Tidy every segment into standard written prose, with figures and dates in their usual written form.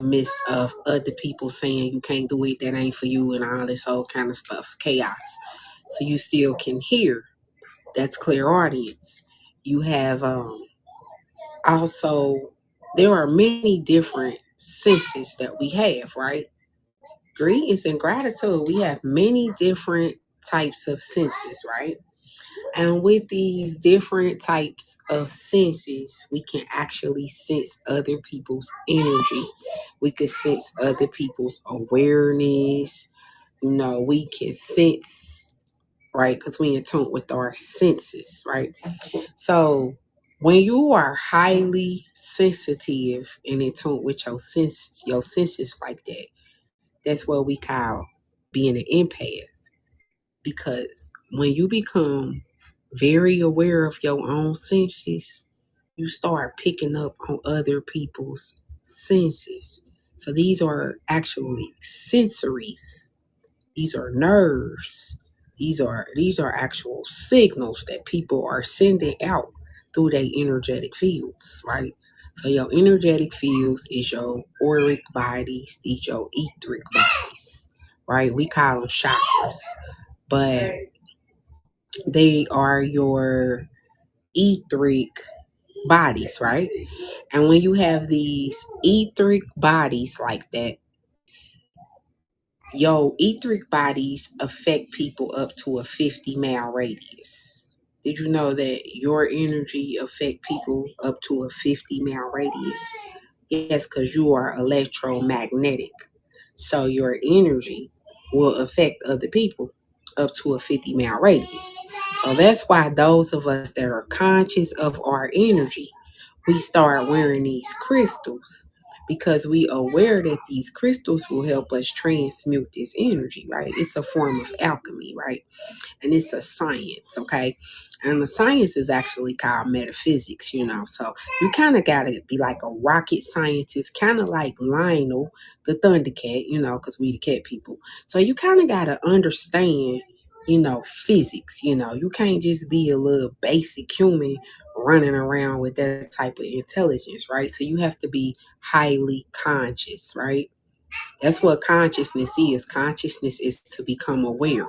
midst of other people saying you can't do it, that ain't for you, and all this whole kind of stuff, chaos. So you still can hear. That's clairaudience. You have also, there are many different senses that we have, right? Greetings and gratitude. We have many different types of senses, right? And with these different types of senses, we can actually sense other people's energy. We can sense other people's awareness. We can sense, right? Because we in tune with our senses, right? So when you are highly sensitive and in tune with your senses like that, that's what we call being an empath. Because when you become very aware of your own senses, you start picking up on other people's senses. So these are actually sensories. These are nerves. These are actual signals that people are sending out through their energetic fields, right? So your energetic fields is your auric bodies, these your etheric bodies, right? We call them chakras, but they are your etheric bodies, right? And when you have these etheric bodies like that, your etheric bodies affect people up to a 50-mile radius. Did you know that your energy affect people up to a 50-mile radius? Yes, because you are electromagnetic. So your energy will affect other people up to a 50-mile radius. So that's why those of us that are conscious of our energy, we start wearing these crystals, because we aware that these crystals will help us transmute this energy, right? It's a form of alchemy, right? And it's a science, okay? And the science is actually called metaphysics. So you kind of got to be like a rocket scientist, kind of like Lionel, the Thundercat, because we the cat people. So you kind of got to understand, physics. You can't just be a little basic human running around with that type of intelligence, right? So you have to be highly conscious, right? That's what consciousness is. Consciousness is to become aware.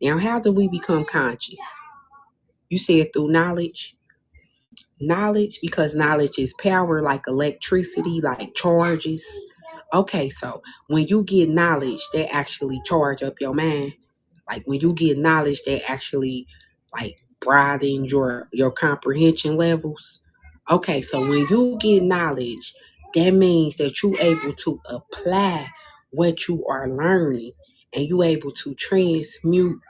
Now, how do we become conscious? You said through knowledge. Knowledge, because knowledge is power, like electricity, like charges. Okay, so when you get knowledge, they actually charge up your mind. Like when you get knowledge, they actually like broaden your comprehension levels. Okay, so when you get knowledge, that means that you able to apply what you are learning, and you able to transmute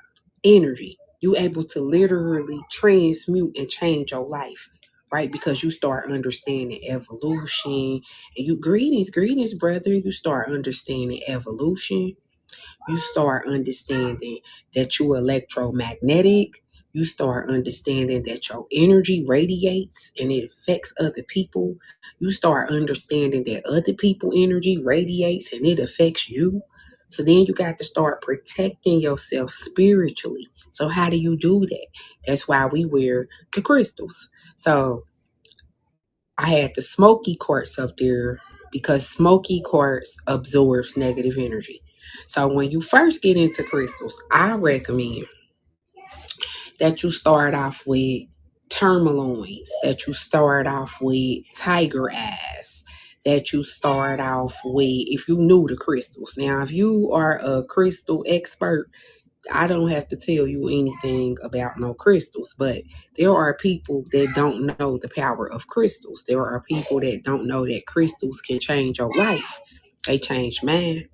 energy. You able to literally transmute and change your life, right? Because you start understanding evolution, and you greetings, brother. You start understanding evolution. You start understanding that you electromagnetic. You start understanding that your energy radiates and it affects other people. You start understanding that other people energy radiates and it affects you. So then you got to start protecting yourself spiritually. So how do you do that? That's why we wear the crystals. So I had the smoky quartz up there because smoky quartz absorbs negative energy. So when you first get into crystals, I recommend that you start off with tourmalines, that you start off with tiger eyes, that you start off with, if you knew the crystals. Now, if you are a crystal expert, I don't have to tell you anything about no crystals, but there are people that don't know the power of crystals. There are people that don't know that crystals can change your life. They change mine.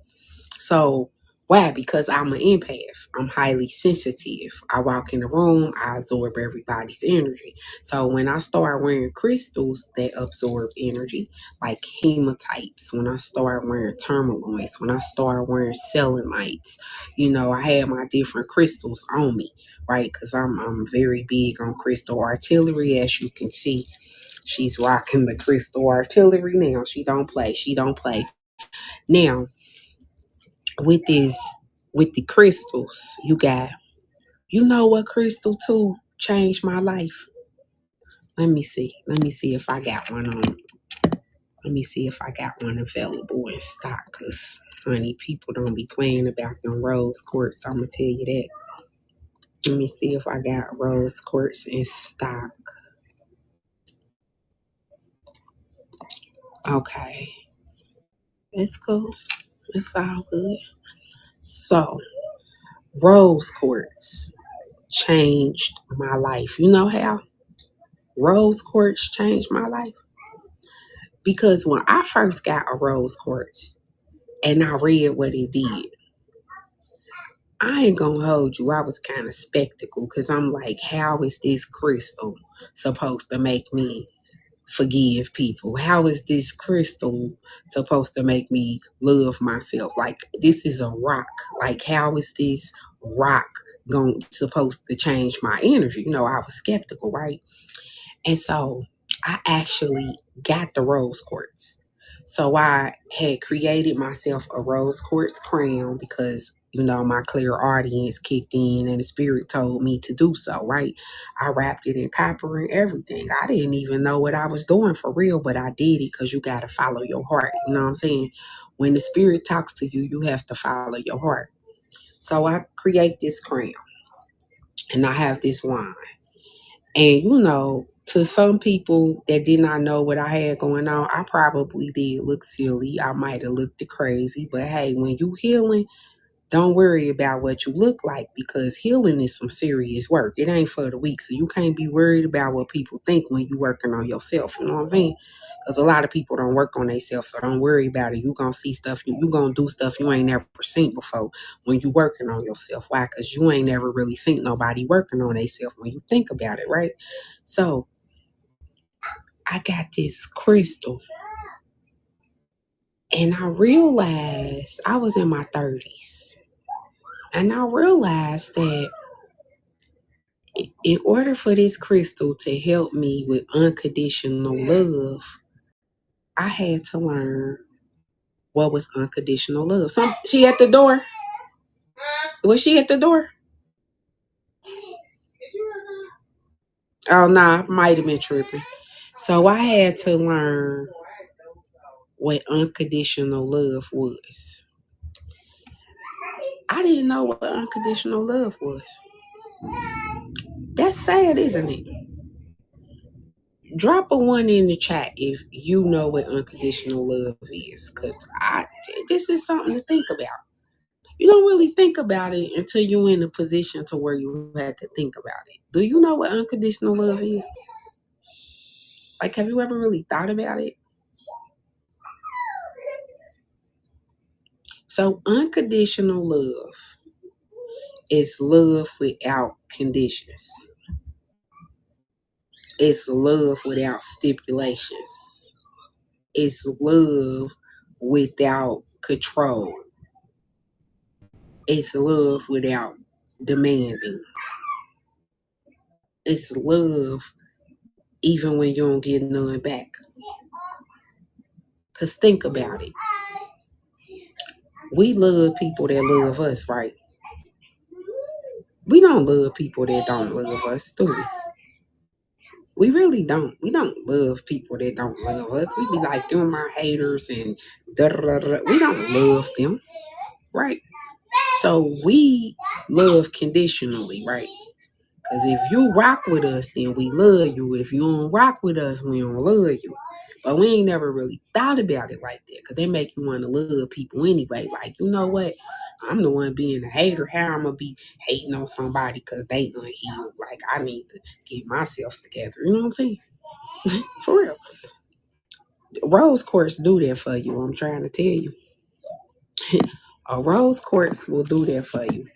So why? Because I'm an empath. I'm highly sensitive. I walk in the room, I absorb everybody's energy. So when I start wearing crystals that absorb energy, like hematites, when I start wearing tourmalines, when I start wearing selenites, I have my different crystals on me, right? Because I'm very big on crystal artillery, as you can see. She's rocking the crystal artillery now. She don't play. She don't play. Now, with this, with the crystals, you know what crystal too changed my life? Let me see if I got one on. Let me see if I got one available in stock, because, honey, people don't be playing about them rose quartz. I'm going to tell you that. Let me see if I got rose quartz in stock. Okay. That's cool. It's all good. So, rose quartz changed my life. You know how rose quartz changed my life? Because when I first got a rose quartz and I read what it did, I ain't gonna hold you. I was kind of skeptical because I'm like, how is this crystal supposed to make me forgive people? How is this crystal supposed to make me love myself? Like, this is a rock. Like, how is this rock supposed to change my energy? You know, I was skeptical, right? And so I actually got the rose quartz. So I had created myself a rose quartz crown because, my clear audience kicked in and the spirit told me to do so, right? I wrapped it in copper and everything. I didn't even know what I was doing for real, but I did it because you got to follow your heart. You know what I'm saying? When the spirit talks to you, you have to follow your heart. So I create this crown and I have this wine. And to some people that did not know what I had going on, I probably did look silly. I might have looked crazy. But hey, when you healing, don't worry about what you look like, because healing is some serious work. It ain't for the weak. So you can't be worried about what people think when you working on yourself. You know what I'm saying? Because a lot of people don't work on themselves, so don't worry about it. You gonna see stuff, you gonna do stuff you ain't never seen before when you working on yourself. Why? Because you ain't never really seen nobody working on themselves when you think about it, right? So I got this crystal, and I realized I was in my 30s, and I realized that in order for this crystal to help me with unconditional love, I had to learn what was unconditional love. She at the door? Was she at the door? Oh, nah, might have been tripping. So I had to learn what unconditional love was. I didn't know what unconditional love was. That's sad, isn't it? Drop a 1 in the chat if you know what unconditional love is, because this is something to think about. You don't really think about it until you're in a position to where you had to think about it. Do you know what unconditional love is? Like, have you ever really thought about it? So, unconditional love is love without conditions. It's love without stipulations. It's love without control. It's love without demanding. It's love even when you don't get none back. Because think about it. We love people that love us, right? We don't love people that don't love us, do we? We really don't. We don't love people that don't love us. We be like, them my haters and da-da-da-da. We don't love them, right? So we love conditionally, right? Because if you rock with us, then we love you. If you don't rock with us, we don't love you. But we ain't never really thought about it like that, because they make you want to love people anyway. Like, you know what? I'm the one being a hater. How I'm going to be hating on somebody because they unhealed? Like, I need to get myself together. You know what I'm saying? For real. Rose quartz do that for you. I'm trying to tell you. A rose quartz will do that for you.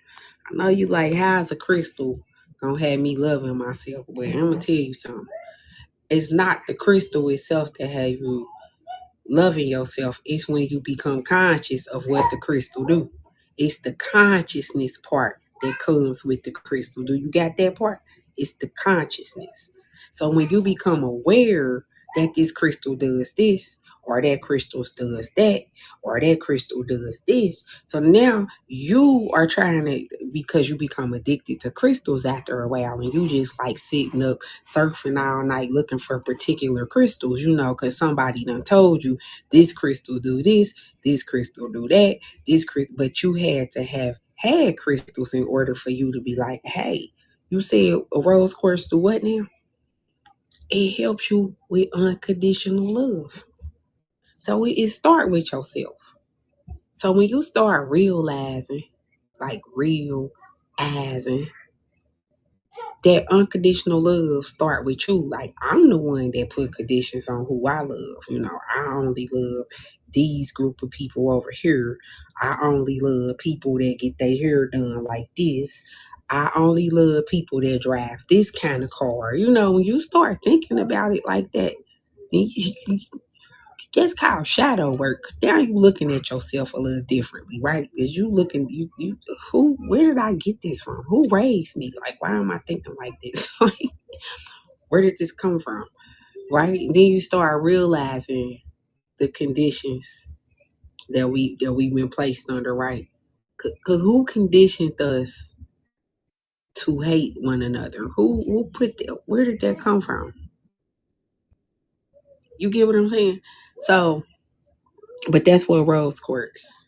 I know you like, how's a crystal gonna have me loving myself? But I'm gonna tell you something. It's not the crystal itself that have you loving yourself. It's when you become conscious of what the crystal do. It's the consciousness part that comes with the crystal. Do you got that part? It's the consciousness. So when you become aware that this crystal does this, or that crystal does that, or that crystal does this. So now you are trying to, because you become addicted to crystals after a while, and you just like sitting up surfing all night looking for particular crystals, because somebody done told you this crystal do this crystal do that, but you had to have had crystals in order for you to be like, hey, you said a rose quartz do what now? It helps you with unconditional love. So it start with yourself. So when you start realizing, like realizing that unconditional love start with you. Like, I'm the one that put conditions on who I love. I only love these group of people over here. I only love people that get their hair done like this. I only love people that drive this kind of car. When you start thinking about it like that, then that's called shadow work. Now you looking at yourself a little differently, right? Is you looking, where did I get this from? Who raised me? Like, why am I thinking like this? Like, where did this come from? Right? And then you start realizing the conditions that we've been placed under, right? Because who conditioned us to hate one another? Who put that? Where did that come from? You get what I'm saying? So, but that's what rose quartz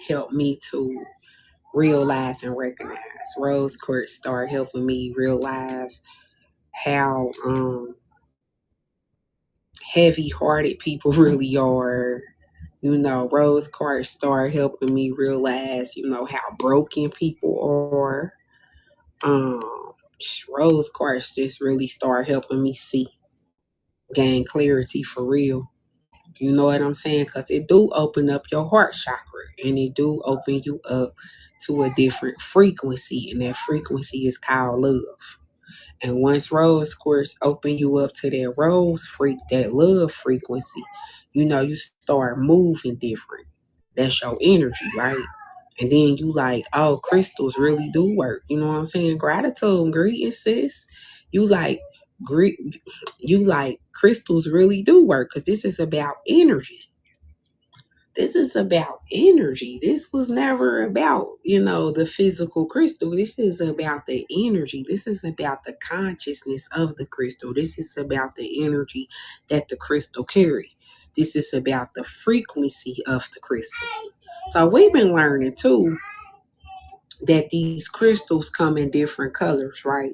helped me to realize and recognize. Rose quartz started helping me realize how heavy-hearted people really are. Rose quartz started helping me realize, how broken people are. Rose quartz just really started helping me gain clarity for real. You know what I'm saying? Because it do open up your heart chakra, and it do open you up to a different frequency, and that frequency is called love. And once rose quartz open you up to that love frequency, you start moving different. That's your energy, right? And then you like, oh, crystals really do work. You know what I'm saying? Gratitude, greetings, sis. You like, gre- you like crystals really do work, because this is about energy. This is about energy. This was never about, the physical crystal. This is about the energy. This is about the consciousness of the crystal. This is about the energy that the crystal carry. This is about the frequency of the crystal. So we've been learning too that these crystals come in different colors, right?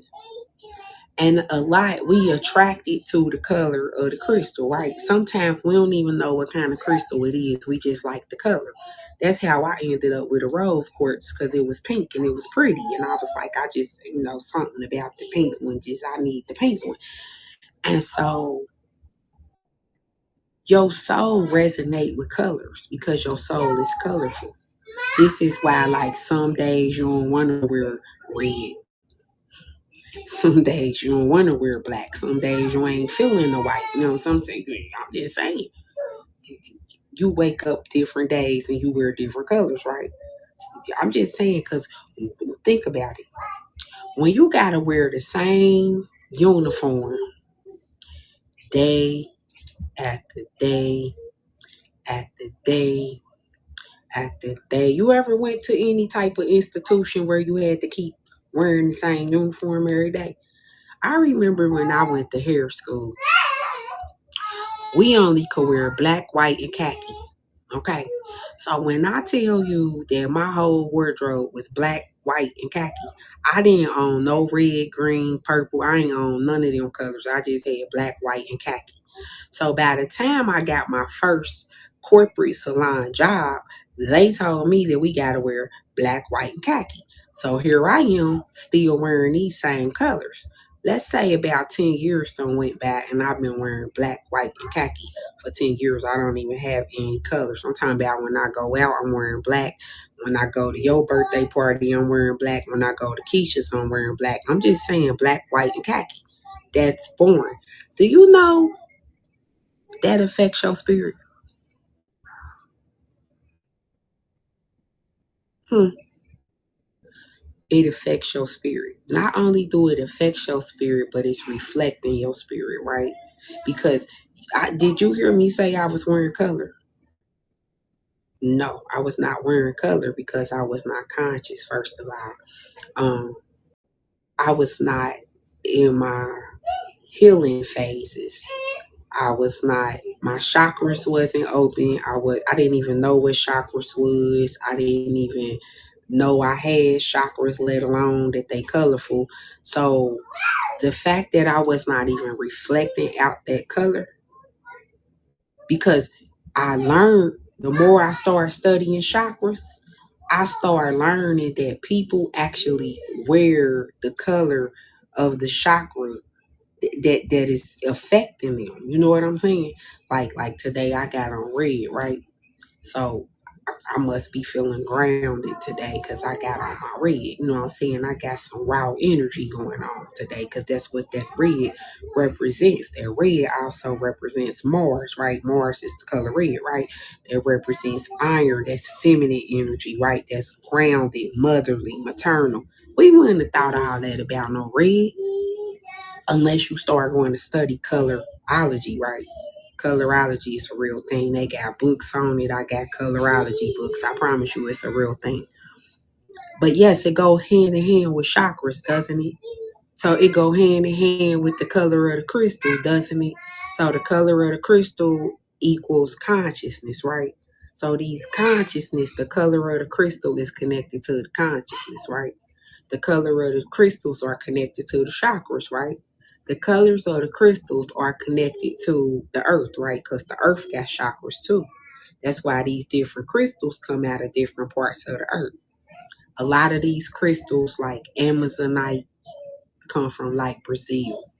And a lot, we attracted to the color of the crystal, right? Sometimes we don't even know what kind of crystal it is. We just like the color. That's how I ended up with a rose quartz, because it was pink and it was pretty. And I was like, I just, something about the pink one, I need the pink one. And so your soul resonate with colors because your soul is colorful. This is why, like, some days you don't want to wear red. Some days you don't want to wear black. Some days you ain't feeling the white. I'm just saying. You wake up different days and you wear different colors, right? I'm just saying, because think about it. When you got to wear the same uniform day after day after day after day. You ever went to any type of institution where you had to keep wearing the same uniform every day? I remember when I went to hair school, we only could wear black, white, and khaki. Okay. So when I tell you that my whole wardrobe was black, white, and khaki, I didn't own no red, green, purple. I ain't own none of them colors. I just had black, white, and khaki. So by the time I got my first corporate salon job, they told me that we got to wear black, white, and khaki. So here I am still wearing these same colors. Let's say about 10 years done went by and I've been wearing black, white, and khaki for 10 years. I don't even have any colors. I'm talking about when I go out, I'm wearing black. When I go to your birthday party, I'm wearing black. When I go to Keisha's, I'm wearing black. I'm just saying black, white, and khaki. That's boring. Do you know that affects your spirit? It affects your spirit. Not only do it affect your spirit, but it's reflecting your spirit, right? Because Did you hear me say I was wearing color? No, I was not wearing color because I was not conscious, first of all. I was not in my healing phases. I was not, my chakras wasn't open. I didn't even know what chakras was. I didn't even know I had chakras, let alone that they colorful. So the fact that I was not even reflecting out that color, because I learned, the more I started studying chakras, I started learning that people actually wear the color of the chakra that is affecting them. You know what I'm saying? Like today I got on red, right? So I must be feeling grounded today because I got on my red. You know what I'm saying? I got some raw energy going on today because that's what that red represents. That red also represents Mars, right? Mars is the color red, right? That represents iron. That's feminine energy, right? That's grounded, motherly, maternal. We wouldn't have thought all that about no red unless you start going to study colorology, right? Colorology is a real thing. They got books on it. I got colorology books. I promise you it's a real thing. But yes, it goes hand in hand with chakras, doesn't it? So it go hand in hand with the color of the crystal, doesn't it? So the color of the crystal equals consciousness, right? So these consciousness, the color of the crystal is connected to the consciousness, right? The color of the crystals are connected to the chakras, right? The colors of the crystals are connected to the earth, right? Because the earth got chakras too. That's why these different crystals come out of different parts of the earth. A lot of these crystals, like Amazonite, come from like Brazil.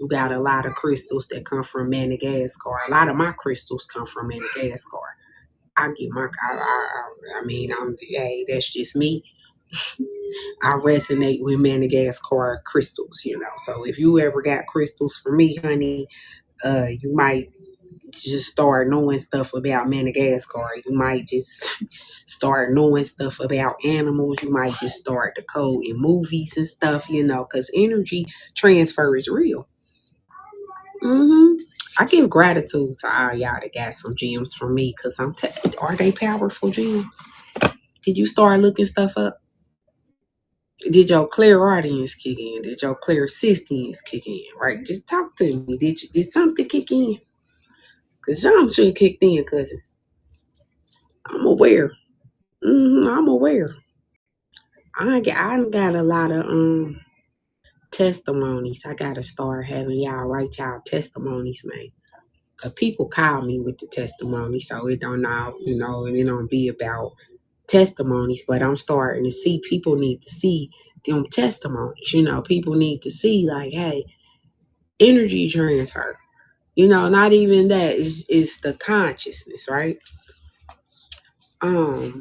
You got a lot of crystals that come from Madagascar. A lot of my crystals come from Madagascar. I mean, hey, that's just me. I resonate with Madagascar crystals, you know. So if you ever got crystals for me, honey, you might just start knowing stuff about Madagascar. You might just start knowing stuff about animals. You might just start to code in movies and stuff, you know, because energy transfer is real. I give gratitude to all y'all that got some gems from me because are they powerful gems? Did you start looking stuff up? Did your clairaudience kick in? Did your clairsentience kick in? Right? Just talk to me. Did something kick in? Cause something should have kicked in, cousin. I'm aware. I'm aware. I got a lot of testimonies. I gotta start having y'all write y'all testimonies, man. Cause people call me with the testimony, so it don't know, you know, and it don't be about testimonies. But I'm starting to see people need to see them testimonies. You know, people need to see like, hey, energy transfer. You know, not even that. It's the consciousness, right? Let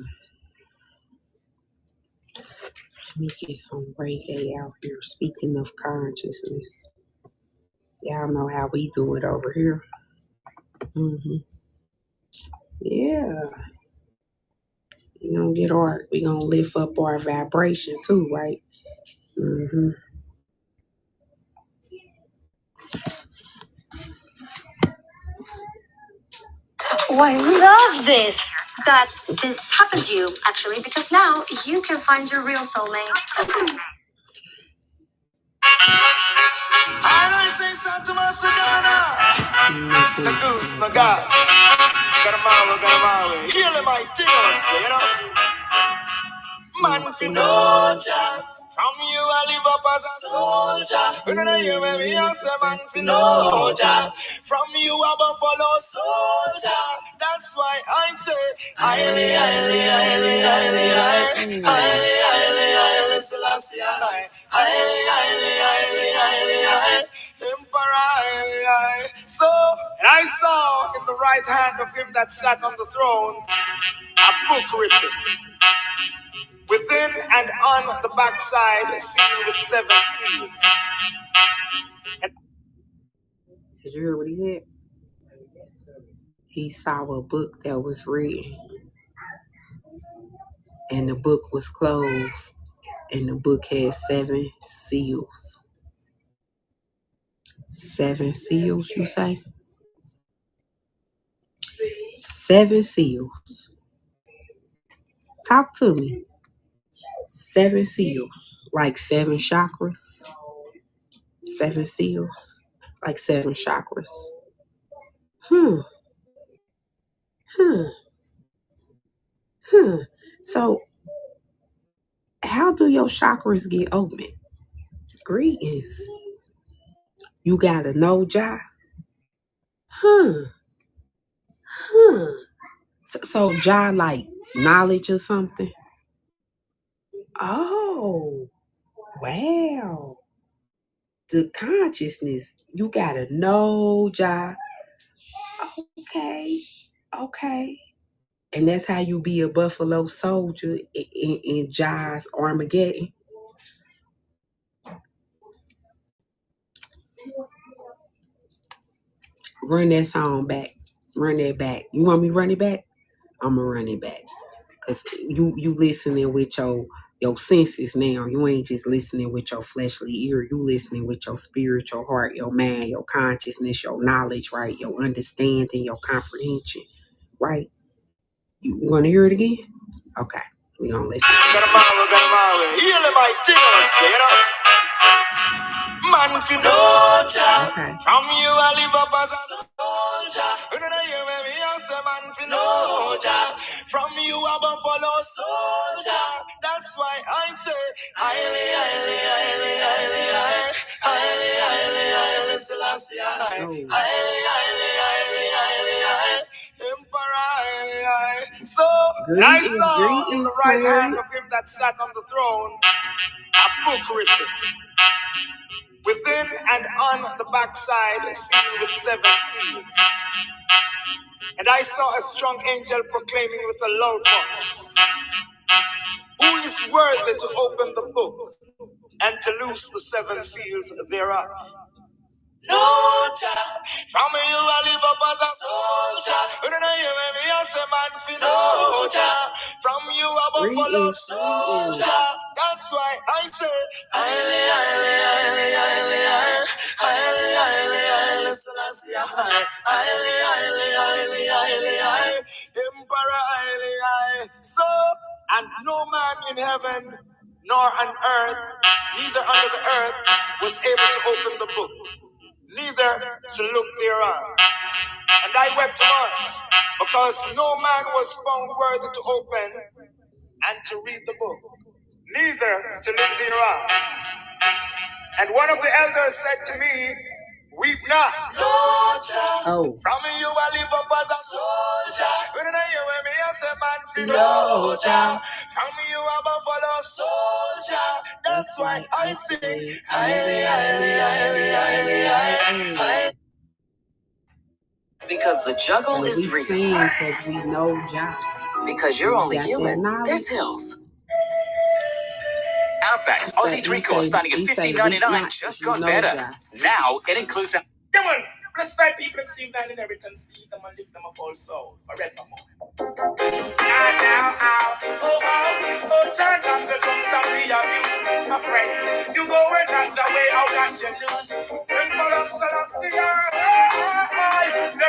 me get some reggae out here. Speaking of consciousness, y'all know how we do it over here. Yeah, we gonna lift up our vibration too, right? Oh, I love this. That this happened to you, actually, because now you can find your real soulmate. I don't say Santa Masagana. The goose, the gas. Got Kill him, I think, you know. Man, fi know Jah. From you I live up as a soldier. You know you hear me, I say man fi know Jah. From you I buffalo soldier. That's why I say highly, highly, highly, highly, highly, highly, highly, highly, Selassie I. Highly, highly, highly, highly, highly, Emperor highly, highly. So, and I saw in the right hand of him that sat on the throne a book written. Within and on the backside, sealed with 7 seals. Did you hear what he said? He saw a book that was written, and the book was closed, and the book had 7 seals. 7 seals, you say? 7 seals. Talk to me. 7 seals. Like 7 chakras. 7 seals. Like 7 chakras. Hmm. So, how do your chakras get open? Greetings. You gotta know, Jah. Huh. So Jah like knowledge or something? Oh, wow. The consciousness. You gotta know, Jah. Okay. And that's how you be a Buffalo Soldier in Jah's Armageddon. Run that song back. Run that back. You want me to run it back? I'm gonna run it back. Cause you listening with your senses now. You ain't just listening with your fleshly ear. You listening with your spiritual heart, your mind, your consciousness, your knowledge, right? Your understanding, your comprehension, right? You want to hear it again? Okay, we gonna listen to it. Man, if you know Jah, from you I live up as a soldier. You don't hear me, I say, man, if you know Jah, from you I buffalo soldier. That's why I say, highly, Selassie, highly, Emperor, highly. So I saw on the right hand of him that sat on the throne a book written. Within and on the backside, sealed with 7 seals. And I saw a strong angel proclaiming with a loud voice, who is worthy to open the book and to loose the 7 seals thereof? No, Jah, from you I live up as a soldier. You don't hear me, I say, man, fi no, Jah, from you I buffalo soldier. That's why I say, highly, Selassie, highly, Emperor, highly. So, and no man in heaven, nor on earth, neither under the earth, was able to open the book, neither to look thereon. And I wept much, because no man was found worthy to open and to read the book, neither to look thereon. And one of the elders said to me, weep not. Oh. From you I live up as a soldier. When I hear me, I say, man, fi no, Jah. From you I buffalo soldier. That's why I say, highly. Because the juggle is real. We sing because we know Jah. Because you're only human. There's hills. Outback's Aussie 3-course starting at $15.99 just got better. Now it includes a... Come on, bless thy people and save thine inheritance. Feed them and lift them up also. Forevermore. Turn on the drums that we abuse. My friend, you go and dance away, how can you lose? When the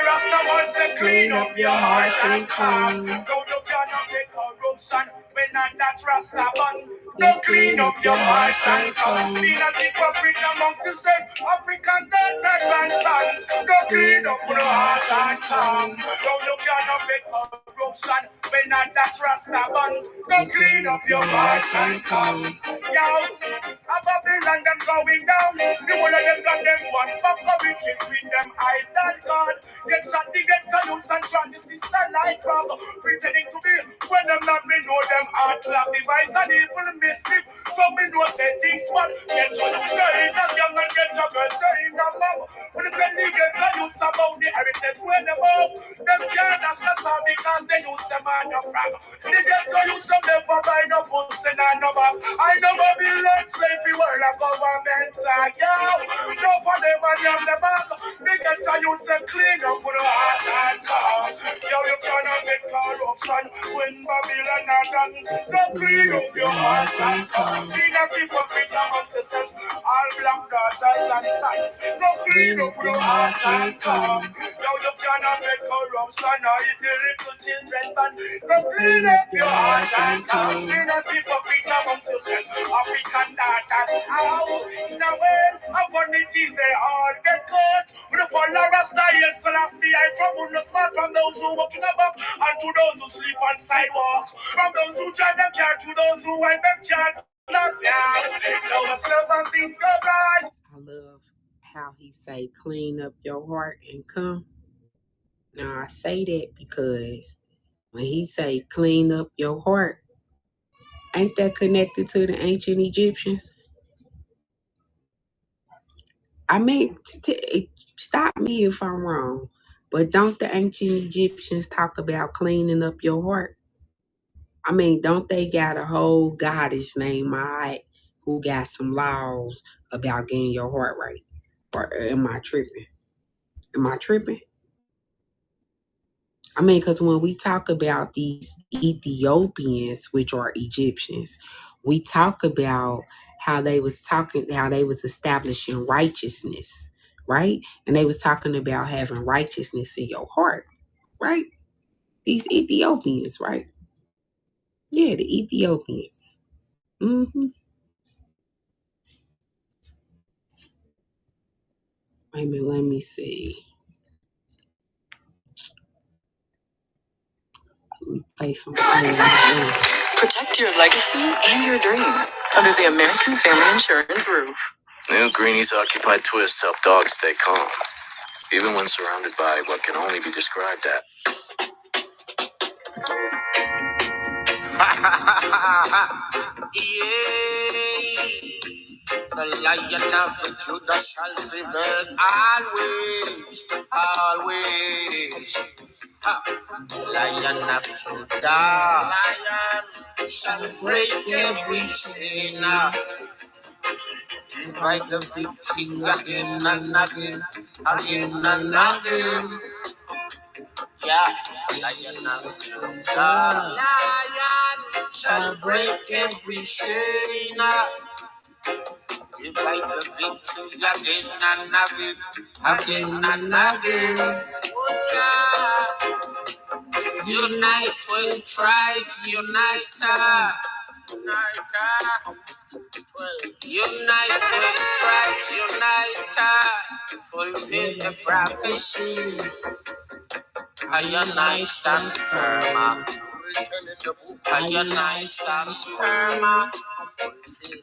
Rasta wants to clean up your heart and calm. Don't you cannot get corruption when that Rasta bun. Don't clean up your heart and calm. Be not hypocrite amongst yourself, African daughters and sons. Don't clean up your heart and calm. Don't you cannot get corruption when that Rasta bun. Don't clean up your heart and calm. Yo, a Babylon them going down. The whole of them got them one pack of riches with them idol God. Get shot, they get to use and try the sister like crab. Pretending to be when them not me know them art lab device and evil mystic. So me know say things but get to use the in a young and get to girls the in a mom. When the belly get to use about the heritage where them off. Them can't ask the sound because they use them on your frag. They get to use them never buy no pussy and no back. I never be like slave free world of government tag. No for them and them the back. They get to use them clean up for the heart and calm. You cannot get corruption when Babylon are done. Don't clean up your heart hearts and come. Clean up hypocrite amongst yourself. All black daughters and sons. Go clean up your hearts and come. Now you cannot get corruption or eat the little children. But go clean up your hearts and come. Clean up hypocrite amongst yourself. African daughters. How? In a way, I want it till they all get caught. With the follower style, Selassie, I from who no smart from those who walk in the back and to those who sleep on sidewalk. From those who drive them car to those who wipe them car. So us love and things go right. I love how he say clean up your heart and come. Now I say that because when he say clean up your heart, ain't that connected to the ancient Egyptians? I mean, stop me if I'm wrong, but don't the ancient Egyptians talk about cleaning up your heart? I mean, don't they got a whole goddess named Maat who got some laws about getting your heart right? Or am I tripping? Am I tripping? I mean, because when we talk about these Ethiopians, which are Egyptians, we talk about how they was establishing righteousness, right? And they was talking about having righteousness in your heart, right? These Ethiopians, right? Yeah, the Ethiopians. Mm-hmm. Wait a minute, let me see. Play some. Protect your legacy and your dreams under the American Family Insurance roof. New Greenies Occupied Twists help dogs stay calm, even when surrounded by what can only be described as. The Lion of Judah shall prevail always. Lion of Judah, Lion shall break every chain. Divide the victory again and again. Yeah, Lion of Judah, Lion shall break every chain. Divide the victory again and again. Oh, yeah. Unite 12 tribes, unite. Unite 12 tribes, unite. Fulfill the prophecy. I and I stand firm. I and I stand firm.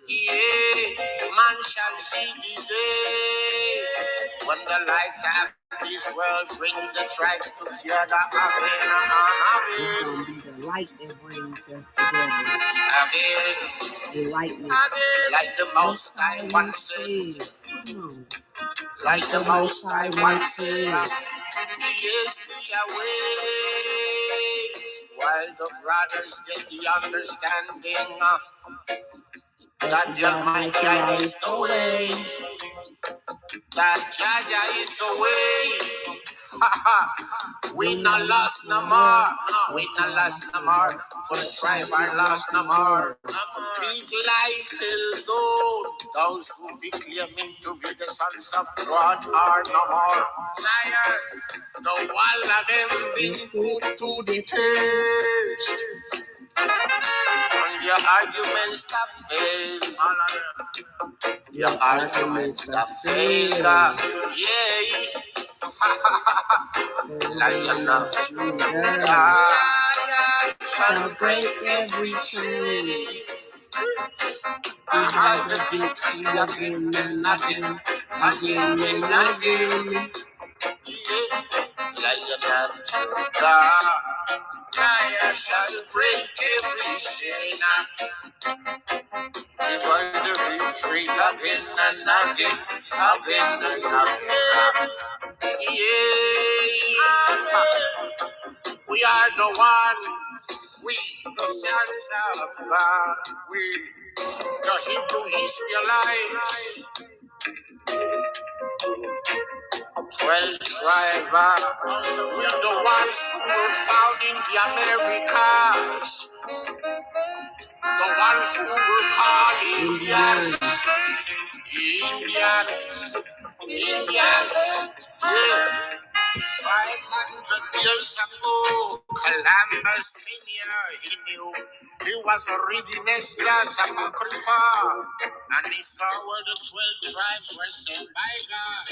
Yeah, man shall see the day when the light of this world brings the tribes together again. The light that brings us together. Again. Enlightenment. Like the Most High once said. Like the Most High once said. Yes, we await while the brothers get the understanding that the Almighty is the way, that Jaja is the way. We not lost no more, we not lost no more, for the tribe are lost no more. Big life will go, those who be claiming to be the sons of God are no more. Liars, the wall of them been put to the test, and your arguments have failed. Your arguments have failed. Yeah. Lion of Judah shall break every chain. We have the victory again and again. Lion of Judah, Lion shall break every chain. We have the victory again and again. Yeah, we are the ones, we the sons of God, we the Hebrew Israelites, 12 tribes, we the ones who were found in the Americas, the one ones who were called Indians. Yeah. 500 years ago, Columbus he knew he was reading Esdras Apocrypha, and he saw where the 12 tribes were sent by God.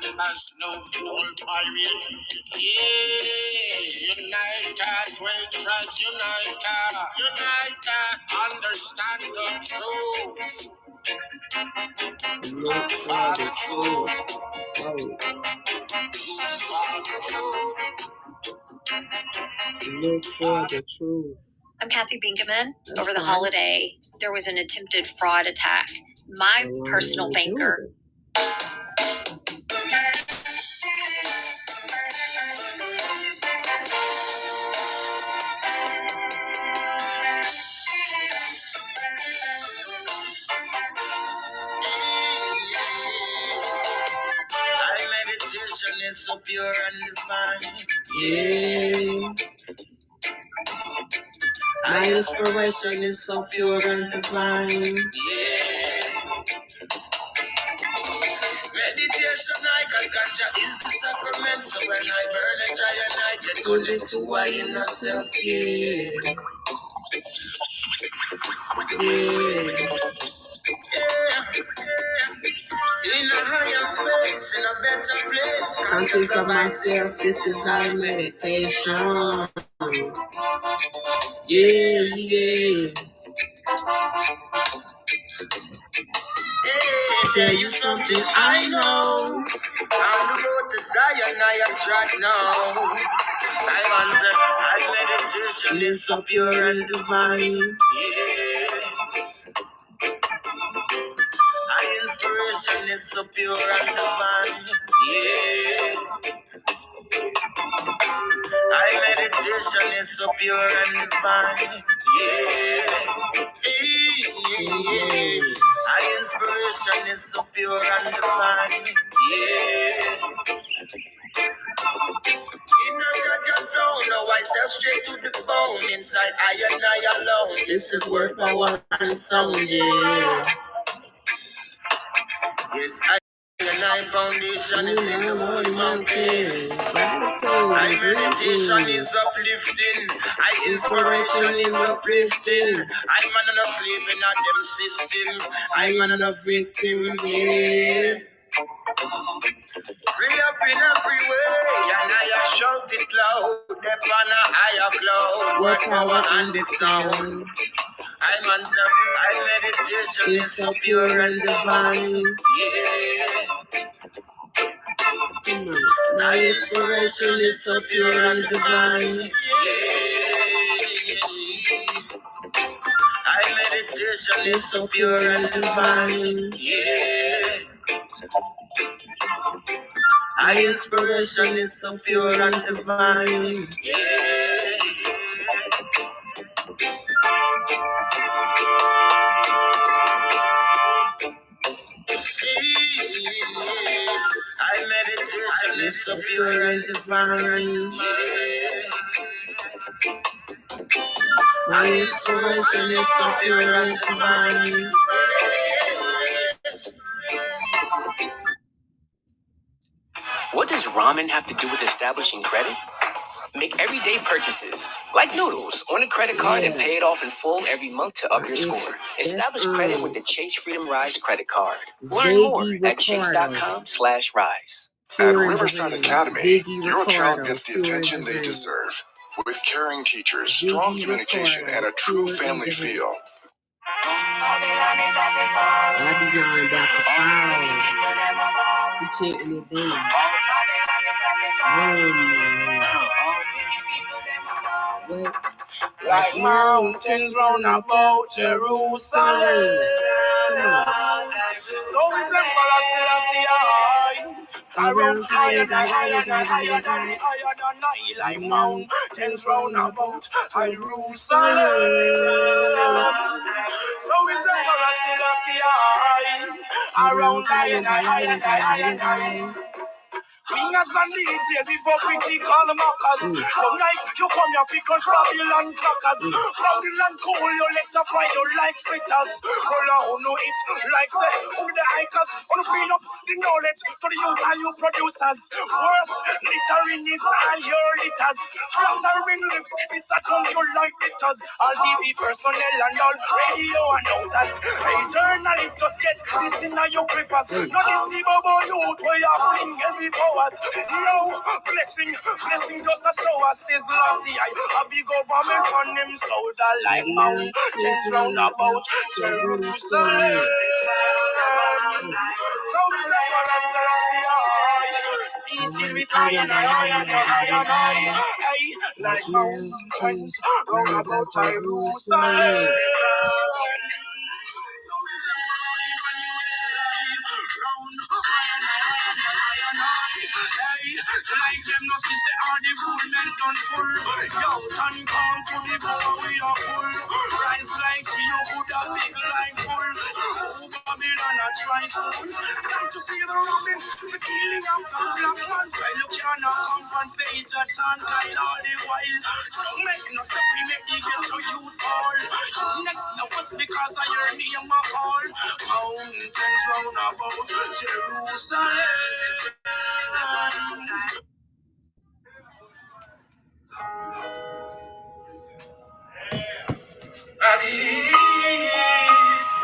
Columbus knew the whole pirate. Yeah, unite, 12 tribes, unite, understand the truth. Look for the truth. Look for the truth. I'm Kathy Bingaman. Over the holiday, there was an attempted fraud attack. My personal banker. My meditation is so pure and divine. Yeah. My inspiration is so pure and divine. Yeah. Meditation, cause ganja is the sacrament. So when I burn it, I and I get connected to my inner self. Yeah. In a higher space, in a better place, conscious of myself, this is my meditation. Yeah. Tell you something I know. On the road to Zion, I am track now. I'm answer, my meditation is so pure and divine. Yeah. My inspiration is so pure and divine. Yeah. My meditation is so pure and divine. Yeah. My inspiration is so pure and divine. Yeah. In a judge zone, no, I step straight to the bone. Inside I and I alone. This is word power and sound. Yeah. Yes, I and I foundation is in the holy mountain. My meditation is uplifting. My inspiration is uplifting. I'm enough living at them system. I'm enough victim. Yeah. Free up in every way, and I shout it loud. Up on a higher cloud. Word power and the sound. I'm answer. My meditation is so pure and divine. Yeah. My inspiration is so pure and divine. Yeah. My meditation is so pure and divine. Yeah. My inspiration is so pure and divine. Yeah. My meditation is so pure and divine. Yeah. My inspiration is so pure and divine. What does ramen have to do with establishing credit? Make everyday purchases, like noodles, on a credit card and pay it off in full every month to up your score. Establish credit with the Chase Freedom Rise credit card. Learn more at chase.com/rise. At Riverside Academy, your child gets the attention they deserve. With caring teachers, strong communication, and a true family feel. Like mountains round about Jerusalem. So we say, around higher than like mountains round about Jerusalem. So we say, around higher than Wingers and DJs, if you critical mockers. Tonight, you come here for crush Babylon crackers. Babylon cool, you let her fry you like fritters. Roll on, no it's like say, who the hikers, who feed up the knowledge to the youth and you producers. Worse, littering is all your litters. Flattering lips, this a come you like litters. All TV personnel and all radio announcers. Hey, journalists, just get this in your clippers. Not this Bobo youth where you fling heavy powers. Yo, blessing just a show us is lossy. I be government on them soldier like mountains round about Jerusalem. So is a see till we try and I. Hey, like mountains round about Jerusalem. Like them no see say all the full men done full. Yo, turn come to the bow we are full. Rise like you could have big like full. Oh, Babylon a try full. Like to see the robin, the killing of the black man. Try you cannot come from stage at and kind all the while. Don't make no step, we make me get to you all. You next now what's because I hear me and my call. Mountains round about Jerusalem.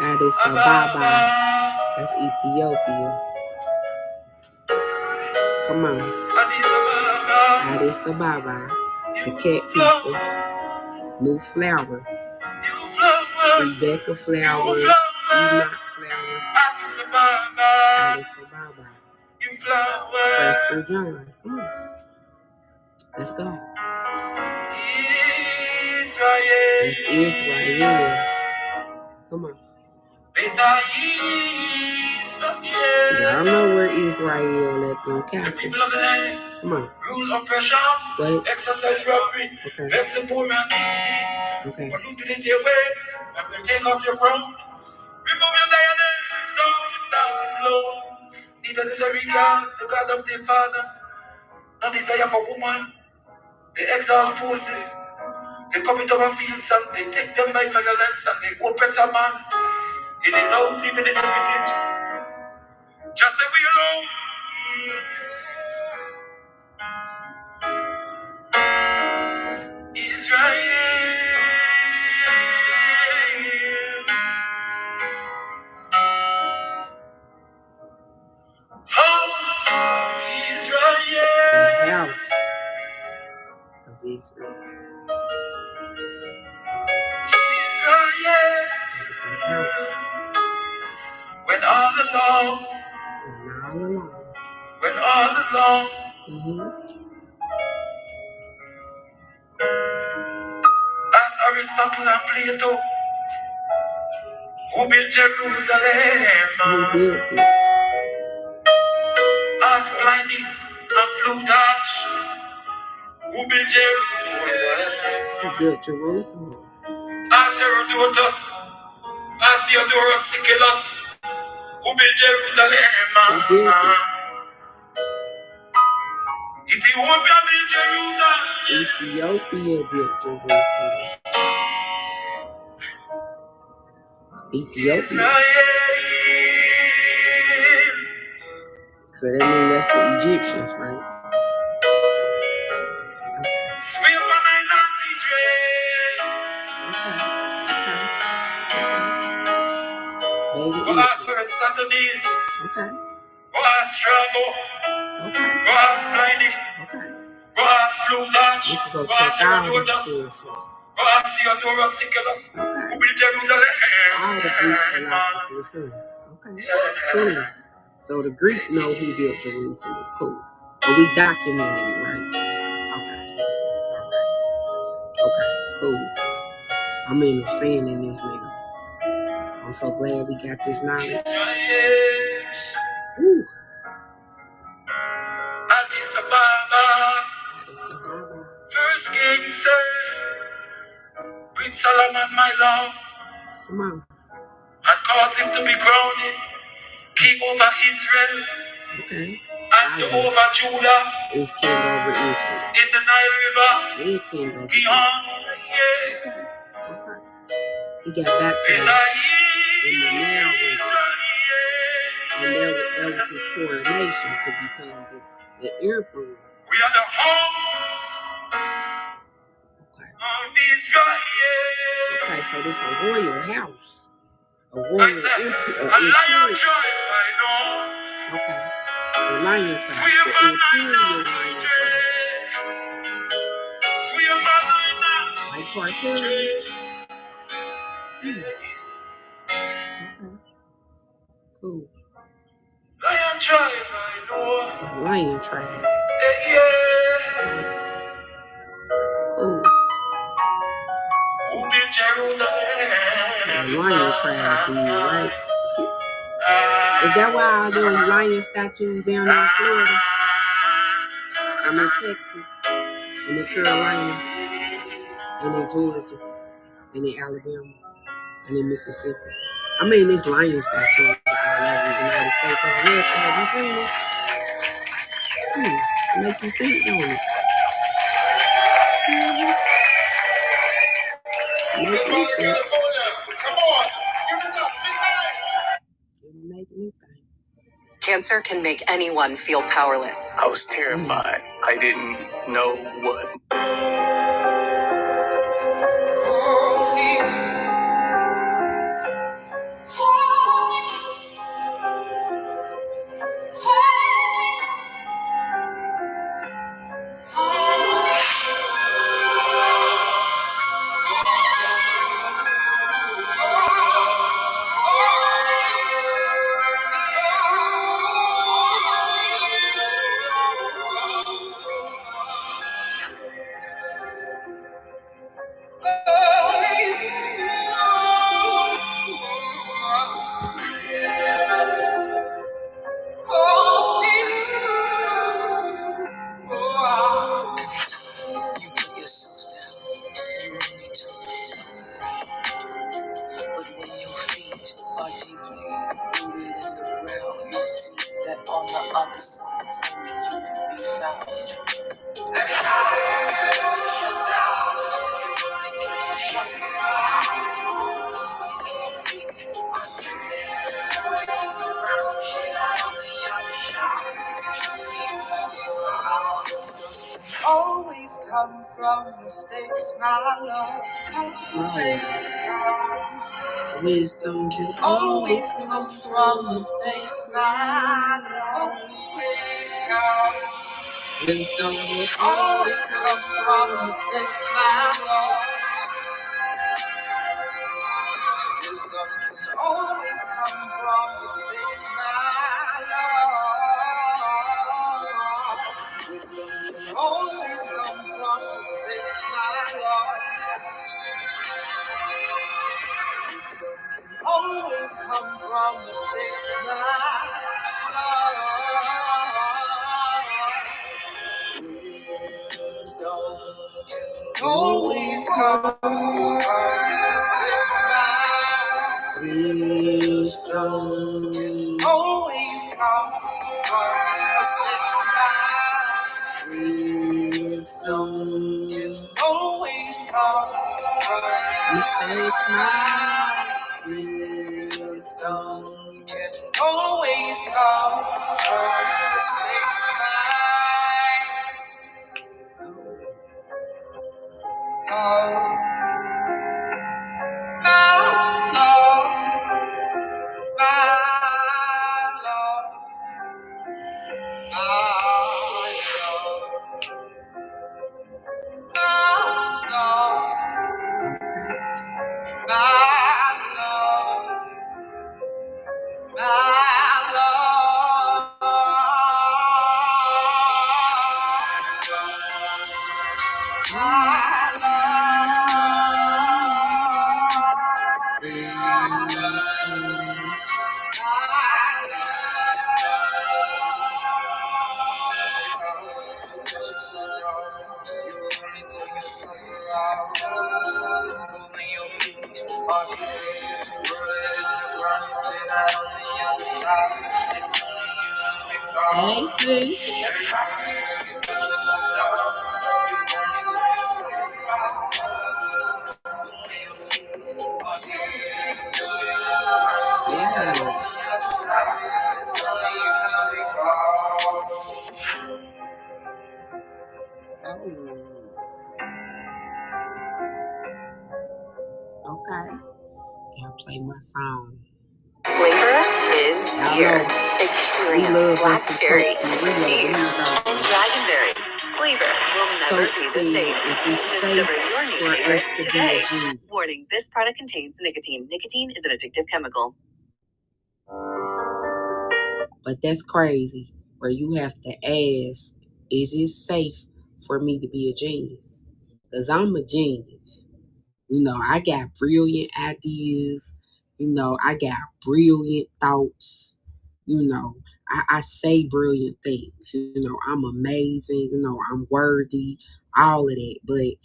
Addis Ababa. That's Ethiopia. Come on. Addis Ababa. The cat people. New Flower. Rebecca Flower. Enoch Flower. Addis Ababa. Pastor John. Come on. Let's go. It's Israel. Come on. Y'all know where Israel let them castles. Come on. Rule oppression. Wait. Exercise robbery. Okay. Vex the poor and needy. Okay. Polluted in their way. And will take off your crown. Remove your diadem. So down this low. Neither the very God, the God of their fathers. No desire for woman. They exalt forces. They covet our fields and they take them by violence and they oppress a man. In his house, even his heritage. Just say we alone. Israel. House of Israel. The house of Israel. Israel. It's a house. When all alone. When all alone. As Aristotle and Plato, who built Jerusalem? Who built it? As Pliny and Plutarch, who built Jerusalem? Who built Jerusalem? As Herodotus, as Theodorus Siculus, who built Jerusalem? Who built it? Ethiopia built Jerusalem. Ethiopia built Jerusalem. Ethiopia. Israel. So that means that's the Egyptians, right? Okay. Sweep on island Israel. Baby Go ask Aristoteles. Okay. Go ask Strabo. Okay. Go ask Pliny. Okay. Go ask Plutarch. We can go Go check ask all the Herodotus. sources. Go ask Theodorus Siculus. Okay. Who built Jerusalem? All the Greek philosophers here. Okay. Cool. So the Greek know who built Jerusalem. Cool. But we documented it, right? Okay. All right. Okay. Cool. I'm understanding this now. I'm so glad we got this knowledge. Woo. Addis Ababa. Addis Ababa. First king said, bring Solomon my love, Come on. and cause him to be crowned king over Israel. Okay. over Judah is king over Israel. In the Nile River, he king over Gihon, okay. He got baptized in the Nile River, and that was his coronation to become the emperor. We are the homes of Israel. Okay, so this is a royal house. A royal empire. A lion tribe, I know. Okay. The lion tribe. The imperial lion tribe. Like Tartarian. Okay. Cool. Lion tribe, I know. It's lion tribe. Yeah. Cool. Who built Jerusalem? The lion tribe, do you right? Is that why all those lion statues down in Florida? And in Texas, and in Carolina, and in Georgia, and in Alabama, and in Mississippi? I mean, this lion statues all over the United States of America. Have you seen it? It make you think, don't it? California, come on, give it up, it make me think. Cancer can make anyone feel powerless. I was terrified. I didn't know what. Always come from mistakes, my love. Always come. Wisdom can always come from mistakes, my love. Always come. Wisdom can always come from mistakes, my love. Wisdom can always come from mistakes, my love. Wisdom can always come from mistakes, my love. Wisdom can always come from mistakes, my love. Wisdom can always come from mistakes, my love. Wisdom can always come from mistakes, my love. Wisdom can always come from mistakes, my wisdom can always come from mistakes, Hey, sis. Okay. I'll play my song. Flavor is here. Experience black cherry, peach, and dragonberry. Flavor will never be the same. Discover your new favorite today. Warning, this product contains nicotine. Nicotine is an addictive chemical. But that's crazy. Where you have to ask, is it safe for me to be a genius? Because I'm a genius. You know, I got brilliant ideas. You know, I got brilliant thoughts. You know, I say brilliant things. You know, I'm amazing. You know, I'm worthy. All of that. But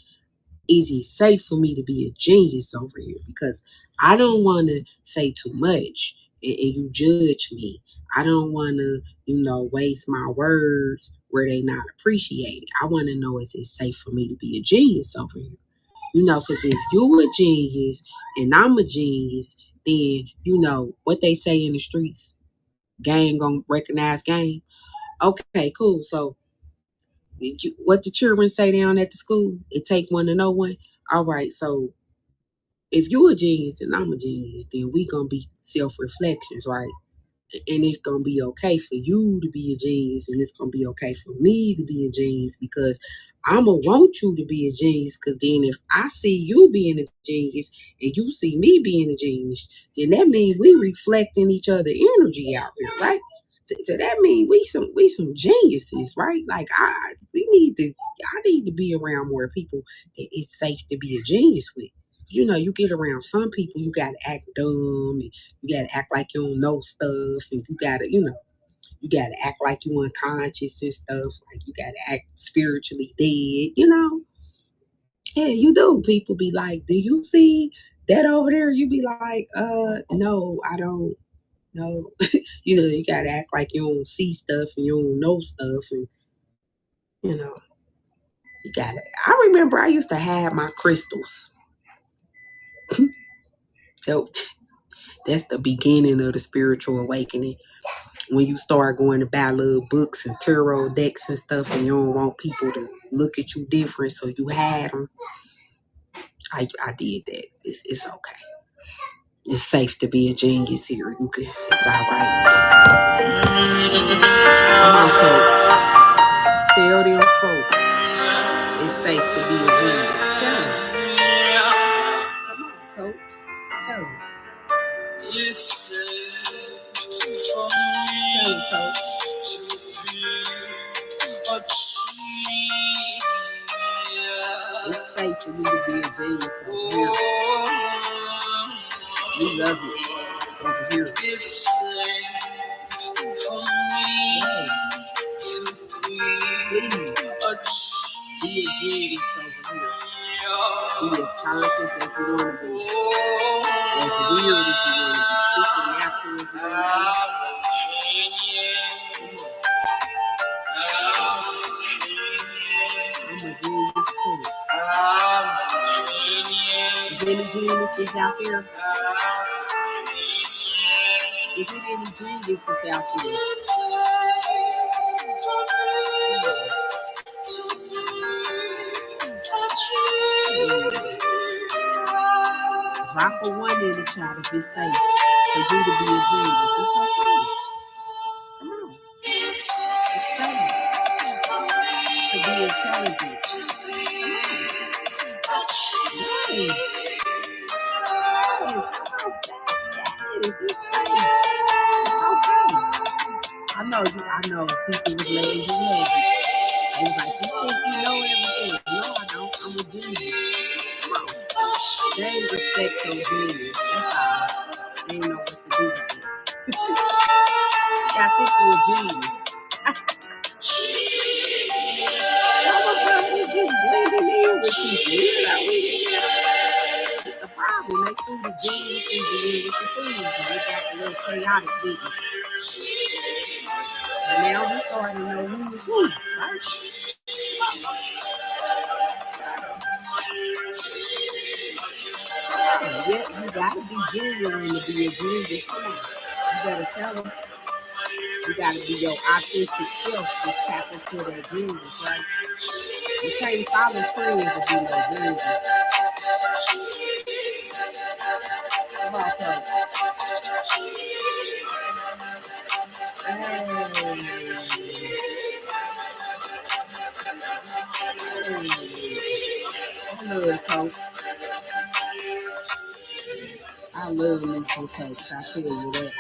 is it safe for me to be a genius over here? Because I don't want to say too much and you judge me. I don't want to, you know, waste my words where they not appreciated. I want to know, is it safe for me to be a genius over here? You know, because if you a genius and I'm a genius, then, you know, what they say in the streets, gang gonna recognize gang. Okay, cool. So what the children say down at the school, it take one to know one. All right, so if you a genius and I'm a genius, then we gonna be self-reflections, right? And it's gonna be okay for you to be a genius, and it's gonna be okay for me to be a genius, because I'ma want you to be a genius. Because then if I see you being a genius and you see me being a genius, then that means we reflecting each other energy out here, right? So that means we some geniuses, right? Like I need to be around more people that it's safe to be a genius with. You know, you get around some people, you gotta act dumb, and you gotta act like you don't know stuff, and you gotta act like you unconscious and stuff. Like you gotta act spiritually dead, you know? Yeah, you do. People be like, do you see that over there? You be like, no, I don't know. You know, you gotta act like you don't see stuff and you don't know stuff, and you know, you gotta. I remember I used to have my crystals. So that's the beginning of the spiritual awakening. When you start going to buy little books and tarot decks and stuff, and you don't want people to look at you different, so you had them. I did that. It's okay. It's safe to be a genius here. You can. It's all right. Come on, folks. Tell them folks it's safe to be a genius. Tell them. Come on, folks. Tell them. It's safe for me. Tell them, folks. It's safe for me to be a genius over here. We love it over here. It's safe for me to be a genius over here. Be as conscious as you want to be. As weird as you want to be. Supernatural as you want to be. I'm a genius too. Is there any geniuses out there? Is there any geniuses out there? Drop a 1 in the chat if it's safe for you to be a genius. It's okay. Come on. It's safe to be intelligent. Yes. It's safe. It's okay. I know people was letting you know it. It was like, you think you know everything. No, I don't. I'm a genius. Come on. They ain't respect your genius. That's all. They ain't know what to do with it. I think you're a genius. Some of us, we just blending in with people. You know, that's the problem. They threw the geniuses in with the fools, and they got a little chaotic business. And now we starting to know who's who, right? Yeah, you gotta be genuine to be a genius. Come on. You better tell them. You gotta be your authentic self to tap into that genius, right? You can't follow trends to be no genius. Come on, folks. I love Coke. I love me some Cokes, I tell you that.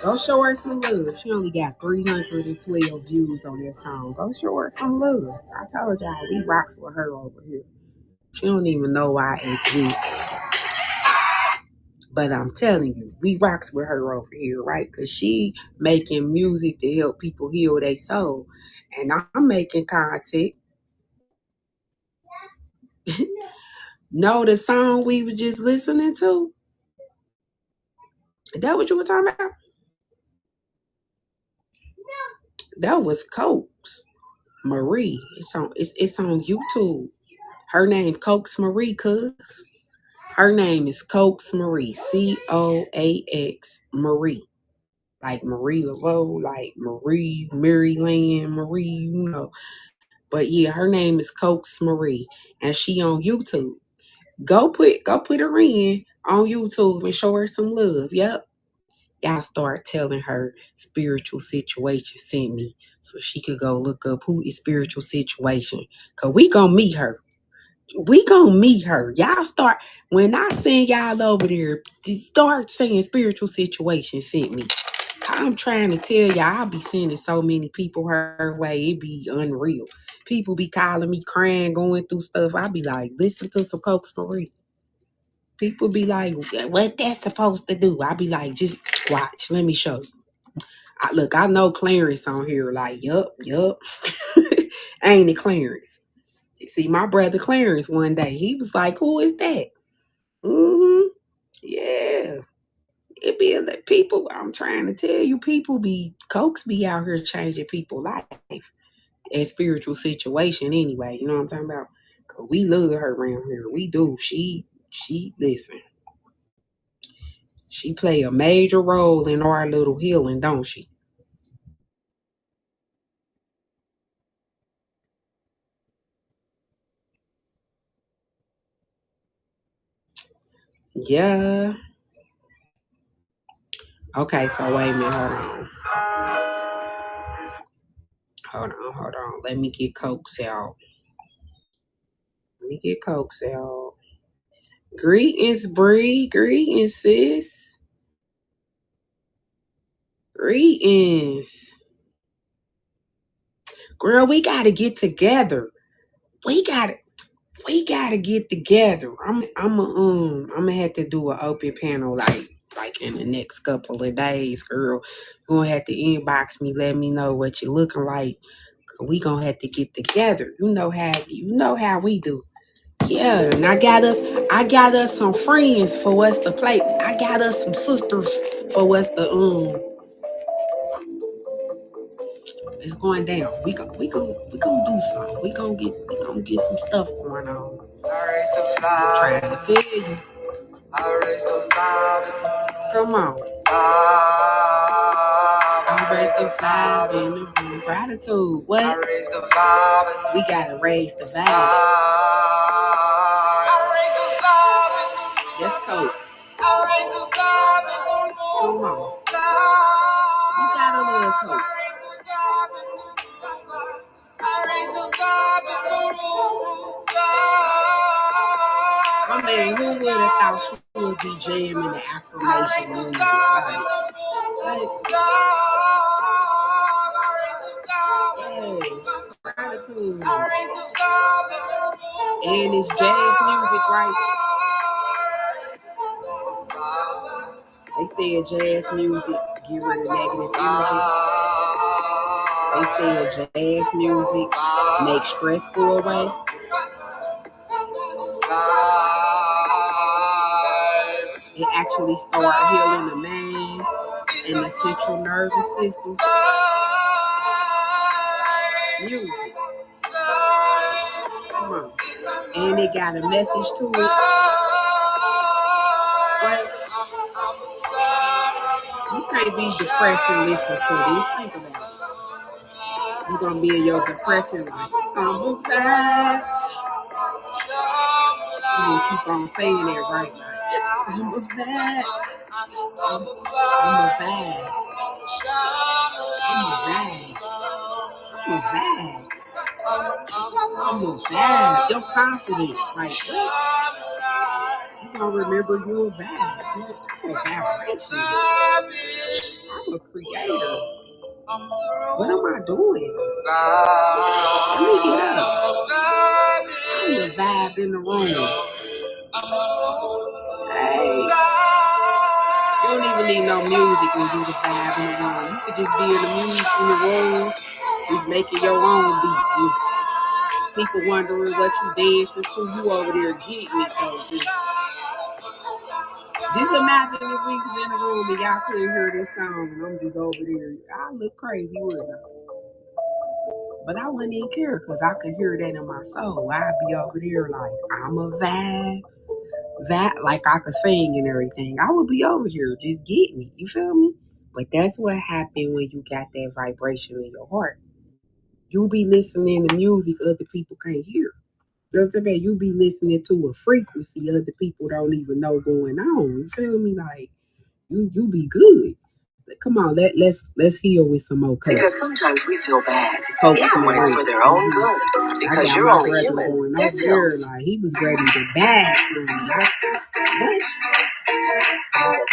Go show her some love. She only got 312 views on that song. Go show her some love. I told y'all, we rocks with her over here. She don't even know I exist. But I'm telling you, we rocks with her over here, right? Because she making music to help people heal their soul. And I'm making content. Know the song we were just listening to? Is that what you were talking about? That was Cokes Marie. It's on YouTube. Her name Cokes Marie, cuz. Her name is Cokes Marie. COAX Marie. Like Marie Laveau, like Maryland Marie, you know. But yeah, her name is Cokes Marie. And she on YouTube. Go put her in on YouTube and show her some love. Yep. Y'all start telling her Spiritual Situation sent me so she could go look up who is Spiritual Situation. Because we going to meet her. We gonna meet her. Y'all start, when I send y'all over there, start saying Spiritual Situation sent me. I'm trying to tell y'all, I'll be sending so many people her way. It be unreal. People be calling me crying, going through stuff. I be like, listen to some Cokes Marie. People be like, what that's supposed to do? I be like, just watch. Let me show you. Look, I know Clarence on here. Like, yup. Ain't it Clarence? See, my brother Clarence one day, he was like, who is that? Yeah. It be like people, I'm trying to tell you, Cokes be out here changing people's life. A Spiritual Situation anyway, you know what I'm talking about? Cause we love her around here. We do. She listen. She play a major role in our little healing, don't she? Yeah. Okay, so wait a minute, hold on. Let me get Cokes out. Greetings, Bree. Greetings, sis. Greetings. Girl, we gotta get together. We gotta get together. I'm gonna have to do an open panel like in the next couple of days, girl. You're gonna have to inbox me, let me know what you're looking like. We gonna have to get together. You know how we do. Yeah, and I got us some friends for us to play. I got us some sisters for us to it's going down. We gonna do something. We gonna get some stuff going on. I'm trying to tell you. Come on. I raised the vibe in the room. Gratitude. What? We gotta raise the vibe. Let's go. Come on. You gotta love Coach. I mean, who would have thought you would be jamming the affirmation music? Gratitude. And it's jazz music, right? They said jazz music get rid of negative energy. They said jazz music make stress go away. It actually started healing the man. and the central nervous system. Music. Come on. And it got a message to it. But you can't be depressed and listen to this. Think about it. You're going to be in your depression like, I'm a vibe. You're going to keep on saying that, right? I'm a vibe. I'm a vibe. I'm a vibe. I'm a vibe. I'm a vibe. Your confidence, like, what? You gonna remember you're a vibe. You're a vibration. I'm a creator. What am I doing? Let me get up. I'm the vibe in the room. Hey. You don't even need no music when you the vibe in the room. You could just be in the music in the room, just making your own beat. People wondering what you dancing to, you over there getting it though. Just imagine if we was in the room and y'all couldn't hear this song and I'm just over there. I look crazy, wouldn't I? But I wouldn't even care because I could hear that in my soul. I'd be over there like, I'm a vibe. Like I could sing and everything. I would be over here just getting it. You feel me? But that's what happened when you got that vibration in your heart. You be listening to music other people can't hear. You know what I'm saying? You be listening to a frequency other people don't even know going on. You feel me? Like you be good. Come on, let's heal with some more coke. Because sometimes we feel bad, even when it's for their own good. Because you're only human. There's hills. Like he was ready to bag for me. What?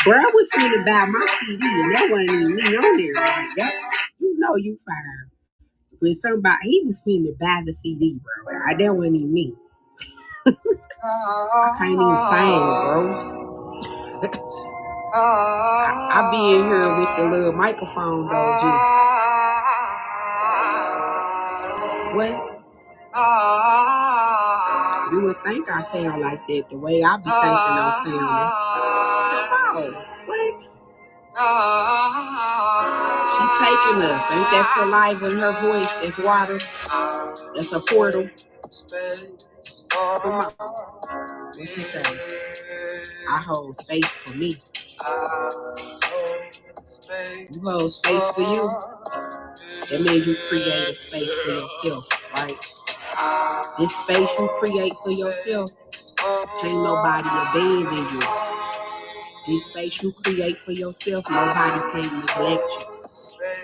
Bro, I was finna buy my CD and that wasn't even me on there. Like, yep, you know you fired. When somebody, he was finna buy the CD, bro. That wasn't even me. I can't even sing, bro. I be in here with the little microphone, though, just... What? You would think I sound like that, the way I be thinking I'm sounding. Oh, what? She taking us. Ain't that saliva in her voice? That's water. That's a portal. Come on. What she say? I hold space for me. You hold space for you. That means you create a space for yourself, right? This space you create for yourself, can't nobody abandon you. This space you create for yourself, nobody can neglect you.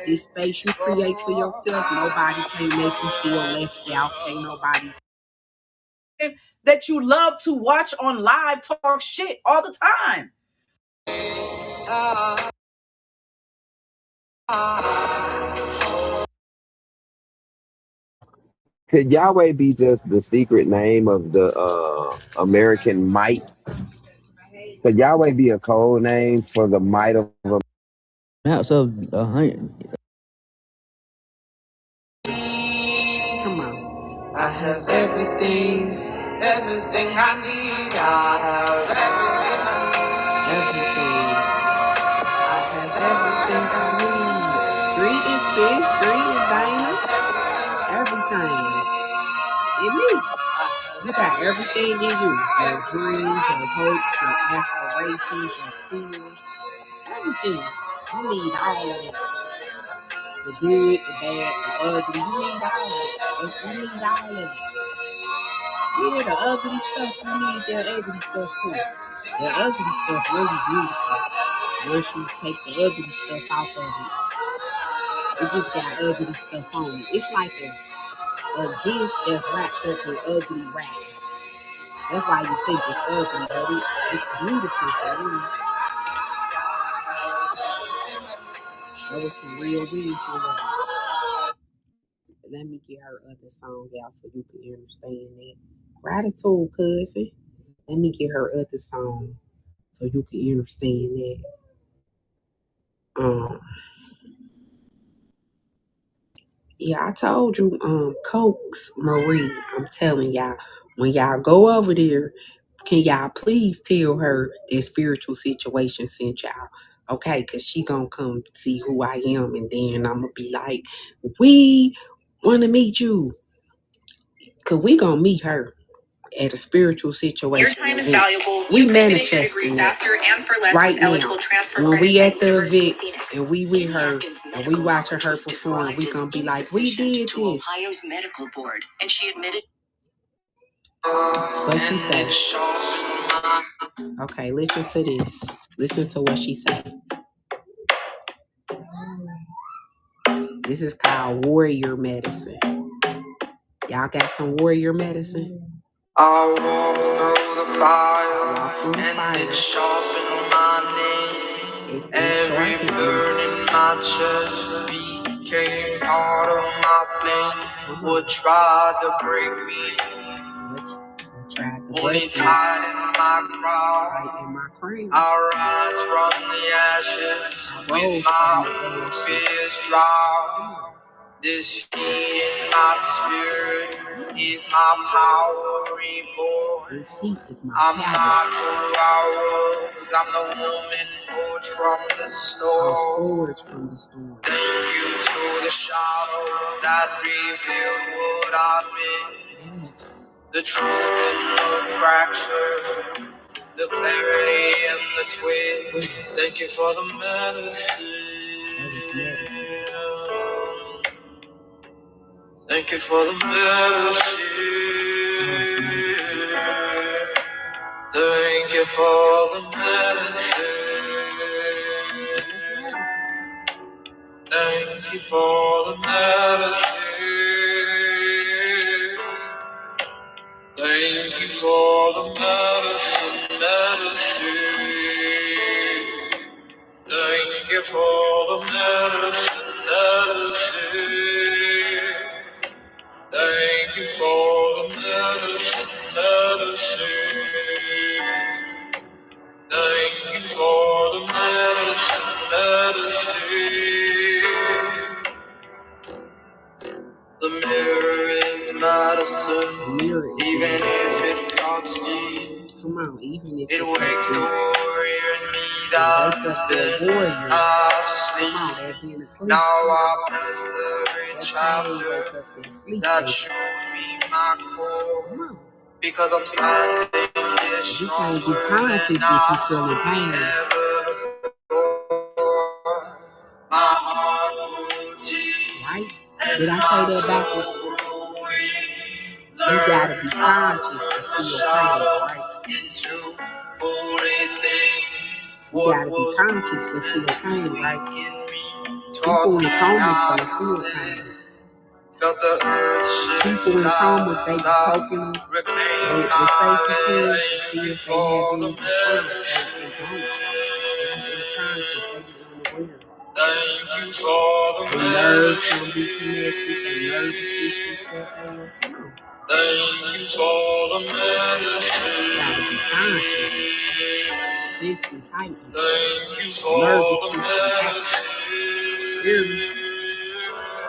This space you create for yourself, nobody can make you feel left out. Can't nobody. That you love to watch on live talk shit all the time. Could Yahweh be just the secret name of the American might? Could Yahweh be a code name for the might of a So 100. Come on. I have everything I need. I have everything I need. Greetings, sis. Greetings, Dana. Everything. In me. You got everything in you. Your dreams, your hopes, your aspirations, your fears. Everything. You need all of it. The good, the bad, the ugly. You need all of it. You need all of it. Yeah, the ugly stuff, you need that ugly stuff too. The ugly stuff really beautiful. Once you take the ugly stuff off of it, it just got ugly stuff on it. It's like a gift that's wrapped up in ugly wrap. That's why you think it's ugly, but it's beautiful for you. That was some real wisdom. Let me get her other song out so you can understand it. Gratitude, cousin. Let me get her other song so you can understand that. Yeah, I told you, Cokes Marie. I'm telling y'all, when y'all go over there, can y'all please tell her that Spiritual Situation sent y'all? Okay, because she gonna come see who I am, and then I'm gonna be like, we want to meet you. Because we gonna meet her at a spiritual situation. Your time is valuable. We You could finish your manifesting degree it faster and for less right with now. eligible transfer When credits we at at the University event of Phoenix. and we with Amy her Atkins' and we medical watching her knowledge was perform, we described gonna as be like, we insufficient did to this. Ohio's medical board, and she admitted. What she say? Okay, listen to this. Listen to what she say. This is called warrior medicine. Y'all got some warrior medicine? I walk through the fire, and it sharpened my name. Every burn in my chest became part of my flame. Would try to break me, only tighten my crown. I rise from the ashes with my own fears drowned. This heat in my spirit is my power reborn. This heat is my I'm power. not who I was. I'm the woman forged from the storm. Thank you to the shadows that revealed what I missed. The truth in the fracture, the clarity in the twist. Thank you for the medicine. Thank you for the medicine. Thank you for the medicine. Thank you for the medicine. Thank you for the medicine, medicine. Thank you for the medicine, medicine. Thank you for the medicine, medicine. Thank you for the medicine, medicine. The mirror is medicine, even if it cuts deep. Come on, even if it wakes the warrior in me that's been half asleep. Now I bless every chapter that showed me my core. Because I'm standing here stronger than I've ever before. My heart will teach. Right? Did I say that backwards? You gotta be conscious to feel pain, right? You gotta be conscious to feel pain, right? People in comas don't feel pain. People in comas, they be poking them with safety pins to see if they have any response. They don't. They be conscious, they be unaware. Thank you for the nerves gonna be connected, the nervous system shut down. Come on. Thank you for the medicine. Gotta be conscious. Systems heightened. Thank you for nervous the medicine.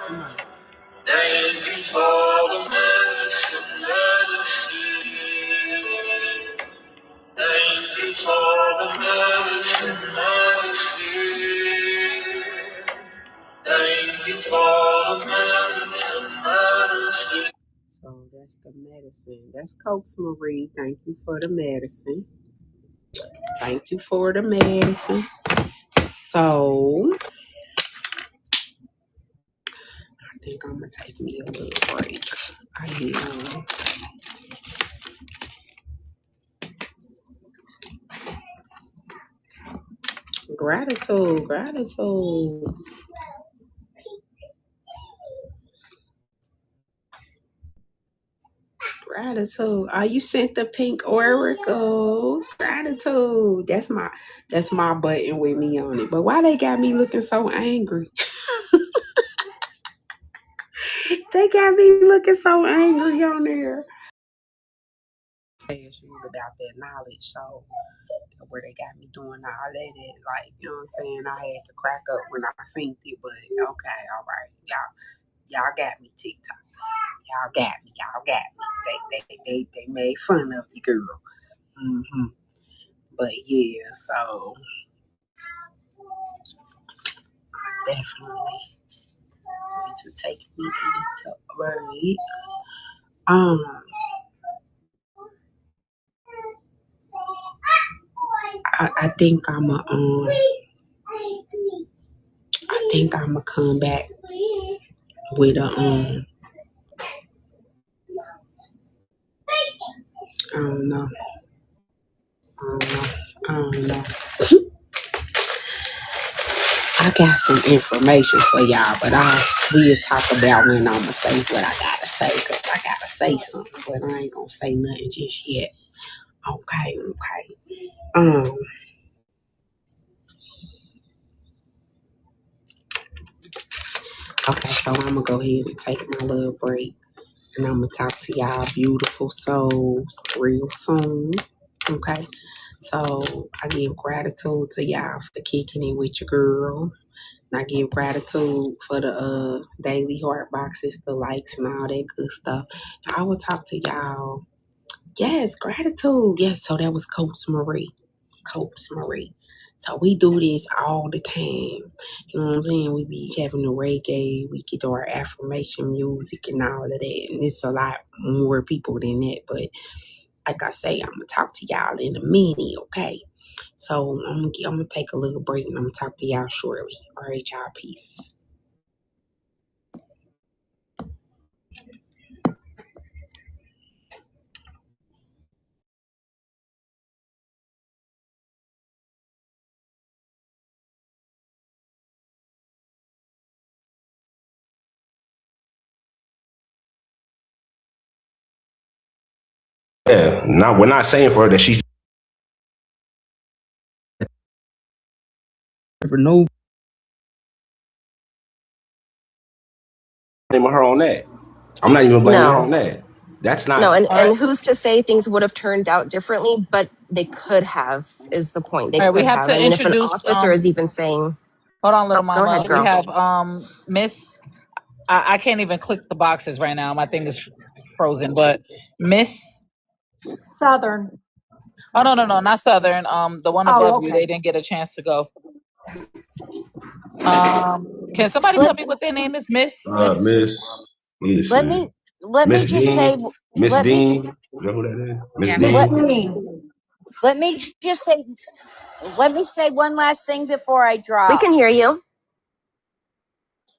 Come on. Thank you for the medicine, medicine. Thank you for the medicine, medicine. Thank you for the medicine, medicine. So that's the medicine. That's Coach Marie. Thank you for the medicine. Thank you for the medicine. So I think I'm gonna take me a little break. I am. Gratitude, gratitude. Gratitude. Oh, you sent the pink oracle. Gratitude. That's my button with me on it. But why they got me looking so angry? They got me looking so angry on there. Issues about that knowledge, so where they got me doing all that, like, you know what I'm saying? I had to crack up when I seen it, but okay, all right, y'all got me, TikTok. Y'all got me. They made fun of the girl. But yeah, so definitely going to take me a little break. I think I'ma come back with a I don't know. I got some information for y'all, but we'll talk about when I'ma say what I gotta say, cause I gotta say something, but I ain't gonna say nothing just yet. Okay. Okay, so I'm gonna go ahead and take my little break, and I'm gonna talk to y'all beautiful souls real soon. Okay, so I give gratitude to y'all for kicking it with your girl. And I give gratitude for the daily heart boxes, the likes, and all that good stuff. I will talk to y'all. Yes, gratitude. Yes, so that was Coach Marie. So we do this all the time. You know what I'm saying? We be having the reggae, we get our affirmation music and all of that. And it's a lot more people than that. But like I say, I'm gonna talk to y'all in a minute, okay? So I'm gonna take a little break and I'm gonna talk to y'all shortly. All right, y'all, peace. Yeah, we're not saying for her that she's never know. Blaming her on that. I'm not even blaming her on that. That's not. No, and who's to say things would have turned out differently? But they could have, is the point. They could have. I mean, if an officer is even saying, hold on, little go mama. ahead, girl. We have Miss. I can't even click the boxes right now. My thing is frozen. But Miss Southern. Oh no, not Southern. The one above you. They didn't get a chance to go. Can somebody tell me what their name is? Miss. Let me Let me just say, Miss Dean. You know who that is? Miss Dean. Let me say one last thing before I drop. We can hear you.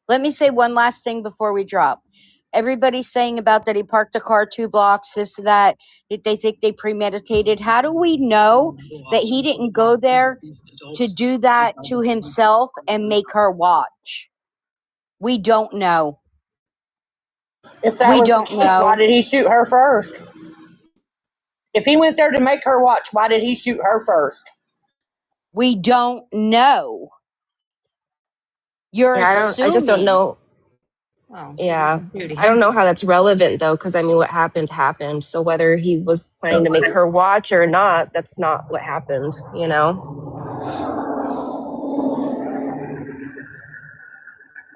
Let me say one last thing before we drop. Everybody's saying about that he parked the car 2 blocks, this, that. They think they premeditated. How do we know that he didn't go there to do that to himself and make her watch? We don't know. If that was the case, why did he shoot her first? If he went there to make her watch, why did he shoot her first? We don't know. You're assuming. I just don't know. Yeah, I don't know how that's relevant though, because I mean, what happened. So whether he was planning to make her watch or not, that's not what happened, you know?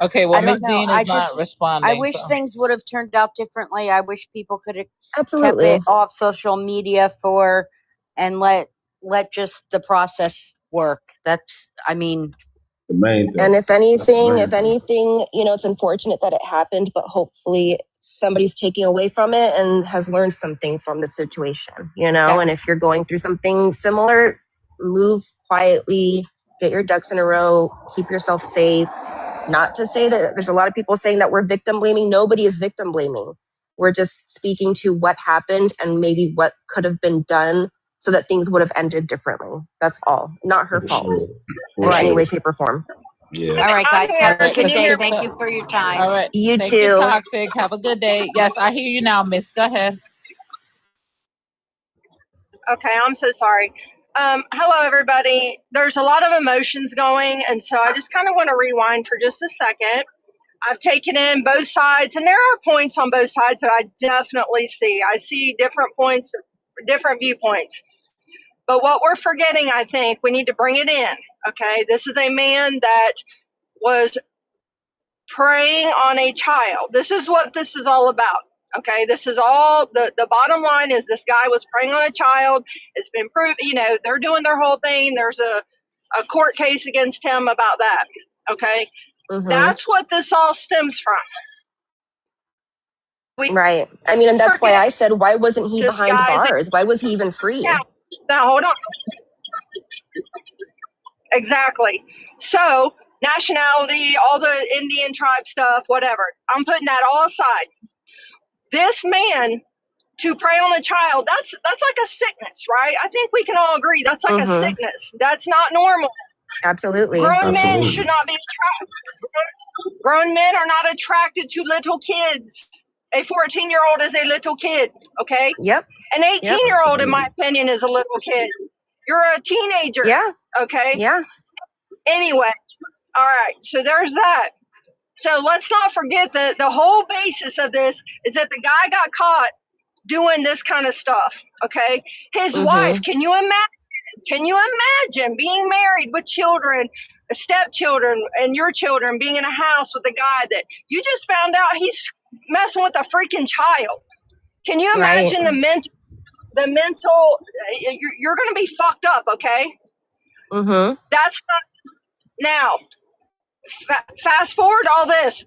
Okay, well, Miss Dean is not responding. I wish things would have turned out differently. I wish people could have Absolutely kept it off social media and let just the process work. That's, I mean. The main thing. And if anything, you know, it's unfortunate that it happened, but hopefully somebody's taking away from it and has learned something from the situation, you know? Yeah. And if you're going through something similar, move quietly, get your ducks in a row, keep yourself safe. Not to say that there's a lot of people saying that we're victim blaming. Nobody is victim blaming. We're just speaking to what happened and maybe what could have been done so that things would have ended differently. That's all. Not her fault in any way, shape, or form. Yeah. All right, guys. Have a good day. Thank you for your time. All right. You Thank too. you, Toxic. Have a good day. Yes, I hear you now, Miss. Go ahead. Okay, I'm so sorry. Hello, everybody. There's a lot of emotions going, and so I just kind of want to rewind for just a second. I've taken in both sides, and there are points on both sides that I definitely see. I see different points, different viewpoints. But what we're forgetting, I think, we need to bring it in. Okay, this is a man that was preying on a child. This is what this is all about. Okay, this is all the bottom line is this guy was preying on a child. It's been proved, you know, they're doing their whole thing. There's a court case against him about that. Okay, That's what this all stems from. Right. I mean, and that's why I said, why wasn't he behind bars? Why was he even free? Now, hold on. Exactly. So, nationality, all the Indian tribe stuff, whatever. I'm putting that all aside. This man, to prey on a child, that's like a sickness, right? I think we can all agree that's like a sickness. That's not normal. Absolutely. Grown men should not be attracted. Grown men are not attracted to little kids. A 14-year-old is a little kid, okay? Yep. An 18-year-old, in my opinion, is a little kid. You're a teenager. Yeah. Okay? Yeah. Anyway, all right, so there's that. So let's not forget that the whole basis of this is that the guy got caught doing this kind of stuff, okay? His wife, can you imagine being married with children, stepchildren, and your children being in a house with a guy that you just found out he's messing with a freaking child? Can you imagine the mental, you're going to be fucked up, okay? That's not, now, fast forward all this,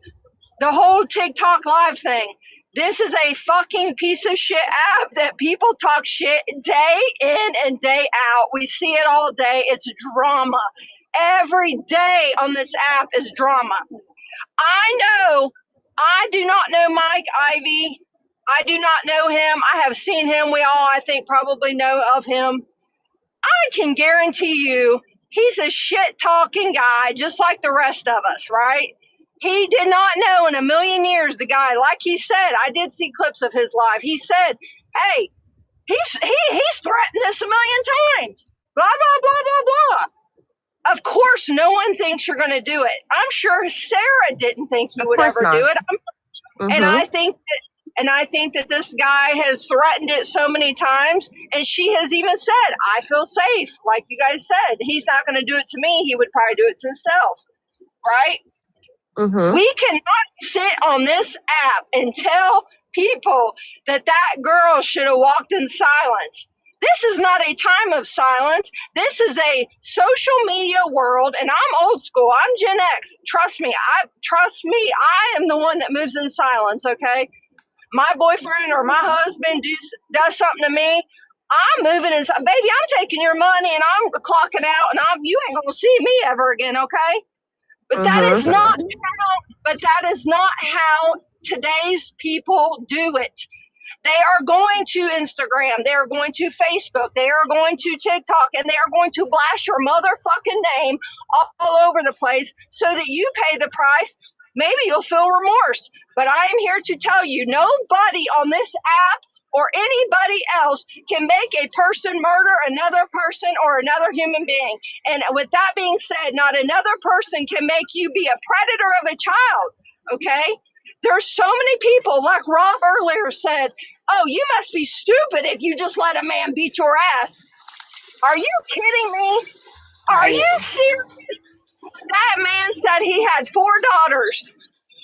the whole TikTok live thing. This is a fucking piece of shit app that people talk shit day in and day out. We see it all day. It's drama. Every day on this app is drama. I do not know Mike Ivy. I do not know him. I have seen him. We all, I think, probably know of him. I can guarantee you he's a shit-talking guy just like the rest of us, right? He did not know in a million years, the guy, like he said, I did see clips of his live. He said, hey, he's threatened this a million times. Blah, blah, blah, blah, blah. Of course, no one thinks you're going to do it. I'm sure Sarah didn't think he would ever do it. And I think that this guy has threatened it so many times, and she has even said, I feel safe. Like you guys said, he's not going to do it to me. He would probably do it to himself, right? We cannot sit on this app and tell people that girl should have walked in silence. This is not a time of silence. This is a social media world, and I'm old school. I'm Gen X. Trust me. I am the one that moves in silence, okay? My boyfriend or my husband does something to me, I'm moving in. Baby, I'm taking your money and I'm clocking out, and you ain't gonna see me ever again, okay? But that is not how today's people do it. They are going to Instagram, they are going to Facebook, they are going to TikTok, and they are going to blast your motherfucking name all over the place so that you pay the price. Maybe you'll feel remorse, but I am here to tell you, nobody on this app or anybody else can make a person murder another person or another human being. And with that being said, not another person can make you be a predator of a child, okay? There's so many people, like Rob earlier said, oh, you must be stupid if you just let a man beat your ass. Are you kidding me? Are you serious? That man said he had 4 daughters.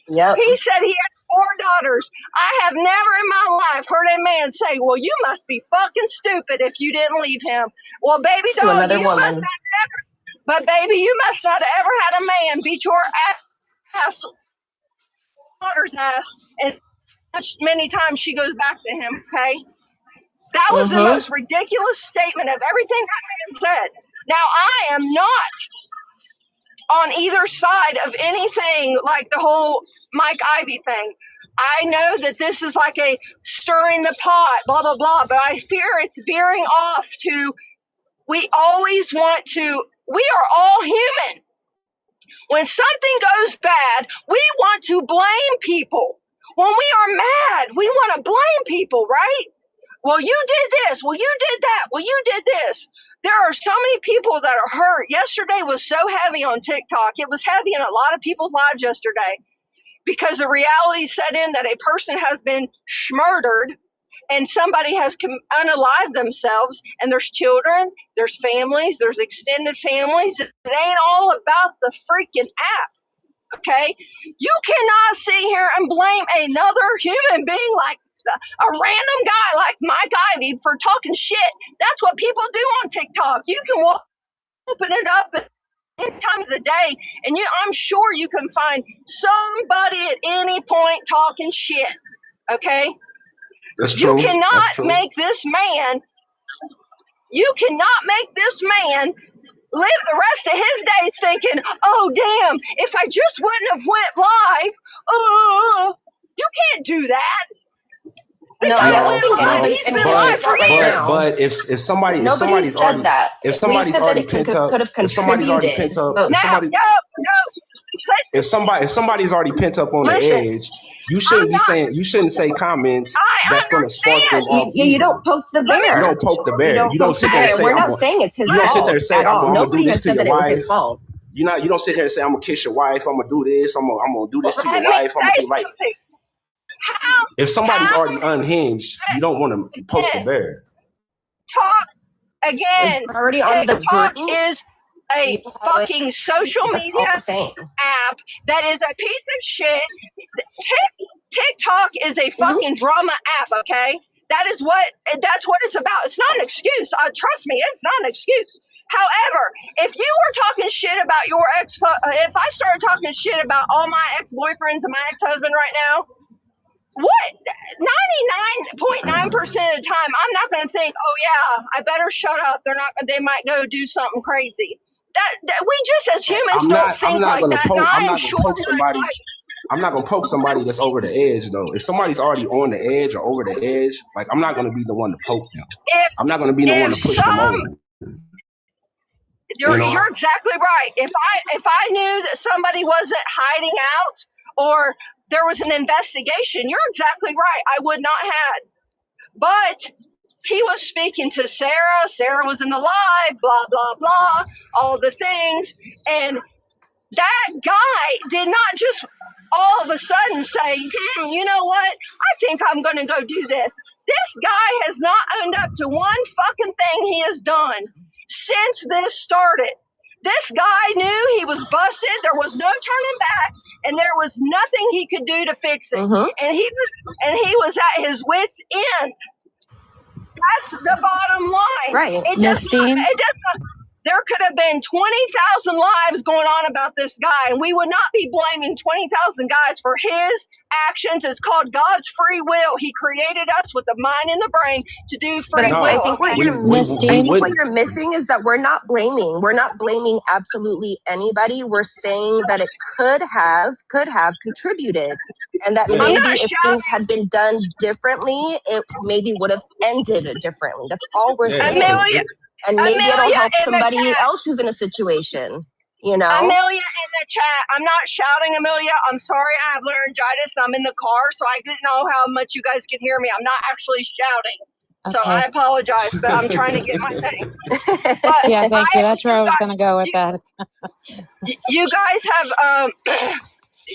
Yep. He said he had 4 daughters. I have never in my life heard a man say, well, you must be fucking stupid if you didn't leave him. Well, baby doll, another woman. But baby, you must not have ever had a man beat your ass, daughter's ass, and many times she goes back to him, okay? That was the most ridiculous statement of everything that man said. Now, I am not on either side of anything like the whole Mike Ivy thing. I know that this is like a stirring the pot, blah, blah, blah, but I fear it's veering off to, we always want to, we are all human. When something goes bad, we want to blame people. When we are mad, we want to blame people, right? Well, you did this. Well, you did that. Well, you did this. There are so many people that are hurt. Yesterday was so heavy on TikTok. It was heavy in a lot of people's lives yesterday because the reality set in that a person has been murdered and somebody has unalived themselves, and there's children, there's families, there's extended families. It ain't all about the freaking app, okay? You cannot sit here and blame another human being like a random guy like Mike Ivy for talking shit. That's what people do on TikTok. You can open it up any time of the day, and I'm sure you can find somebody at any point talking shit. Okay, That's true. You cannot That's true. make this man. You cannot make this man live the rest of his days thinking, "Oh damn! If I just wouldn't have went live, you can't do that." No, I don't think anybody. He's been live for years. But if somebody's already that. if somebody's already pent up, if somebody's already pent up, if somebody's already pent up on the edge, you shouldn't say comments that's going to spark them off. Yeah, you don't poke the bear. You don't poke the bear. You don't sit there and say, we're not saying it's his fault. You don't sit there and say, I'm going to do this to your wife. His fault. You don't sit here and say, I'm going to kiss your wife. I'm going to do this. I'm going to do this to your wife. I'm going to do like. If somebody's already unhinged, you don't want to poke the bear. Talk again. It's already on the TikTok is a fucking social media app that is a piece of shit. TikTok is a fucking drama app, okay? That's what it's about. It's not an excuse. Trust me, it's not an excuse. However, if you were talking shit about your if I started talking shit about all my ex-boyfriends and my ex-husband right now, what 99.9% of the time, I'm not going to think, oh yeah, I better shut up. They might go do something crazy. That we just as humans don't think like that. I'm not gonna poke somebody that's over the edge though. If somebody's already on the edge or over the edge, like I'm not gonna be the one to poke them. I'm not gonna be the one to push them over. You're exactly right. If I knew that somebody wasn't hiding out or there was an investigation, you're exactly right. I would not have. But he was speaking to Sarah. Sarah was in the live, blah, blah, blah, all the things. And that guy did not just all of a sudden say, you know what? I think I'm going to go do this. This guy has not owned up to one fucking thing he has done since this started. This guy knew he was busted. There was no turning back, and there was nothing he could do to fix it. And he was at his wit's end. That's the bottom line. Right. There could have been 20,000 lives going on about this guy, and we would not be blaming 20,000 guys for his actions. It's called God's free will. He created us with the mind and the brain to do free will. I think what you're missing is that we're not blaming. We're not blaming absolutely anybody. We're saying that it could have contributed, and that maybe if things had been done differently, it maybe would have ended differently. That's all we're saying. And maybe it'll help somebody else who's in a situation, you know? Amelia in the chat. I'm not shouting, Amelia. I'm sorry. I have laryngitis and I'm in the car, so I didn't know how much you guys could hear me. I'm not actually shouting. Okay. So I apologize, but I'm trying to get my thing. But yeah, thank you. That's where I was going to go with that. You guys have,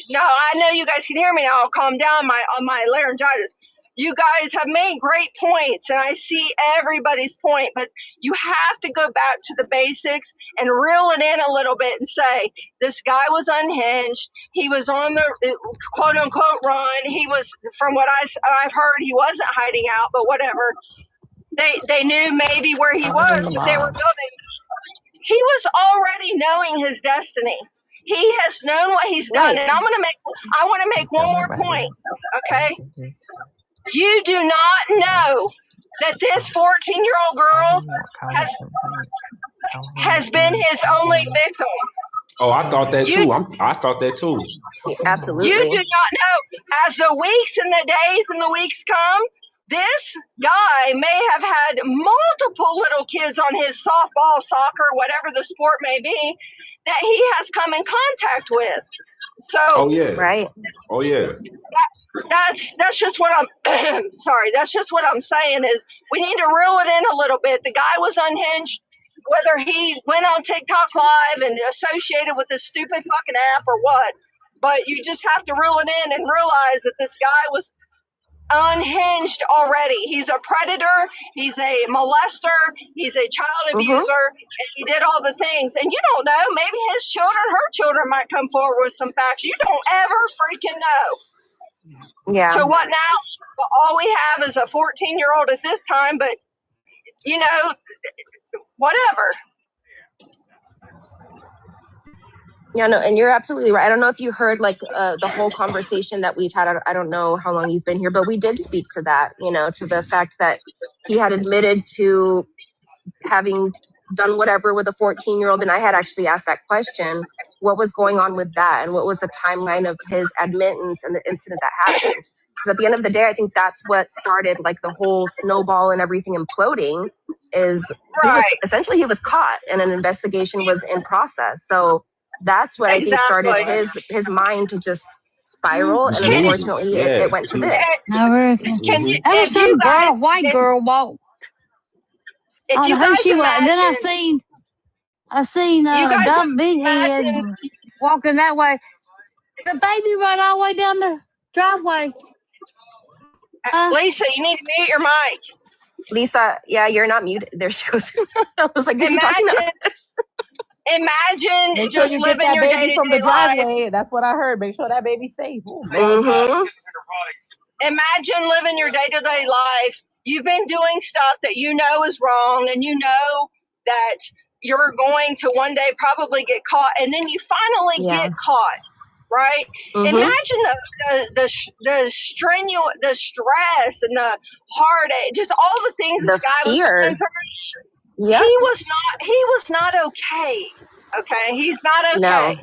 no, I know you guys can hear me now. I'll calm down on my laryngitis. You guys have made great points, and I see everybody's point, but you have to go back to the basics and reel it in a little bit and say, this guy was unhinged. He was on the quote-unquote run. He was, from what I've heard, he wasn't hiding out, but whatever. They knew maybe where he was, but they were building. He was already knowing his destiny. He has known what he's done, and I want to make one more point, okay? You do not know that this 14-year-old girl has been his only victim. Oh, I thought that too. I thought that too. Absolutely. You do not know. As the weeks and the days and the weeks come, this guy may have had multiple little kids on his softball, soccer, whatever the sport may be, that he has come in contact with. So, oh yeah, right. Oh yeah. That's just what I'm sorry. That's just what I'm saying is we need to reel it in a little bit. The guy was unhinged, whether he went on TikTok Live and associated with this stupid fucking app or what. But you just have to reel it in and realize that this guy was unhinged already. He's a predator. He's a molester. He's a child abuser. And he did all the things. And you don't know. Maybe his children, her children might come forward with some facts. You don't ever freaking know. Yeah. So what now? Well, all we have is a 14-year-old at this time, but you know, whatever. Yeah, no, and you're absolutely right. I don't know if you heard like the whole conversation that we've had. I don't know how long you've been here, but we did speak to that, to the fact that he had admitted to having done whatever with a 14-year-old. And I had actually asked that question, what was going on with that? And what was the timeline of his admittance and the incident that happened? Because at the end of the day, I think that's what started like the whole snowball and everything imploding is he was caught and an investigation was in process. So that's what I think started his mind to just spiral. And unfortunately, it went to this. That was some girl, white girl walk. I don't know who she was. And then I seen dumb big head walking that way. The baby run all the way down the driveway. Lisa, you need to mute your mic. Lisa, yeah, you're not muted. There she goes. I was like, imagine just living your day-to-day life. That's what I heard. Make sure that baby's safe. Imagine living your day-to-day life. You've been doing stuff that you know is wrong, and you know that you're going to one day probably get caught, and then you finally get caught, right? Imagine the stress and the heartache, just all the things this guy was going through. Yeah. He was not okay. Okay, he's not okay. No.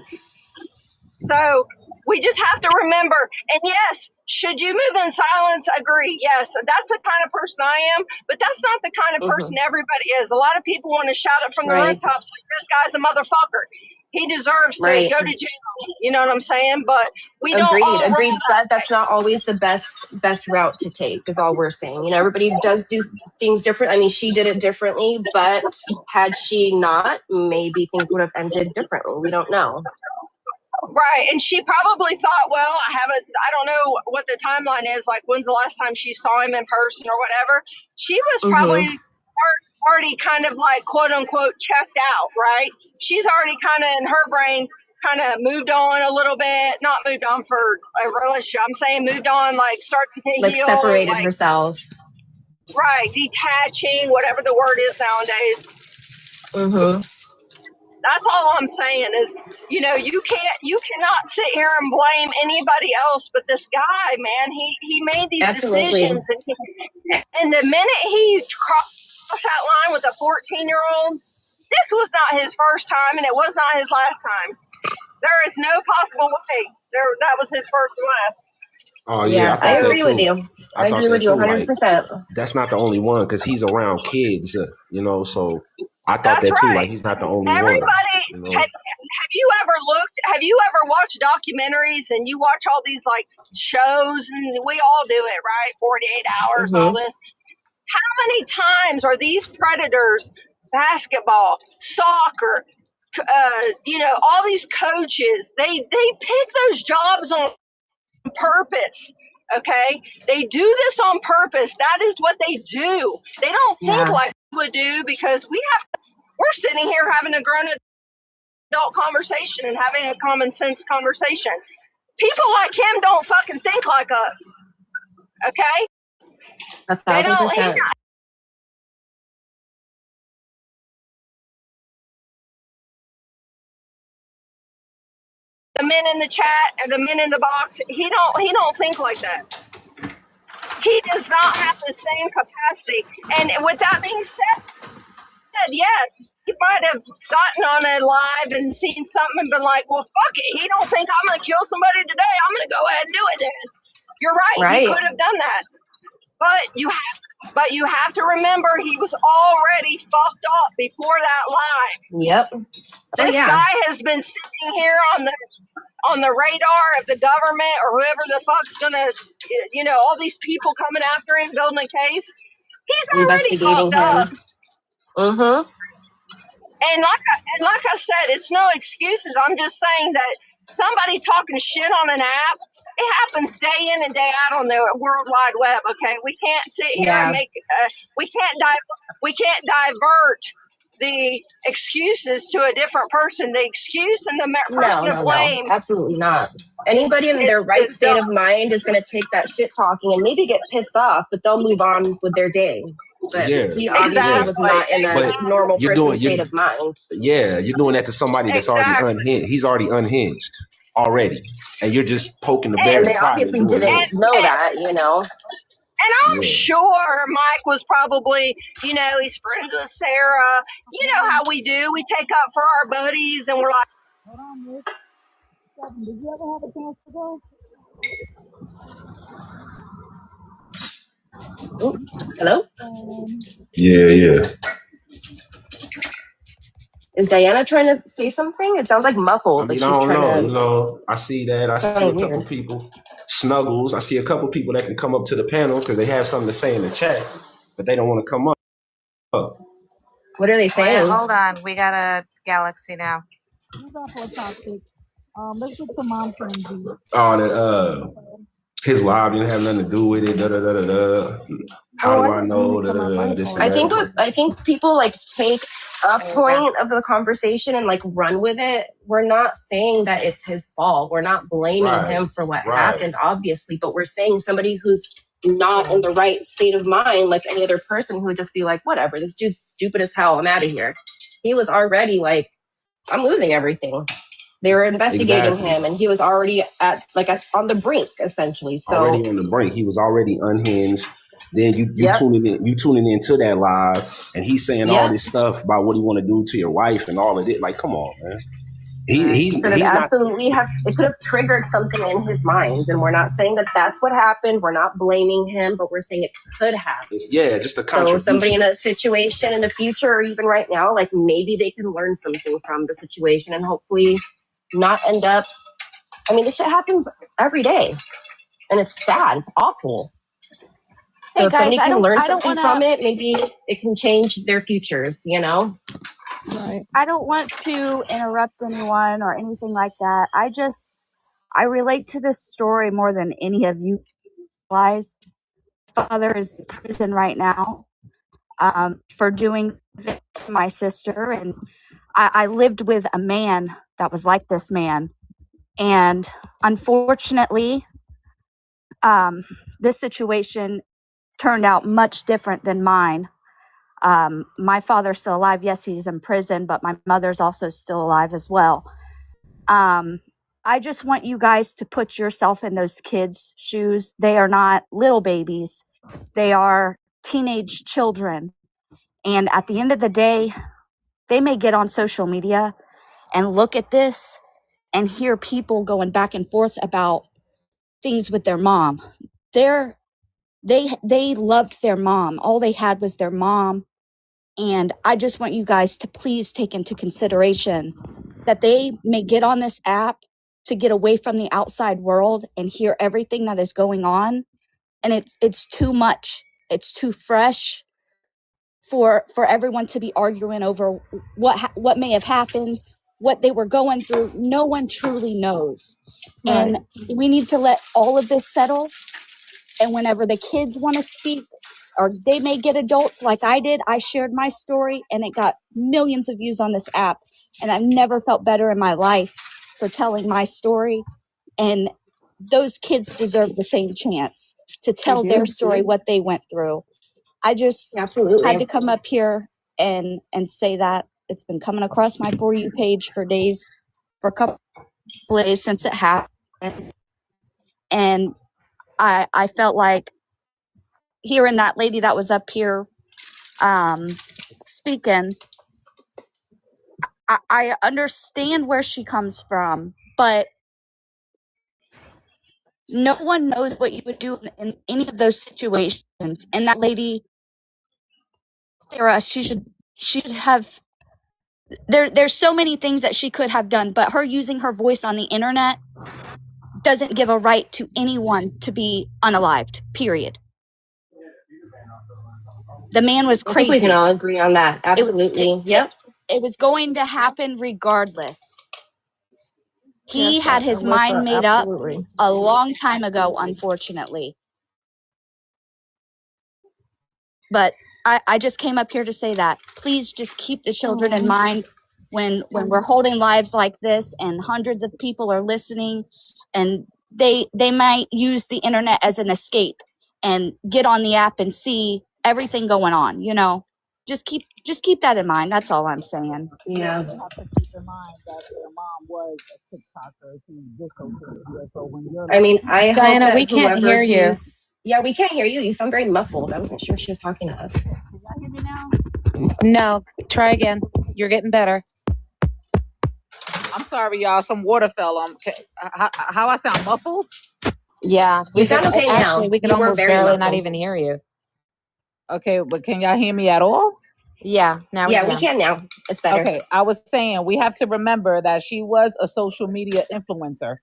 So we just have to remember, and yes, should you move in silence? Agree. Yes, that's the kind of person I am, but that's not the kind of person everybody is. A lot of people want to shout it from the rooftops like, this guy's a motherfucker. He deserves to go to jail. You know what I'm saying? But we don't. Agreed. But that's not always the best route to take, is all we're saying. Everybody does do things different. I mean, she did it differently, but had she not, maybe things would have ended differently. We don't know. Right, and she probably thought, well, I don't know what the timeline is, like when's the last time she saw him in person or whatever. She was probably already kind of like, quote unquote, checked out, right? She's already kind of in her brain kind of moved on a little bit, not moved on for a relationship. I'm saying moved on, like starting to heal. Like separated herself. Right, detaching, whatever the word is nowadays. That's all I'm saying is, you cannot sit here and blame anybody else but this guy, man. He made these decisions, and the minute he crossed that line with a 14-year-old, this was not his first time, and it was not his last time. There is no possible way that was his first and last. Oh yeah, I agree with you. I agree with you 100%. Like, that's not the only one, because he's around kids, so I thought that too. Like, he's not the only one. Everybody, have you ever watched documentaries and you watch all these like shows, and we all do it, right? 48 hours, all this. How many times are these predators, basketball, soccer, all these coaches, they pick those jobs on purpose. Okay, they do this on purpose. That is what they do. They don't think like we would do, because we're sitting here having a grown adult conversation and having a common sense conversation. People like him don't fucking think like us. Okay, 1,000%. The men in the chat and the men in the box, he don't think like that. He does not have the same capacity. And with that being said, yes, he might have gotten on a live and seen something and been like, well, fuck it. He don't think I'm going to kill somebody today. I'm going to go ahead and do it then. You're right. He could have done that. But you have to remember, he was already fucked up before that live. Yep. This guy has been sitting here on the radar of the government or whoever the fuck's gonna, all these people coming after him, building a case. He's already fucked up. And like I said, it's no excuses. I'm just saying that somebody talking shit on an app, it happens day in and day out on the World Wide Web. Okay, we can't sit here and make we can't divert the excuses to a different person. The excuse and the person to blame. No, absolutely not. Anybody in their right state of mind is going to take that shit talking and maybe get pissed off, but they'll move on with their day. But Yeah, he obviously was not in a normal person state of mind. Yeah, you're doing that to somebody that's already unhinged. He's already unhinged already, and you're just poking the bear. And they obviously didn't know that, you know. And I'm sure Mike was probably, you know, he's friends with Sarah. You know how we do. We take up for our buddies and we're like, hold on, Rick. Did you ever have a chance to go? Ooh, hello? Yeah. Is Diana trying to say something? It sounds like muffled. I mean, like I she's don't trying know. to. You know, I see that. I see a couple people. Snuggles. I see a couple people that can come up to the panel because they have something to say in the chat, but they don't want to come up. What are they saying? Wait, hold on. We got a Galaxy now. Let's get some mom friendly. Oh, that his live didn't have nothing to do with it. How do I know? I think people like take a point of the conversation and like run with it. We're not saying that it's his fault. We're not blaming him for what happened, obviously, but we're saying somebody who's not in the right state of mind, like any other person, who would just be like, whatever, this dude's stupid as hell. I'm out of here. He was already like, I'm losing everything. They were investigating him, and he was already on the brink, essentially. So already on the brink, he was already unhinged. Then you tuning into that live, and he's saying all this stuff about what he want to do to your wife and all of it. Like, come on, man. It could have triggered something in his mind, and we're not saying that that's what happened. We're not blaming him, but we're saying it could have. Just a contribution. So somebody in a situation in the future, or even right now, like maybe they can learn something from the situation and hopefully not end up. I mean, this shit happens every day, and it's sad. It's awful. So if somebody can learn something from it, maybe it can change their futures, you know? Right. I don't want to interrupt anyone or anything like that. I relate to this story more than any of you guys. My father is in prison right now for doing this to my sister. And I lived with a man that was like this man. And unfortunately, this situation turned out much different than mine. My father's still alive. Yes, he's in prison, but my mother's also still alive as well. I just want you guys to put yourself in those kids' shoes. They are not little babies. They are teenage children. And at the end of the day, they may get on social media and look at this and hear people going back and forth about things with their mom. They loved their mom. All they had was their mom. And I just want you guys to please take into consideration that they may get on this app to get away from the outside world and hear everything that is going on. And it's too much. It's too fresh for everyone to be arguing over what may have happened, what they were going through. No one truly knows. Right. And we need to let all of this settle. And whenever the kids want to speak, or they may get adults like I did, I shared my story and it got millions of views on this app. And I've never felt better in my life for telling my story. And those kids deserve the same chance to tell their story, what they went through. I just had to come up here and say that. It's been coming across my For You page for a couple of days since it happened. And I felt like hearing that lady that was up here speaking, I understand where she comes from, but no one knows what you would do in any of those situations. And that lady, Sarah, she should have. There's so many things that she could have done, but her using her voice on the internet doesn't give a right to anyone to be unalived, period. The man was crazy. I think we can all agree on that. Absolutely. It was going to happen regardless. He had his mind made up a long time ago, unfortunately. But I just came up here to say that. Please just keep the children in mind when we're holding lives like this and hundreds of people are listening, and they might use the internet as an escape and get on the app and see everything going on, you know. Just keep that in mind. That's all I'm saying. Yeah. You have to keep in mind that their mom was a TikToker who did social media. So when you're I mean, I hope Diana, that we can't whoever hear you. he's... Yeah, we can't hear you. You sound very muffled. I wasn't sure if she was talking to us. Can y'all hear me now? No, try again. You're getting better. I'm sorry, y'all. Some water fell on. How I sound muffled? Yeah, You sound okay now. Actually, we could You were almost very barely muffled. not even hear you. Okay, but can y'all hear me at all? Yeah, now we can now. It's better. Okay, I was saying we have to remember that she was a social media influencer.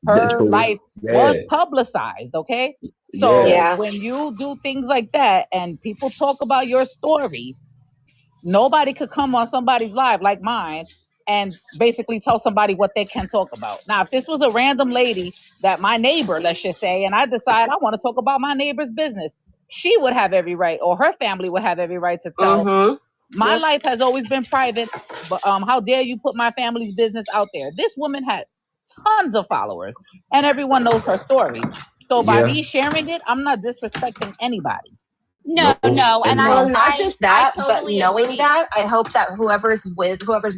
Her life was publicized, okay? So when you do things like that and people talk about your story, nobody could come on somebody's live like mine and basically tell somebody what they can talk about. Now, if this was a random lady that my neighbor, let's just say, and I decide I want to talk about my neighbor's business, she would have every right, or her family would have every right to tell. My life has always been private, but how dare you put my family's business out there? This woman had tons of followers, and everyone knows her story. So by me sharing it, I'm not disrespecting anybody. No, and well, not just that, I totally but knowing agree. that, I hope that whoever's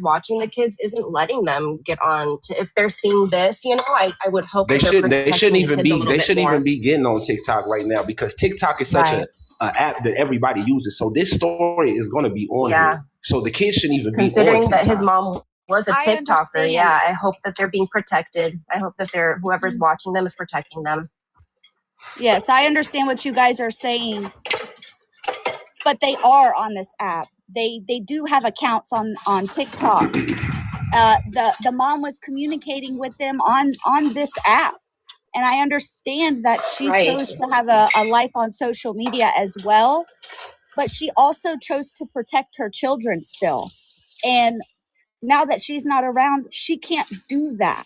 watching the kids isn't letting them get on. If they're seeing this, you know, I would hope they shouldn't even be. They shouldn't more. even be getting on TikTok right now because TikTok is such an app that everybody uses. So this story is going to be on here. So the kids shouldn't even be on TikTok. Considering that his mom was a TikToker, I hope that they're being protected. I hope that whoever's watching them is protecting them. Yes, I understand what you guys are saying, but they are on this app. They do have accounts on TikTok. The mom was communicating with them on this app, and I understand that she chose to have a life on social media as well, but she also chose to protect her children still. And now that she's not around, she can't do that.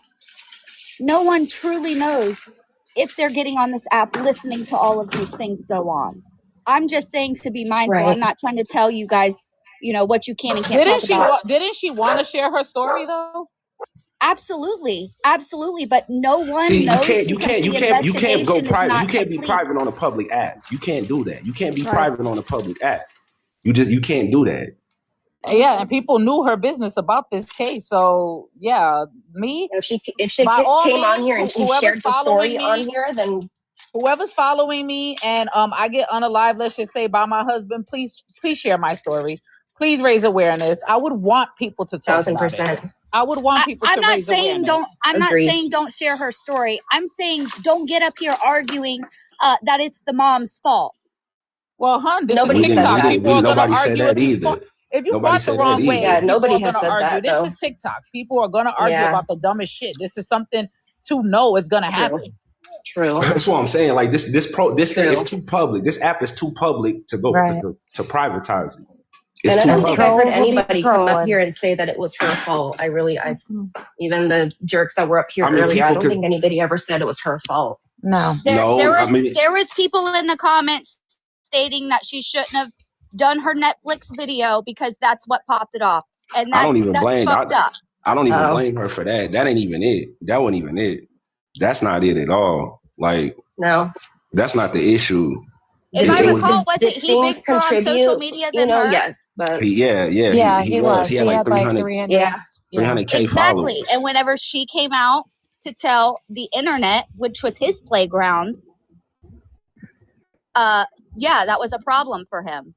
No one truly knows if they're getting on this app listening to all of these things go on. I'm just saying to be mindful. Right. I'm not trying to tell you guys, you know, what you can and can't talk about. Didn't she want to share her story though? Absolutely, but no one See, knows. you can't go private. You can't be private on a public app. You can't do that. You can't be private on a public app. You can't do that. Yeah, and people knew her business about this case. So yeah, if she came on here and she shared the story on here, then whoever's following me and I get on a live, let's just say by my husband, please share my story. Please raise awareness. I would want people to talk 1000%. About it. I would want people to raise awareness. I'm not saying don't share her story. I'm saying don't get up here arguing that it's the mom's fault. Well, this nobody is TikTok. said that. People are Nobody gonna said argue that either. If you fought the wrong way, nobody has said that. This is TikTok. People are gonna argue about the dumbest shit. This is something to know it's gonna happen. True. That's what I'm saying. Like this thing is too public. This app is too public to go to privatize it. And I don't think I've heard anybody come up here and say that it was her fault. Even the jerks that were up here earlier, I don't think anybody ever said it was her fault. No. There was people in the comments stating that she shouldn't have done her Netflix video because that's what popped it off. And I don't even blame I don't even Oh. blame her for that. That ain't even it. That wasn't even it. That's not it at all. Like, no, that's not the issue. If I recall, wasn't he bigger on social media than her? Yes, but he was. He had like 300K followers. Exactly. And whenever she came out to tell the internet, which was his playground, that was a problem for him.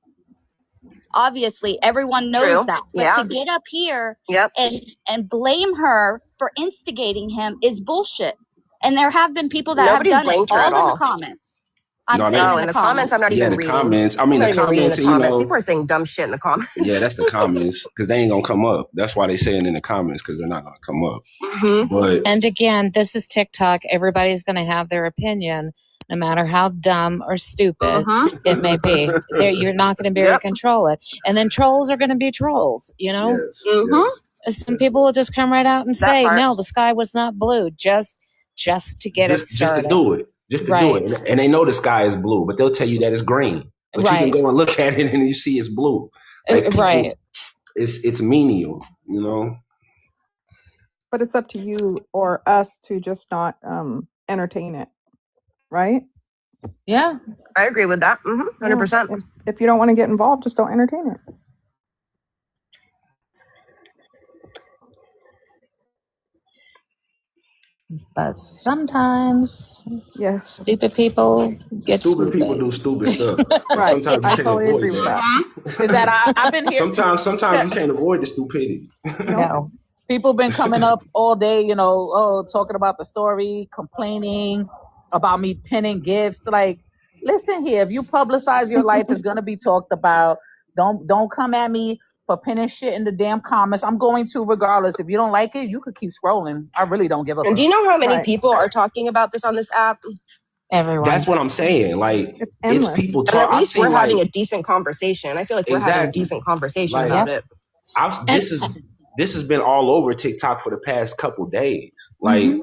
Obviously, everyone knows that. But to get up here and blame her for instigating him is bullshit. And there have been people that have done it all in the comments. In the comments, I'm not even reading. Comments. I mean, the comments, you know. People are saying dumb shit in the comments. Yeah, that's the comments because they ain't gonna come up. That's why they saying in the comments because they're not gonna come up. Mm-hmm. And again, this is TikTok. Everybody's gonna have their opinion, no matter how dumb or stupid it may be. You're not gonna be able to control it. And then trolls are gonna be trolls. You know. Yes. Some people will just come right out and say, "No, the sky was not blue," just to get it started. Just to do it. Just to do it. And they know the sky is blue, but they'll tell you that it's green. But you can go and look at it and you see it's blue. Like people, it's menial, you know? But it's up to you or us to just not entertain it, right? Yeah. I agree with that. 100%. If you don't want to get involved, just don't entertain it. But sometimes, yes, stupid people get stupid people do stupid stuff. Right. Sometimes you I can't totally avoid agree with that. Is that I've been here. Sometimes you can't avoid the stupidity. No. People been coming up all day, you know, talking about the story, complaining about me pinning gifts. Like, listen here, if you publicize your life, it's gonna be talked about. Don't come at me for pinning shit in the damn comments. I'm going to regardless. If you don't like it, you could keep scrolling. I really don't give a fuck. And do you know how many people are talking about this on this app? Everyone. That's what I'm saying. Like, it's people talking. At least we're having a decent conversation. I feel like we're having a decent conversation about it. This has been all over TikTok for the past couple days. Like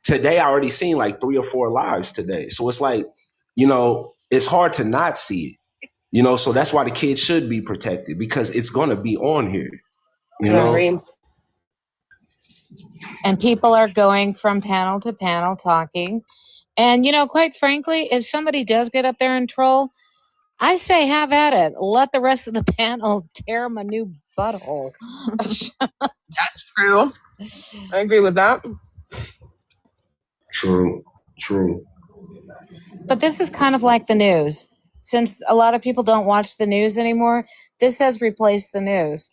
today, I already seen like 3 or 4 lives today. So it's like, you know, it's hard to not see it. You know, so that's why the kids should be protected, because it's gonna be on here. You know. And people are going from panel to panel talking. And, you know, quite frankly, if somebody does get up there and troll, I say have at it. Let the rest of the panel tear them a new butthole. That's true. I agree with that. True. But this is kind of like the news. Since a lot of people don't watch the news anymore, this has replaced the news.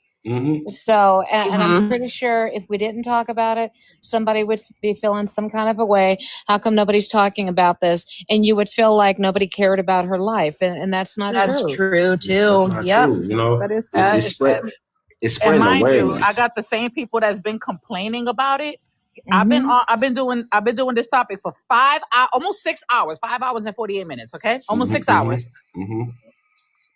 So, and I'm pretty sure if we didn't talk about it, somebody would be feeling some kind of a way. How come nobody's talking about this? And you would feel like nobody cared about her life. And that's not true. That's true too. Yeah. You know, that is true. It's spreading mind awareness. you, I got the same people that's been complaining about it. I've been doing this topic for almost 6 hours, 5 hours and 48 minutes. Okay, almost 6 hours.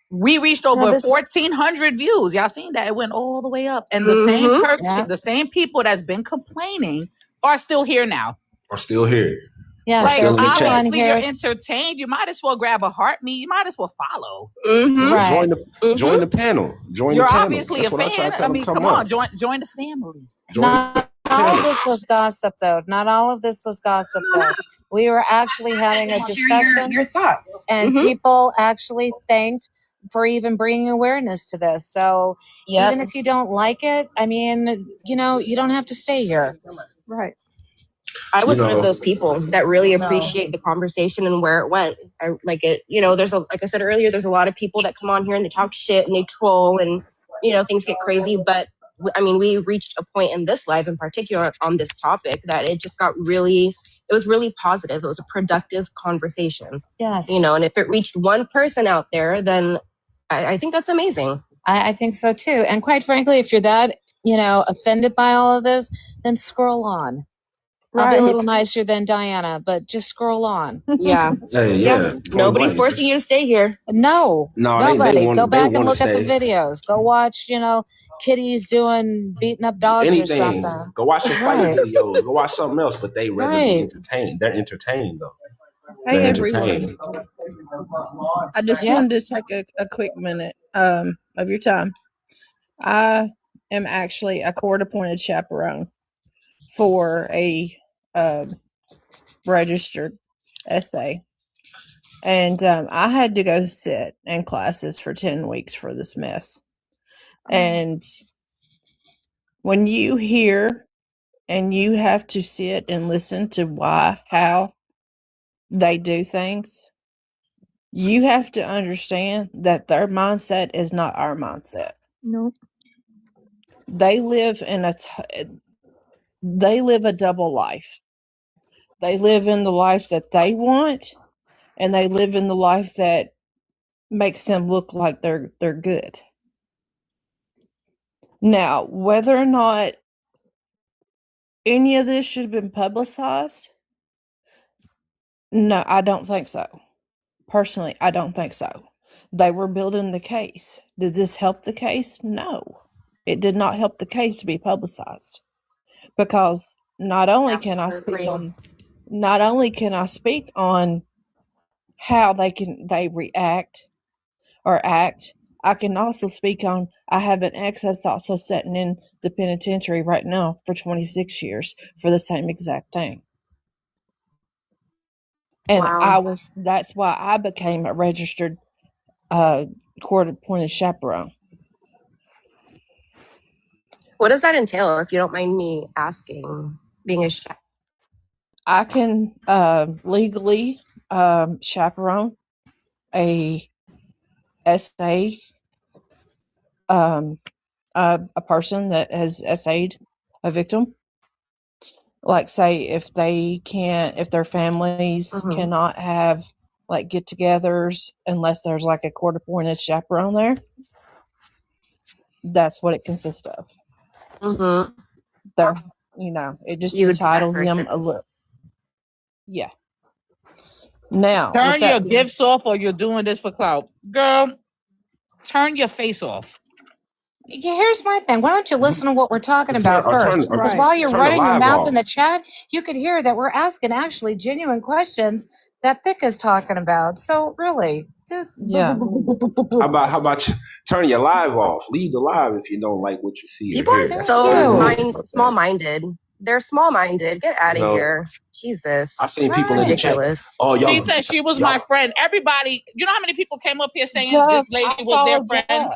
We reached over 1,400 views. Y'all seen that? It went all the way up, and the same people that's been complaining are still here now. Are still here. Yeah, like, still in the chat. obviously you're entertained. You might as well grab a heart me. You might as well follow. Right. Join the panel. You're obviously a fan. I mean, come on, join the family. Not all of this was gossip, though. Not all of this was gossip, though. We were actually having a discussion. Your thoughts. And people actually thanked for even bringing awareness to this. So even if you don't like it, I mean, you know, you don't have to stay here. Right. I was one of those people that really appreciate the conversation and where it went. I like it. You know, like I said earlier, there's a lot of people that come on here and they talk shit and they troll and, you know, things get crazy. But I mean, we reached a point in this live in particular on this topic that it just got it was really positive. It was a productive conversation. Yes. You know, and if it reached one person out there, then I think that's amazing. I think so too. And quite frankly, if you're that, you know, offended by all of this, then scroll on. I'll be a little nicer than Diana, but just scroll on. Yeah. Nobody's forcing you to stay here. No, nobody. Go back and look stay. at the videos. Go watch, you know, kitties beating up dogs or something. Go watch some fighting videos. Go watch something else, but they rather be entertained. They're entertained, though. Hey, everyone. I just wanted to take a quick minute of your time. I am actually a court-appointed chaperone for a registered SA. And I had to go sit in classes for 10 weeks for this mess. And when you hear and you have to sit and listen to how they do things, you have to understand that their mindset is not our mindset. No. They live a double life. They live in the life that they want, and they live in the life that makes them look like they're good. Now, whether or not any of this should have been publicized, no, I don't think so. Personally, I don't think so. They were building the case. Did this help the case? No. It did not help the case to be publicized. Because not only can I speak on how they react or act, I can also speak on, I have an ex that's also sitting in the penitentiary right now for 26 years for the same exact thing. And Wow. that's why I became a registered court-appointed chaperone. What does that entail, if you don't mind me asking, being a chaperone? I can legally chaperone a SA, a person that has SA'd a victim. Like, say, if their families cannot have like get-togethers unless there's like a court-appointed chaperone there. That's what it consists of. They're, it just entitles them a little. Yeah. Now, turn your gifts off, or you're doing this for clout, girl. Turn your face off. Yeah, here's my thing. Why don't you listen to what we're talking about first? Because while you're turn running your the live mouth off. in the chat, you could hear that we're asking actually genuine questions that Thick is talking about. So really, just yeah. How about you turn your live off? Leave the live if you don't like what you see. People are so small-minded. They're small-minded. Get out of here. Jesus. I've seen people in the chat. Oh, y'all. She said she was my friend. Everybody, you know how many people came up here saying this lady was their friend?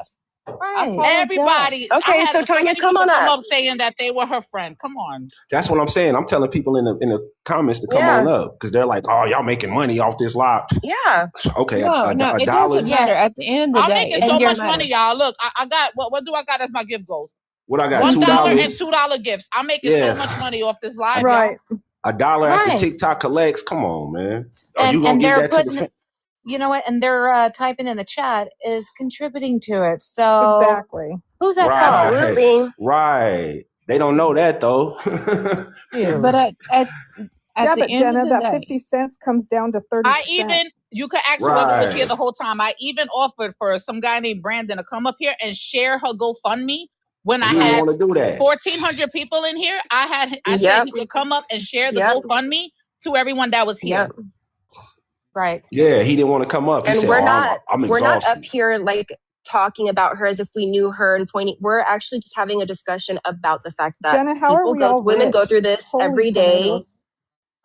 Right. Everybody. Okay, so Tanya, come on up saying that they were her friend. Come on. That's what I'm saying. I'm telling people in the comments to come on up because they're like, "Oh, y'all making money off this live." Yeah. Okay. No, a it dollar. doesn't matter. At the end of the day, I'm making so much money, y'all. Look, I got what do I got as my gift goals? What I got? $1 and $2 gifts. I'm making so much money off this live. Right. $1 after TikTok collects. Come on, man. Are you gonna give that to the? You know what? And they're typing in the chat is contributing to it. So exactly. Who's at fault? Absolutely. Right. They don't know that though. But at the end Jenna, of the that day, 50 cents comes down to 30%. You could ask whoever was here the whole time. I even offered for some guy named Brandon to come up here and share her GoFundMe. When I had 1,400 people in here, I said he could come up and share the GoFundMe to everyone that was here. Right. Yeah, he didn't want to come up. He And said, we're I'm not up here like talking about her as if we knew her and pointing. We're actually just having a discussion about the fact that Jenna, how are we all women go rich? through this Holy every day. tomatoes.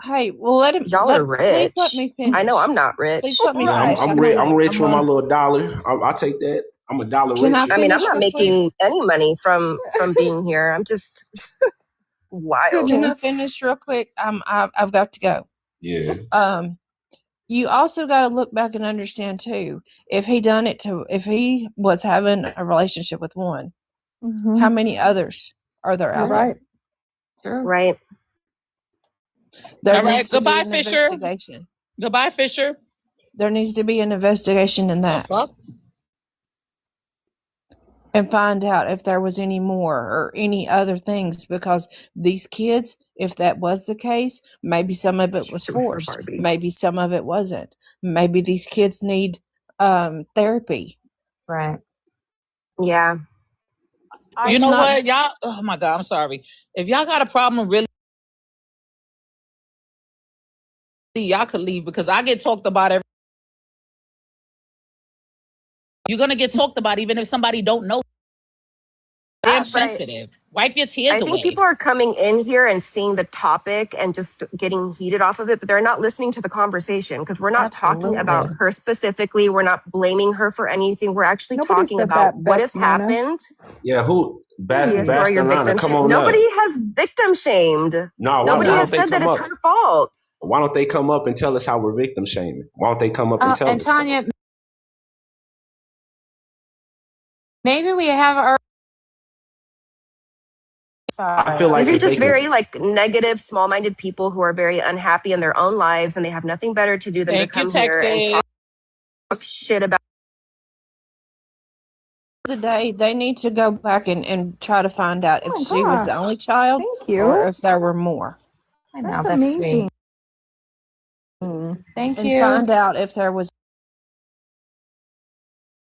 Hey, well, Y'all are rich. Please let me finish. I know I'm not rich. Please let me Yeah, finish. I'm rich for my little $1. I'll take that. I'm $1 rich. I mean, I'm not making any money from being here. I'm just wild. Can I finish real quick? I've got to go. Yeah. You also got to look back and understand too, if he was having a relationship with one, how many others are there out there? True. Right. There All right. needs to be Goodbye, an Fisher. investigation. Goodbye, Fisher. There needs to be an investigation in that. And find out if there was any more or any other things, because these kids, if that was the case, maybe some of it was forced. Maybe some of it wasn't. Maybe these kids need therapy. Right. Yeah. You know what, y'all? Oh my God, I'm sorry. If y'all got a problem, really, y'all could leave, because I get talked about every. You're gonna get talked about even if somebody don't know. Damn sensitive. Wipe your tears away. I think people are coming in here and seeing the topic and just getting heated off of it, but they're not listening to the conversation, because we're not talking about her specifically. We're not blaming her for anything. We're actually talking about what has happened. Yeah, who? Bastard, come on Nobody up. has victim shamed. No, nobody has said that it's her fault. Why don't they come up and tell us how we're victim shaming? Why don't they come up and tell and us? Tanya, maybe we have our. I feel like these are just very negative, small-minded people who are very unhappy in their own lives, and they have nothing better to do than to come here and talk shit about. Today, they need to go back and try to find out if she was the only child or if there were more. I know, that's sweet. Thank you. And find out if there was.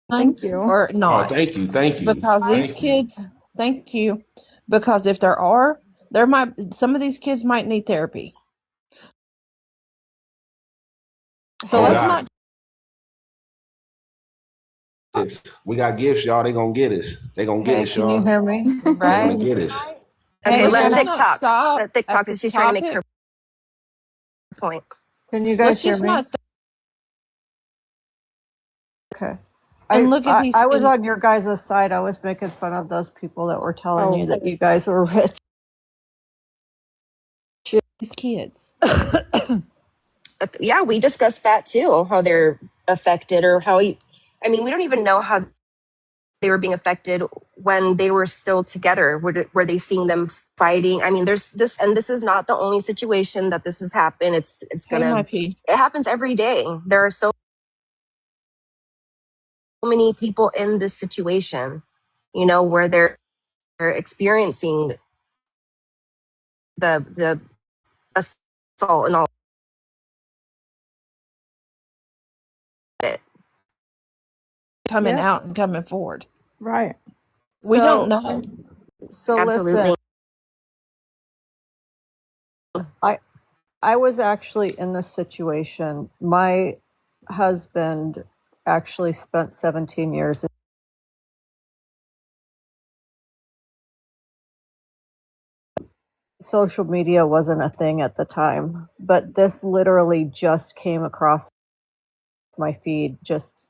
Thank you. Or not. Oh, thank you. Because these kids, thank you. Because if some of these kids might need therapy. So let's not. We got gifts, y'all. They gonna get us. They gonna get us, y'all. Can you hear me? They gonna get us. Okay, Let's let not TikTok. stop Let TikTok, at the because she's trying to make topic. her point. Can you Let's guys hear just me? not. Okay. And look at these. I was on your guys' side. I was making fun of those people that were telling you that you guys were rich. These kids. Yeah, we discussed that too, how they're affected or how I mean, we don't even know how they were being affected when they were still together. Were they seeing them fighting? I mean, there's this, and this is not the only situation that this has happened. It's it happens every day. There are so many people in this situation, you know, where they're experiencing the assault and all it. Coming out and coming forward. Right. We don't know. So Absolutely. listen, I was actually in this situation. My husband actually spent 17 years in social media wasn't a thing at the time, but this literally just came across my feed. Just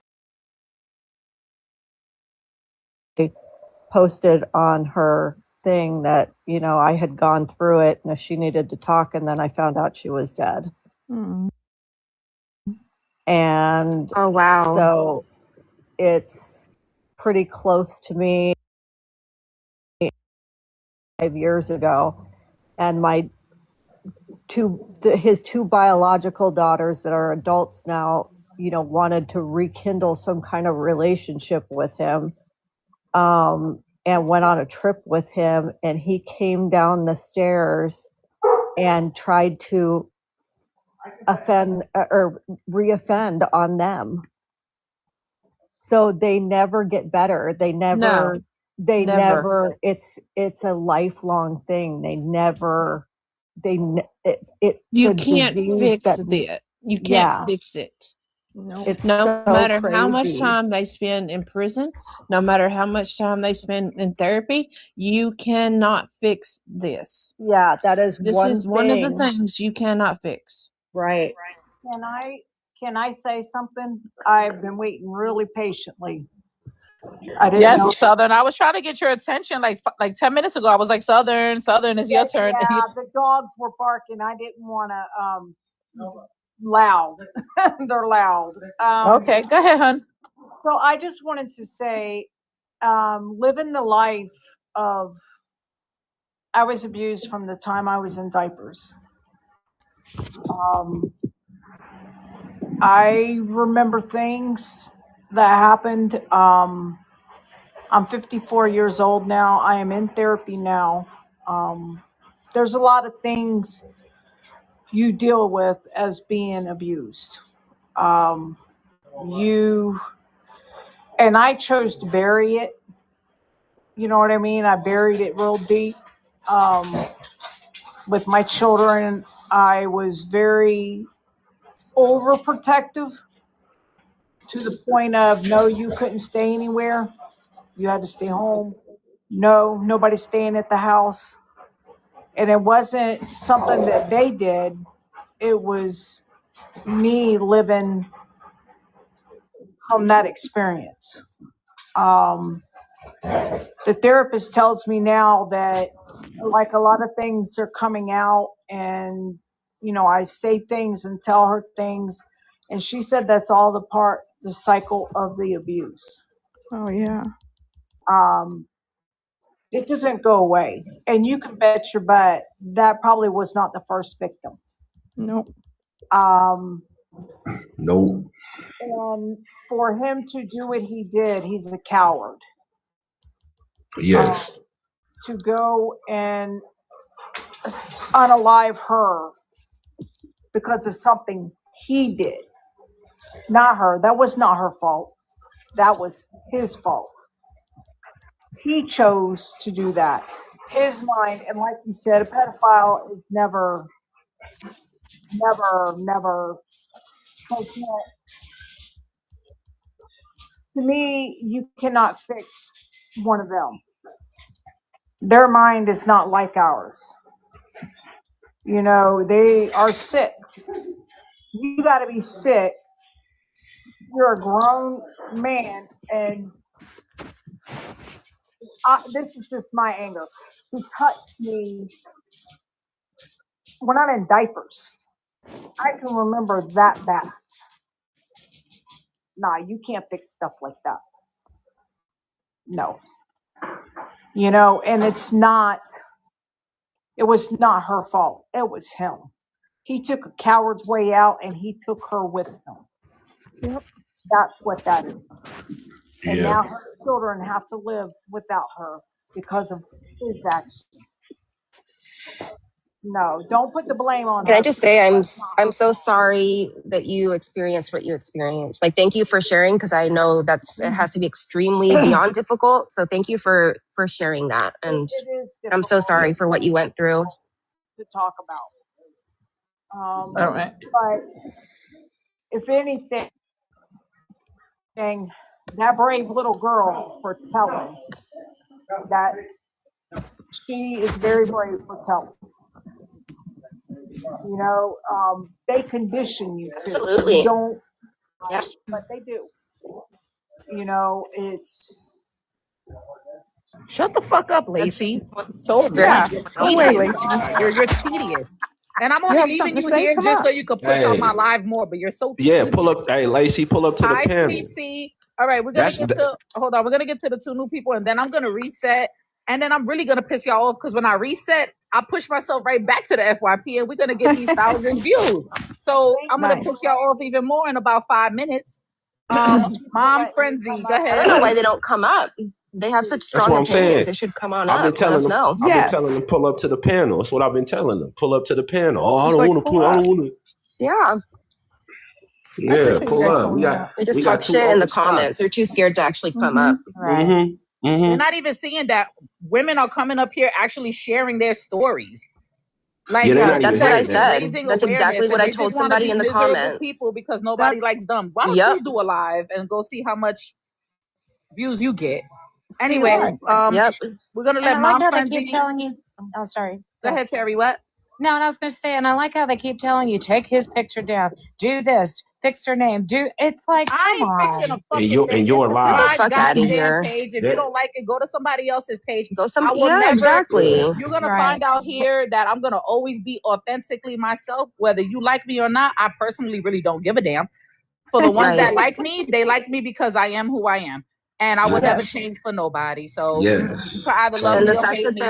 posted on her thing that, you know, I had gone through it and if she needed to talk, and then I found out she was dead. And oh wow, so it's pretty close to me. 5 years ago, and his two biological daughters that are adults now, you know, wanted to rekindle some kind of relationship with him, and went on a trip with him, and he came down the stairs and tried to offend or reoffend on them. So they never get better. They never it's a lifelong thing. You can't fix it. You can't fix it. It's no so matter crazy. how much time they spend in prison, no matter how much time they spend in therapy, you cannot fix this. Yeah, that is this one is thing. one of the things you cannot fix. Right. Can I say something? I've been waiting really patiently. Yes, Southern. I was trying to get your attention like 10 minutes ago. I was like, Southern, it's your turn. Yeah, the dogs were barking. I didn't want to loud. They're loud. Okay, go ahead, hon. So I just wanted to say, living the life of, I was abused from the time I was in diapers. I remember things that happened. I'm 54 years old now. I am in therapy now. There's a lot of things you deal with as being abused. And I chose to bury it. You know what I mean? I buried it real deep. With my children, I was very overprotective to the point of, no, you couldn't stay anywhere. You had to stay home. No, nobody's staying at the house. And it wasn't something that they did. It was me living from that experience. The therapist tells me now that, like, a lot of things are coming out, and, you know, I say things and tell her things. And she said that's all the cycle of the abuse. Oh, yeah. It doesn't go away. And you can bet your butt that probably was not the first victim. Nope. Nope. And for him to do what he did, he's a coward. Yes. To go and unalive her because of something he did. Not her. That was not her fault. That was his fault. He chose to do that. His mind, and like you said, a pedophile is never. To me, you cannot fix one of them. Their mind is not like ours. You know, they are sick. You got to be sick. You're a grown man, and this is just my anger. He touched me when I'm in diapers. I can remember that bad. Nah, you can't fix stuff like that. No. You know, and it was not her fault. It was him. He took a coward's way out, and he took her with him. Yep. That's what that is. And now her children have to live without her because of his actions. No, don't put the blame on her. Can I just say I'm so sorry that you experienced what you experienced. Like, thank you for sharing, because I know it has to be extremely beyond difficult. So thank you for sharing that. And I'm so sorry for what you went through. To talk about. All right. But if anything, that brave little girl for telling, that she is very brave for telling. You know, they condition you to. Absolutely. You don't, yeah. But they do. You know, it's. Shut the fuck up, Lacey. So Yeah. Go away, Lacey. You're tedious. And I'm only leaving you here just so you can push on my live more, but you're so tedious. Yeah, pull up. Hey, Lacey, pull up to the panel. Sweet. All right, we're gonna hold on. We're gonna get to the 2 new people, and then I'm gonna reset. And then I'm really gonna piss y'all off, because when I reset, I push myself right back to the FYP, and we're gonna get these 1,000 views. So I'm gonna piss y'all off even more in about 5 minutes. Mom Frenzy, go ahead. I don't know why they don't come up. They have such strong opinions. They should come on up. I've been telling them. Know. I've been telling them pull up to the panel. That's what I've been telling them. Pull up to the panel. Oh, I don't want to pull. I don't want to. Yeah. Yeah, pull up. They just talk shit in the comments. They're too scared to actually come up. Right. They're not even seeing that women are coming up here actually sharing their stories. Like, that's what I said. That's exactly what I told somebody in the comments. People, because nobody likes them. Why don't you do a live and go see how much views you get? Anyway, we're gonna let Mom Frenzy. They keep telling you. Oh, sorry. Go ahead, Terry. What? No, and I was going to say, and I like how they keep telling you, take his picture down, do this, fix her name, it's like, come on. And you're live. Get the fuck out of here. If you don't like it, go to somebody else's page. Exactly. You're going to find out here that I'm going to always be authentically myself, whether you like me or not. I personally really don't give a damn. For the ones that like me, they like me because I am who I am. And I would never change for nobody. So you can either love me or hate me.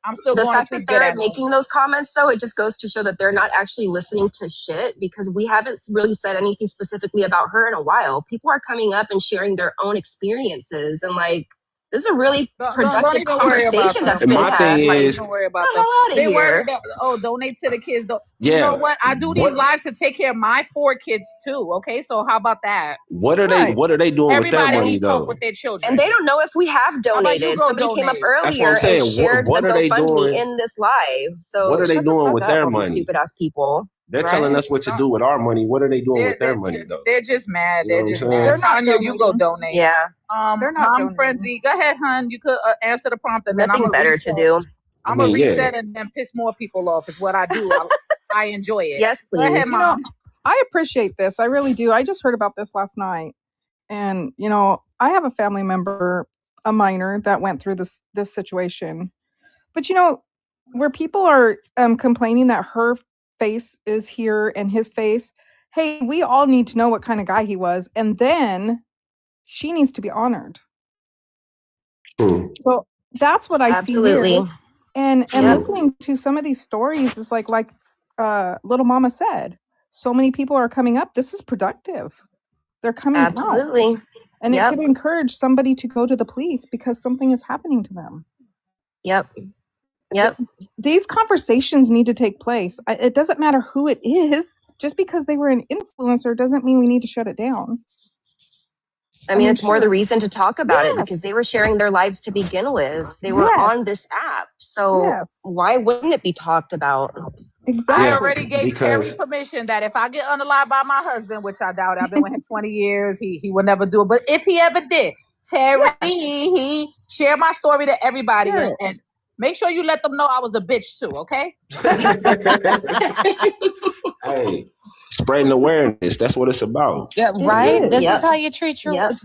I'm still the going fact to that they're making those comments, though, it just goes to show that they're not actually listening to shit, because we haven't really said anything specifically about her in a while. People are coming up and sharing their own experiences, and like, this is a really productive conversation that's been had. My thing is, don't worry about that. They worry about, donate to the kids. You know what? I do these lives to take care of my 4 kids too. Okay, so how about that? What are they doing with their money though? With their children, and they don't know if we have donated. Somebody came up earlier and shared the GoFundMe in this live. So what are they doing with their money? Stupid ass people. They're telling us what to do with our money. What are they doing with their money though? They're just mad. They're just mad. Tanya, you go donate. Yeah. They're not Mom Frenzy. Go ahead, hun. You could answer the prompt, and nothing better to do. I'm gonna reset and then piss more people off. Is what I do. I enjoy it. Yes, please. Go ahead, Mom. I appreciate this. I really do. I just heard about this last night, and I have a family member, a minor, that went through this situation. But where people are complaining that her face is here and his face, hey, we all need to know what kind of guy he was, and then she needs to be honored. So that's what I see here. And listening to some of these stories is like Little Mama said, so many people are coming up. This is productive. They're coming out. And it could encourage somebody to go to the police because something is happening to them. Yep. These conversations need to take place. It doesn't matter who it is. Just because they were an influencer doesn't mean we need to shut it down. I mean, it's more the reason to talk about it, because they were sharing their lives to begin with. They were on this app. So why wouldn't it be talked about? Exactly. I already gave Terry permission that if I get unalived by my husband, which I doubt, I've been with him 20 years, he would never do it. But if he ever did, Terry, he share my story to everybody and make sure you let them know I was a bitch too, okay? Hey, Spreading awareness. That's what it's about. Yeah, right. This is how you treat your Thank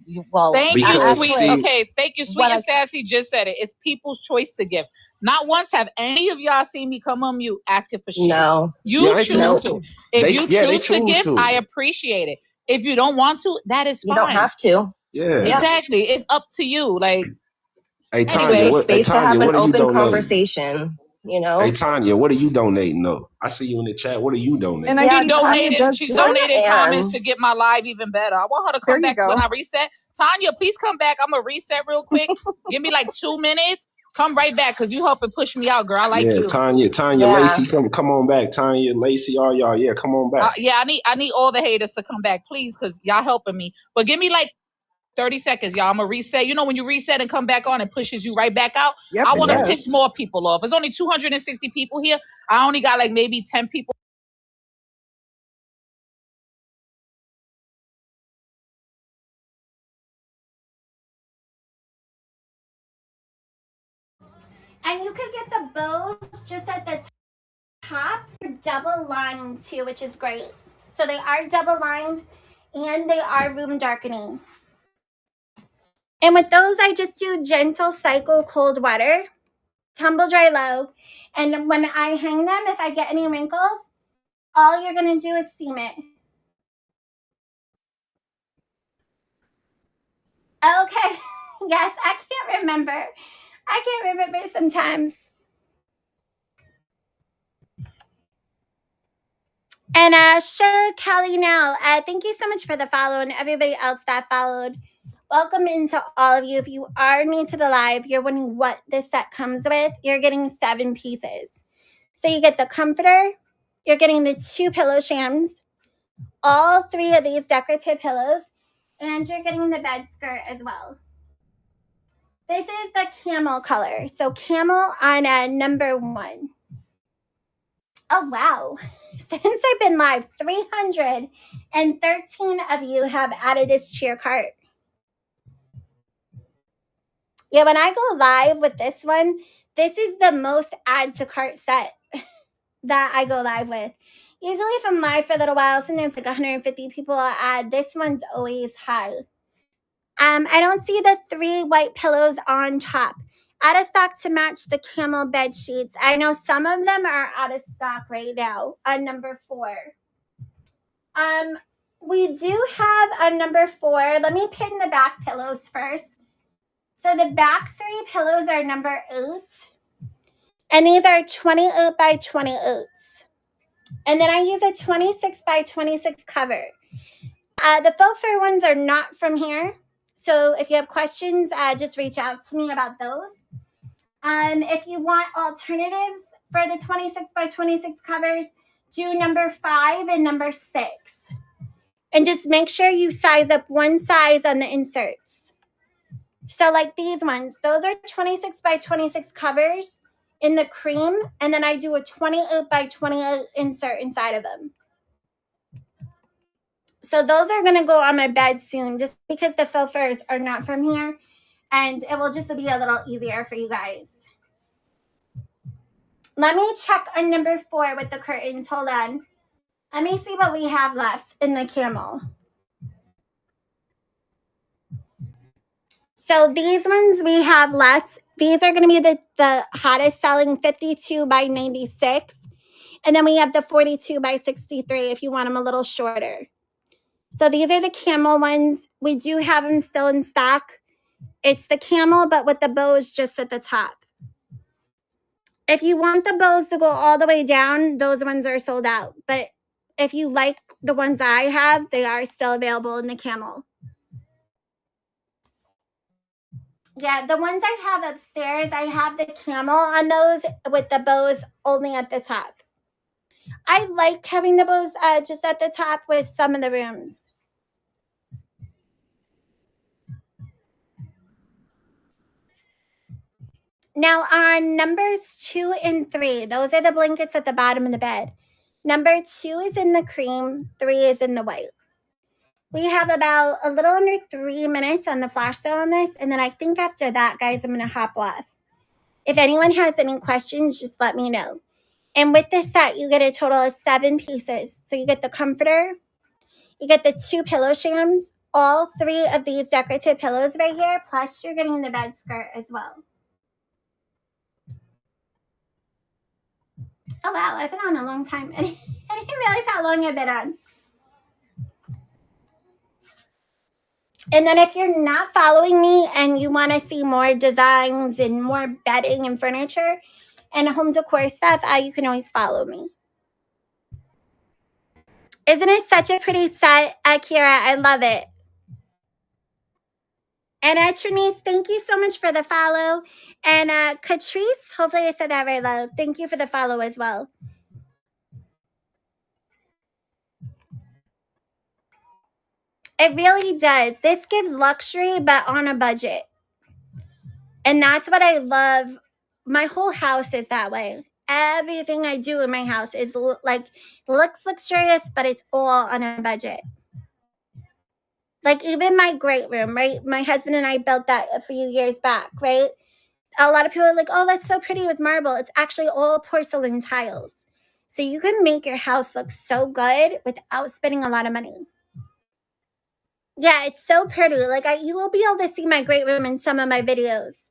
you, Because, sweet. see- Okay, thank you, sweet and sassy. Just said it. It's people's choice to give. Not once have any of y'all seen me come on mute asking for shit. No. You Yeah, they choose do. to. If They- you yeah, they choose to choose give, to. I appreciate it. If you don't want to, that is fine. You don't have to. Yeah. Exactly. It's up to you. Like, Hey, Tanya, It's a what, hey, space to have Tanya, an what are you open donating? conversation, you know? Hey, Tanya, what are you donating, though? I see you in the chat. What are you donating? And I she think Tanya donated. does She's this. donated And- comments to get my live even better. I want her to There come you back go. when I reset. Tanya, please come back. I'm gonna reset real quick. Give me like 2 minutes. Come right back because you helping push me out, girl. I like yeah, you. Tanya, Yeah. Lacey, come on back. Tanya, Lacey, all y'all, yeah, come on back. Yeah, I need all the haters to come back, please, because y'all helping me. But give me like 30 seconds, y'all. I'm gonna reset. You know when you reset and come back on, it pushes you right back out. Yep, I want to it piss more people off. There's only 260 people here. I only got like maybe 10 people. And you could get the bows just at the top. They're double lined too, which is great. So they are double lined and they are room darkening. And with those, I just do gentle cycle cold water, tumble dry low. And when I hang them, if I get any wrinkles, all you're going to do is steam it. Okay. Yes, I can't remember. Sometimes. And Cheryl Kelly now, thank you so much for the follow and everybody else that followed. Welcome into all of you. If you are new to the live, you're wondering what this set comes with. You're getting 7 pieces. So you get the comforter, you're getting the 2 pillow shams, all 3 of these decorative pillows, and you're getting the bed skirt as well. This is the camel color. So camel on number 1. Oh, wow. Since I've been live, 313 of you have added this to your cart. Yeah, when I go live with this one, this is the most add to cart set that I go live with. Usually if I'm live for a little while, sometimes like 150 people I'll add. This one's always high. I don't see the 3 white pillows on top. Out of stock to match the camel bed sheets. I know some of them are out of stock right now on number 4. We do have a number 4. Let me pin the back pillows first. So the back 3 pillows are number 8. And these are 28 by 28. And then I use a 26 by 26 cover. The faux fur ones are not from here. So if you have questions, just reach out to me about those. If you want alternatives for the 26 by 26 covers, do number 5 and number 6. And just make sure you size up one size on the inserts. So like these ones, those are 26 by 26 covers in the cream. And then I do a 28 by 28 insert inside of them. So those are going to go on my bed soon just because the faux furs are not from here. And it will just be a little easier for you guys. Let me check on number 4 with the curtains. Hold on. Let me see what we have left in the camel. So these ones we have left. These are going to be the hottest selling 52 by 96. And then we have the 42 by 63 if you want them a little shorter. So these are the camel ones. We do have them still in stock. It's the camel, but with the bows just at the top. If you want the bows to go all the way down, those ones are sold out. But if you like the ones I have, they are still available in the camel. Yeah, the ones I have upstairs, I have the camel on those with the bows only at the top. I like having the bows just at the top with some of the rooms. Now on numbers 2 and 3, those are the blankets at the bottom of the bed. Number 2 is in the cream, 3 is in the white. We have about a little under 3 minutes on the flash sale on this. And then I think after that, guys, I'm going to hop off. If anyone has any questions, just let me know. And with this set, you get a total of 7 pieces. So you get the comforter, you get the 2 pillow shams, all 3 of these decorative pillows right here, plus you're getting the bed skirt as well. Oh wow, I've been on a long time. I didn't realize how long I've been on. And then if you're not following me and you want to see more designs and more bedding and furniture and home decor stuff, you can always follow me. Isn't it such a pretty set, Akira? I love it. And Trinice, thank you so much for the follow. And Catrice, hopefully I said that right, love. Thank you for the follow as well. It really does. This gives luxury, but on a budget. And that's what I love. My whole house is that way. Everything I do in my house is like looks luxurious, but it's all on a budget. Like even my great room, right? My husband and I built that a few years back, right? A lot of people are like, oh, that's so pretty with marble. It's actually all porcelain tiles. So you can make your house look so good without spending a lot of money. Yeah, it's so pretty. Like you will be able to see my great room in some of my videos.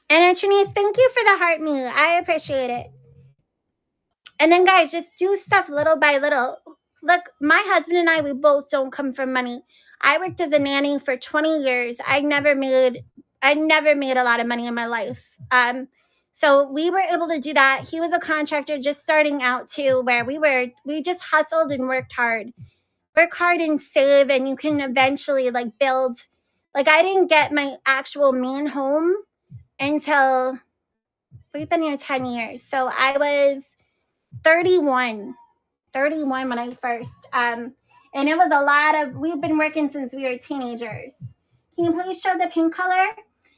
And Trinice, thank you for the heart me. I appreciate it. And then guys, just do stuff little by little. Look, my husband and I, we both don't come from money. I worked as a nanny for 20 years. I never made a lot of money in my life. So we were able to do that. He was a contractor just starting out too, where we just hustled and worked hard. Work hard and save, and you can eventually like build. Like I didn't get my actual main home until we've been here 10 years. So I was 31 when I first, and it was a lot of, we've been working since we were teenagers. Can you please show the pink color?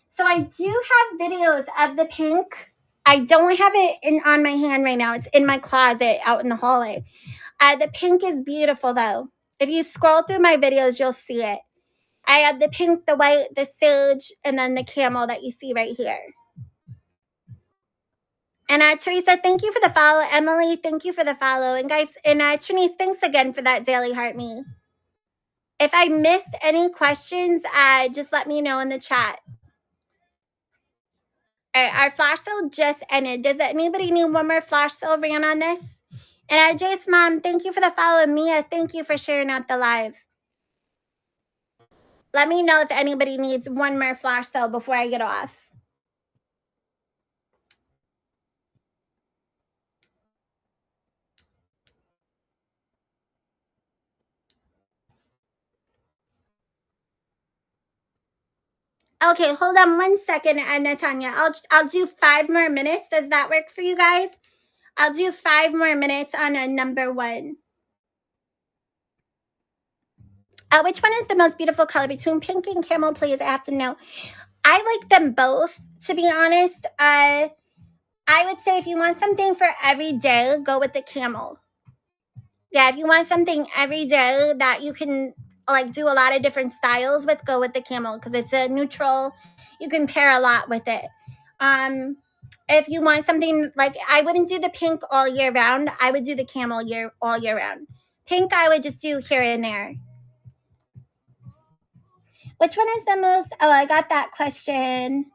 So I do have videos of the pink. I don't have it on my hand right now. It's in my closet out in the hallway. The pink is beautiful though. If you scroll through my videos, you'll see it. I have the pink, the white, the sage, and then the camel that you see right here. And Teresa, thank you for the follow. Emily, thank you for the follow. And guys, and Trinice, thanks again for that daily heart me. If I missed any questions, just let me know in the chat. Our flash sale just ended. Does anybody need one more flash sale ran on this? And Jace Mom, thank you for the follow. And Mia, thank you for sharing out the live. Let me know if anybody needs one more flash sale before I get off. Okay, hold on 1 second, Natanya. I'll do 5 more minutes. Does that work for you guys? I'll do 5 more minutes on a number 1. Which one is the most beautiful color between pink and camel, please? I have to know. I like them both, to be honest. I would say if you want something for every day, go with the camel. Yeah, if you want something every day that you can like do a lot of different styles with, go with the camel because it's a neutral. You can pair a lot with it. If you want something like, I wouldn't do the pink all year round. I would do the camel all year round. Pink, I would just do here and there. Which one is the most? Oh, I got that question.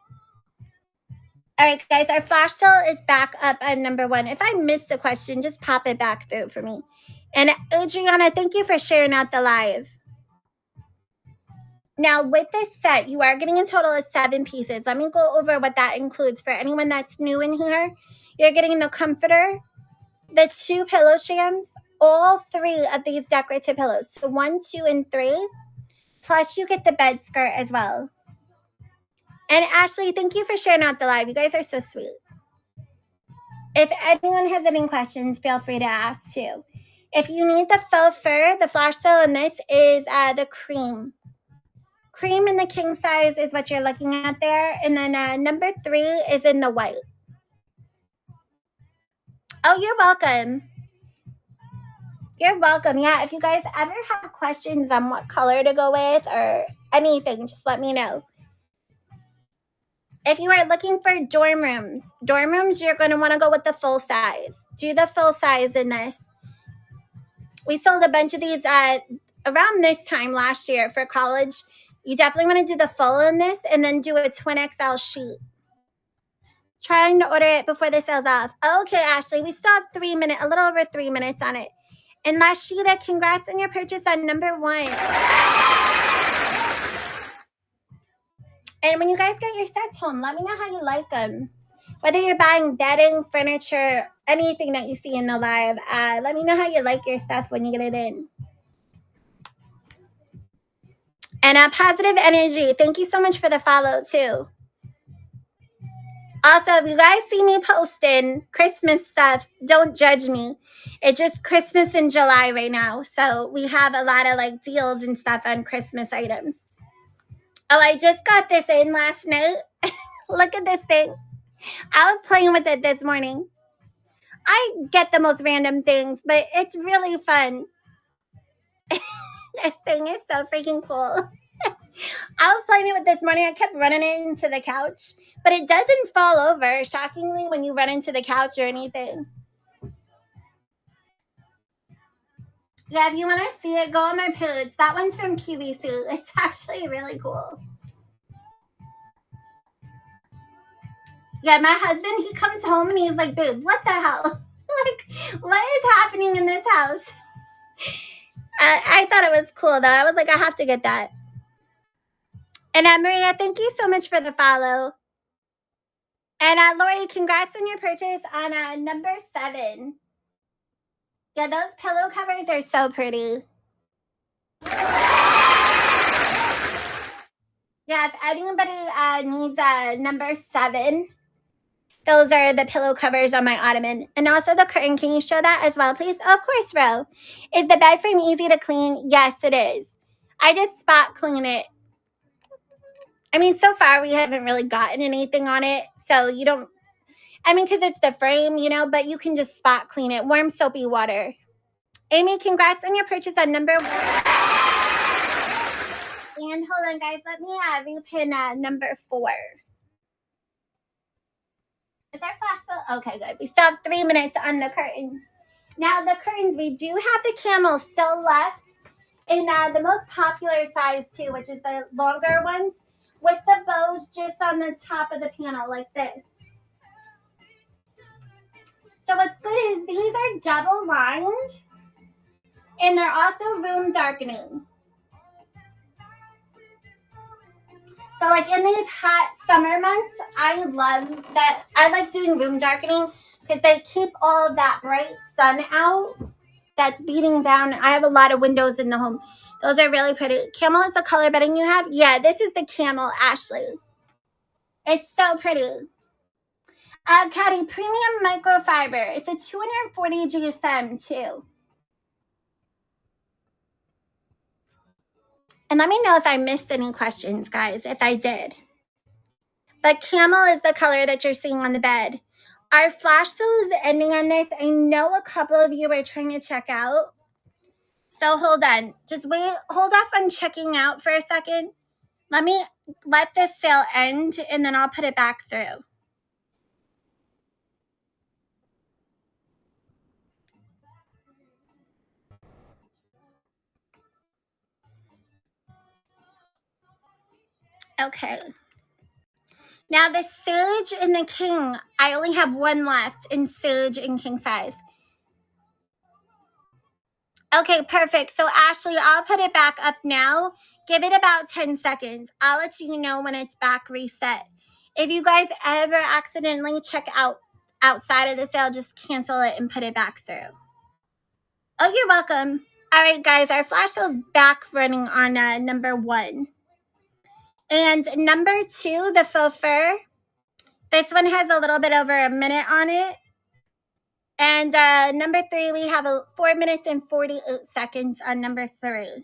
All right, guys, our flash sale is back up at number 1. If I missed a question, just pop it back through for me. And Adriana, thank you for sharing out the live. Now, with this set, you are getting a total of 7 pieces. Let me go over what that includes for anyone that's new in here. You're getting the comforter, the 2 pillow shams, all 3 of these decorative pillows. So 1, 2, and 3. Plus, you get the bed skirt as well. And Ashley, thank you for sharing out the live. You guys are so sweet. If anyone has any questions, feel free to ask too. If you need the faux fur, the flash sale on this is the cream. Cream in the king size is what you're looking at there. And then number 3 is in the white. Oh, you're welcome. You're welcome. Yeah, if you guys ever have questions on what color to go with or anything, just let me know. If you are looking for dorm rooms, you're going to want to go with the full size. Do the full size in this. We sold a bunch of these around this time last year for college. You definitely want to do the full in this and then do a twin XL sheet. Trying to order it before the sale's off. Okay, Ashley, we still have a little over 3 minutes on it. And Lashida, congrats on your purchase on number 1. And when you guys get your sets home, let me know how you like them. Whether you're buying bedding, furniture, anything that you see in the live, let me know how you like your stuff when you get it in. And Positive Energy, thank you so much for the follow, too. Also, if you guys see me posting Christmas stuff, don't judge me. It's just Christmas in July right now. So we have a lot of like deals and stuff on Christmas items. Oh, I just got this in last night. Look at this thing. I was playing with it this morning. I get the most random things, but it's really fun. This thing is so freaking cool. I was playing it with this morning. I kept running it into the couch, but it doesn't fall over, shockingly, when you run into the couch or anything. Yeah, if you want to see it, go on my page. That one's from QVC. It's actually really cool. Yeah, my husband, he comes home and he's like, babe, what the hell? Like, what is happening in this house? I thought it was cool, though. I was like, I have to get that. And Maria, thank you so much for the follow. And Lori, congrats on your purchase on number 7. Yeah, those pillow covers are so pretty. Yeah, if anybody needs number 7, those are the pillow covers on my ottoman. And also the curtain. Can you show that as well, please? Oh, of course, Ro. Is the bed frame easy to clean? Yes, it is. I just spot clean it. I mean, so far we haven't really gotten anything on it. So you don't, I mean, because it's the frame, you know, but you can just spot clean it. Warm soapy water. Amy, congrats on your purchase on number 1. And hold on, guys. Let me repin number 4. Is our flash still? Okay, good. We still have 3 minutes on the curtains. Now, the curtains, we do have the camels still left in the most popular size, too, which is the longer ones with the bows just on the top of the panel like this. So what's good is these are double lined and they're also room darkening. So like in these hot summer months, I love that. I like doing room darkening because they keep all of that bright sun out that's beating down. I have a lot of windows in the home. Those are really pretty. Camel is the color bedding you have? Yeah, this is the camel, Ashley. It's so pretty. Caddy, premium microfiber. It's a 240 GSM too. And let me know if I missed any questions, guys, if I did. But camel is the color that you're seeing on the bed. Our flash sale is ending on this. I know a couple of you are trying to check out. So hold on. Just wait. Hold off on checking out for a second. Let me let this sale end, and then I'll put it back through. Okay. Now the Sage and the King, I only have one left in Sage and King size. Okay, perfect. So Ashley, I'll put it back up now. Give it about 10 seconds. I'll let you know when it's back reset. If you guys ever accidentally check out outside of the sale, just cancel it and put it back through. Oh, you're welcome. All right, guys, our flash sale is back running on number 1. And number 2, the faux fur. This one has a little bit over a minute on it. And number 3, we have 4 minutes and 48 seconds on number 3.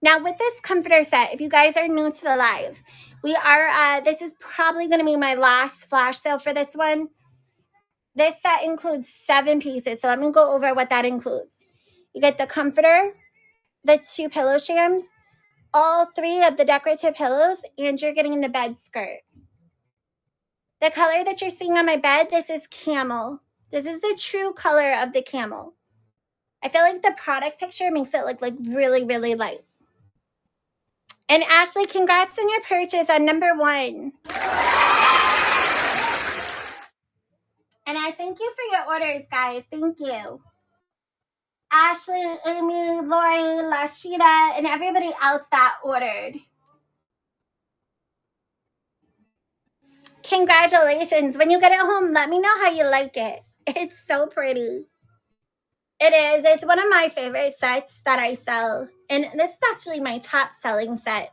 Now with this comforter set, if you guys are new to the live, we are, this is probably going to be my last flash sale for this one. This set includes 7 pieces. So let me go over what that includes. You get the comforter, the 2 pillow shams, all 3 of the decorative pillows, and you're getting the bed skirt. The color that you're seeing on my bed, this is camel. This is the true color of the camel. I feel like the product picture makes it look like really, really light. And Ashley, congrats on your purchase on number 1. And I thank you for your orders, guys. Thank you. Ashley, Amy, Lori, Lashida, and everybody else that ordered. Congratulations. When you get it home, let me know how you like it. It's so pretty. It is. It's one of my favorite sets that I sell. And this is actually my top selling set.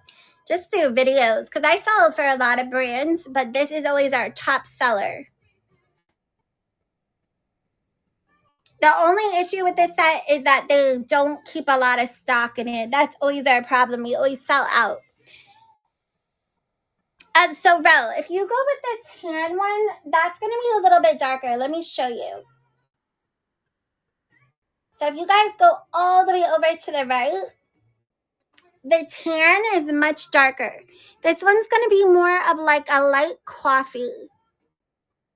Just through videos. Because I sell for a lot of brands. But this is always our top seller. The only issue with this set is that they don't keep a lot of stock in it. That's always our problem. We always sell out. So, Rel, if you go with the tan one, that's going to be a little bit darker. Let me show you. So, if you guys go all the way over to the right, the tan is much darker. This one's going to be more of like a light coffee.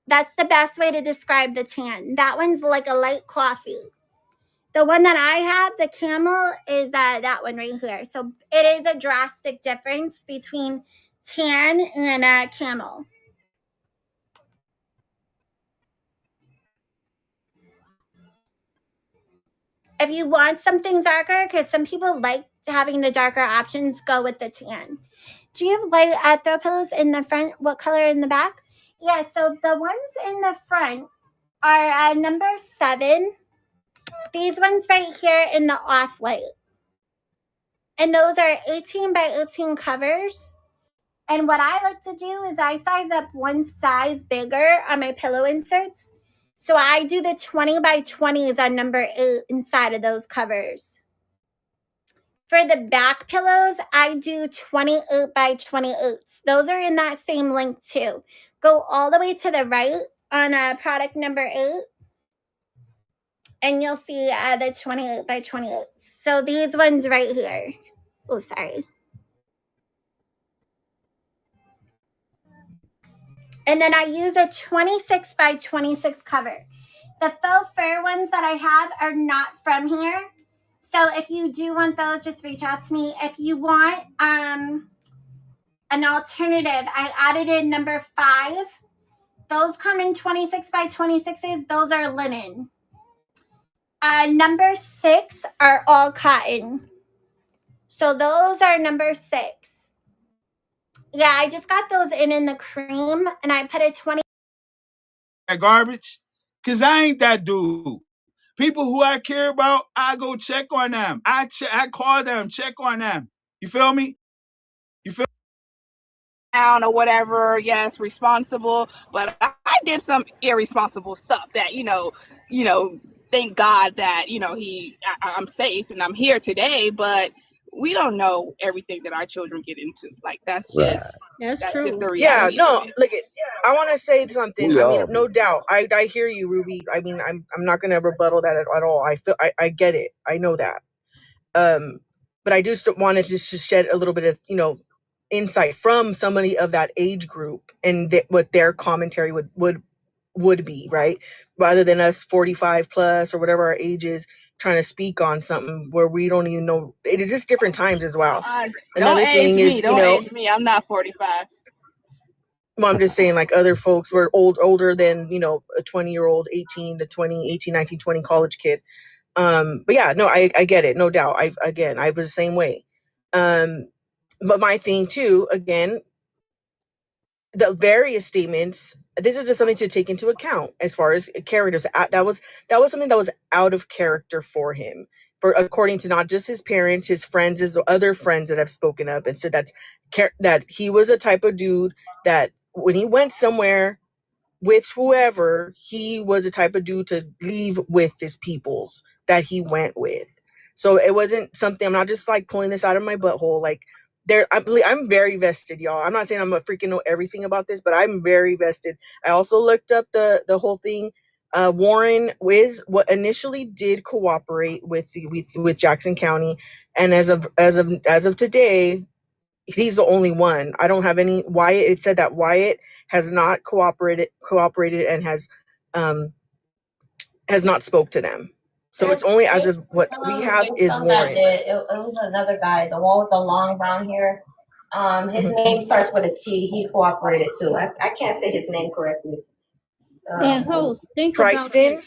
That's the best way to describe the tan. That one's like a light coffee. The one that I have, the camel, is that one right here. So, it is a drastic difference between tan and camel. If you want something darker, because some people like having the darker options, go with the tan. Do you have white throw pillows in the front? What color in the back? Yeah, so the ones in the front are number 7. These ones right here in the off-white. And those are 18 by 18 covers. And what I like to do is I size up one size bigger on my pillow inserts. So I do the 20 by 20s on number 8 inside of those covers. For the back pillows, I do 28 by 28s. Those are in that same link too. Go all the way to the right on product number 8. And you'll see the 28 by 28s. So these ones right here. Oh, sorry. And then I use a 26 by 26 cover. The faux fur ones that I have are not from here. So if you do want those, just reach out to me. If you want an alternative, I added in number 5. Those come in 26 by 26s. Those are linen. Number 6 are all cotton. So those are number 6. Yeah, I just got those in the cream, and I put a 20. That garbage, because I ain't that dude. People who I care about, I go check on them. I call them, check on them. You feel me? You feel down or whatever, yes, responsible, but I did some irresponsible stuff that, thank God that, I'm safe and I'm here today, but we don't know everything that our children get into. Like, that's just true. Just the reality. Yeah, no, look, I want to say something. I mean, no doubt. I hear you, Ruby. I mean, I'm not going to rebuttal that at all. I get it. I know that. But I just wanted to shed a little bit of, insight from somebody of that age group and what their commentary would be, right? Rather than us 45 plus or whatever our age is trying to speak on something where we don't even know. It is just different times as well. Don't age me. I'm not 45. Well, I'm just saying, like, other folks were older than, a 20-year-old, 18 to 20, 18, 19, 20 college kid. But yeah, no, I get it. No doubt. I was the same way. But my thing too, again, the various statements, this is just something to take into account as far as characters. That was something that was out of character for him, according to not just his parents, his friends, his other friends that have spoken up and said that he was a type of dude that when he went somewhere with whoever, he was a type of dude to leave with his peoples that he went with. So it wasn't something, I'm not just like pulling this out of my butthole. Like, I'm very vested, y'all. I'm not saying I'm a freaking know everything about this, but I'm very vested. I also looked up the whole thing Warren is what initially did cooperate with Jackson County, and as of today, he's the only one. I don't have any. Wyatt. It said that Wyatt has not cooperated and has not spoke to them. So it's only as of what we have is Warren. It was another guy, the one with the long brown hair. His name starts with a T. He cooperated too. I can't say his name correctly. And host, think about it.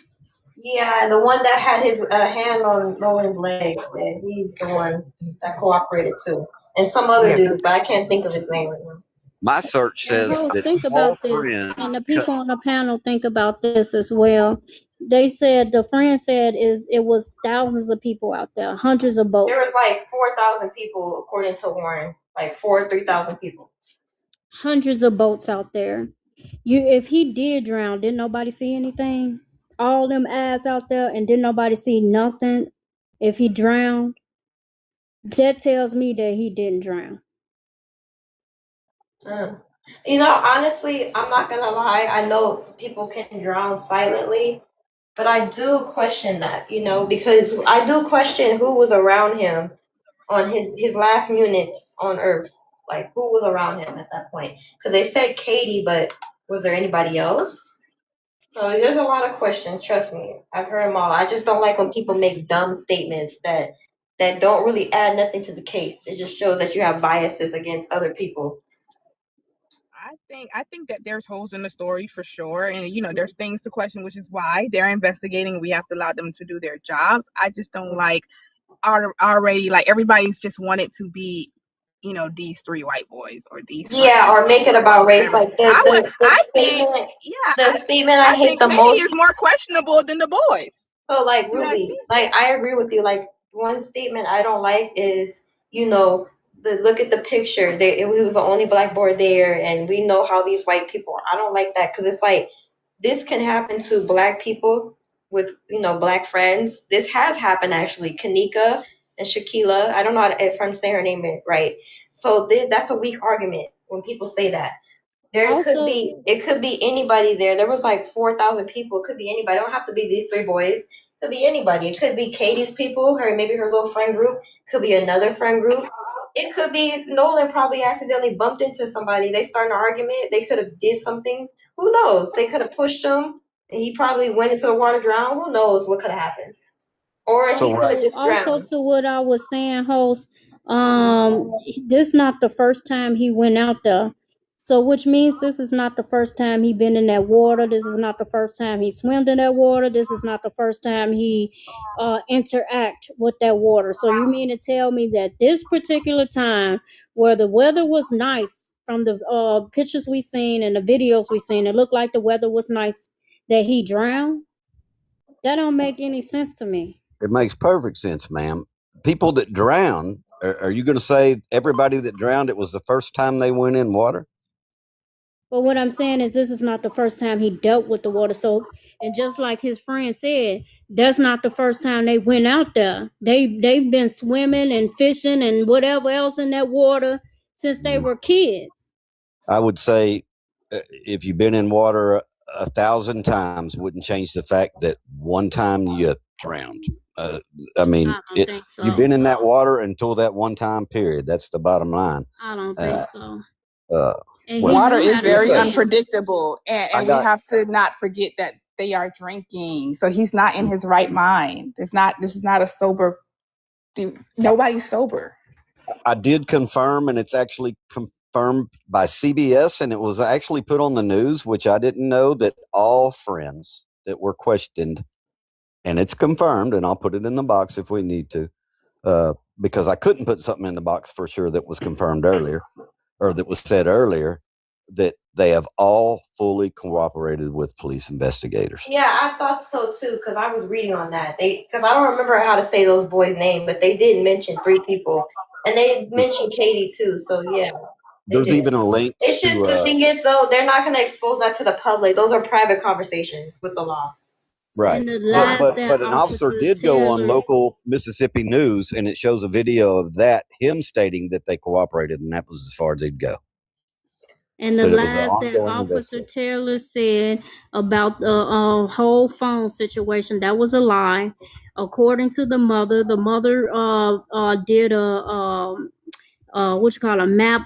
Yeah, the one that had his hand on Rowan's leg. Yeah, he's the one that cooperated too. And some other dude, but I can't think of his name right now. My search says that think all about this, friends and the people on the panel think about this as well. They said the friend said it was thousands of people out there, hundreds of boats. There was like 4,000 people according to Warren, like 3,000 people. Hundreds of boats out there. If he did drown, didn't nobody see anything? All them eyes out there, and didn't nobody see nothing? If he drowned, that tells me that he didn't drown. You know, honestly, I'm not gonna lie. I know people can drown silently, but I do question that, you know, because I do question who was around him on his last minutes on Earth. Like, who was around him at that point? Because they said Katie, but was there anybody else? So there's a lot of questions. Trust me, I've heard them all. I just don't like when people make dumb statements that don't really add nothing to the case. It just shows that you have biases against other people. I think that there's holes in the story for sure, and you know there's things to question, which is why they're investigating. We have to allow them to do their jobs. I just don't like already like everybody's just wanted to be, you know, these three white boys or these. Yeah, or make it about race. Like the statement I hate the most is more questionable than the boys. So like really, like I agree with you. Like one statement I don't like is, you know, look at the picture. He was the only black boy there, and we know how these white people are. I don't like that because it's like this can happen to black people with, you know, black friends. This has happened actually. Kanika and Shaquila. I don't know if I'm saying her name right. So that's a weak argument when people say that. It could be anybody there. There was like 4,000 people. It could be anybody. It don't have to be these three boys. It could be anybody. It could be Katie's people, maybe her little friend group. It could be another friend group. It could be Nolan probably accidentally bumped into somebody. They started an argument. They could have did something. Who knows? They could have pushed him, and he probably went into the water, drowned. Who knows what could have happened? Or he could have just drowned. Also, to what I was saying, host, this is not the first time he went out there. So, which means this is not the first time he been in that water. This is not the first time he swam in that water. This is not the first time he interact with that water. So, you mean to tell me that this particular time, where the weather was nice, from the pictures we seen and the videos we seen, it looked like the weather was nice, that he drowned? That don't make any sense to me. It makes perfect sense, ma'am. People that drown, are you going to say everybody that drowned, it was the first time they went in water? But what I'm saying is this is not the first time he dealt with the water. So, and just like his friend said, that's not the first time they went out there. They've been swimming and fishing and whatever else in that water since they were kids. I would say if you've been in water 1,000 times, wouldn't change the fact that one time you drowned. I mean, think so. You've been in that water until that one time period. That's the bottom line. I don't think so. Water is very unpredictable, and we have to not forget that they are drinking. So he's not in his right mind. This is not a sober. Nobody's sober. I did confirm, and it's actually confirmed by CBS, and it was actually put on the news, which I didn't know, that all friends that were questioned, and it's confirmed, and I'll put it in the box if we need to, because I couldn't put something in the box for sure that was confirmed earlier, or that was said earlier, that they have all fully cooperated with police investigators. Yeah, I thought so too, because I was reading on that. Because I don't remember how to say those boys' name, but they did mention 3 people, and they mentioned Katie too. So yeah, there's even a link. It's just the thing is though, they're not going to expose that to the public. Those are private conversations with the law. Right. But an officer did go on local Mississippi news, and it shows a video of him stating that they cooperated, and that was as far as they'd go. And the But it was an lies that ongoing Officer investigation. Taylor said about the whole phone situation, that was a lie. According to the mother did a map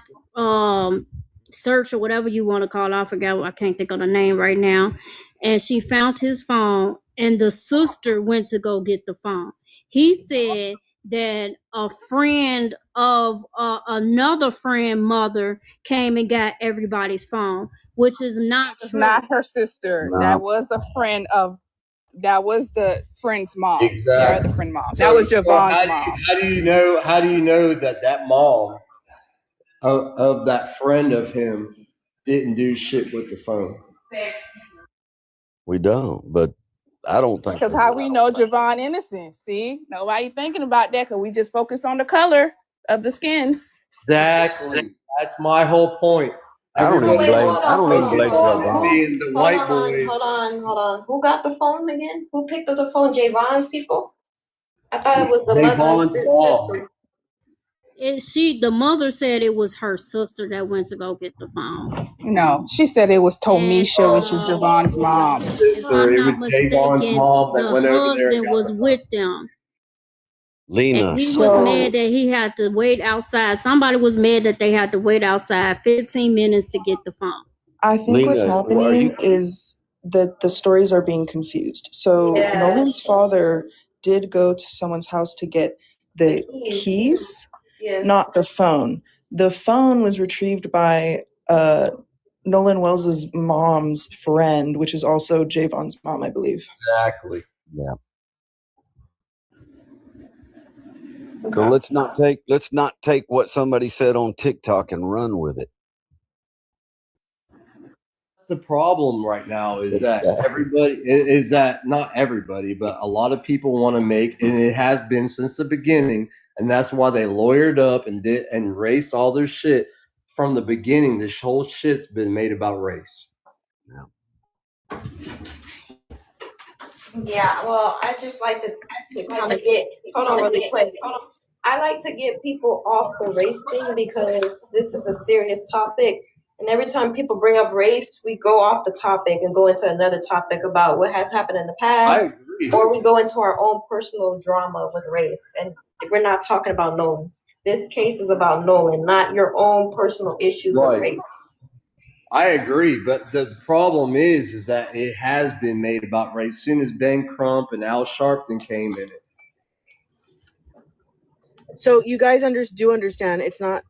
search or whatever you want to call it. I forgot. I can't think of the name right now. And she found his phone, and the sister went to go get the phone. He said that a friend of another friend mother came and got everybody's phone, which is not It's true. not her sister. No. That was a friend of. That was the friend's mom. Exactly. The other friend mom. That was Javon's mom. How do you know that mom of that friend of him didn't do shit with the phone? We don't, but I don't think. Because how we know Javon innocent? See, nobody thinking about that because we just focus on the color of the skins. Exactly. That's my whole point. I don't even blame Javon. Being the white boys. Hold on. Who got the phone again? Who picked up the phone? Javon's people? I thought it was the mother's sister. The mother said it was her sister that went to go get the phone. No, she said it was Tomisha, which is Javon's mom. If I'm not mistaken, the husband was with them. Lena. And he was mad that he had to wait outside. Somebody was mad that they had to wait outside 15 minutes to get the phone. I think what's happening is that the stories are being confused. So Nolan's father did go to someone's house to get the keys, not the phone. The phone was retrieved by Nolan Wells's mom's friend, which is also Javon's mom, I believe. Exactly. Yeah. So let's not take what somebody said on TikTok and run with it. The problem right now is that not everybody, but a lot of people want to make, and it has been since the beginning, and that's why they lawyered up and raced all their shit from the beginning. This whole shit's been made about race. Yeah, well, I just like to kind of get, hold on really quick. I like to get people off the race thing because this is a serious topic. And every time people bring up race, we go off the topic and go into another topic about what has happened in the past. Or we go into our own personal drama with race. And we're not talking about Nolan. This case is about Nolan, not your own personal issues with race. I agree, but the problem is that it has been made about race. As soon as Ben Crump and Al Sharpton came in it. So you guys do understand it's not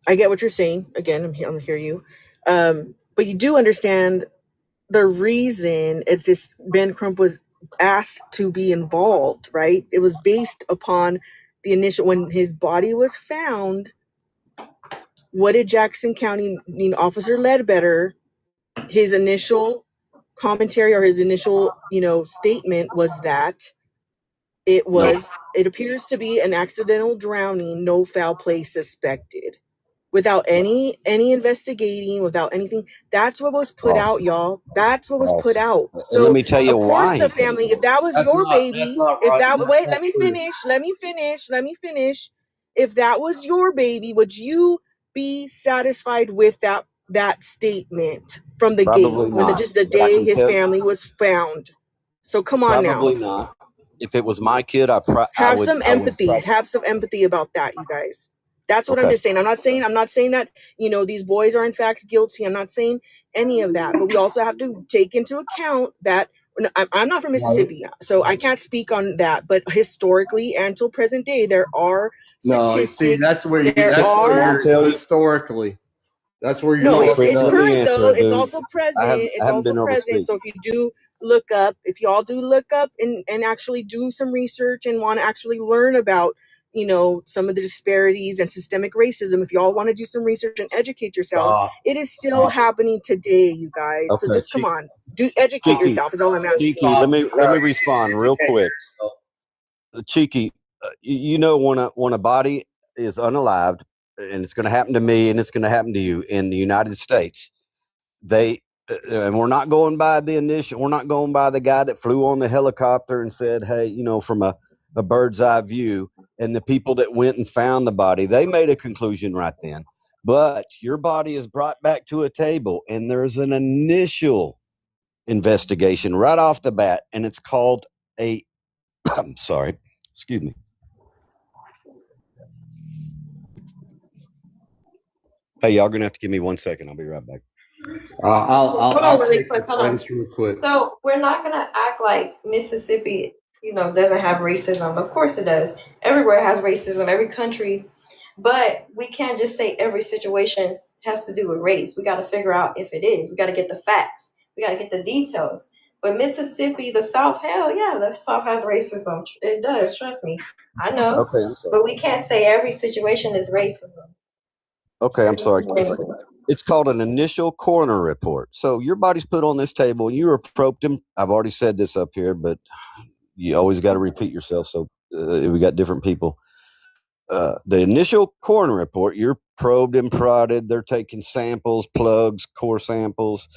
I get what you're saying. Again, I'm hear you. But you do understand the reason if this Ben Crump was asked to be involved, right? It was based upon the initial, when his body was found, what did Jackson County Officer Ledbetter, his initial commentary or his initial, statement was that it appears to be an accidental drowning, no foul play suspected. Without any investigating, without anything. That's what was put out, y'all. That's what was put out. So let me tell you of course why. The family, if that was your baby, let me finish. If that was your baby, would you be satisfied with that statement from the gate when the day his family was found? So come on now. Probably not. If it was my kid, have some empathy. Have some empathy about that, you guys. That's what I'm just saying. I'm not saying that, these boys are in fact guilty. I'm not saying any of that. But we also have to take into account that I'm not from Mississippi, so I can't speak on that. But historically and till present day, there are statistics. That's where historically. That's where you're. No, it's current though. It's also present. It's also present. So if you do look up, if y'all do look up and actually do some research and want to actually learn about some of the disparities and systemic racism, if y'all want to do some research and educate yourselves, it is still happening today, you guys. Okay, so just come on, educate yourself is all I'm asking. Cheeky, let me respond real quick. Cheeky, when a body is unalived, and it's going to happen to me, and it's going to happen to you in the United States, and we're not going by we're not going by the guy that flew on the helicopter and said, hey, from a bird's eye view. And the people that went and found the body, they made a conclusion right then. But your body is brought back to a table, and there's an initial investigation right off the bat, and it's called a I'm sorry, excuse me. Hey, y'all gonna have to give me 1 second. I'll be right back. I'll take the points real quick. So we're not gonna act like Mississippi, doesn't have racism. Of course it does. Everywhere has racism, every country. But we can't just say every situation has to do with race. We got to figure out if it is. We got to get the facts. We got to get the details. But Mississippi, the South, hell yeah, the South has racism. It does, trust me. I know. Okay, I'm sorry. But we can't say every situation is racism. Okay, I'm sorry. It's called an initial coroner report. So your body's put on this table, and you are probed. I've already said this up here, but you always got to repeat yourself. So we got different people. The initial coroner report, you're probed and prodded. They're taking samples, plugs, core samples.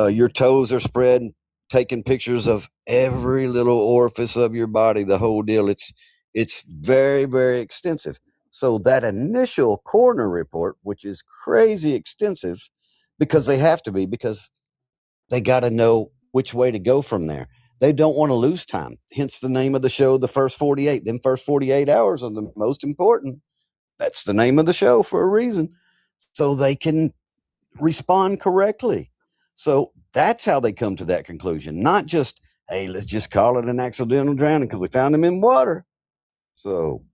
Your toes are spread, taking pictures of every little orifice of your body, the whole deal. It's very, very extensive. So that initial coroner report, which is crazy extensive, because they have to be, because they got to know which way to go from there. They don't want to lose time. Hence the name of the show, The First 48. Them first 48 hours are the most important. That's the name of the show for a reason. So they can respond correctly. So that's how they come to that conclusion. Not just, hey, let's just call it an accidental drowning because we found him in water. So,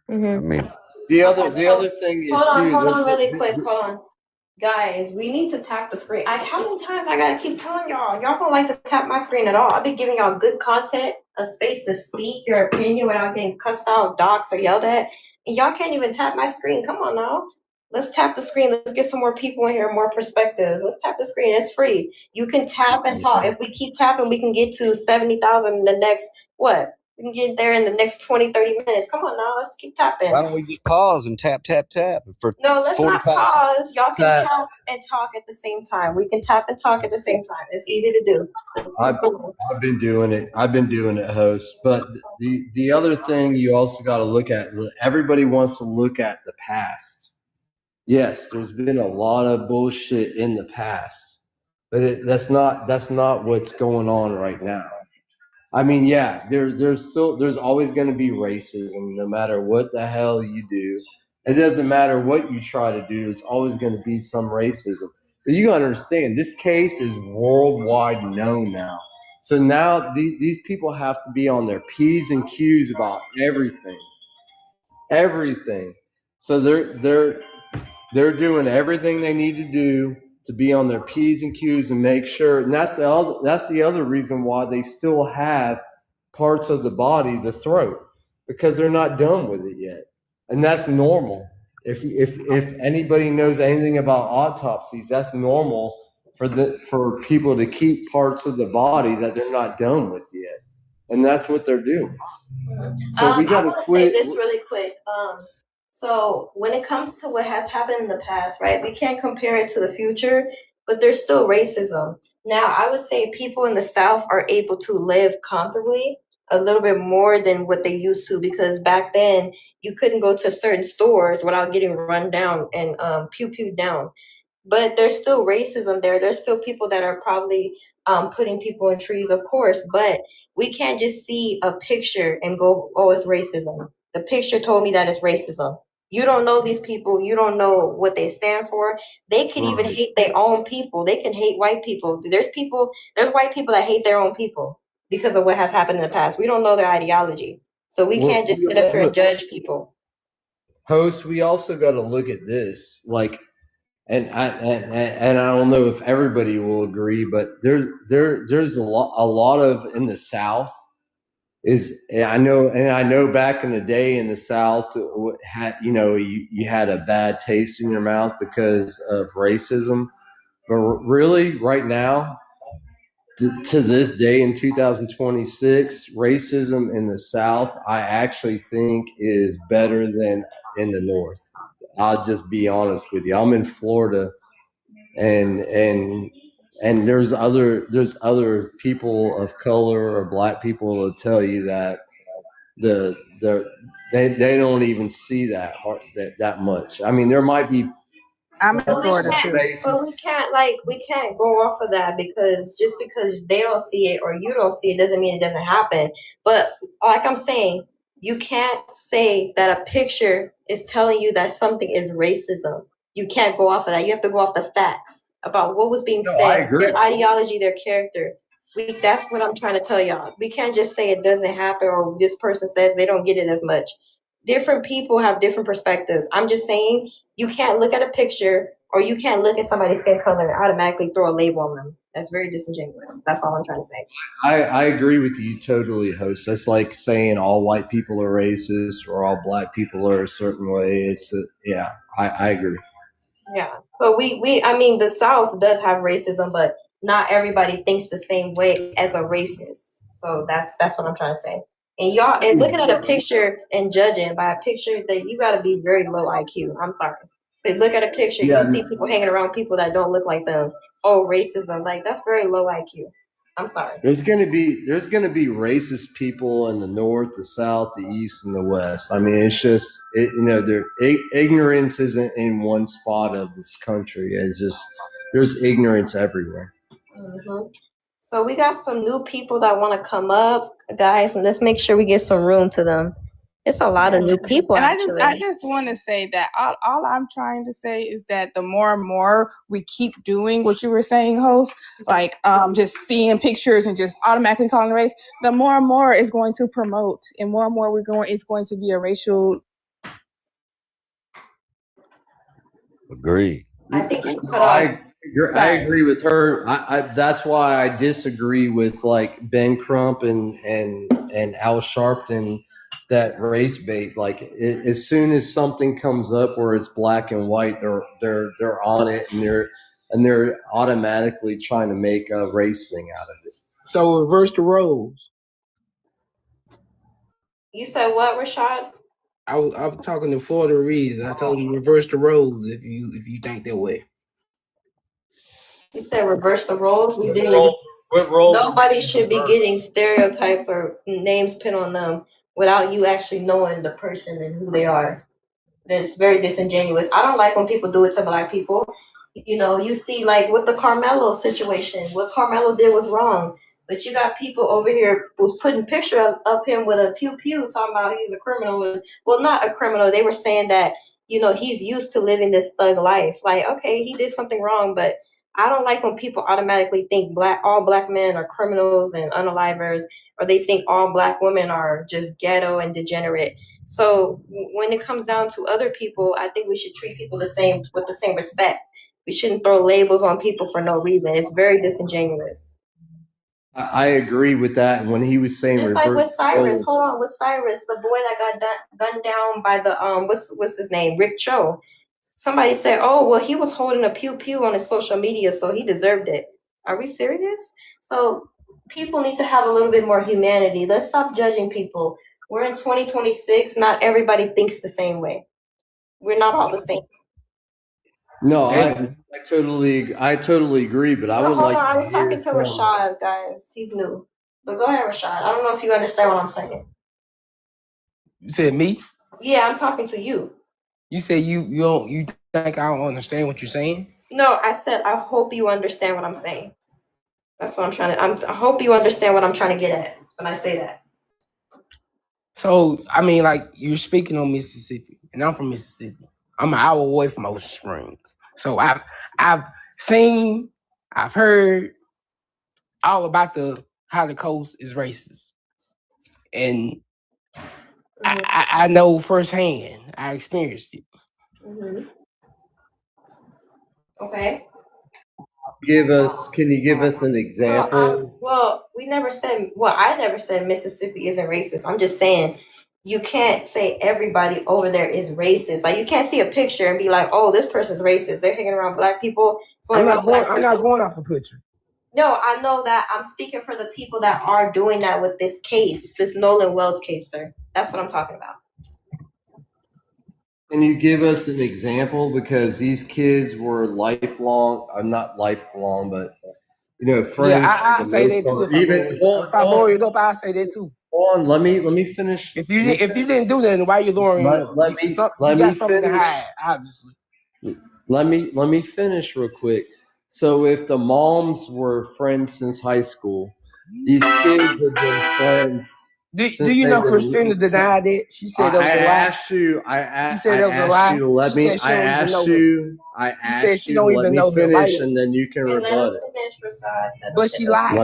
I mean. The other thing is, hold on really quick. Hold on. Guys, we need to tap the screen. How many times I gotta keep telling y'all? Y'all don't like to tap my screen at all. I've been giving y'all good content, a space to speak your opinion without getting cussed out, doxxed, or yelled at. And y'all can't even tap my screen. Come on now. Let's tap the screen. Let's get some more people in here, more perspectives. Let's tap the screen. It's free. You can tap and talk. If we keep tapping, we can get to 70,000 in the next, what? We can get there in the next 20, 30 minutes. Come on now. Let's keep tapping. Why don't we just pause and tap for No, let's 45 not pause. seconds. Y'all can tap and talk at the same time. We can tap and talk at the same time. It's easy to do. I've been doing it, host. But the other thing you also got to look at, everybody wants to look at the past. Yes, there's been a lot of bullshit in the past, but that's not what's going on right now. I mean, yeah, there's always going to be racism, no matter what the hell you do. It doesn't matter what you try to do. It's always going to be some racism. But you got to understand, this case is worldwide known now. So now these people have to be on their P's and Q's about everything. Everything. So they're doing everything they need to do to be on their P's and Q's and make sure. And that's the other reason why they still have parts of the body, the throat, because they're not done with it yet. And that's normal. If anybody knows anything about autopsies, that's normal for people to keep parts of the body that they're not done with yet. And that's what they're doing. So we got to quit. Say this really quick. So when it comes to what has happened in the past, right, we can't compare it to the future, but there's still racism. Now, I would say people in the South are able to live comfortably a little bit more than what they used to, because back then you couldn't go to certain stores without getting run down and pew-pewed down. But there's still racism there. There's still people that are probably putting people in trees, of course, but we can't just see a picture and go, oh, it's racism. The picture told me that it's racism. You don't know these people. You don't know what they stand for. They can even hate their own people. They can hate white people. There's white people that hate their own people because of what has happened in the past. We don't know their ideology. So we can't just sit up here and judge people. Host, we also got to look at this, like, and I don't know if everybody will agree, but there's a lot of in the South. I know back in the day in the South, you had a bad taste in your mouth because of racism. But really, right now, to this day in 2026, racism in the South, I actually think is better than in the North. I'll just be honest with you. I'm in Florida, and there's other people of color or black people will tell you that they don't even see that much. I mean, there might be I'm in But we Florida can't, too. but we can't go off of that because just because they don't see it or you don't see it doesn't mean it doesn't happen. But like I'm saying, you can't say that a picture is telling you that something is racism. You can't go off of that. You have to go off the facts about what was being No, I said, agree. their ideology, their character. That's what I'm trying to tell y'all. We can't just say it doesn't happen or this person says they don't get it as much. Different people have different perspectives. I'm just saying you can't look at a picture or you can't look at somebody's skin color and automatically throw a label on them. That's very disingenuous. That's all I'm trying to say. I agree with you totally, host. That's like saying all white people are racist or all black people are a certain way. I agree. Yeah. So I mean, the South does have racism, but not everybody thinks the same way as a racist. So that's what I'm trying to say. And y'all, and looking at a picture and judging by a picture, that you got to be very low IQ. I'm sorry. But look at a picture, you see people hanging around people that don't look like them. Oh, racism! Like that's very low IQ. I'm sorry. There's gonna be racist people in the north, the south, the east, and the west. I mean, it's just ignorance isn't in one spot of this country. It's just there's ignorance everywhere. Mm-hmm. So we got some new people that want to come up, guys, and let's make sure we give some room to them. It's a lot of new people, and actually. I just want to say that all I'm trying to say is that the more and more we keep doing what you were saying, host, like just seeing pictures and just automatically calling race, the more and more it's going to promote, and more it's going to be a racial. Agree. I think I agree with her. That's why I disagree with like Ben Crump and Al Sharpton. That race bait, like as soon as something comes up where it's black and white, they're on it and they're automatically trying to make a race thing out of it. So reverse the roles. You said what, Rashad? I was talking to Florida Reeds. I told him reverse the roles if you think that way. You said reverse the roles. We didn't. Nobody should be getting stereotypes or names put on them without you actually knowing the person and who they are. It's very disingenuous. I don't like when people do it to black people. You know, you see like with the Carmelo situation, what Carmelo did was wrong. But you got people over here who's putting picture of him with a pew-pew talking about he's a criminal. Well, not a criminal. They were saying that, he's used to living this thug life. Like, okay, he did something wrong, but I don't like when people automatically think all black men are criminals and unalivers, or they think all black women are just ghetto and degenerate. So when it comes down to other people, I think we should treat people with the same respect. We shouldn't throw labels on people for no reason. It's very disingenuous. I agree with that. When he was saying just like with Cyrus, with Cyrus, the boy that got gunned down by the what's his name, Rick Cho. Somebody said, oh, well, he was holding a pew-pew on his social media, so he deserved it. Are we serious? So people need to have a little bit more humanity. Let's stop judging people. We're in 2026. Not everybody thinks the same way. We're not all the same. No, I totally agree, but I was talking to Rashad, guys. He's new. But go ahead, Rashad. I don't know if you understand what I'm saying. You said me? Yeah, I'm talking to you. You say you think I don't understand what you're saying? No, I said I hope you understand what I'm saying. That's what I'm trying to. I hope you understand what I'm trying to get at when I say that. So I mean, like you're speaking on Mississippi, and I'm from Mississippi. I'm an hour away from Ocean Springs, so I've seen, I've heard all about how the coast is racist, and I know firsthand. I experienced it. Mm-hmm. Okay. Can you give us an example? I never said Mississippi isn't racist. I'm just saying you can't say everybody over there is racist. Like you can't see a picture and be like, oh, this person's racist. They're hanging around black people. I'm not going off a picture. No, I know that. I'm speaking for the people that are doing that with this case, this Nolan Wells case, sir. That's what I'm talking about. Can you give us an example? Because these kids were not lifelong, but friends. Yeah, I say that too. If I lawyer it up, I say that too. Hold on, let me finish. If you didn't do that, then why are you lawyering? Let me got something to hide, obviously. let me finish real quick. So if the moms were friends since high school, these kids have been friends. Do you know Christina denied it? She said that was a lie. Asked you. She said that was a lie. You to let me. I asked you. I asked you to let me finish, and then you can rebut it. But she lied.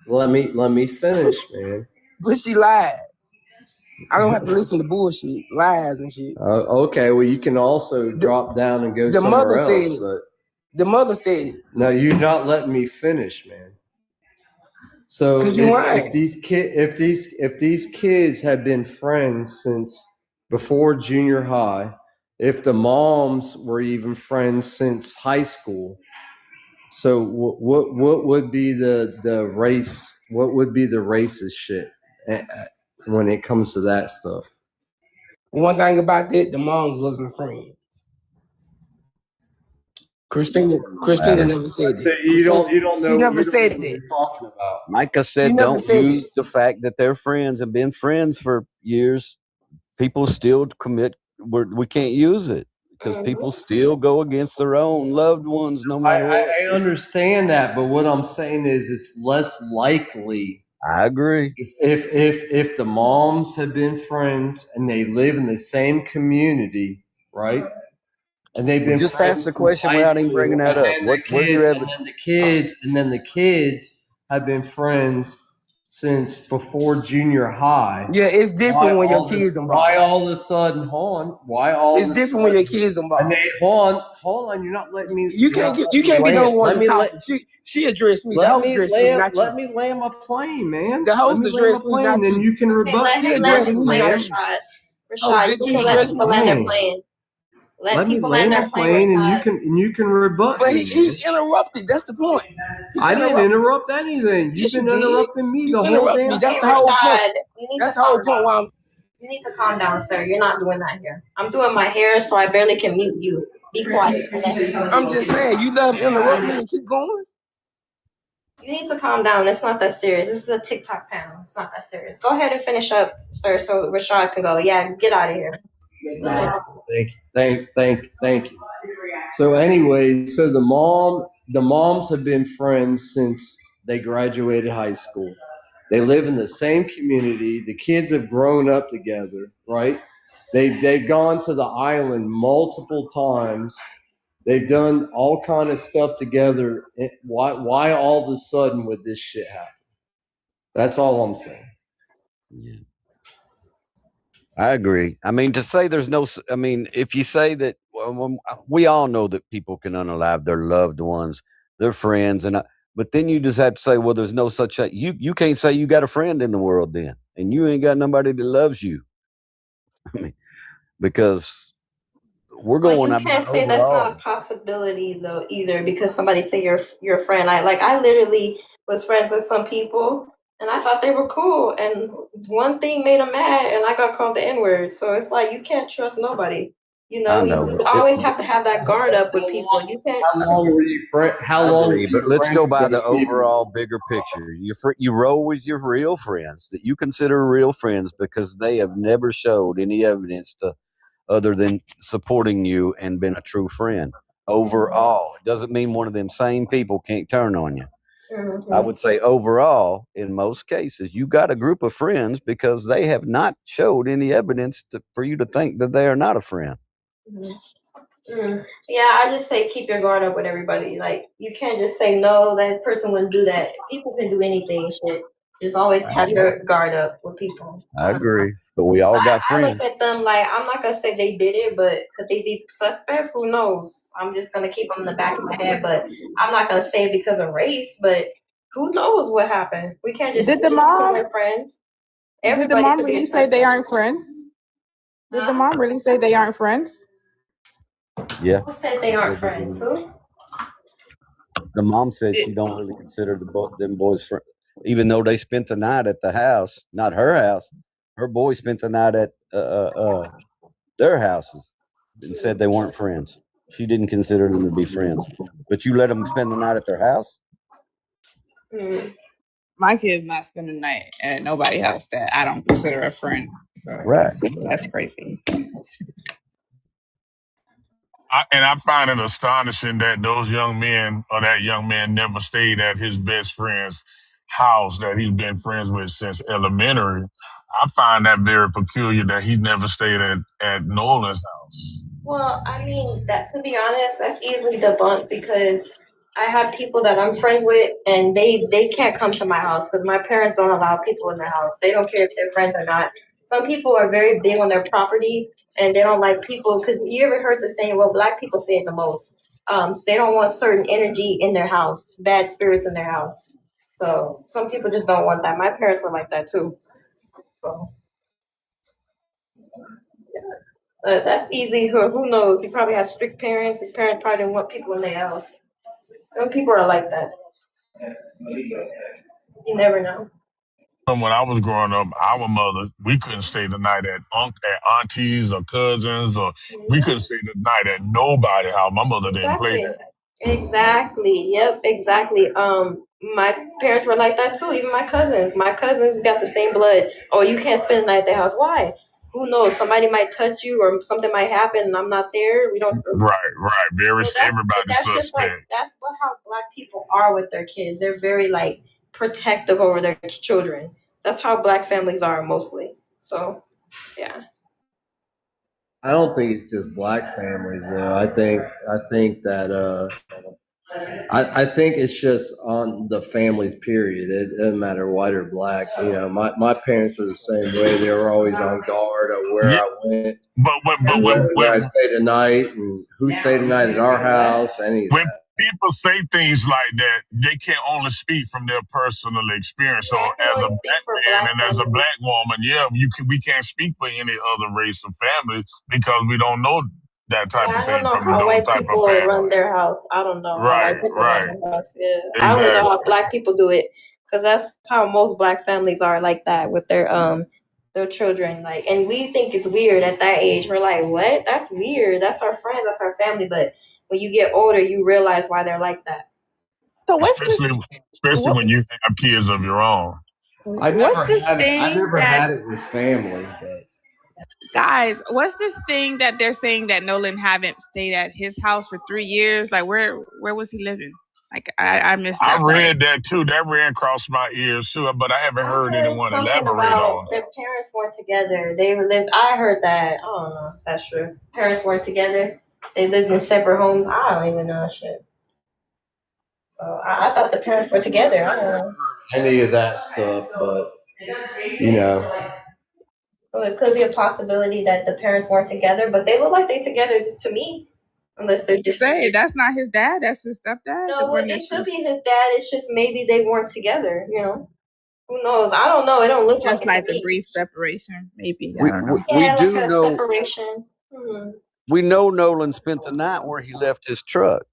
Let me finish, man. But she lied. I don't have to listen to bullshit, lies and shit. Okay, well, you can also drop down and go somewhere else. But the mother said it. No, you're not letting me finish, man. So if these kids have been friends since before junior high, if the moms were even friends since high school, so what would be the race? What would be the racist shit when it comes to that stuff? One thing about that, the moms wasn't friends. Christina never said that. You don't know. She never said that. What you're talking about. Micah said, don't use the fact that they're friends and been friends for years. People still commit. We can't use it because people still go against their own loved ones, no matter what. I understand that, but what I'm saying is it's less likely. I agree. If the moms have been friends and they live in the same community, right? And they've been just ask the question without even bringing that up. And then the kids have been friends since before junior high. Yeah, it's different when your kids involved. Why all of a sudden, it's different when your kids involved. Hold on, you're not letting me. You can't be the one to talk. She addressed me. Let me land my plane, man. The host addressed me, not you. And you can rebut. Rashad, you can let people land their plane. Let me land their plane, and you can rebut. But he interrupted. That's the point. I didn't interrupt anything. You've been interrupting me the whole time. That's the whole point. That's the whole point. You need to calm down, sir. You're not doing that here. I'm doing my hair, so I barely can mute you. Be quiet. I'm just saying, you let him interrupt me and keep going. You need to calm down. It's not that serious. This is a TikTok panel. It's not that serious. Go ahead and finish up, sir, so Rashad can go. Yeah, get out of here. Thank you. So anyway, so the moms have been friends since they graduated high school. They live in the same community. The kids have grown up together, right? They've gone to the island multiple times. They've done all kind of stuff together. Why all of a sudden would this shit happen? That's all I'm saying. Yeah. I agree. I mean, to say there's no, I mean, if you say that, we all know that people can unalive their loved ones, their friends, but then you just have to say, well, there's no such thing. You can't say you got a friend in the world then, and you ain't got nobody that loves you. I mean, because we're going. Well, you can't say that's not a possibility though either, because somebody say you're a friend. I literally was friends with some people. And I thought they were cool, and one thing made them mad, and I got called the N-word. So it's like you can't trust nobody. You know, you always have to have that guard up with people. You can't. How long were you friends? How long? But let's go by the overall bigger picture. You roll with your real friends that you consider real friends because they have never showed any evidence to other than supporting you and been a true friend. Overall, it doesn't mean one of them same people can't turn on you. I would say overall, in most cases, you got a group of friends because they have not showed any evidence for you to think that they are not a friend. Yeah, I just say keep your guard up with everybody. Like, you can't just say, no, that person wouldn't do that. People can do anything, shit. Just always have your guard up with people. I agree. But we all got friends. I look at them like, I'm not going to say they did it, but could they be suspects? Who knows? I'm just going to keep them in the back of my head, but I'm not going to say it because of race, but who knows what happened? We can't just did the mom friends. Did the mom really say they aren't friends? Did the mom really say they aren't friends? Yeah. Who said they aren't friends? Who? The mom said she don't really consider them boys friends. Even though they spent the night at the house, not her house, her boys spent the night at their houses and said they weren't friends. She didn't consider them to be friends. But you let them spend the night at their house? My kid's not spending the night at nobody's house that I don't consider a friend. So right. That's crazy. I find it astonishing that those young men or that young man never stayed at his best friend's house that he's been friends with since elementary. I find that very peculiar that he's never stayed at Nolan's house. Well, I mean, that to be honest, that's easily debunked because I have people that I'm friends with, and they can't come to my house because my parents don't allow people in their house. They don't care if they're friends or not. Some people are very big on their property, and they don't like people. Because you ever heard the saying? Well, black people say it the most. They don't want certain energy in their house, bad spirits in their house. So some people just don't want that. My parents were like that too. So. That's easy. Who knows? He probably has strict parents. His parents probably didn't want people in their house. Some people are like that. You never know. When I was growing up, our mother, we couldn't stay the night at aunties or cousins, or we couldn't stay the night at nobody's house. My mother didn't play that. Exactly. Yep. Exactly. My parents were like that too. Even my cousins. My cousins got the same blood. Oh, you can't spend the night at their house. Why? Who knows? Somebody might touch you, or something might happen, and I'm not there. We don't. Right. Very. Everybody's suspect. That's how black people are with their kids. They're very like protective over their children. That's how black families are mostly. So, yeah. I don't think it's just black families though. I think that I think it's just on the families period. It doesn't matter white or black. You know, my parents were the same way. They were always on guard of where I went, where I stayed the night, and who stayed the night at our house. When people say things like that, they can only speak from their personal experience. So, as a black man and as a black woman, we can't speak for any other race or family because we don't know that type of thing from those type of families. Run their house. I don't know. Right. Yeah. Exactly. I don't know how black people do it because that's how most black families are like that with their children. Like, and we think it's weird at that age. We're like, what? That's weird. That's our friends. That's our family. But when you get older, you realize why they're like that. So especially when you have kids of your own. I never had it with family, but. Guys, what's this thing that they're saying that Nolan haven't stayed at his house for 3 years? Like, where was he living? Like, I missed that. I read that too. That ran across my ears too, but I haven't heard anyone elaborate on it. Their parents weren't together. I heard that. I don't know if that's true. Parents weren't together. They lived in separate homes. I don't even know shit. So I thought the parents were together. I don't know any of that stuff, but you know. So it could be a possibility that the parents weren't together, but they look like they together to me. Unless they're just that's not his dad, that's his stepdad. No, it should be his dad. It's just maybe they weren't together, you know. Who knows? I don't know. It don't look just like the brief separation, maybe. We do know separation. We know Nolan spent the night where he left his truck.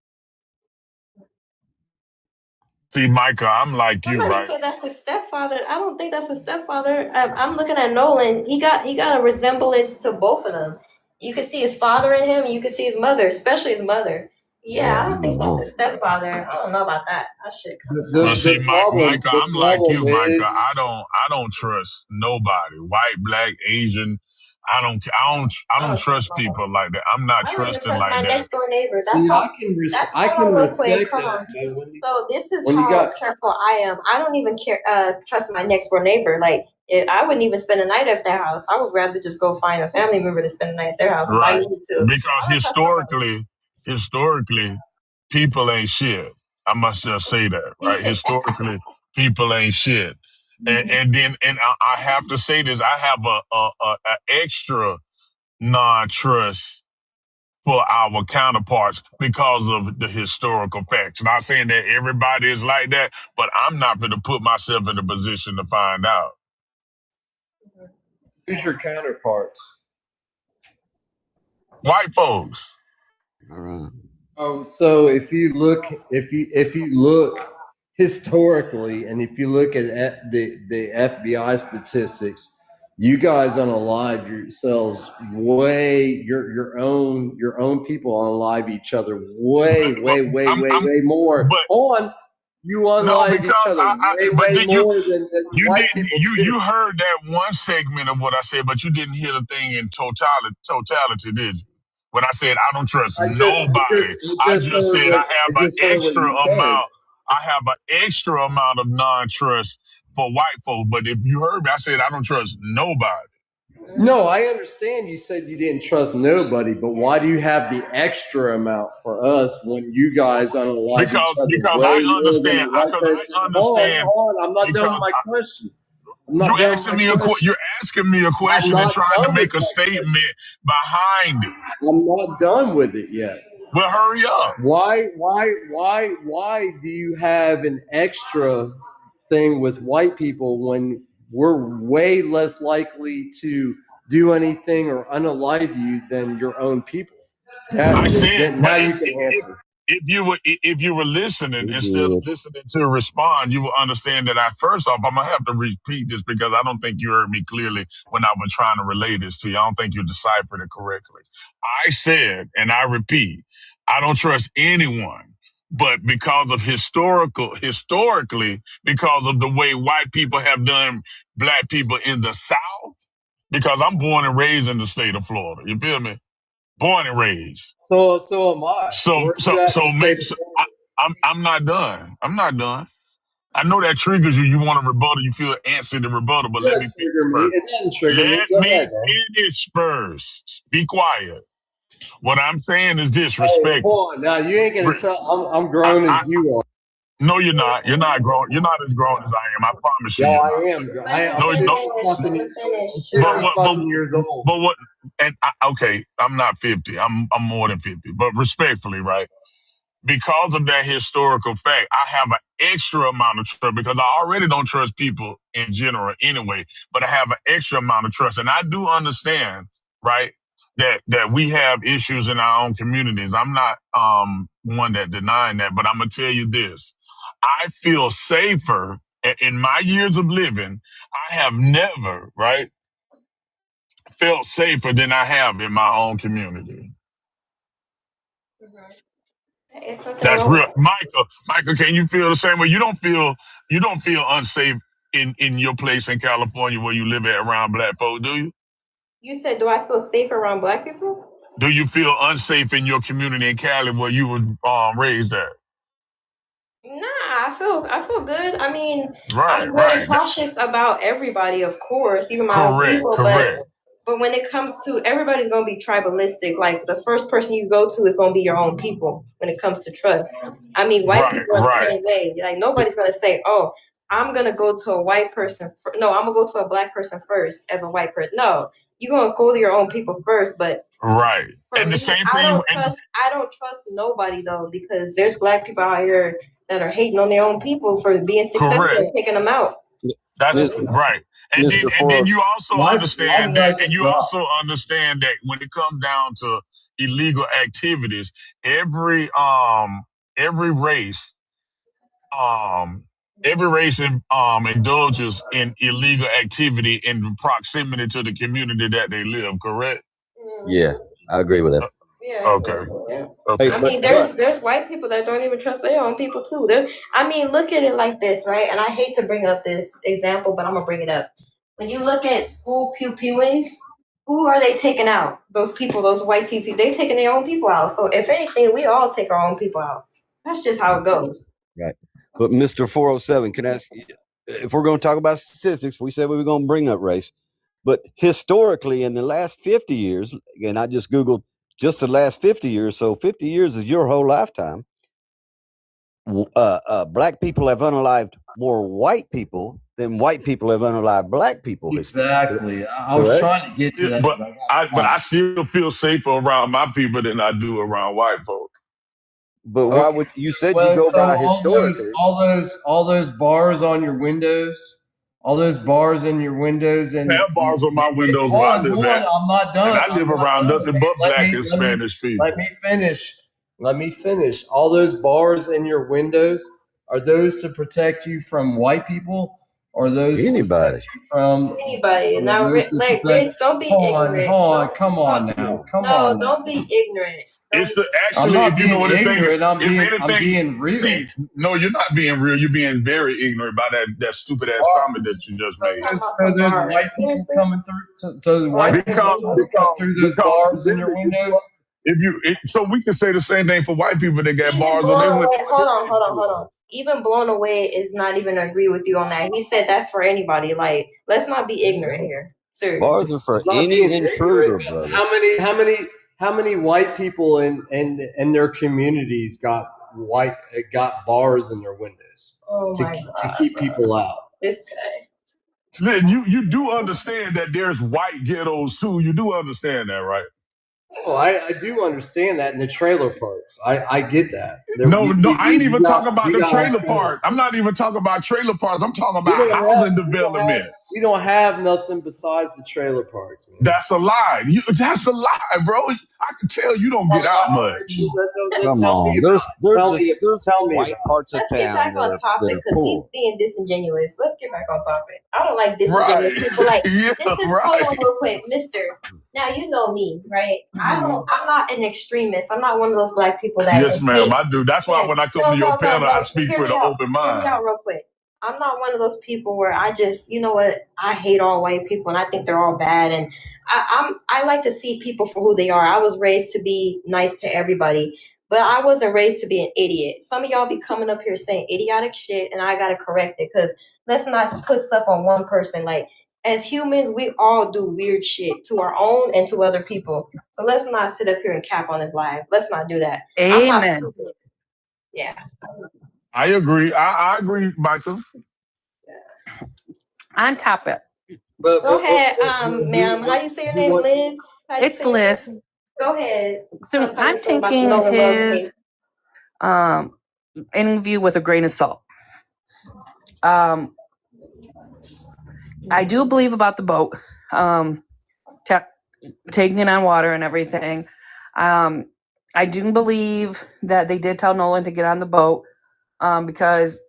See, Micah, I'm like you, right? Said that's his stepfather. I don't think that's his stepfather. I'm looking at Nolan. He got a resemblance to both of them. You can see his father in him, and you can see his mother, especially his mother. Yeah, I don't think that's his stepfather. I don't know about that. I should. Well, see, Micah, I'm like you, Micah. I don't trust nobody, white, black, Asian. I don't trust people like that. I'm not trusting like that. My next door neighbor. I can respect that. So this is how careful I am. I don't even trust my next door neighbor. Like I wouldn't even spend the night at their house. I would rather just go find a family member to spend the night at their house. Right. If I need to. Because historically, people ain't shit. I must just say that, right? Historically, people ain't shit. And then I have to say this. I have a extra non-trust for our counterparts because of the historical facts. Not saying that everybody is like that, but I'm not going to put myself in a position to find out. Who's your counterparts? White folks. All right. Oh, so if you look historically, and if you look at the FBI statistics, you guys unalive yourselves way your own people unalive each other way more. You unalive each other way more than white people. You heard that one segment of what I said, but you didn't hear the thing in totality, did you? when I said I don't trust nobody. I just said I have an extra amount. I have an extra amount of non-trust for white folks. But if you heard me, I said I don't trust nobody. No, I understand you said you didn't trust nobody, but why do you have the extra amount for us when you guys unalive each other? Because I understand. Hold on, I'm not done with my question. You're asking me a question and trying to make a statement behind it. I'm not done with it yet. Well, hurry up. Why do you have an extra thing with white people when we're way less likely to do anything or unalive you than your own people? Now you can answer. If you were listening instead of listening to respond, you will understand that first off, I'm gonna have to repeat this because I don't think you heard me clearly when I was trying to relay this to you. I don't think you deciphered it correctly. I said, and I repeat, I don't trust anyone, but because of historically, because of the way white people have done black people in the South, because I'm born and raised in the state of Florida. You feel me? Born and raised. So am I. I'm not done. I'm not done. I know that triggers you. You want to rebuttal. You feel antsy to rebuttal, but let me finish first. Be quiet. What I'm saying is this: respect. Hold on. Now you ain't gonna tell. I'm grown as you are. No, you're not. You're not grown. You're not as grown as I am. I promise you. Yeah, I am. But what? And okay, I'm not 50. I'm more than 50. But respectfully, right? Because of that historical fact, I have an extra amount of trust because I already don't trust people in general anyway. But I have an extra amount of trust, and I do understand, right, that we have issues in our own communities. I'm not one that denying that, but I'm gonna tell you this. I feel safer in my years of living. I have never, right, felt safer than I have in my own community. That's real. Michael, can you feel the same way? You don't feel unsafe in your place in California where you live at around black folks, do you? You said, do I feel safe around black people? Do you feel unsafe in your community in Cali where you were raised at? Nah, I feel good. I mean, I'm very cautious about everybody, of course, even my own people. But when it comes to everybody's gonna be tribalistic. Like the first person you go to is gonna be your own people when it comes to trust. I mean, white people are the same way. Like nobody's gonna say, "Oh, I'm gonna go to a white person." No, I'm gonna go to a black person first as a white person. No, you're gonna go to your own people first. But and the same thing. I don't trust nobody though because there's black people out here that are hating on their own people for being successful and picking them out. That's right. And then you also understand that, and you also understand that when it comes down to illegal activities, every race indulges in illegal activity in proximity to the community that they live. Correct? Yeah, I agree with that. Yeah. Okay. Hey, I mean, there's white people that don't even trust their own people too. Look at it like this, right? And I hate to bring up this example, but I'm gonna bring it up. When you look at school pew-pewings, who are they taking out? Those people, those white people, they taking their own people out. So if anything, we all take our own people out. That's just how it goes. Right. But Mr. 407, can I ask you, if we're going to talk about statistics, we said we were going to bring up race, but historically in the last 50 years, and I just Googled just the last 50 years, so 50 years is your whole lifetime, black people have unalived more white people than white people have unalived black people. Exactly. I was trying to get to that. But I still feel safer around my people than I do around white folks. But why would you said you go by historically? All those bars on your windows, all those bars in your windows, and I have bars on my windows where I live at. I'm not done. And I live around nothing but black and Spanish people. Let me finish. All those bars in your windows, are those to protect you from white people? Or those anybody from anybody? Now, Rich, don't be ignorant. Hold on, come on now, don't be ignorant. It's actually, if you know what I'm being real. See, no, you're not being real. You're being very ignorant by that stupid ass comment that you just made. So there's white people coming through. So white people come through those bars in your windows. So we can say the same thing for white people that got Even bars on blown their window. away. Hold on. Even blown away is not even agree with you on that. He said that's for anybody. Like, let's not be ignorant here. Seriously. Bars are for any intruder, brother. How many white people in their communities got bars in their windows to keep people out? This guy. Lynn, you do understand that there's white ghettos too. You do understand that, right? Oh, I do understand that in the trailer parks. I get that. I ain't even talking about the trailer park. I'm not even talking about trailer parks. I'm talking about housing developments. We don't have nothing besides the trailer parks, man. That's a lie. That's a lie, bro. I can tell you don't get out much. Come on. There's white parts of Let's get back town on topic that are because cool. he's being disingenuous. Let's get back on topic. I don't like disingenuous people. Like, hold on real quick, Mister. Now you know me, right? I'm not an extremist. I'm not one of those black people that. Yes, ma'am. I do. That's why when I come to your panel, I speak with an open mind. Hear me out real quick. I'm not one of those people where I just, you know what, I hate all white people and I think they're all bad. And I like to see people for who they are. I was raised to be nice to everybody, but I wasn't raised to be an idiot. Some of y'all be coming up here saying idiotic shit and I got to correct it because let's not put stuff on one person. Like, as humans, we all do weird shit to our own and to other people. So let's not sit up here and cap on his life. Let's not do that. Amen. Yeah. I agree. I agree, Michael. On topic. Go ahead, ma'am. How you say your name, Liz? It's Liz. Go ahead. So I'm taking his interview with a grain of salt. I do believe about the boat, taking it on water and everything. I do believe that they did tell Nolan to get on the boat because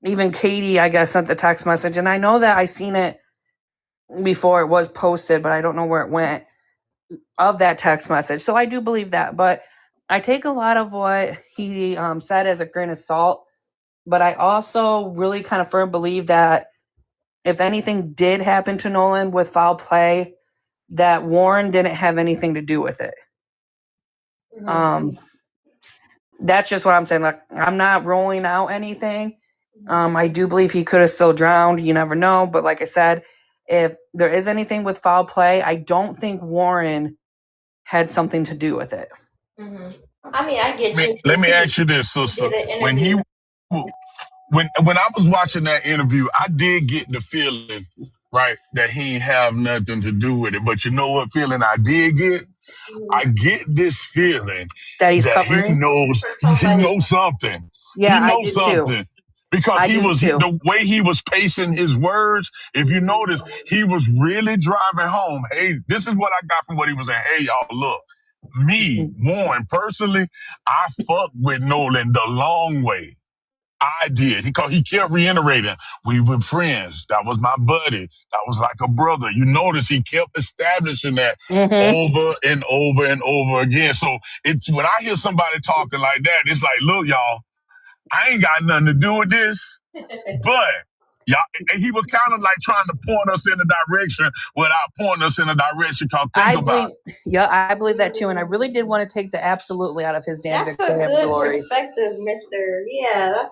even Katie, I guess, sent the text message. And I know that I seen it before it was posted, but I don't know where it went of that text message. So I do believe that. But I take a lot of what he said as a grain of salt. But I also really kind of firm believe that if anything did happen to Nolan with foul play, that Warren didn't have anything to do with it. That's just what I'm saying. Like, I'm not rolling out anything. I do believe he could have still drowned. You never know. But like I said, if there is anything with foul play, I don't think Warren had something to do with it. I mean, I get you. Let me ask you this, sister. When I was watching that interview, I did get the feeling, right, that he ain't have nothing to do with it. But you know what feeling I did get? I get this feeling that he's covering. He knows something. Yeah, he knows something. Too. Because the way he was pacing his words, if you notice, he was really driving home. Hey, this is what I got from what he was saying. Hey, y'all, look, me, Warren, personally, I fucked with Nolan the long way. I did. He kept reiterating, we were friends. That was my buddy. That was like a brother. You notice he kept establishing that over and over and over again. So when I hear somebody talking like that, it's like, look, y'all, I ain't got nothing to do with this, but y'all, and he was kind of like trying to point us in a direction without pointing us in a direction. I believe that too, and I really did want to take the absolutely out of his damn vocabulary. That's a good perspective, Mister. Yeah,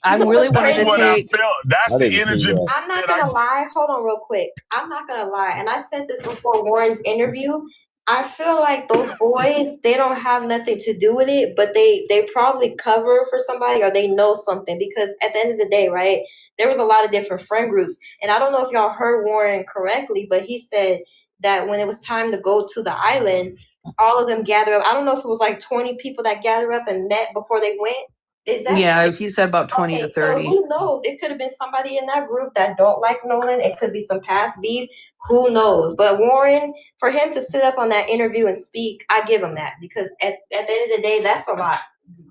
I really wanted to take. That's the energy. I'm not gonna lie. Hold on, real quick. I'm not gonna lie, and I said this before Warren's interview. I feel like those boys, they don't have nothing to do with it, but they probably cover for somebody or they know something because at the end of the day, right, there was a lot of different friend groups. And I don't know if y'all heard Warren correctly, but he said that when it was time to go to the island, all of them gathered up. I don't know if it was like 20 people that gathered up and met before they went. Yeah, he said about 20 to 30. So who knows? It could have been somebody in that group that don't like Nolan. It could be some past beef. Who knows? But Warren, for him to sit up on that interview and speak, I give him that because at the end of the day, that's a lot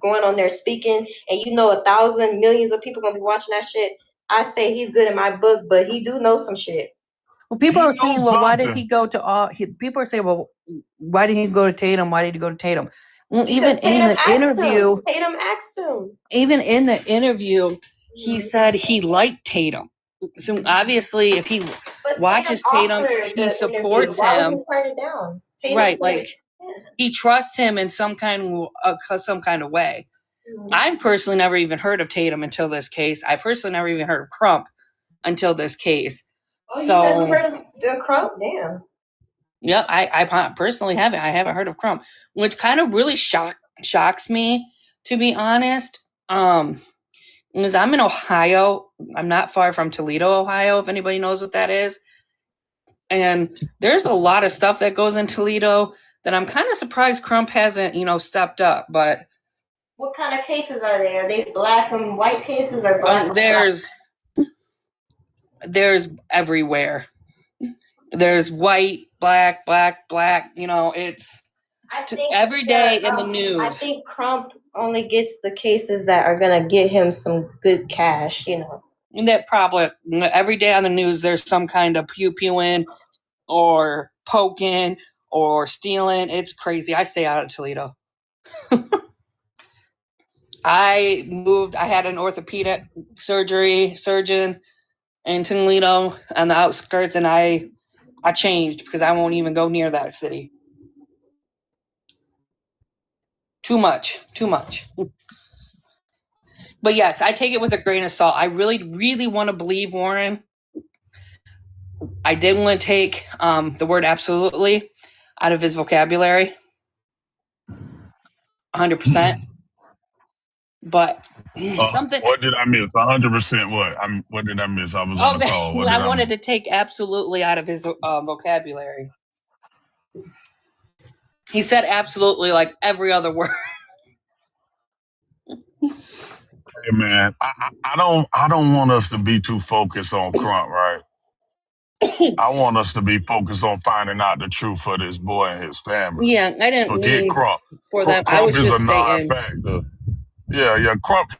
going on there speaking. And 1,000 millions of people gonna be watching that shit. I say he's good in my book, but he do know some shit. Well, people are saying, well, why did he go to all? People are saying, well, why did he go to Tatum? Why did he go to Tatum? Well, even in the interview, Tatum asked him. Even in the interview, he said he liked Tatum. So obviously, if he watches Tatum, he supports him. Why would he turn it down? Right, like he trusts him in some kind of way. I personally never even heard of Tatum until this case. I personally never even heard of Crump until this case. Oh, you never heard of the Crump? Damn. Yeah, I personally haven't. I haven't heard of Crump, which kind of really shocks me, to be honest. Because I'm in Ohio. I'm not far from Toledo, Ohio, if anybody knows what that is. And there's a lot of stuff that goes in Toledo that I'm kind of surprised Crump hasn't, stepped up. But what kind of cases are they? Are they black and white cases or black? There's everywhere. There's white, black. It's every day in the news. I think Crump only gets the cases that are gonna get him some good cash, And that probably every day on the news there's some kind of pew-pewing or poking or stealing. It's crazy. I stay out of Toledo. I had an orthopedic surgeon in Toledo on the outskirts, and I changed because I won't even go near that city. Too much. But yes, I take it with a grain of salt. I really, really want to believe Warren. I did want to take the word absolutely out of his vocabulary. 100%. But something. What did I miss? 100% what? What did I miss? I was on the call. I wanted to take absolutely out of his vocabulary. He said absolutely like every other word. Hey man, I don't want us to be too focused on Crump, right? I want us to be focused on finding out the truth for this boy and his family. Yeah, I didn't forget Crump. For them. Crump I was is just a stating. non-factor. Yeah. Crump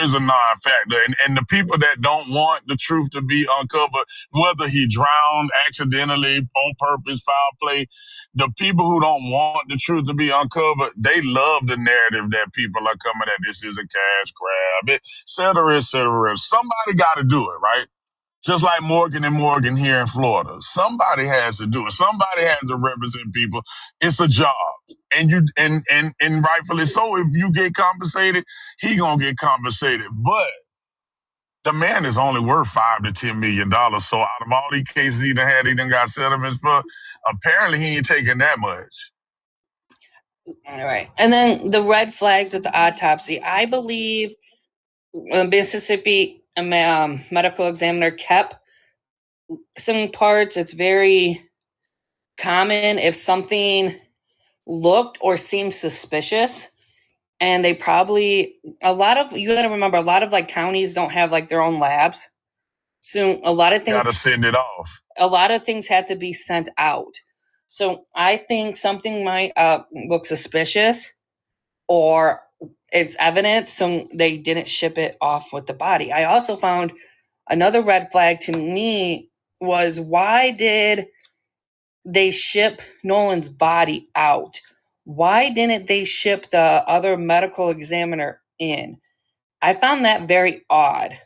is a non-factor, and the people that don't want the truth to be uncovered, whether he drowned accidentally, on purpose, foul play, the people who don't want the truth to be uncovered, they love the narrative that people are coming at. This is a cash grab, et cetera, et cetera. Somebody got to do it, right? Just like Morgan and Morgan here in Florida. Somebody has to do it. Somebody has to represent people. It's a job. And rightfully so, if you get compensated, he gonna get compensated. But the man is only worth $5 to $10 million. So out of all these cases he done got settlements for, apparently he ain't taking that much. All right. And then the red flags with the autopsy. I believe Mississippi medical examiner kept some parts. It's very common if something looked or seemed suspicious, and they probably you gotta remember, a lot of like counties don't have like their own labs, so a lot of things gotta send it off. A lot of things had to be sent out. So I think something might look suspicious, or it's evidence, so they didn't ship it off with the body. I also found another red flag to me was, why did they ship Nolan's body out? Why didn't they ship the other medical examiner in? I found that very odd.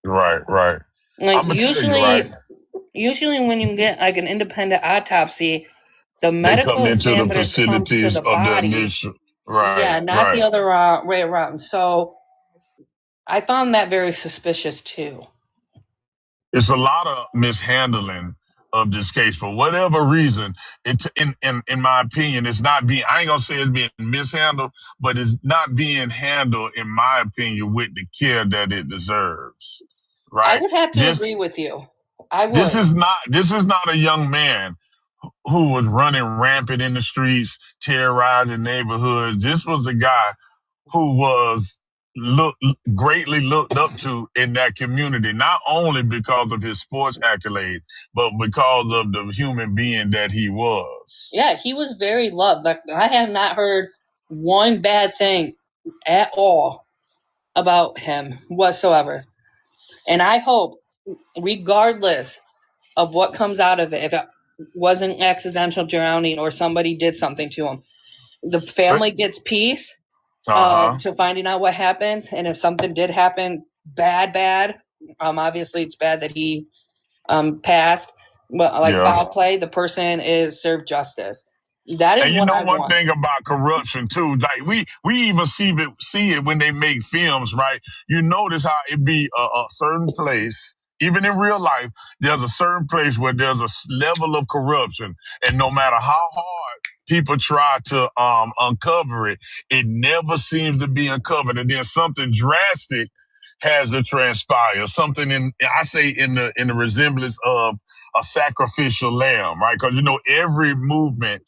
Right. Like usually when you get like an independent autopsy, the medical examiner comes to the body. Right. Yeah, not the other way around. So I found that very suspicious too. It's a lot of mishandling of this case for whatever reason. It's in my opinion, it's not being. I ain't gonna say it's being mishandled, but it's not being handled, in my opinion, with the care that it deserves. Right. I would have to agree with you. I would. This is not a young man who was running rampant in the streets, terrorizing neighborhoods. This was a guy who was greatly looked up to in that community, not only because of his sports accolade, but because of the human being that he was. Yeah, he was very loved. Like, I have not heard one bad thing at all about him whatsoever. And I hope, regardless of what comes out of it, if it wasn't accidental drowning or somebody did something to him, the family gets peace to finding out what happens. And if something did happen bad, obviously it's bad that he passed, but foul play, the person is served justice. That is And you what know I one want. thing about corruption too, like we even see it when they make films, right? You notice how it be a certain place, even in real life, there's a certain place where there's a level of corruption, and no matter how hard people try to uncover it, it never seems to be uncovered, and then something drastic has to transpire. Something in the resemblance of a sacrificial lamb, right? Because you know every movement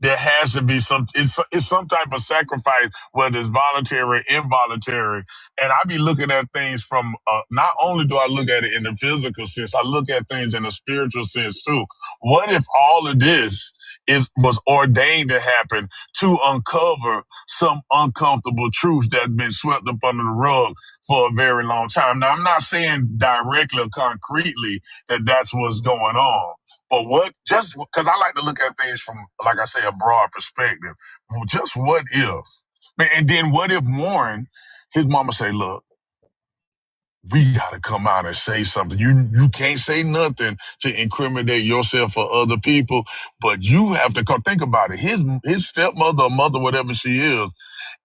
there has to be it's some type of sacrifice, whether it's voluntary or involuntary. And I be looking at things from, not only do I look at it in the physical sense, I look at things in the spiritual sense too. What if all of this was ordained to happen to uncover some uncomfortable truth that's been swept up under the rug for a very long time? Now, I'm not saying directly or concretely that that's what's going on. But just because I like to look at things from, like I say, a broad perspective. Just what if? And then what if Warren, his mama say, look, we got to come out and say something. You can't say nothing to incriminate yourself or other people, but you have to come think about it. His stepmother or mother, whatever she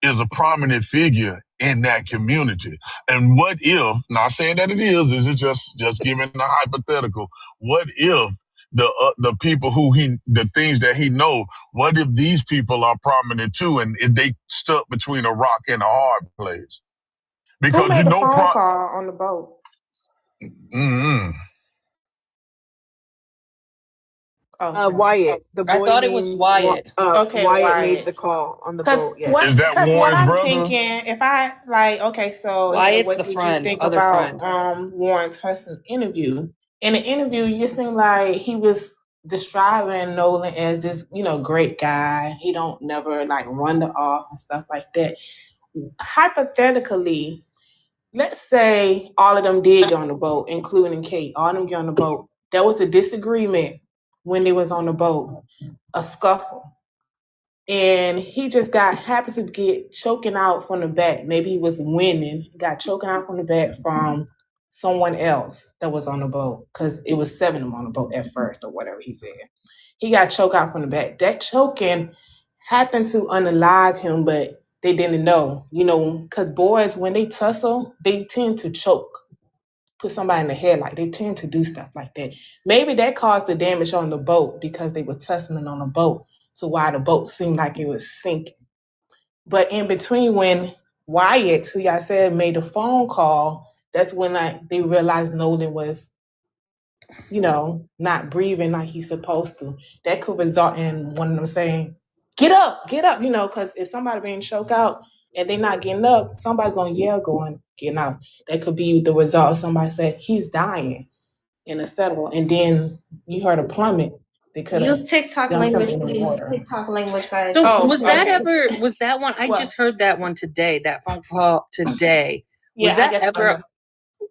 is a prominent figure in that community. And what if, not saying that it is it just giving a hypothetical, what if the people the things that he know, what if these people are prominent too, and if they stuck between a rock and a hard place? Because who made the phone call on the boat? Mm-hmm. Wyatt, the boy I thought it was Wyatt. Okay, Wyatt made the call on the boat. Yeah. Is that Warren's what I'm brother? thinking, if I so Wyatt's what the did friend, you think other about friend. Warren Tustin's interview? In the interview, you seemed like he was describing Nolan as this, great guy. He don't never like run the off and stuff like that. Hypothetically, let's say all of them did get on the boat, including Kate. All of them get on the boat. There was a disagreement when they was on the boat, a scuffle. And he just happened to get choking out from the back. Maybe he was winning, got choking out from the back from someone else that was on the boat, because it was 7 of them on the boat at first, or whatever he said. He got choked out from the back. That choking happened to unalive him, but they didn't know, because boys, when they tussle, they tend to choke, put somebody in the head, like they tend to do stuff like that. Maybe that caused the damage on the boat because they were tussling on the boat, to why the boat seemed like it was sinking. But in between, when Wyatt, who y'all said made the phone call, that's when they realized Nolan was, not breathing like he's supposed to. That could result in one of them saying, get up, because if somebody being choked out and they're not getting up, somebody's going to yell, getting out. That could be the result of somebody said, he's dying in a federal. And then you heard a plummet. They could use TikTok language, please. TikTok language, guys. So was that one? I just heard that one today, that phone call today. Yeah, was that ever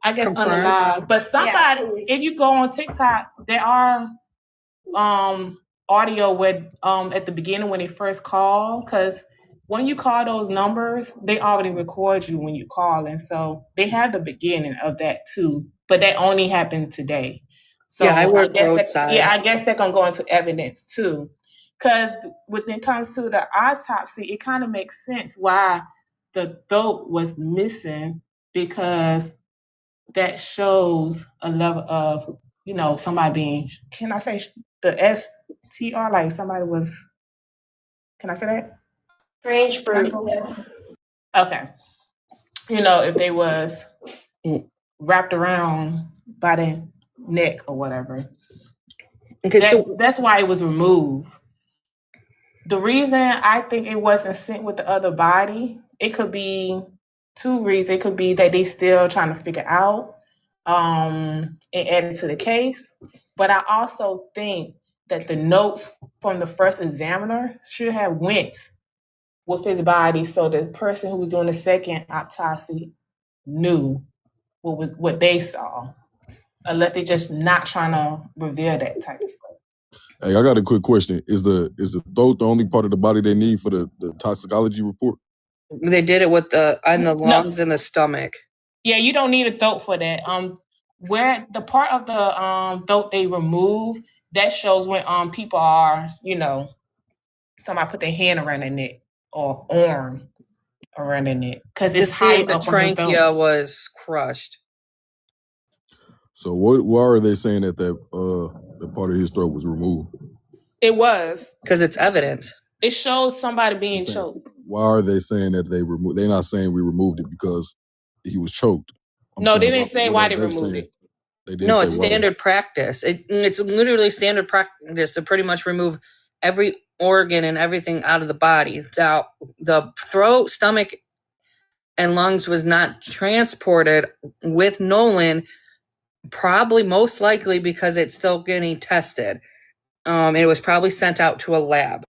I guess unalive. But somebody, if you go on TikTok, there are audio with at the beginning when they first call, because when you call those numbers, they already record you when you call, and so they have the beginning of that too. But that only happened today. So yeah, I work roadside. I guess they're gonna go into evidence too, because when it comes to the autopsy, it kind of makes sense why the throat was missing, because that shows a level of, somebody being, can I say the STR, like somebody was, can I say that? Strange fruit. Okay. If they was wrapped around by the neck or whatever. Okay, that's why it was removed. The reason I think it wasn't sent with the other body, it could be 2 reasons. It could be that they still trying to figure out and add it to the case. But I also think that the notes from the first examiner should have went with his body, so the person who was doing the second autopsy knew what they saw, unless they're just not trying to reveal that type of stuff. Hey, I got a quick question. Is the throat the only part of the body they need for the toxicology report? They did it with the lungs and the stomach. Yeah, you don't need a throat for that. Where the part of the throat they remove, that shows when people are, somebody put their hand around their neck or arm around their neck because Just it's high seeing the up on their trachea throat. was crushed. So why are they saying that the part of his throat was removed? It was because it's evidence. It shows somebody being choked. Why are they saying that they removed? They're not saying we removed it because he was choked. No, they didn't say why they removed it. No, it's standard practice. It's literally standard practice to pretty much remove every organ and everything out of the body. Now, the throat, stomach, and lungs was not transported with Nolan, probably most likely because it's still getting tested. It was probably sent out to a lab,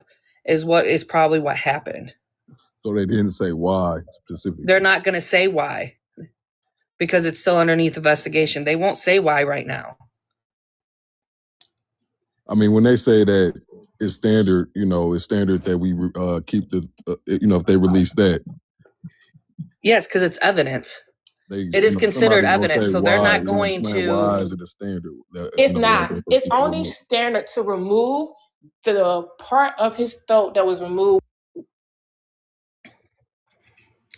is probably what happened. So they didn't say why specifically. They're not going to say why because it's still underneath investigation. They won't say why right now. I mean, when they say that it's standard, it's standard that we keep the, if they release that. Yes, because it's evidence. It is considered evidence, so they're not going to. Why is it a standard? It's not. It's only standard to remove the part of his throat that was removed.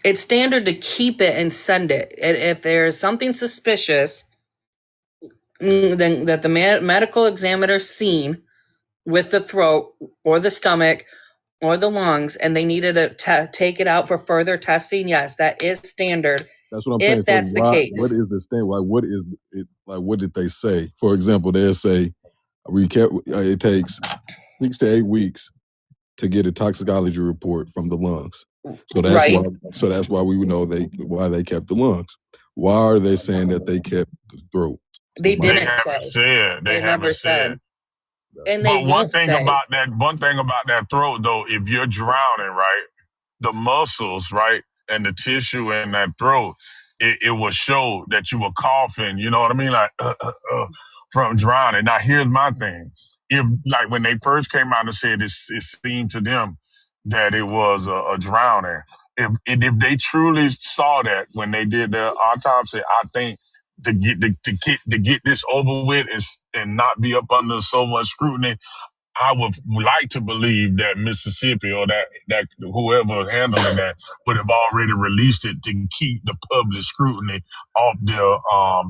It's standard to keep it and send it. And if there is something suspicious, then that the medical examiner's seen with the throat or the stomach or the lungs, and they needed to take it out for further testing, yes, that is standard. That's what I'm saying. If that's the case. What is the standard? What is it? Like, what did they say? For example, they'll say, it takes 6 to 8 weeks to get a toxicology report from the lungs. So that's right. That's why we would know why they kept the lungs. Why are they saying that they kept the throat? They didn't say. They never said. And they one thing about that throat, though, if you're drowning, right, the muscles, right, and the tissue in that throat, it will show that you were coughing. You know what I mean, like from drowning. Now, here's my thing: if like when they first came out and said it seemed to them that it was a drowning, if they truly saw that when they did their autopsy, I think. To get this over with and not be up under so much scrutiny, I would like to believe that Mississippi or that whoever was handling that would have already released it to keep the public scrutiny off their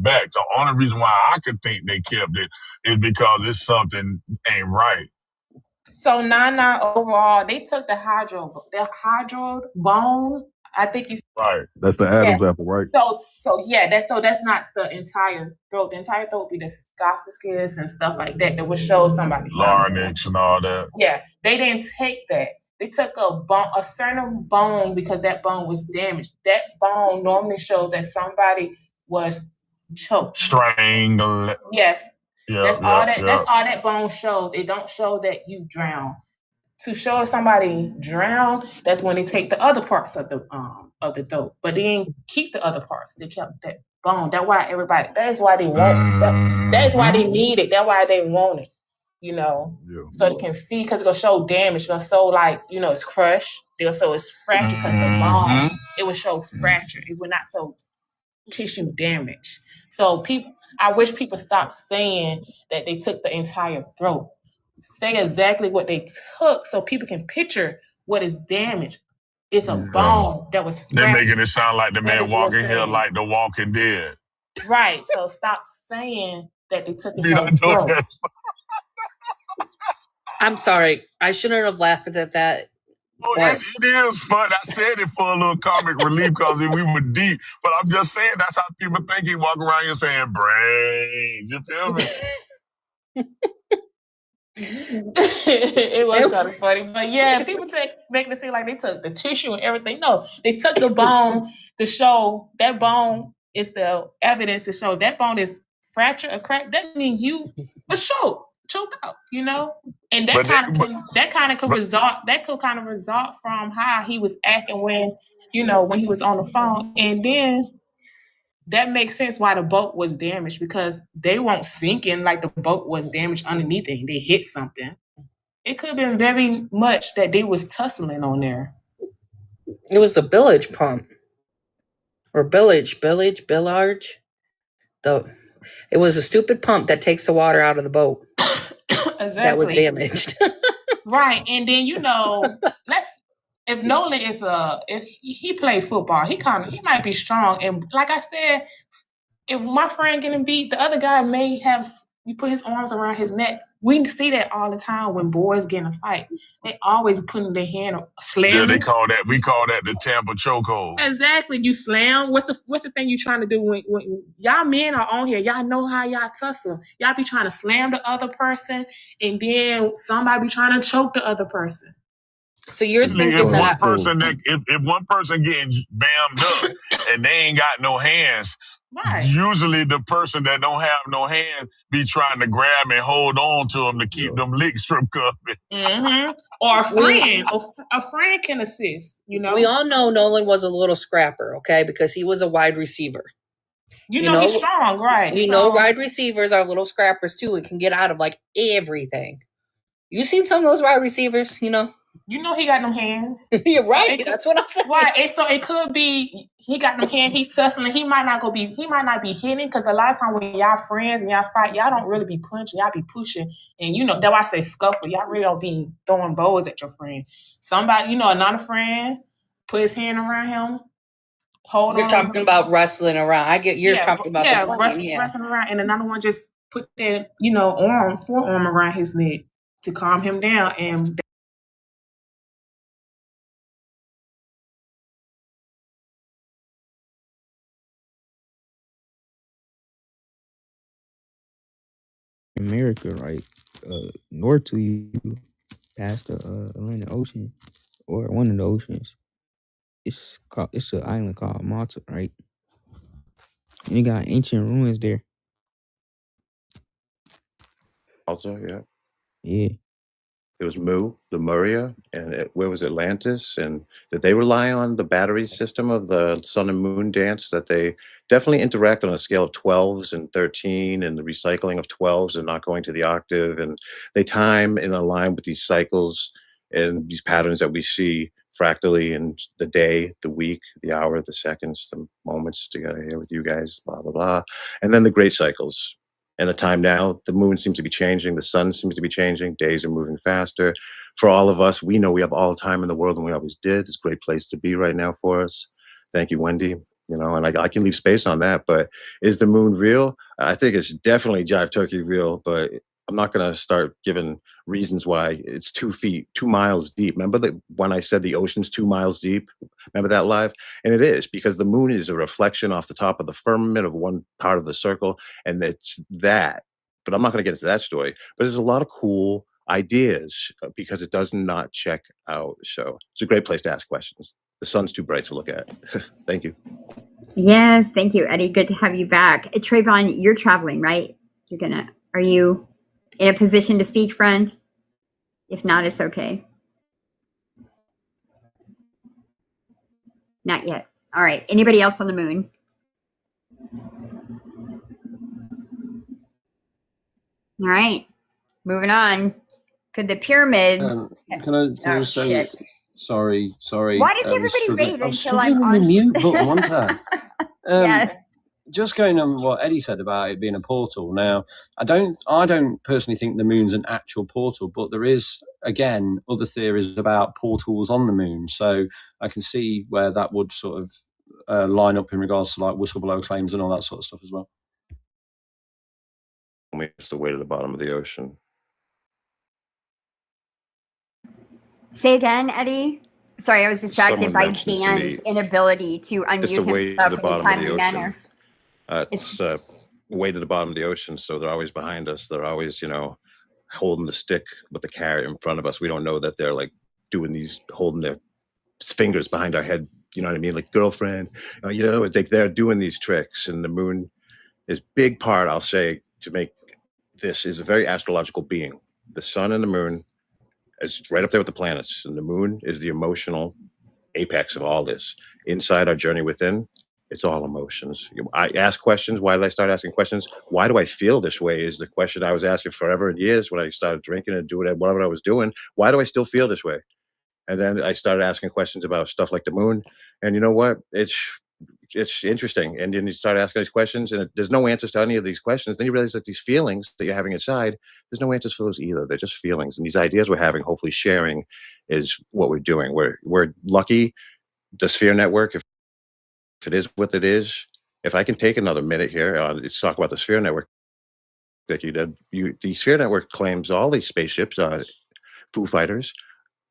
backs. The only reason why I could think they kept it is because it's something ain't right. So Nana overall, they took the hydro bone. I think you right. That's the Adam's apple, right? So that's not the entire throat. The entire throat would be the esophagus and stuff like that would show somebody. Larynx and all that. Yeah, they didn't take that. They took a certain bone because that bone was damaged. That bone normally shows that somebody was choked, strangled. Yes, that's all that bone shows. It don't show that you drown. To show somebody drown, that's when they take the other parts of the throat, but they didn't keep the other parts. They kept that bone. That's why that's why they want it. That's why they need it. That's why they want it. So they can see because it's gonna show damage. It's gonna show it's crushed. So it's fractured because of bone. It would show fracture. It would not show tissue damage. So I wish people stopped saying that they took the entire throat. Say exactly what they took so people can picture what is damaged. It's a bone that was fractured. They're making it sound like the man walking here like the Walking Dead. Right. So stop saying that they took his throat. I'm sorry. I shouldn't have laughed at that. Oh, yes, it is fun. I said it for a little comic relief because we were deep. But I'm just saying that's how people think he walk around here saying brain. You feel me? It was kind of funny, but yeah, people making it seem like they took the tissue and everything. No, they took the bone to show that bone is the evidence to show that bone is fractured or cracked. That means you was choked out, and that kind of could result from how he was acting when he was on the phone, and then. That makes sense why the boat was damaged because they weren't sinking like the boat was damaged underneath it. They hit something. It could have been very much that they was tussling on there. It was the bilge pump. Or bilge. It was a stupid pump that takes the water out of the boat. Exactly. That was damaged. Right, and then if Nolan is if he played football, he might be strong, and like I said, if my friend getting beat, the other guy may have you put his arms around his neck. We see that all the time when boys get in a fight. They always putting their hand slamming. Yeah, we call that the Tampa chokehold. Exactly. You slam. What's the thing you trying to do when y'all men are on here? Y'all know how y'all tussle. Y'all be trying to slam the other person, and then somebody be trying to choke the other person. So you're thinking if one person getting bammed up and they ain't got no hands, right. Usually the person that don't have no hands be trying to grab and hold on to them to keep them licks from coming. Mm-hmm. Or a friend can assist. You know, we all know Nolan was a little scrapper, okay, because he was a wide receiver. You know he's strong, right? We know wide receivers are little scrappers too and can get out of like everything. You seen some of those wide receivers, you know? You know he got them hands. You're right. That's what I'm saying. Right. And so it could be he got them hands, he's tussling. He might not be hitting, because a lot of times when y'all friends and y'all fight, y'all don't really be punching, y'all be pushing. And that's why I say scuffle. Y'all really don't be throwing bows at your friend. Somebody, another friend, put his hand around him. You're talking about wrestling around. I get you're talking about the wrestling around, and another one just put their forearm around his neck to calm him down. And America, right? North to you, past the Atlantic Ocean or one of the oceans. It's an island called Malta, right? And you got ancient ruins there. Also, yeah. Yeah. It was Mu, Lemuria, and where was Atlantis? And did they rely on the battery system of the sun and moon dance? That they definitely interact on a scale of 12s and 13, and the recycling of 12s and not going to the octave. And they time and align with these cycles and these patterns that we see fractally in the day, the week, the hour, the seconds, the moments together here with you guys, blah, blah, blah. And then the great cycles. And the time now, the moon seems to be changing, the sun seems to be changing, days are moving faster. For all of us, we know we have all the time in the world, and we always did. It's a great place to be right now for us. Thank you, Wendy. And I can leave space on that, but is the moon real? I think it's definitely Jive Turkey real, but I'm not going to start giving reasons why it's 2 miles deep. Remember when I said the ocean's 2 miles deep? Remember that live? And it is, because the moon is a reflection off the top of the firmament of one part of the circle. And it's that. But I'm not going to get into that story. But there's a lot of cool ideas because it does not check out. So it's a great place to ask questions. The sun's too bright to look at. Thank you. Yes, thank you, Eddie. Good to have you back. Trayvon, you're traveling, right? Are you in a position to speak, friend? If not, it's okay. Not yet. All right. Anybody else on the moon? All right. Moving on. Could the pyramids... Can I just say... Shit. Sorry. Why does everybody wait until I'm on the mute button one time? Yes. Just going on what Eddie said about it being a portal. Now, I don't personally think the moon's an actual portal, but there is, again, other theories about portals on the moon. So I can see where that would sort of line up in regards to like whistleblower claims and all that sort of stuff as well. It's the way to the bottom of the ocean. Say again, Eddie. Sorry, I was distracted by Dan's inability to unmute himself in a timely manner. It's way to the bottom of the ocean, so they're always behind us. They're always, holding the stick with the carrot in front of us. We don't know that they're like holding their fingers behind our head. You know what I mean? Like girlfriend. They're doing these tricks, and the moon is big part. I'll say to make this is a very astrological being. The sun and the moon is right up there with the planets, and the moon is the emotional apex of all this. Inside our journey within, it's all emotions. I ask questions. Why did I start asking questions? Why do I feel this way is the question I was asking forever and years when I started drinking and doing whatever I was doing. Why do I still feel this way? And then I started asking questions about stuff like the moon. And you know what? It's it's interesting. And then you start asking these questions, and there's no answers to any of these questions. Then you realize that these feelings that you're having inside, there's no answers for those either. They're just feelings. And these ideas we're having, hopefully sharing, is what we're doing. We're lucky. The Sphere Network, if it is what it is, if I can take another minute here, let's talk about the Sphere Network. Like you did, the Sphere Network claims all these spaceships, Foo Fighters,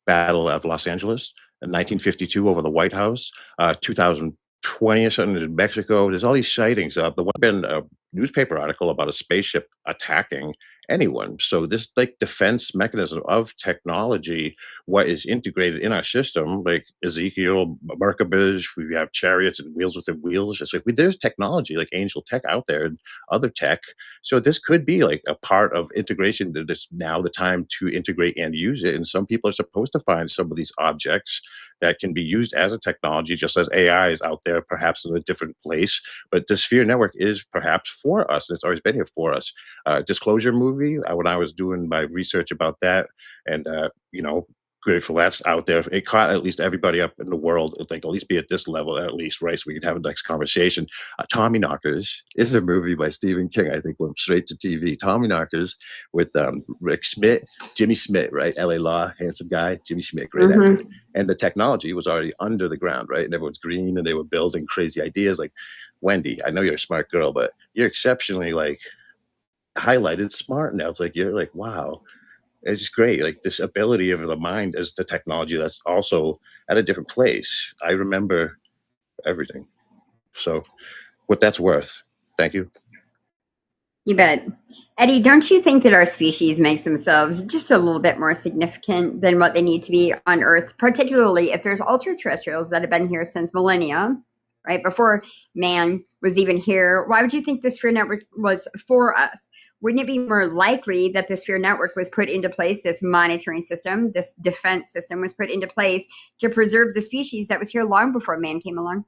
Battle of Los Angeles, in 1952 over the White House, 2020 or something in Mexico. There's all these sightings. The one been a newspaper article about a spaceship attacking anyone. So this like defense mechanism of technology, what is integrated in our system, like Ezekiel, Merkabah, we have chariots and wheels within wheels. It's like there's technology like Angel Tech out there and other tech. So this could be like a part of integration. That it's now the time to integrate and use it. And some people are supposed to find some of these objects that can be used as a technology, just as AI is out there, perhaps in a different place. But the Sphere Network is perhaps for us. It's always been here for us. Disclosure movie, when I was doing my research about that, and grateful that's out there. It caught at least everybody up in the world. I think at least be at this level, at least, right? So we can have a next conversation. Tommy Knockers is a movie by Stephen King. I think went straight to TV. Tommy Knockers with Rick Schmidt, Jimmy Schmidt, right? LA Law, handsome guy, Jimmy Schmidt, great actor. And the technology was already under the ground, right? And everyone's green, and they were building crazy ideas. Like, Wendy, I know you're a smart girl, but you're exceptionally like highlighted smart now. It's like you're like, wow. It's great, like this ability of the mind as the technology that's also at a different place. I remember everything. So what that's worth. Thank you. You bet. Eddie, don't you think that our species makes themselves just a little bit more significant than what they need to be on Earth, particularly if there's ultra-terrestrials that have been here since millennia, right? Before man was even here. Why would you think the Sphere Network was for us? Wouldn't it be more likely that the Sphere Network was put into place, this monitoring system, this defense system was put into place to preserve the species that was here long before man came along?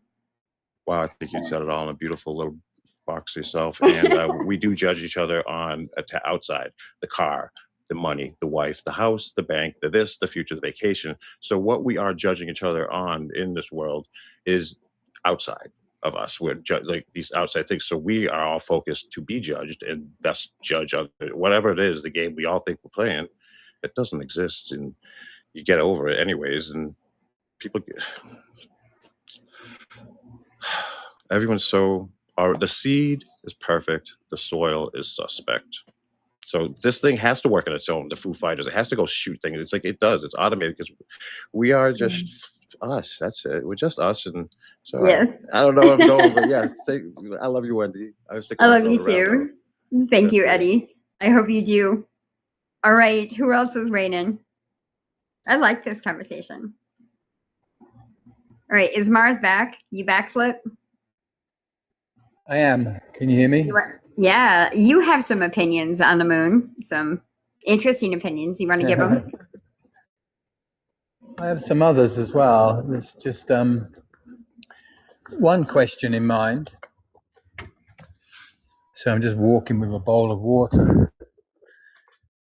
Wow, I think you said it all in a beautiful little box yourself. And we do judge each other on outside, the car, the money, the wife, the house, the bank, the this, the future, the vacation. So what we are judging each other on in this world is outside of us. We're like these outside things. So we are all focused to be judged and thus judge other, whatever it is, the game we all think we're playing, it doesn't exist, and you get over it anyways. And people everyone's so, the seed is perfect, the soil is suspect. So this thing has to work on its own, the Foo Fighters. It has to go shoot things. It's like, it does. It's automated because we are just us. That's it. We're just us. And so yes. I don't know where I'm going, but yeah, I love you, Wendy. I love you too. Thank you, Eddie. I hope you do. All right. Who else is waiting? I like this conversation. All right. Is Mars back? You backflip? I am. Can you hear me? Yeah. You have some opinions on the moon, some interesting opinions. You want to give them? I have some others as well. There's just one question in mind. So I'm just walking with a bowl of water.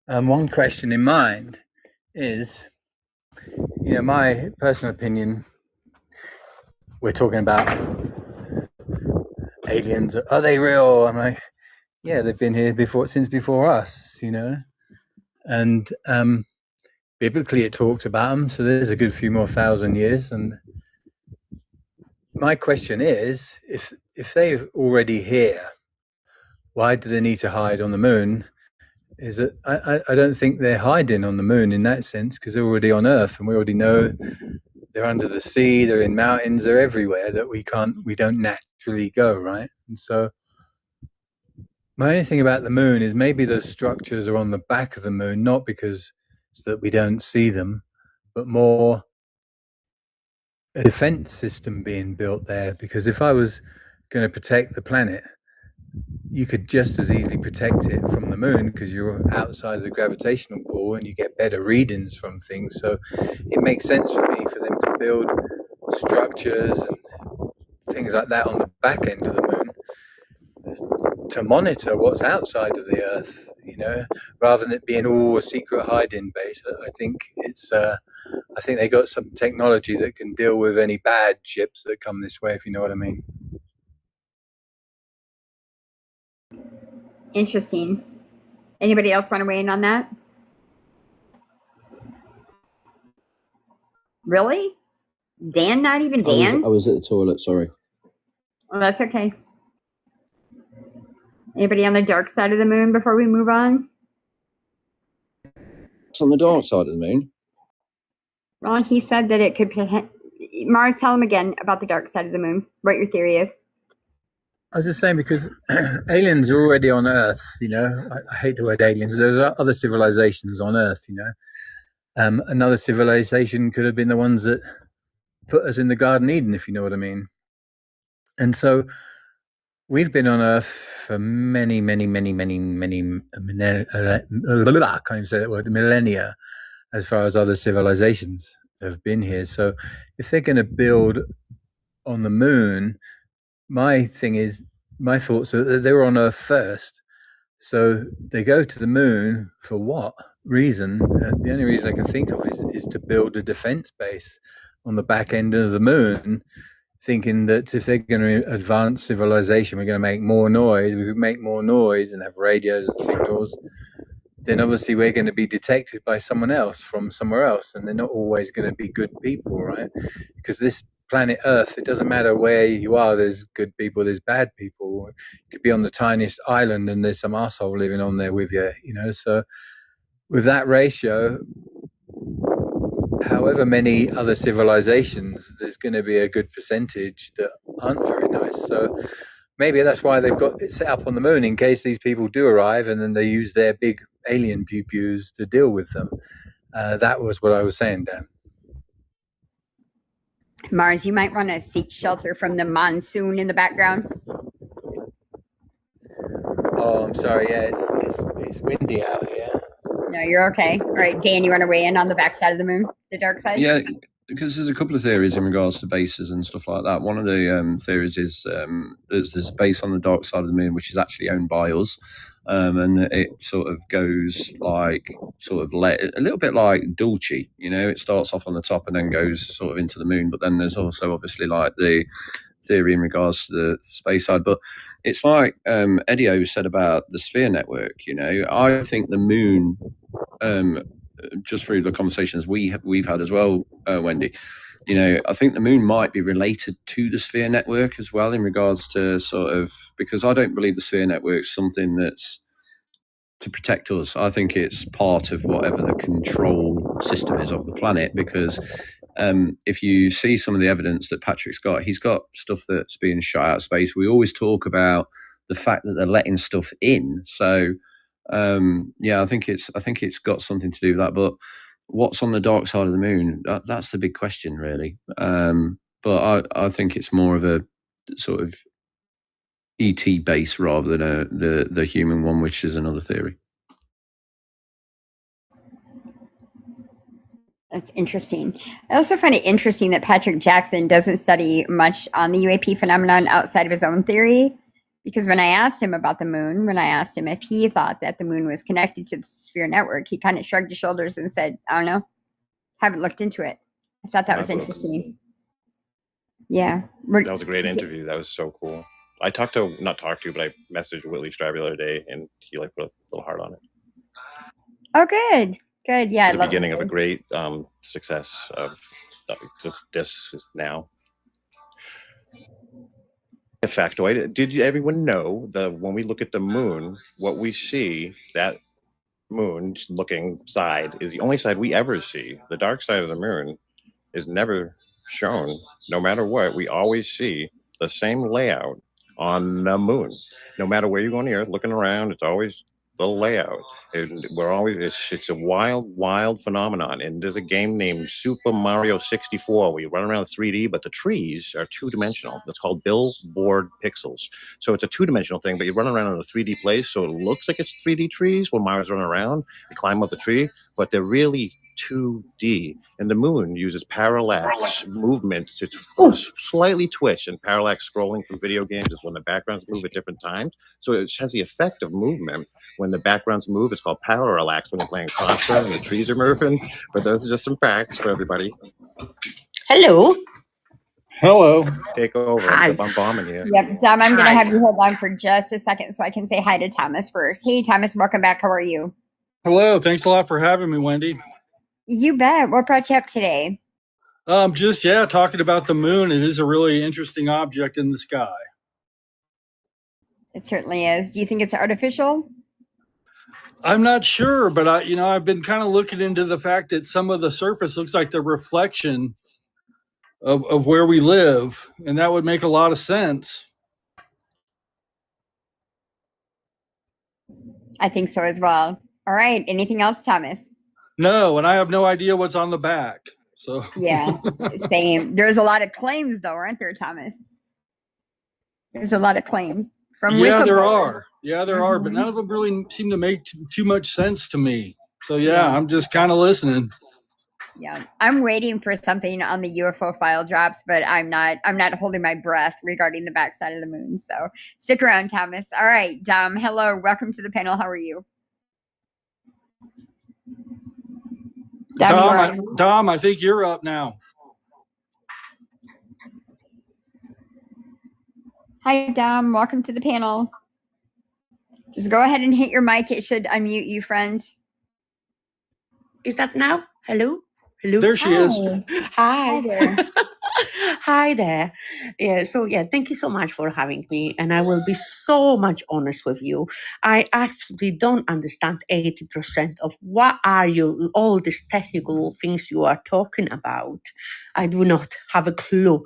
One question in mind is, my personal opinion, we're talking about aliens. Are they real? I'm like, yeah, they've been here since before us, and biblically it talks about them, so there's a good few more thousand years. And my question is, if they're already here, why do they need to hide on the moon? Is it? I don't think they're hiding on the moon in that sense, because they're already on Earth, and we already know they're under the sea, they're in mountains, they're everywhere that we don't naturally go, right? And so my only thing about the moon is maybe those structures are on the back of the moon, not because it's that we don't see them, but more a defense system being built there. Because if I was going to protect the planet, you could just as easily protect it from the moon, because you're outside of the gravitational pull and you get better readings from things. So it makes sense for me for them to build structures and things like that on the back end of the moon to monitor what's outside of the Earth, rather than it being all a secret hiding base. I think I think they got some technology that can deal with any bad ships that come this way, if you know what I mean. Interesting. Anybody else want to weigh in on that? Really? Dan, not even Dan? I was at the toilet, sorry. Well, that's okay. Anybody on the dark side of the moon before we move on? It's on the dark side of the moon. Well, he said that it could... Mars, tell him again about the dark side of the moon. What your theory is. I was just saying, because aliens are already on Earth, you know. I hate the word aliens. There's other civilizations on Earth, you know. Another civilization could have been the ones that put us in the Garden Eden, if you know what I mean. And so we've been on Earth for many, I can't even say that word, millennia, as far as other civilizations have been here. So if they're going to build on the moon, my thoughts are that they were on Earth first. So they go to the moon for what reason? The only reason I can think of is to build a defense base on the back end of the moon, thinking that if they're going to advance civilization, we're going to make more noise. We could make more noise and have radios and signals. Then obviously we're going to be detected by someone else from somewhere else, and they're not always going to be good people, right? Because this planet Earth, it doesn't matter where you are, there's good people, there's bad people. You could be on the tiniest island and there's some arsehole living on there with you, you know. So with that ratio, however many other civilizations, there's going to be a good percentage that aren't very nice. So maybe that's why they've got it set up on the moon, in case these people do arrive, and then they use their big alien pew-pews to deal with them. That was what I was saying, Dan. Mars, you might want to seek shelter from the monsoon in the background. Oh, I'm sorry. Yeah, it's windy out here. No, you're okay. All right, Dan, you want to weigh in on the backside of the moon, the dark side? Yeah, because there's a couple of theories in regards to bases and stuff like that. One of the theories is there's a base on the dark side of the moon which is actually owned by us, and it sort of goes like a little bit like Dulce, you know. It starts off on the top and then goes sort of into the moon. But then there's also obviously like the theory in regards to the space side. But it's like Edio said about the sphere network. You know, I think the moon, just through the conversations we've had as well, Wendy, you know, I think the moon might be related to the sphere network as well, in regards to sort of, because I don't believe the sphere network is something that's to protect us. I think it's part of whatever the control system is of the planet, because if you see some of the evidence that Patrick's got, he's got stuff that's being shot out of space. We always talk about the fact that they're letting stuff in. So yeah, I think it's got something to do with that. But what's on the dark side of the moon? That's the big question, really. But I think it's more of a sort of ET base rather than the human one, which is another theory. That's interesting. I also find it interesting that Patrick Jackson doesn't study much on the UAP phenomenon outside of his own theory. Because when I asked him about the moon, when I asked him if he thought that the moon was connected to the sphere network, he kind of shrugged his shoulders and said, I don't know, haven't looked into it. I thought that was interesting. Yeah. That was a great interview. That was so cool. I but I messaged Whitley Strieber the other day, and he like put a little heart on it. Oh, good. Good. Yeah. It's the beginning of a great success of this is now. A factoid. Did everyone know that when we look at the moon, what we see, that moon looking side, is the only side we ever see. The dark side of the moon is never shown. No matter what, we always see the same layout on the moon. No matter where you go on the Earth, looking around, it's always the layout. And it's a wild phenomenon. And there's a game named Super Mario 64 where you run around 3D, but the trees are two-dimensional. That's called billboard pixels. So it's a two-dimensional thing, but you run around in a 3D place, so it looks like it's 3D trees when Mario's running around. You climb up the tree, but they're really 2D. And the moon uses parallax movement to slightly twitch, and parallax scrolling from video games is when the backgrounds move at different times. So it has the effect of movement. When the backgrounds move, it's called parallax when you're playing Contra and the trees are moving. But those are just some facts for everybody. Hello. Hello. Take over. Hi. I'm bombing you. Yep, Dom, I'm going to Hi. have you hold on for just a second so I can say hi to Thomas first. Hey, Thomas, welcome back. How are you? Hello. Thanks a lot for having me, Wendy. You bet. What brought you up today? Just talking about the moon. It is a really interesting object in the sky. It certainly is. Do you think it's artificial? I'm not sure, but I've been kind of looking into the fact that some of the surface looks like the reflection of where we live, and that would make a lot of sense. I think so as well. All right. Anything else, Thomas? No, and I have no idea what's on the back. So yeah, same. There's a lot of claims, though, aren't there, Thomas? There's a lot of claims from there are. Yeah, there are, but none of them really seem to make too much sense to me. So I'm just kind of listening. Yeah, I'm waiting for something on the UFO file drops, but I'm not holding my breath regarding the backside of the moon. So stick around, Thomas. All right, Dom. Hello, welcome to the panel. How are you? Dom, I think you're up now. Hi, Dom. Welcome to the panel. Just go ahead and hit your mic. It should unmute you, friend. Is that now? Hello? Hello? There she is. Hi. Hi there. Hi there. Thank you so much for having me. And I will be so much honest with you. I actually don't understand 80% of what are you, all these technical things you are talking about. I do not have a clue.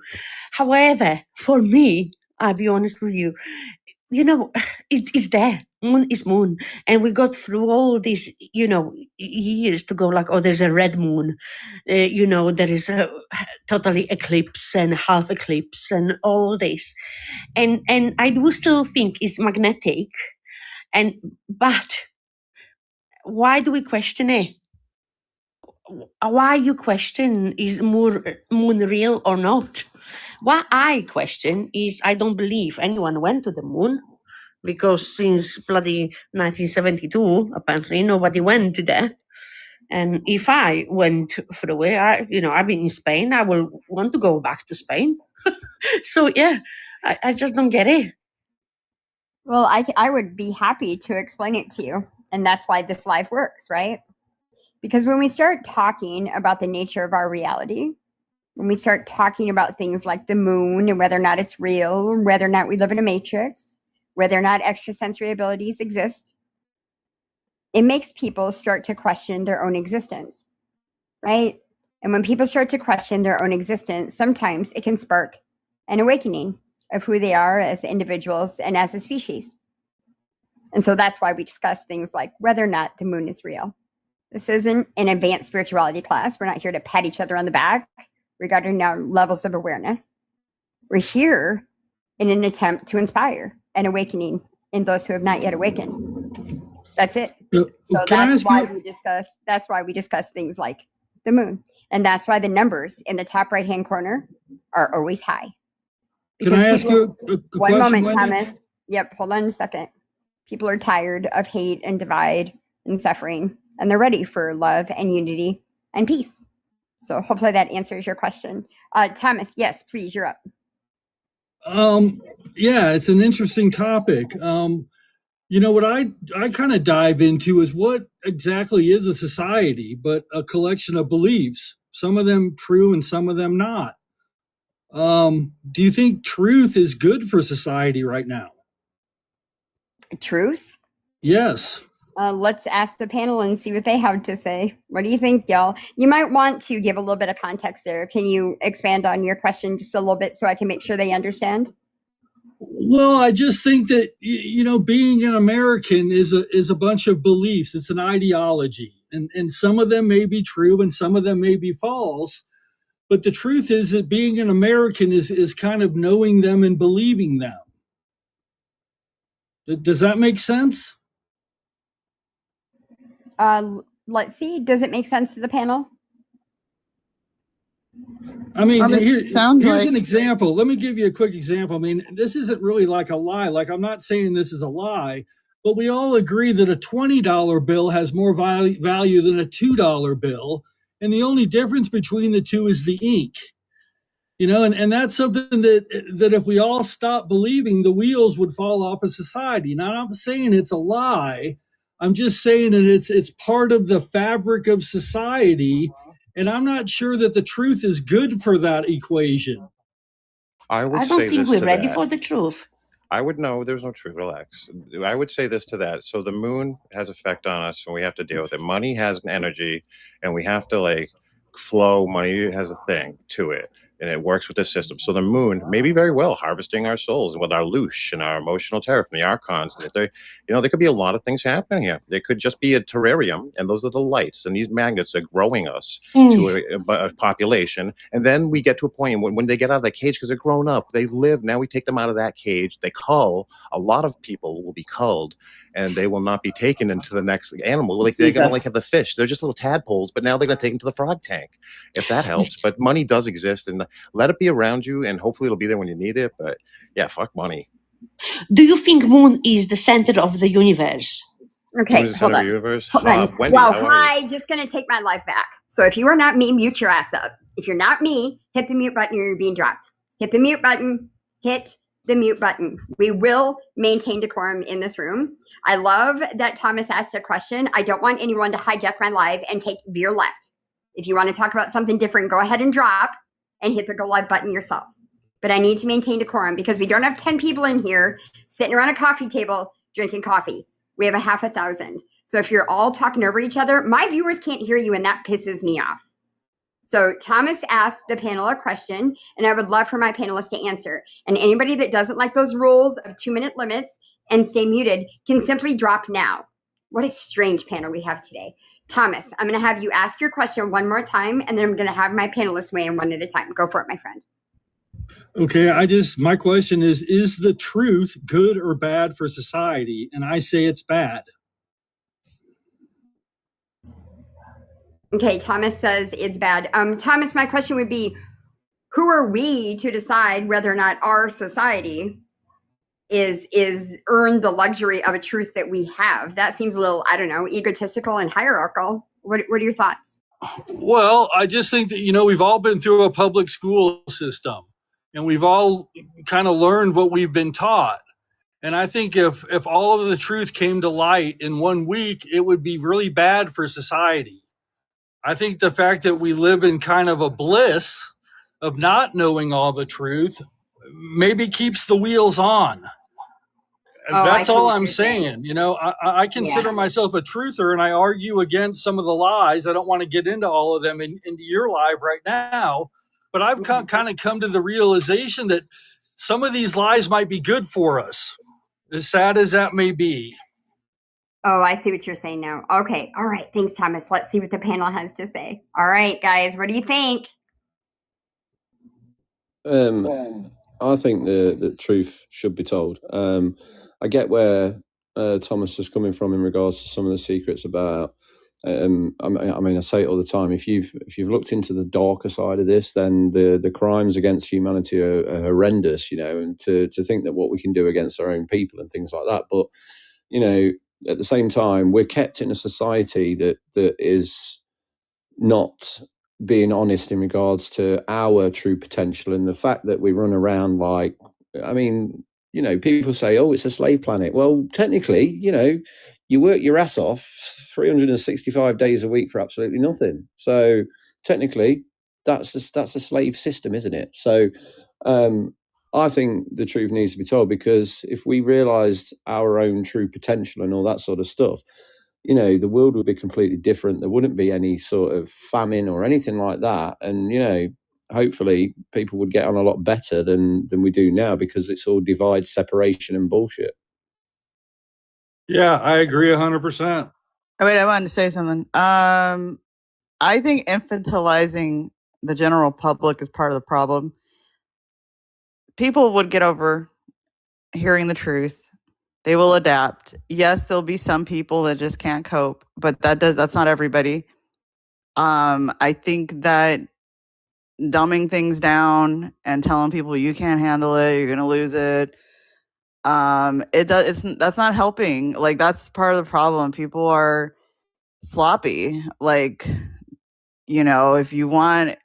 However, for me, I'll be honest with you, it's there. Moon is moon. And we got through all these, years to go like, oh, there's a red moon. There is a totally eclipse and half eclipse and all this. And I do still think it's magnetic. But why do we question it? Why you question is moon real or not? What I question is I don't believe anyone went to the moon, because since bloody 1972, apparently nobody went there. And if I went through it, I've been in Spain, I will want to go back to Spain. So I just don't get it. Well, I would be happy to explain it to you. And that's why this live works, right? Because when we start talking about the nature of our reality, when we start talking about things like the moon and whether or not it's real, whether or not we live in a matrix, whether or not extrasensory abilities exist, it makes people start to question their own existence, right? And when people start to question their own existence, sometimes it can spark an awakening of who they are as individuals and as a species. And so that's why we discuss things like whether or not the moon is real. This isn't an advanced spirituality class. We're not here to pat each other on the back regarding our levels of awareness. We're here in an attempt to inspire an awakening in those who have not yet awakened. That's it. So that's why we discuss things like the moon. And that's why the numbers in the top right-hand corner are always high. Can I ask you a one question, moment, Wendy? Thomas. Yep, hold on a second. People are tired of hate and divide and suffering, and they're ready for love and unity and peace. So hopefully that answers your question. Thomas, yes, please, you're up. It's an interesting topic. What I kind of dive into is what exactly is a society, but a collection of beliefs, some of them true and some of them not. Do you think truth is good for society right now? Truth? Yes. Let's ask the panel and see what they have to say. What do you think, y'all? You might want to give a little bit of context there. Can you expand on your question just a little bit so I can make sure they understand? Well, I just think that, being an American is a bunch of beliefs. It's an ideology. And some of them may be true and some of them may be false. But the truth is that being an American is kind of knowing them and believing them. Does that make sense? Let's see. Does it make sense to the panel? I mean, here's like an example. Let me give you a quick example. I mean, this isn't really like a lie. Like, I'm not saying this is a lie, but we all agree that a $20 bill has more value than a $2 bill. And the only difference between the two is the ink. And that's something that if we all stop believing, the wheels would fall off of society. Now, I'm not saying it's a lie. I'm just saying that it's part of the fabric of society, and I'm not sure that the truth is good for that equation. I would I don't say think this we're to ready that. for the truth. I would know there's no truth. Relax. I would say this to that. So the moon has effect on us, and we have to deal with it. Money has an energy, and we have to like flow. Money has a thing to it, and it works with the system. So the moon may be very well harvesting our souls with our loosh and our emotional terror from the archons. And there could be a lot of things happening here. There could just be a terrarium, and those are the lights, and these magnets are growing us to a population. And then we get to a point when they get out of the cage because they're grown up, they live. Now we take them out of that cage. They cull. A lot of people will be culled, and they will not be taken into the next animal. Like they're going to like have the fish. They're just little tadpoles, but now they're going to take them to the frog tank, if that helps. But money does exist, and let it be around you, and hopefully it'll be there when you need it. But yeah, fuck money. Do you think moon is the center of the universe? Okay, hold on. Hold on. Wendy, wow, how are you? hi, just gonna take my life back. So if you are not me, mute your ass up. If you're not me, hit the mute button or you're being dropped. Hit the mute button. Hit the mute button. We will maintain decorum in this room. I love that Thomas asked a question. I don't want anyone to hijack my live and take veer left. If you want to talk about something different, go ahead and drop and hit the go live button yourself. But I need to maintain decorum because we don't have 10 people in here sitting around a coffee table drinking coffee. We have a half 1,000. So if you're all talking over each other, my viewers can't hear you, and that pisses me off. So Thomas asked the panel a question, and I would love for my panelists to answer. And anybody that doesn't like those rules of 2-minute limits and stay muted can simply drop now. What a strange panel we have today. Thomas, I'm going to have you ask your question one more time, and then I'm going to have my panelists weigh in one at a time. Go for it, my friend. Okay, my question is the truth good or bad for society? And I say it's bad. Okay, Thomas says it's bad. Thomas, my question would be, who are we to decide whether or not our society is earned the luxury of a truth that we have? That seems a little, I don't know, egotistical and hierarchical. What are your thoughts? Well, I just think that, we've all been through a public school system. And we've all kind of learned what we've been taught. And I think if all of the truth came to light in 1 week, it would be really bad for society. I think the fact that we live in kind of a bliss of not knowing all the truth maybe keeps the wheels on. That's all I'm saying. I consider myself a truther, and I argue against some of the lies. I don't want to get into all of them into your live right now. But I've kind of come to the realization that some of these lies might be good for us, as sad as that may be. Oh, I see what you're saying now. Okay. All right. Thanks, Thomas. Let's see what the panel has to say. All right, guys. What do you think? I think the truth should be told. I get where Thomas is coming from in regards to some of the secrets about. I mean, I say it all the time. If you've looked into the darker side of this, then the crimes against humanity are horrendous. And to think that what we can do against our own people and things like that. But at the same time, we're kept in a society that is not being honest in regards to our true potential, and the fact that we run around like, people say, oh, it's a slave planet. Well, technically, you work your ass off 365 days a week for absolutely nothing. So technically, that's a slave system, isn't it? So I think the truth needs to be told, because if we realized our own true potential and all that sort of stuff, the world would be completely different. There wouldn't be any sort of famine or anything like that. And, hopefully people would get on a lot better than we do now, because it's all divide, separation and bullshit. Yeah, I agree 100%. Oh, wait, I wanted to say something. I think infantilizing the general public is part of the problem. People would get over hearing the truth. They will adapt. Yes, there'll be some people that just can't cope, but that's not everybody. I think that dumbing things down and telling people you can't handle it, you're gonna lose it. That's not helping. Like, that's part of the problem. People are sloppy. Like, if you want,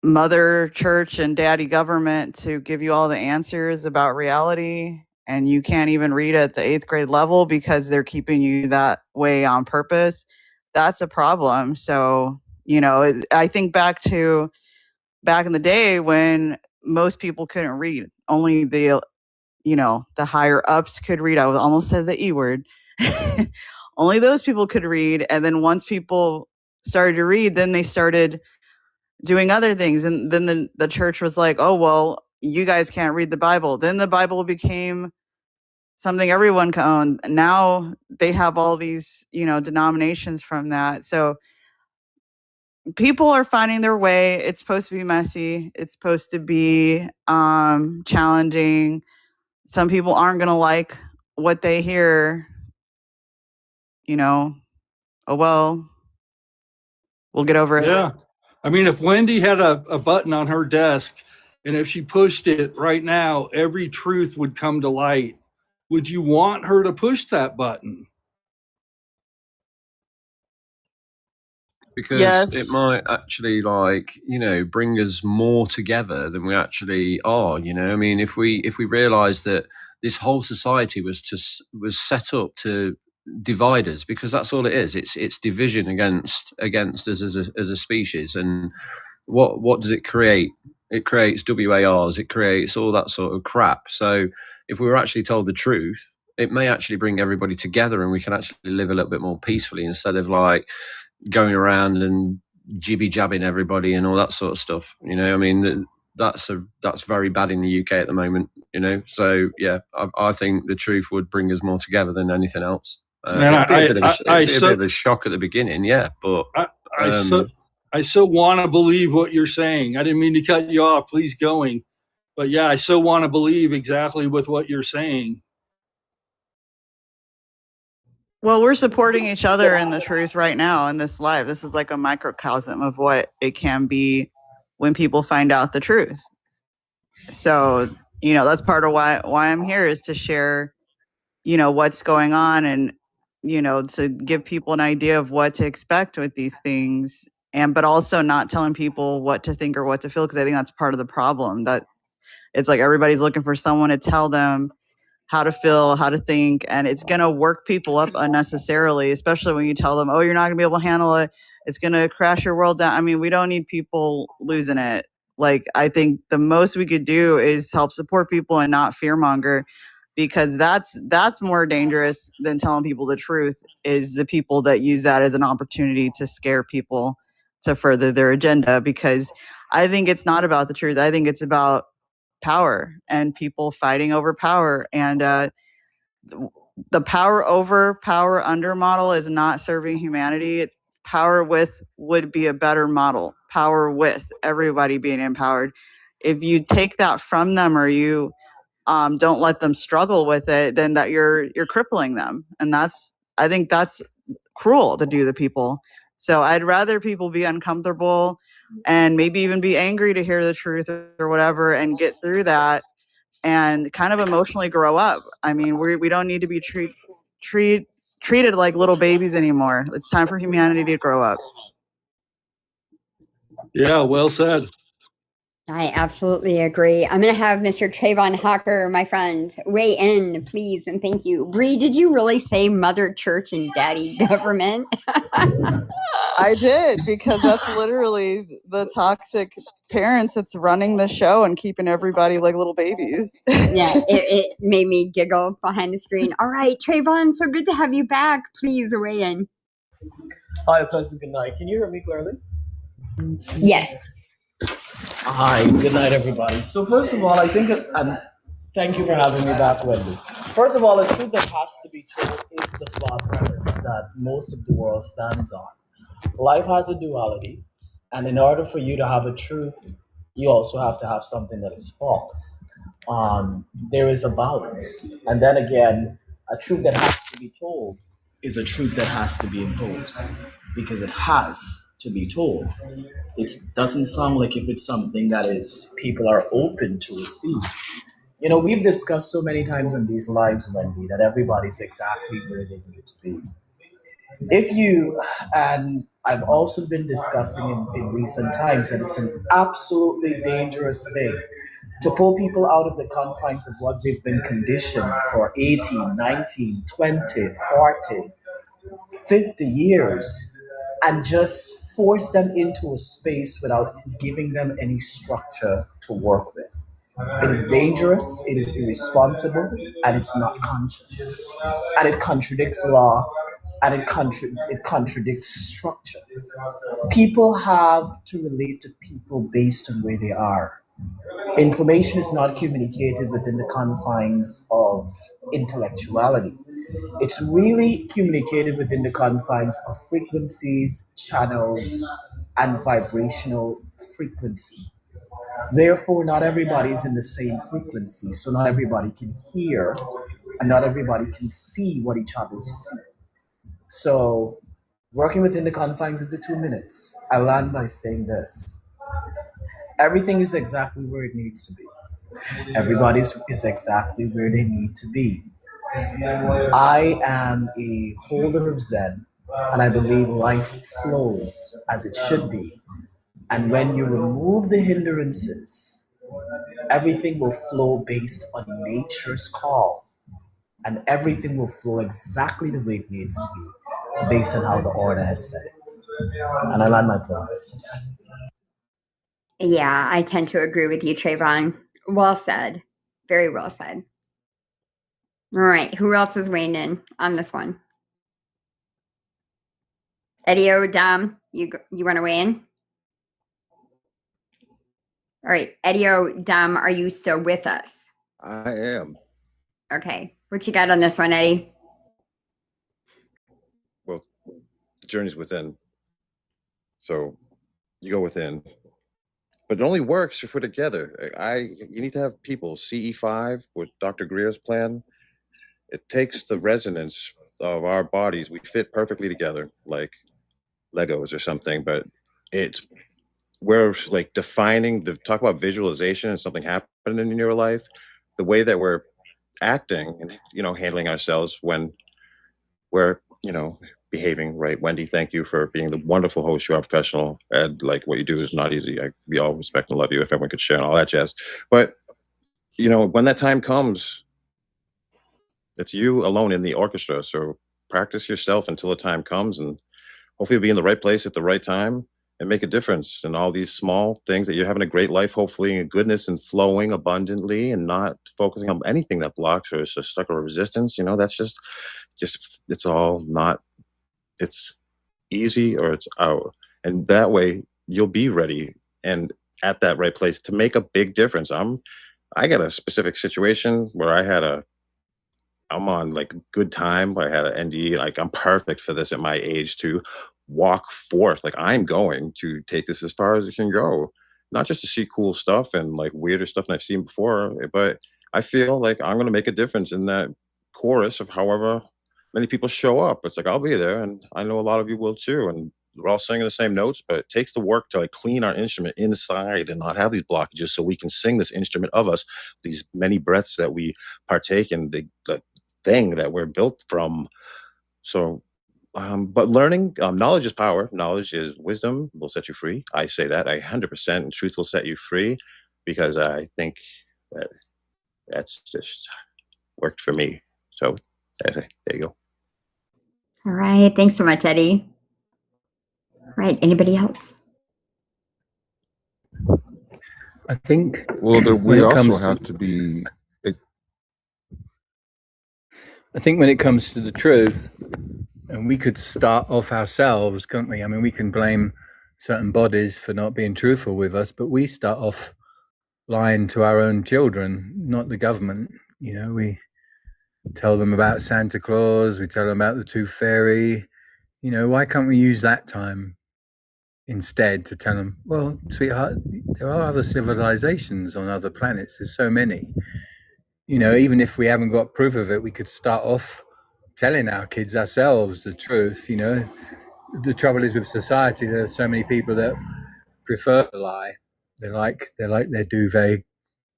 mother church and daddy government to give you all the answers about reality, and you can't even read at the 8th grade level because they're keeping you that way on purpose, that's a problem. So, I think back in the day when most people couldn't read. Only the higher ups could read. I almost said the E word. Only those people could read. And then once people started to read, then they started doing other things. And then the church was like, oh, well, you guys can't read the Bible. Then the Bible became something everyone can own. Now they have all these, denominations from that. So people are finding their way. It's supposed to be messy. It's supposed to be challenging. Some people aren't going to like what they hear. Oh, well, we'll get over it. Yeah. I mean, if Wendy had a button on her desk and if she pushed it right now, every truth would come to light. Would you want her to push that button? Because it might actually bring us more together than we actually are. I mean, if we realize that this whole society was set up to divide us, because that's all it is. It's division against us as a species. And what does it create? It creates WARs, it creates all that sort of crap. So if we were actually told the truth, it may actually bring everybody together, and we can actually live a little bit more peacefully instead of going around and jibby jabbing everybody and all that sort of stuff. I mean, that's very bad in the UK at the moment. So yeah, I think the truth would bring us more together than anything else. It'd be a bit of a shock at the beginning, yeah, but I so want to believe what you're saying. I didn't mean to cut you off. Please going, but yeah, I so want to believe exactly with what you're saying. Well, we're supporting each other in the truth right now in this live. This is like a microcosm of what it can be when people find out the truth. So, that's part of why I'm here, is to share, what's going on, and, to give people an idea of what to expect with these things, but also not telling people what to think or what to feel, because I think that's part of the problem. That it's like everybody's looking for someone to tell them how to feel, how to think, and it's going to work people up unnecessarily, especially when you tell them, oh, you're not going to be able to handle it. It's going to crash your world down. I mean, we don't need people losing it. I think the most we could do is help support people and not fearmonger, because that's more dangerous than telling people the truth, is the people that use that as an opportunity to scare people to further their agenda. Because I think it's not about the truth. I think it's about power and people fighting over power, and the power over power under model is not serving humanity. Power with would be a better model. Power with everybody being empowered. If you take that from them, or you don't let them struggle with it, then that you're crippling them, and I think that's cruel to do to people. So I'd rather people be uncomfortable and maybe even be angry to hear the truth or whatever, and get through that and kind of emotionally grow up. I mean, we don't need to be treated like little babies anymore. It's time for humanity to grow up. Yeah, well said. I absolutely agree. I'm going to have Mr. Trayvon Hawker, my friend, weigh in, please, and thank you. Bree, did you really say mother church and daddy government? I did, because that's literally the toxic parents that's running the show and keeping everybody like little babies. Yeah, it made me giggle behind the screen. All right, Trayvon, so good to have you back. Please weigh in. Hi, pleasant good night. Can you hear me clearly? Yes. Hi, good night, everybody. So first of all, I think, and thank you for having me back, Wendy. First of all, the truth that has to be told is the flawed premise that most of the world stands on. Life has a duality, and in order for you to have a truth, you also have to have something that is false. There is a balance. And then again, a truth that has to be told is a truth that has to be imposed, because it has to be told. It doesn't sound like if it's something that is people are open to receive. We've discussed so many times in these lives, Wendy, that everybody's exactly where they need to be. And I've also been discussing in recent times that it's an absolutely dangerous thing to pull people out of the confines of what they've been conditioned for 18, 19, 20, 40, 50 years and just force them into a space without giving them any structure to work with. It is dangerous, it is irresponsible, and it's not conscious. And it contradicts law, and it contradicts structure. People have to relate to people based on where they are. Information is not communicated within the confines of intellectuality. It's really communicated within the confines of frequencies, channels, and vibrational frequency. Therefore, not everybody is in the same frequency, so not everybody can hear, and not everybody can see what each other see. So, working within the confines of the 2 minutes, I land by saying this. Everything is exactly where it needs to be. Everybody is exactly where they need to be. I am a holder of Zen, and I believe life flows as it should be. And when you remove the hindrances, everything will flow based on nature's call. And everything will flow exactly the way it needs to be, based on how the order has set it. And I land my point. Yeah, I tend to agree with you, Trayvon. Well said. Very well said. All right, who else is weighing in on this one? Eddie O, Dom, you want to weigh in? All right, Eddie O, Dom, are you still with us? I am. Okay, what you got on this one, Eddie? Well, the journey's within. So you go within. But it only works if we're together. You need to have people. CE5 with Dr. Greer's plan. It takes the resonance of our bodies. We fit perfectly together, like Legos or something. But we're like defining talk about visualization and something happening in your life. The way that we're acting and handling ourselves when we're behaving right. Wendy, thank you for being the wonderful host you are, professional. Ed, like what you do is not easy. We all respect and love you if everyone could share and all that jazz. But when that time comes, it's you alone in the orchestra. So practice yourself until the time comes, and hopefully you'll be in the right place at the right time and make a difference in all these small things that you're having a great life, hopefully, in goodness and flowing abundantly and not focusing on anything that blocks or is just stuck or resistance. That's just it's all not. It's easy or it's out. And that way you'll be ready and at that right place to make a big difference. I got a specific situation where I'm on like good time. I had an NDE, like I'm perfect for this at my age to walk forth. Like I'm going to take this as far as it can go, not just to see cool stuff and like weirder stuff than I've seen before, but I feel like I'm going to make a difference in that chorus of however many people show up. It's like I'll be there, and I know a lot of you will too. And we're all singing the same notes, but it takes the work to like clean our instrument inside and not have these blockages, so we can sing this instrument of us, these many breaths that we partake in, the thing that we're built from. So, but learning, knowledge is power. Knowledge is wisdom. Will set you free. I say that 100%. And truth will set you free, because I think that's just worked for me. So there you go. All right. Thanks so much, Eddie. All right. Anybody else? I think. Well, we also have to be. I think when it comes to the truth, and we could start off ourselves, can't we? I mean, we can blame certain bodies for not being truthful with us, but we start off lying to our own children, not the government. We tell them about Santa Claus, we tell them about the Tooth Fairy. Why can't we use that time instead to tell them, well, sweetheart, there are other civilizations on other planets. There's so many. Even if we haven't got proof of it, we could start off telling our kids ourselves the truth. The trouble is with society, there are so many people that prefer to lie. They like their duvet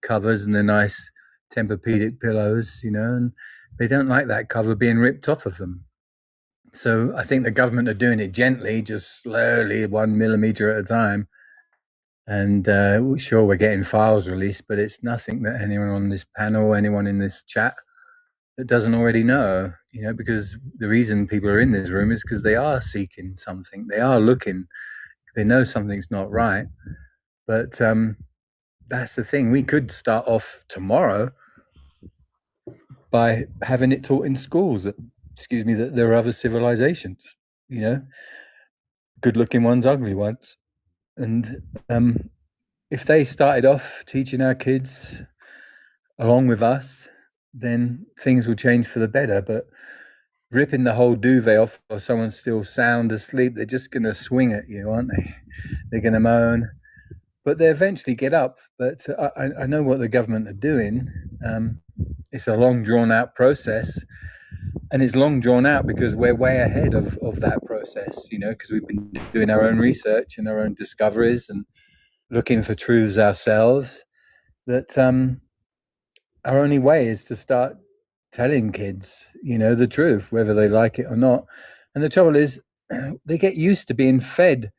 covers and their nice Tempur-Pedic pillows, and they don't like that cover being ripped off of them. So I think the government are doing it gently, just slowly, 1 millimeter at a time. And sure, we're getting files released, but it's nothing that anyone on this panel, anyone in this chat that doesn't already know, because the reason people are in this room is because they are seeking something. They are looking. They know something's not right. But that's the thing. We could start off tomorrow by having it taught in schools that there are other civilizations, good-looking ones, ugly ones. And if they started off teaching our kids along with us, then things will change for the better. But ripping the whole duvet off or someone's still sound asleep, they're just going to swing at you, aren't they? They're going to moan. But they eventually get up. But I know what the government are doing. It's a long, drawn-out process. And it's long drawn out because we're way ahead of that process, because we've been doing our own research and our own discoveries and looking for truths ourselves. That our only way is to start telling kids, the truth, whether they like it or not. And the trouble is, they get used to being fed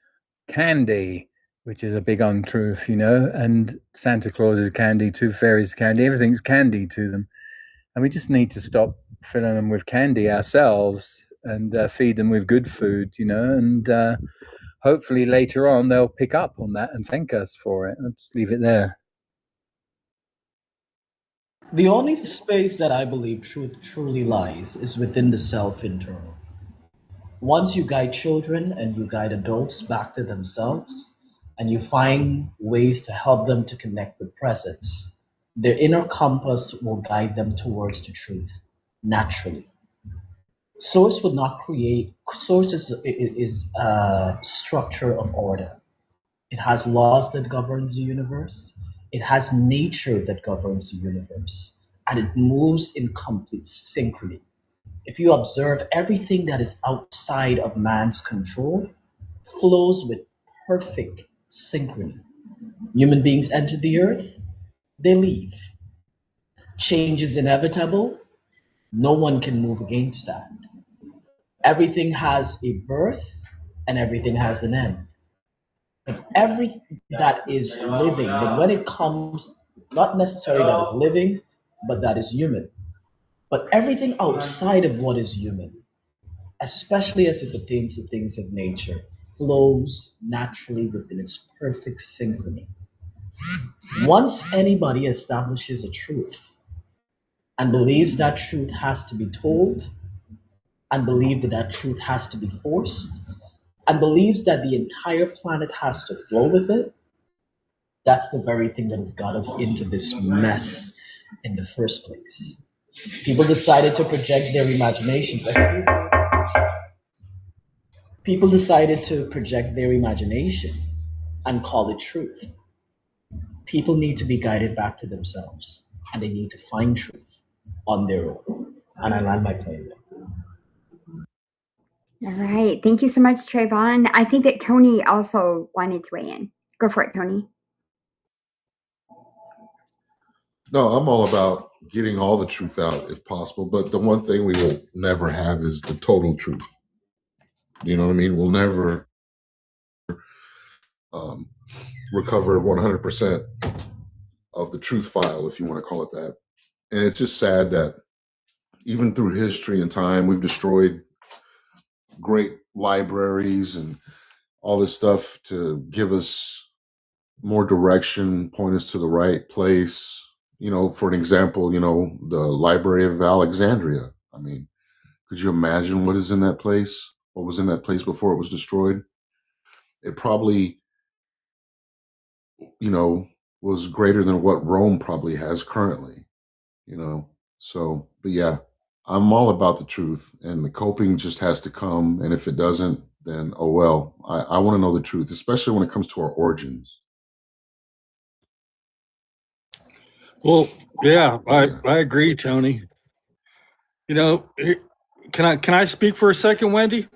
candy, which is a big untruth, and Santa Claus is candy, Tooth Fairy's candy, everything's candy to them. And we just need to stop filling them with candy ourselves and feed them with good food, and hopefully later on they'll pick up on that and thank us for it. I'll just leave it there. The only space that I believe truth truly lies is within the self internal. Once you guide children and you guide adults back to themselves, and you find ways to help them to connect with presence, their inner compass will guide them towards the truth naturally. Source would not create. Source is a structure of order. It has laws that governs the universe. It has nature that governs the universe, and it moves in complete synchrony. If you observe, everything that is outside of man's control flows with perfect synchrony. Human beings enter the earth, they leave. Change is inevitable. No one can move against that. Everything has a birth and everything has an end. But everything that is living, but when it comes, not necessarily that is living, but that is human. But everything outside of what is human, especially as it pertains to things of nature, flows naturally within its perfect synchrony. Once anybody establishes a truth and believes that truth has to be told, and believes that that truth has to be forced, and believes that the entire planet has to flow with it, that's the very thing that has got us into this mess in the first place. People decided to project their imaginations. People decided to project their imagination and call it truth. People need to be guided back to themselves, and they need to find truth on their own. And I land my plane there. All right. Thank you so much, Trayvon. I think that Tony also wanted to weigh in. Go for it, Tony. No, I'm all about getting all the truth out if possible. But the one thing we will never have is the total truth. You know what I mean? We'll never recover 100% of the truth file, if you want to call it that. And it's just sad that even through history and time, we've destroyed great libraries and all this stuff to give us more direction, point us to the right place. You know, for an example, you know, the Library of Alexandria. I mean, could you imagine what is in that place? What was in that place before it was destroyed? It probably, you know, was greater than what Rome probably has currently, you know. So, but yeah, I'm all about the truth, and the coping just has to come. And if it doesn't, then oh well. I want to know the truth, especially when it comes to our origins. Well, yeah, I agree, Tony. You know, can I speak for a second, Wendy?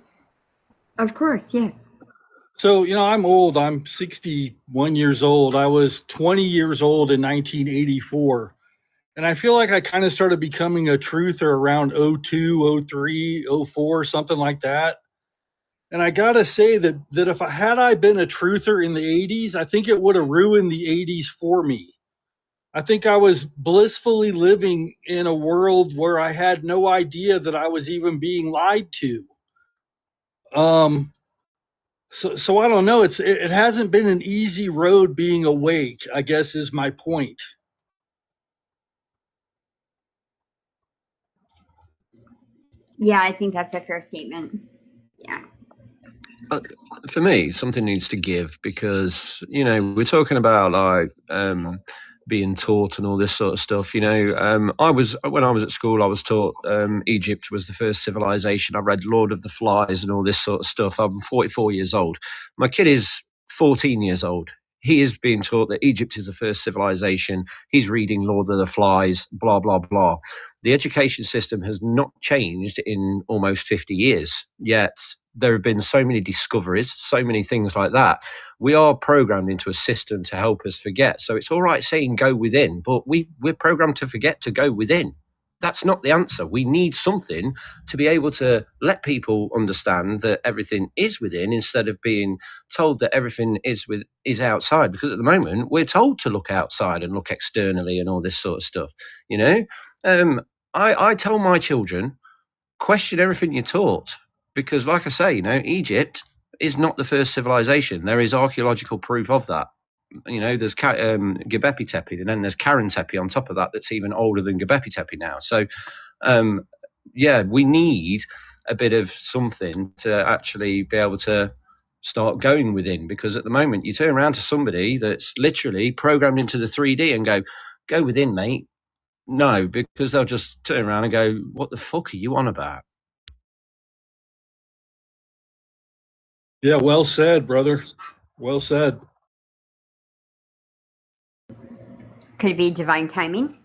Of course, yes. So, you know, I'm old. I'm 61 years old. I was 20 years old in 1984. And I feel like I kind of started becoming a truther around 02, 03, 04, something like that. And I got to say that if I been a truther in the 80s, I think it would have ruined the 80s for me. I think I was blissfully living in a world where I had no idea that I was even being lied to. So I don't know. It hasn't been an easy road being awake, I guess is my point. Yeah, I think that's a fair statement. Yeah. For me, something needs to give, because, you know, we're talking about like being taught and all this sort of stuff. You know, when I was at school, I was taught Egypt was the first civilization. I read Lord of the Flies and all this sort of stuff. I'm 44 years old. My kid is 14 years old. He is being taught that Egypt is the first civilization. He's reading Lord of the Flies, blah, blah, blah. The education system has not changed in almost 50 years, yet there have been so many discoveries, so many things like that. We are programmed into a system to help us forget. So it's all right saying go within, but we're programmed to forget to go within. That's not the answer. We need something to be able to let people understand that everything is within, instead of being told that everything is outside. Because at the moment, we're told to look outside and look externally and all this sort of stuff. You know, I tell my children, question everything you're taught. Because, like I say, you know, Egypt is not the first civilization. There is archaeological proof of that. You know, there's Göbekli Tepe, and then there's Karen Tepe on top of that. That's even older than Göbekli Tepe now. So, yeah, we need a bit of something to actually be able to start going within. Because at the moment, you turn around to somebody that's literally programmed into the 3D and go within, mate. No, because they'll just turn around and go, what the fuck are you on about? Yeah, well said, brother. Well said. Could it be divine timing?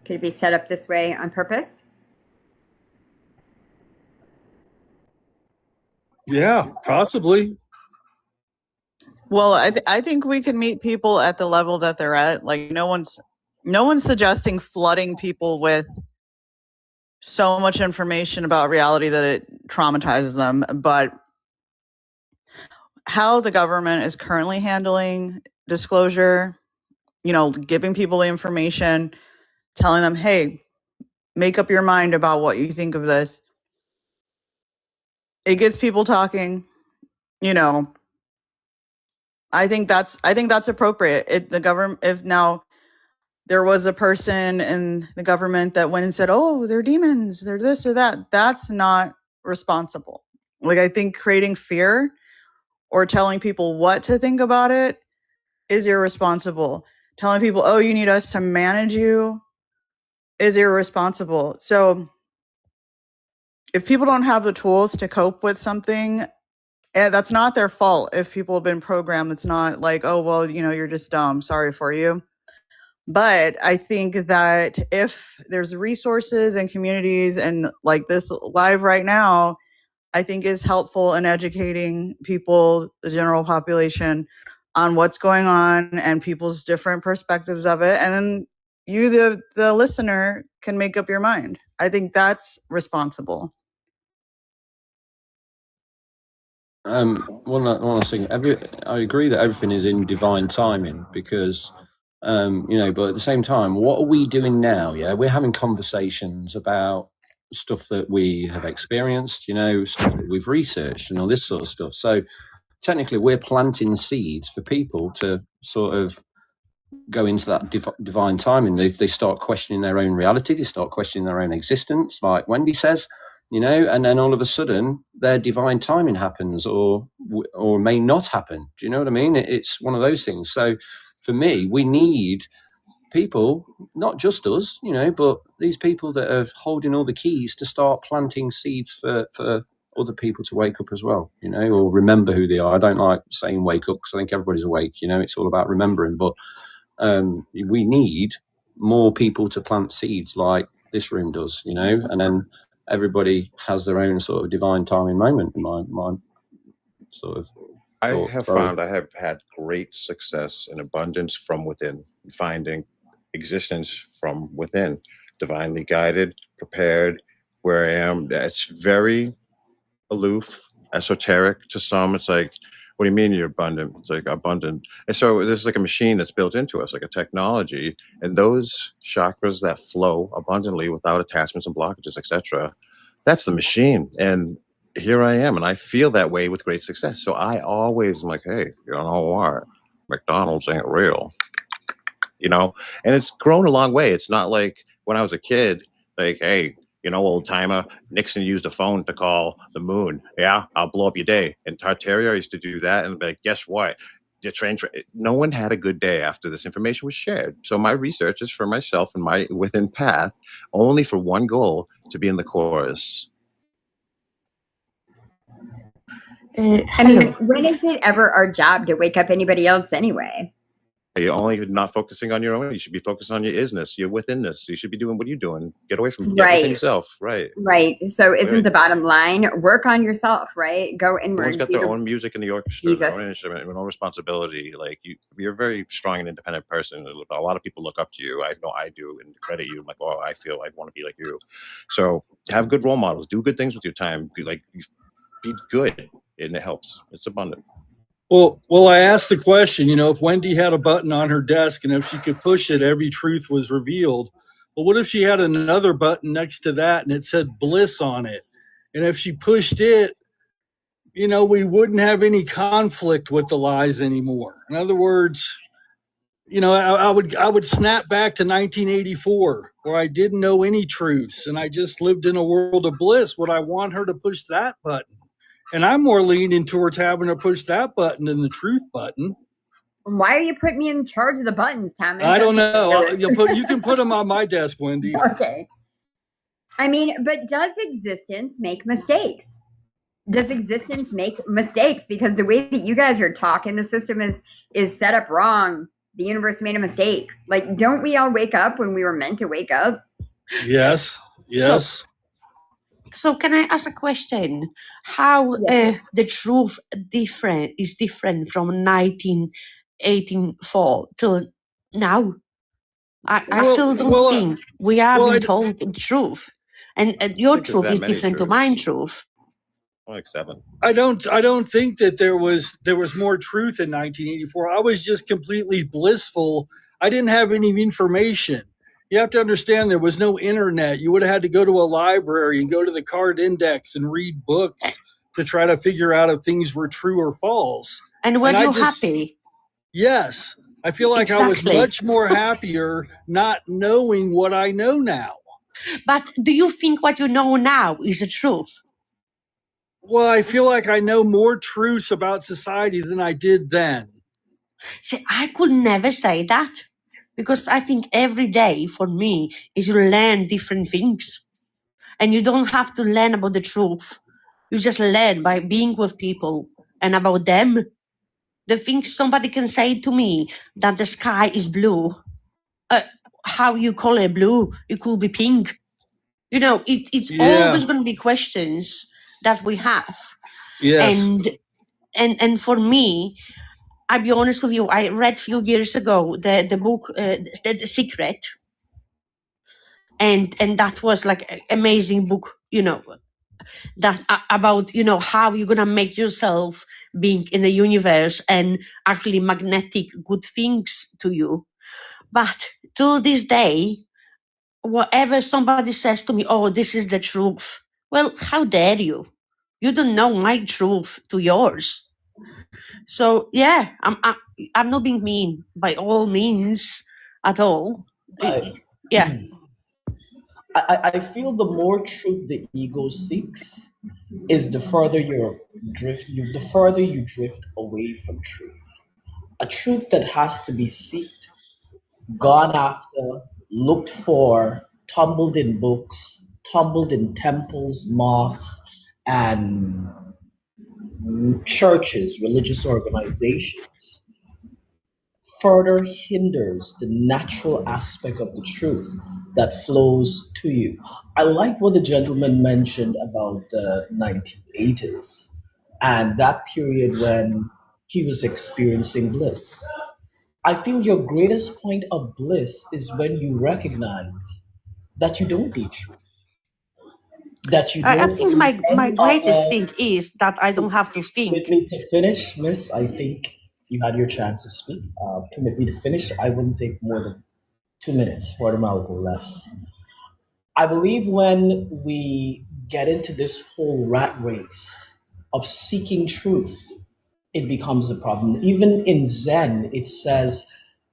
Could it be set up this way on purpose? Yeah, possibly. Well, I think we can meet people at the level that they're at. Like no one's suggesting flooding people with so much information about reality that it traumatizes them, but how the government is currently handling disclosure, you know, giving people the information, telling them, hey, make up your mind about what you think of this. It gets people talking, you know. I think that's appropriate. The government, if now there was a person in the government that went and said, oh, they're demons, they're this or that, that's not responsible. Like, I think creating fear or telling people what to think about it is irresponsible. Telling people, oh, you need us to manage you, is irresponsible. So if people don't have the tools to cope with something, that's not their fault. If people have been programmed, it's not like, oh, well, you know, you're just dumb, sorry for you. But I think that if there's resources and communities, and like this live right now, I think is helpful in educating people, the general population, on what's going on and people's different perspectives of it. And then you, the listener, can make up your mind. I think that's responsible. One last thing. I agree that everything is in divine timing, because, you know, but at the same time, what are we doing now? Yeah, we're having conversations about stuff that we have experienced, you know, stuff that we've researched and all this sort of stuff. So technically, we're planting seeds for people to sort of go into that divine timing. They start questioning their own reality. They start questioning their own existence, like Wendy says. You know, and then all of a sudden their divine timing happens, or may not happen. Do you know what I mean? It's one of those things. So for me, we need people, not just us, you know, but these people that are holding all the keys to start planting seeds for other people to wake up as well, you know, or remember who they are. I don't like saying wake up, because I think everybody's awake, you know, it's all about remembering. But we need more people to plant seeds like this room does, you know, and then everybody has their own sort of divine timing moment, in my sort of I have found I have had great success and abundance from within, finding existence from within, divinely guided, prepared, where I am. It's very aloof, esoteric to some. It's like, what do you mean you're abundant? It's like abundant. And so this is like a machine that's built into us, like a technology. And those chakras that flow abundantly without attachments and blockages, etc., that's the machine. And here I am, and I feel that way with great success. So I always am like, hey, you know what? McDonald's ain't real. You know, and it's grown a long way. It's not like when I was a kid, like, hey, you know, old timer, Nixon used a phone to call the moon. Yeah, I'll blow up your day. And Tartaria used to do that, and be like, guess what? The train. No one had a good day after this information was shared. So my research is for myself and my within path, only for one goal: to be in the chorus. I mean, when is it ever our job to wake up anybody else anyway? You're only not focusing on your own. You should be focused on your isness, your withinness. You should be doing what you're doing. Get away from within yourself. Right. Right. So isn't the bottom line, work on yourself, right? Go inward. Everyone's got their own music in the orchestra, their own instrument, their own responsibility. Like you're a very strong and independent person. A lot of people look up to you. I know I do, and credit you. I'm like, oh, I feel I want to be like you. So have good role models. Do good things with your time. Be good, and it helps. It's abundant. Well, I asked the question, you know, if Wendy had a button on her desk and if she could push it, every truth was revealed. Well, what if she had another button next to that and it said bliss on it? And if she pushed it, you know, we wouldn't have any conflict with the lies anymore. In other words, you know, I would snap back to 1984 where I didn't know any truths and I just lived in a world of bliss. Would I want her to push that button? And I'm more leaning towards having to push that button than the truth button. Why are you putting me in charge of the buttons, Tommy? I don't know. You can put them on my desk, Wendy. Okay. I mean, but does existence make mistakes? Does existence make mistakes? Because the way that you guys are talking, the system is set up wrong. The universe made a mistake. Like, don't we all wake up when we were meant to wake up? Yes. So can I ask a question? How the truth is different from 1984 till now? I still don't think we are being told the truth, and your truth is different to my truth. Like 7. I don't think that there was more truth in 1984. I was just completely blissful. I didn't have any information. You have to understand there was no internet. You would have had to go to a library and go to the card index and read books to try to figure out if things were true or false. And were you happy? Yes. I feel like I was much more happier not knowing what I know now. But do you think what you know now is the truth? Well, I feel like I know more truths about society than I did then. See, I could never say that. Because I think every day for me is you learn different things. And you don't have to learn about the truth. You just learn by being with people and about them. The things somebody can say to me that the sky is blue. How you call it blue? It could be pink. You know, it's always going to be questions that we have. Yes. And for me, I'll be honest with you, I read a few years ago the book, The Secret. And that was like an amazing book, you know, that about, you know, how you're going to make yourself being in the universe and actually magnetic good things to you. But to this day, whatever somebody says to me, oh, this is the truth. Well, how dare you? You don't know my truth to yours. So yeah, I'm not being mean by all means at all. Yeah. I feel the more truth the ego seeks is the further you drift away from truth. A truth that has to be sought, gone after, looked for, tumbled in books, tumbled in temples, mosques, and churches, religious organizations, further hinders the natural aspect of the truth that flows to you. I like what the gentleman mentioned about the 1980s and that period when he was experiencing bliss. I feel your greatest point of bliss is when you recognize that you don't need truth, that you I don't think need my any other. greatest thing is that I don't have to think. Permit me to finish, miss. I think you had your chance to speak. Permit me to finish. I wouldn't take more than 2 minutes, 40 miles or less. I believe when we get into this whole rat race of seeking truth, it becomes a problem. Even in Zen, it says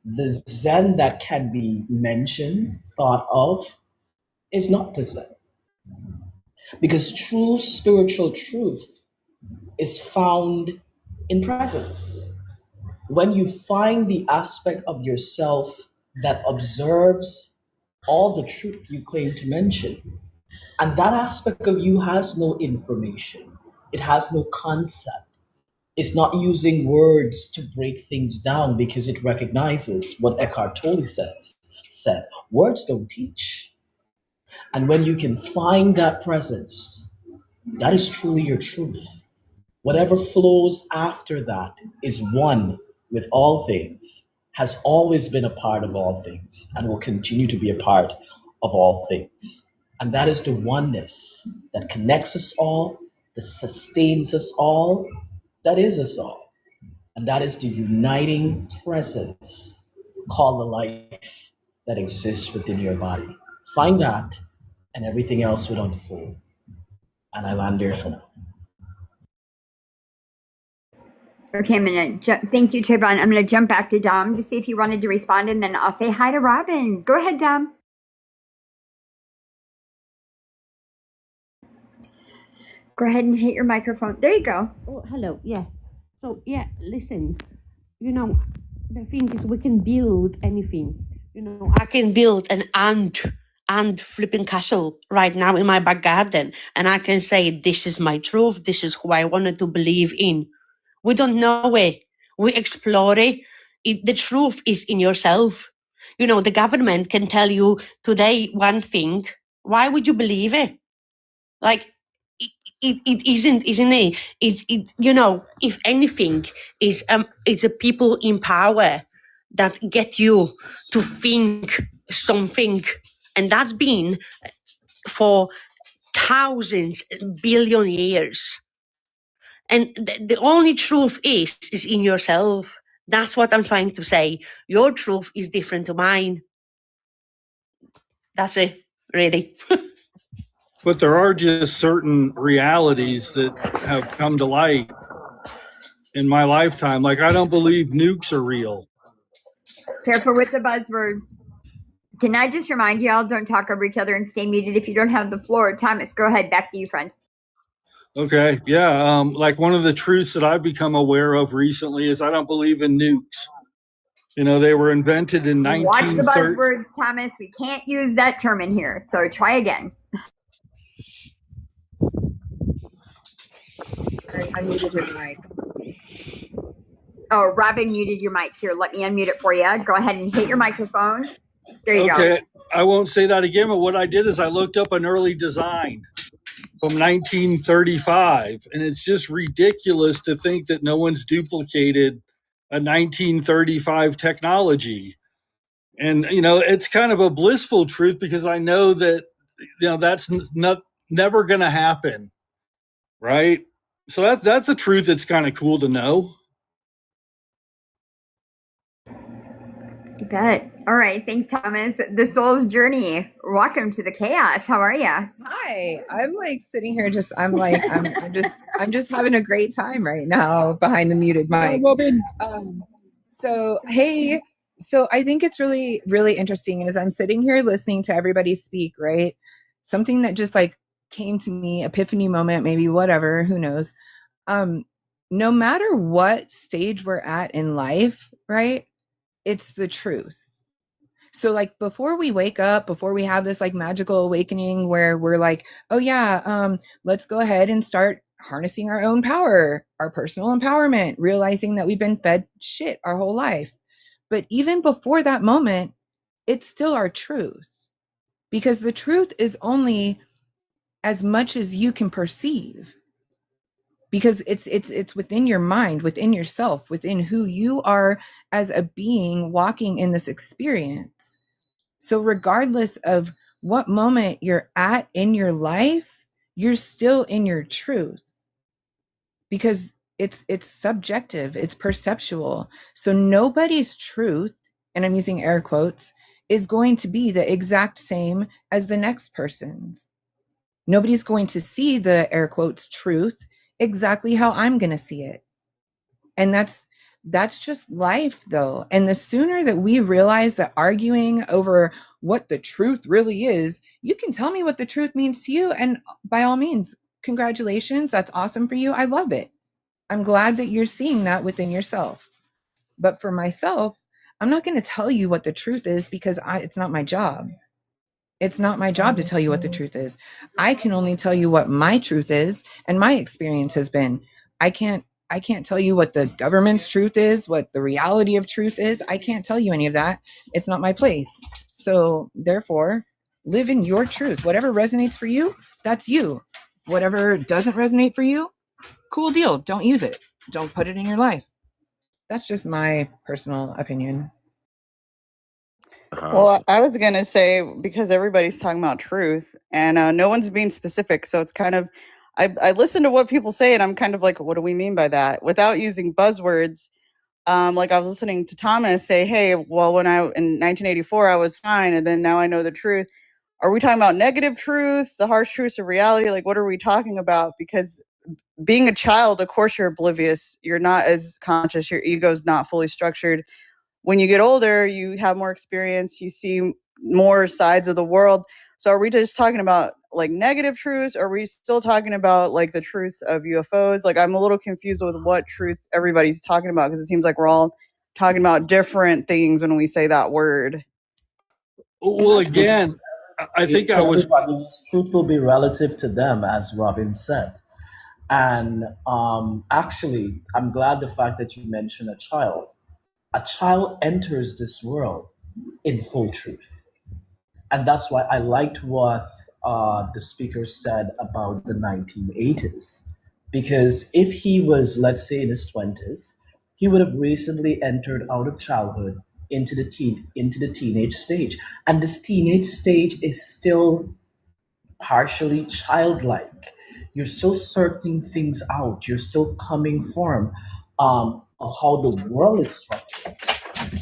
the Zen that can be mentioned, thought of, is not the Zen. Because true spiritual truth is found in presence. When you find the aspect of yourself that observes all the truth you claim to mention, and that aspect of you has no information, it has no concept. It's not using words to break things down because it recognizes what Eckhart Tolle said. Words don't teach. And when you can find that presence, that is truly your truth. Whatever flows after that is one with all things, has always been a part of all things, and will continue to be a part of all things. And that is the oneness that connects us all, that sustains us all, that is us all. And that is the uniting presence called the life that exists within your body. Find that, and everything else will unfold. And I land there for now. Okay, I'm gonna thank you, Trayvon. I'm gonna jump back to Dom to see if you wanted to respond, and then I'll say hi to Robin. Go ahead, Dom. Go ahead and hit your microphone. There you go. Oh, hello. Yeah. So yeah, listen. You know, the thing is, we can build anything. You know, I can build an ant flipping castle right now in my back garden, and I can say, this is my truth. This is who I wanted to believe in. We don't know it. We explore it. The truth is in yourself. You know, the government can tell you today one thing. Why would you believe it? Like, it isn't it? You know, if anything, it's a people in power that get you to think something, and that's been for thousands, billion years. And the only truth is in yourself. That's what I'm trying to say. Your truth is different to mine. That's it, really. But there are just certain realities that have come to light in my lifetime. Like, I don't believe nukes are real. Careful with the buzzwords. Can I just remind y'all, don't talk over each other and stay muted if you don't have the floor. Thomas, go ahead. Back to you, friend. Okay, yeah. Like, one of the truths that I've become aware of recently is I don't believe in nukes. You know, they were invented in 1930. Watch the buzzwords, Thomas. We can't use that term in here. So try again. I muted his mic. Oh, Robin muted your mic. Here, let me unmute it for you. Go ahead and hit your microphone. There you go. Okay, I won't say that again, but what I did is I looked up an early design from 1935, and it's just ridiculous to think that no one's duplicated a 1935 technology. And, you know, it's kind of a blissful truth because I know that, you know, that's never going to happen, right? So that's a truth that's kind of cool to know. You bet. All right. Thanks, Thomas. The Soul's Journey. Welcome to the chaos. How are you? Hi. I'm like sitting here I'm just having a great time right now behind the muted mic. So hey, so I think it's really, really interesting. And as I'm sitting here listening to everybody speak, right? Something that just like came to me, epiphany moment, maybe whatever, who knows? No matter what stage we're at in life, right? It's the truth. So like before we wake up, before we have this like magical awakening where we're like, oh yeah, let's go ahead and start harnessing our own power, our personal empowerment, realizing that we've been fed shit our whole life. But even before that moment, it's still our truth, because the truth is only as much as you can perceive. because it's within your mind, within yourself, within who you are as a being walking in this experience. So regardless of what moment you're at in your life, you're still in your truth, because it's subjective, it's perceptual. So nobody's truth, and I'm using air quotes, is going to be the exact same as the next person's. Nobody's going to see the air quotes truth exactly how I'm going to see it. And that's just life, though. And the sooner that we realize that arguing over what the truth really is, you can tell me what the truth means to you, and by all means, congratulations, that's awesome for you. I love it. I'm glad that you're seeing that within yourself. But for myself, I'm not going to tell you what the truth is, because it's not my job. It's not my job to tell you what the truth is. I can only tell you what my truth is and my experience has been. I can't tell you what the government's truth is, what the reality of truth is. I can't tell you any of that. It's not my place. So therefore, live in your truth. Whatever resonates for you, that's you. Whatever doesn't resonate for you, cool deal. Don't use it. Don't put it in your life. That's just my personal opinion. Well, I was going to say, because everybody's talking about truth and no one's being specific. So it's kind of, I listen to what people say and I'm kind of like, what do we mean by that? Without using buzzwords. Like I was listening to Thomas say, hey, well, in 1984, I was fine. And then now I know the truth. Are we talking about negative truths, the harsh truths of reality? Like, what are we talking about? Because being a child, of course, you're oblivious. You're not as conscious. Your ego's not fully structured. When you get older, you have more experience, you see more sides of the world. So are we just talking about like negative truths? Or are we still talking about like the truths of UFOs? Like I'm a little confused with what truths everybody's talking about, because it seems like we're all talking about different things when we say that word. Well, again, I think I was... Truth will be relative to them, as Robin said. And actually, I'm glad the fact that you mentioned a child. A child enters this world in full truth. And that's why I liked what the speaker said about the 1980s. Because if he was, let's say, in his 20s, he would have recently entered out of childhood into the teenage stage. And this teenage stage is still partially childlike. You're still sorting things out. You're still coming from of how the world is structured.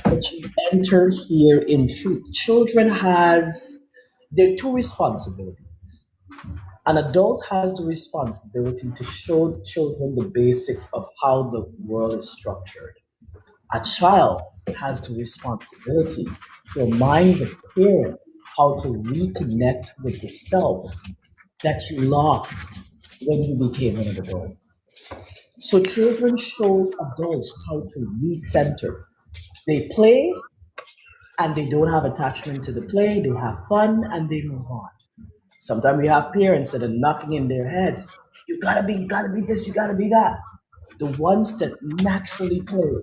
But you enter here in truth. Children there are two responsibilities. An adult has the responsibility to show children the basics of how the world is structured. A child has the responsibility to remind the parent how to reconnect with the self that you lost when you became an adult. So children shows adults how to recenter. They play and they don't have attachment to the play. They have fun and they move on. Sometimes we have parents that are knocking in their heads. You gotta be this, you gotta be that. The ones that naturally play,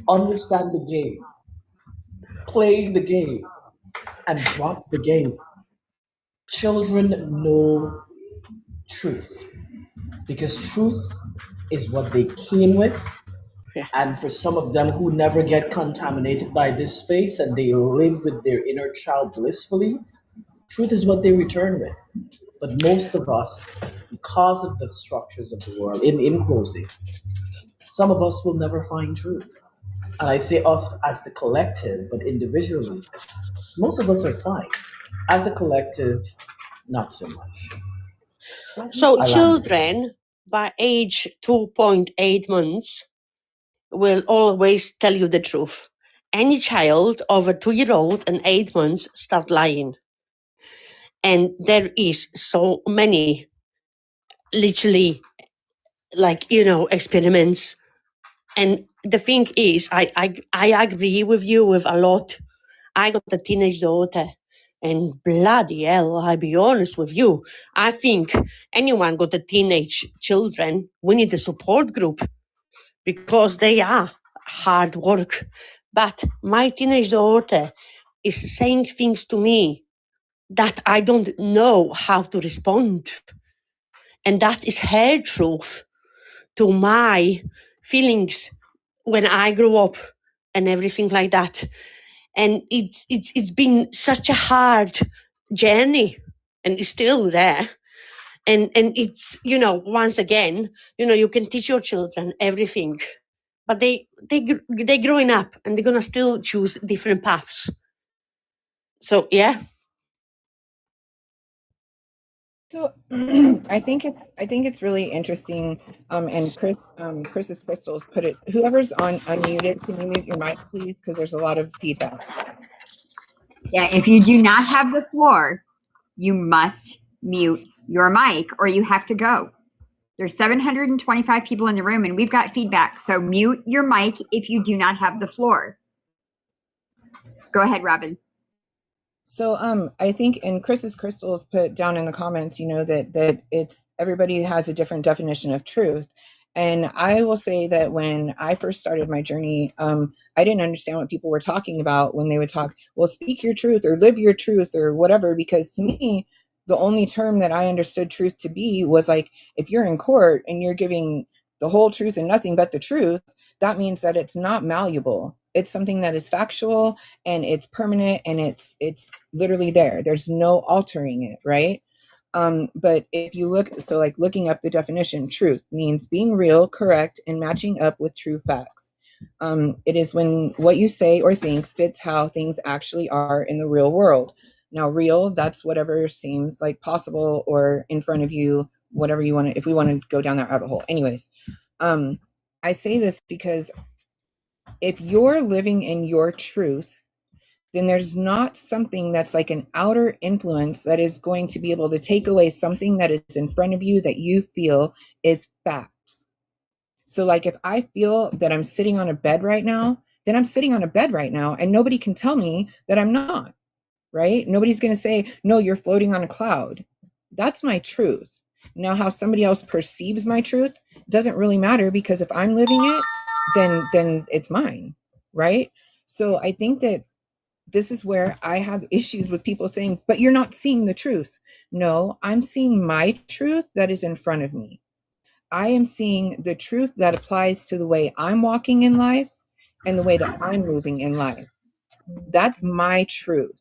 understand the game, play the game, and drop the game. Children know truth because truth is what they came with. And for some of them who never get contaminated by this space and they live with their inner child blissfully, truth is what they return with. But most of us, because of the structures of the world, in closing, some of us will never find truth. And I say us as the collective, but individually, most of us are fine. As a collective, not so much. So children by age 2.8 months will always tell you the truth. Any child over 2-year-old and 8 months start lying. And there is so many, literally, experiments. And the thing is, I agree with you with a lot. I got a teenage daughter, and bloody hell, I'll be honest with you. I think anyone got a teenage children, we need a support group because they are hard work. But my teenage daughter is saying things to me that I don't know how to respond. And that is her truth to my feelings when I grew up and everything like that. And it's been such a hard journey, and it's still there. And it's, once again, you can teach your children everything, but they're growing up and they're gonna still choose different paths. So yeah. So I think it's really interesting. And Chris's Crystals put it. Whoever's unmuted, can you mute your mic, please? Because there's a lot of feedback. Yeah, if you do not have the floor, you must mute your mic or you have to go. There's 725 people in the room and we've got feedback. So mute your mic if you do not have the floor. Go ahead, Robin. So I think, and Chris's Crystals put down in the comments, that it's everybody has a different definition of truth. And I will say that when I first started my journey, I didn't understand what people were talking about when they would talk, well, speak your truth or live your truth or whatever, because to me, the only term that I understood truth to be was like, if you're in court and you're giving the whole truth and nothing but the truth, that means that it's not malleable. It's something that is factual and it's permanent and it's literally there. There's no altering it, right? But if you look, so like looking up the definition, truth means being real, correct, and matching up with true facts. It is when what you say or think fits how things actually are in the real world. Now, real, that's whatever seems like possible or in front of you, whatever you want to, if we want to go down that rabbit hole. Anyways, I say this because if you're living in your truth, then there's not something that's like an outer influence that is going to be able to take away something that is in front of you that you feel is facts. So like if I feel that I'm sitting on a bed right now, then I'm sitting on a bed right now and nobody can tell me that I'm not, right? Nobody's going to say, no, you're floating on a cloud. That's my truth. Now, how somebody else perceives my truth doesn't really matter, because if I'm living it, then it's mine, right? So I think that this is where I have issues with people saying, but you're not seeing the truth. No, I'm seeing my truth that is in front of me. I am seeing the truth that applies to the way I'm walking in life and the way that I'm moving in life. That's my truth.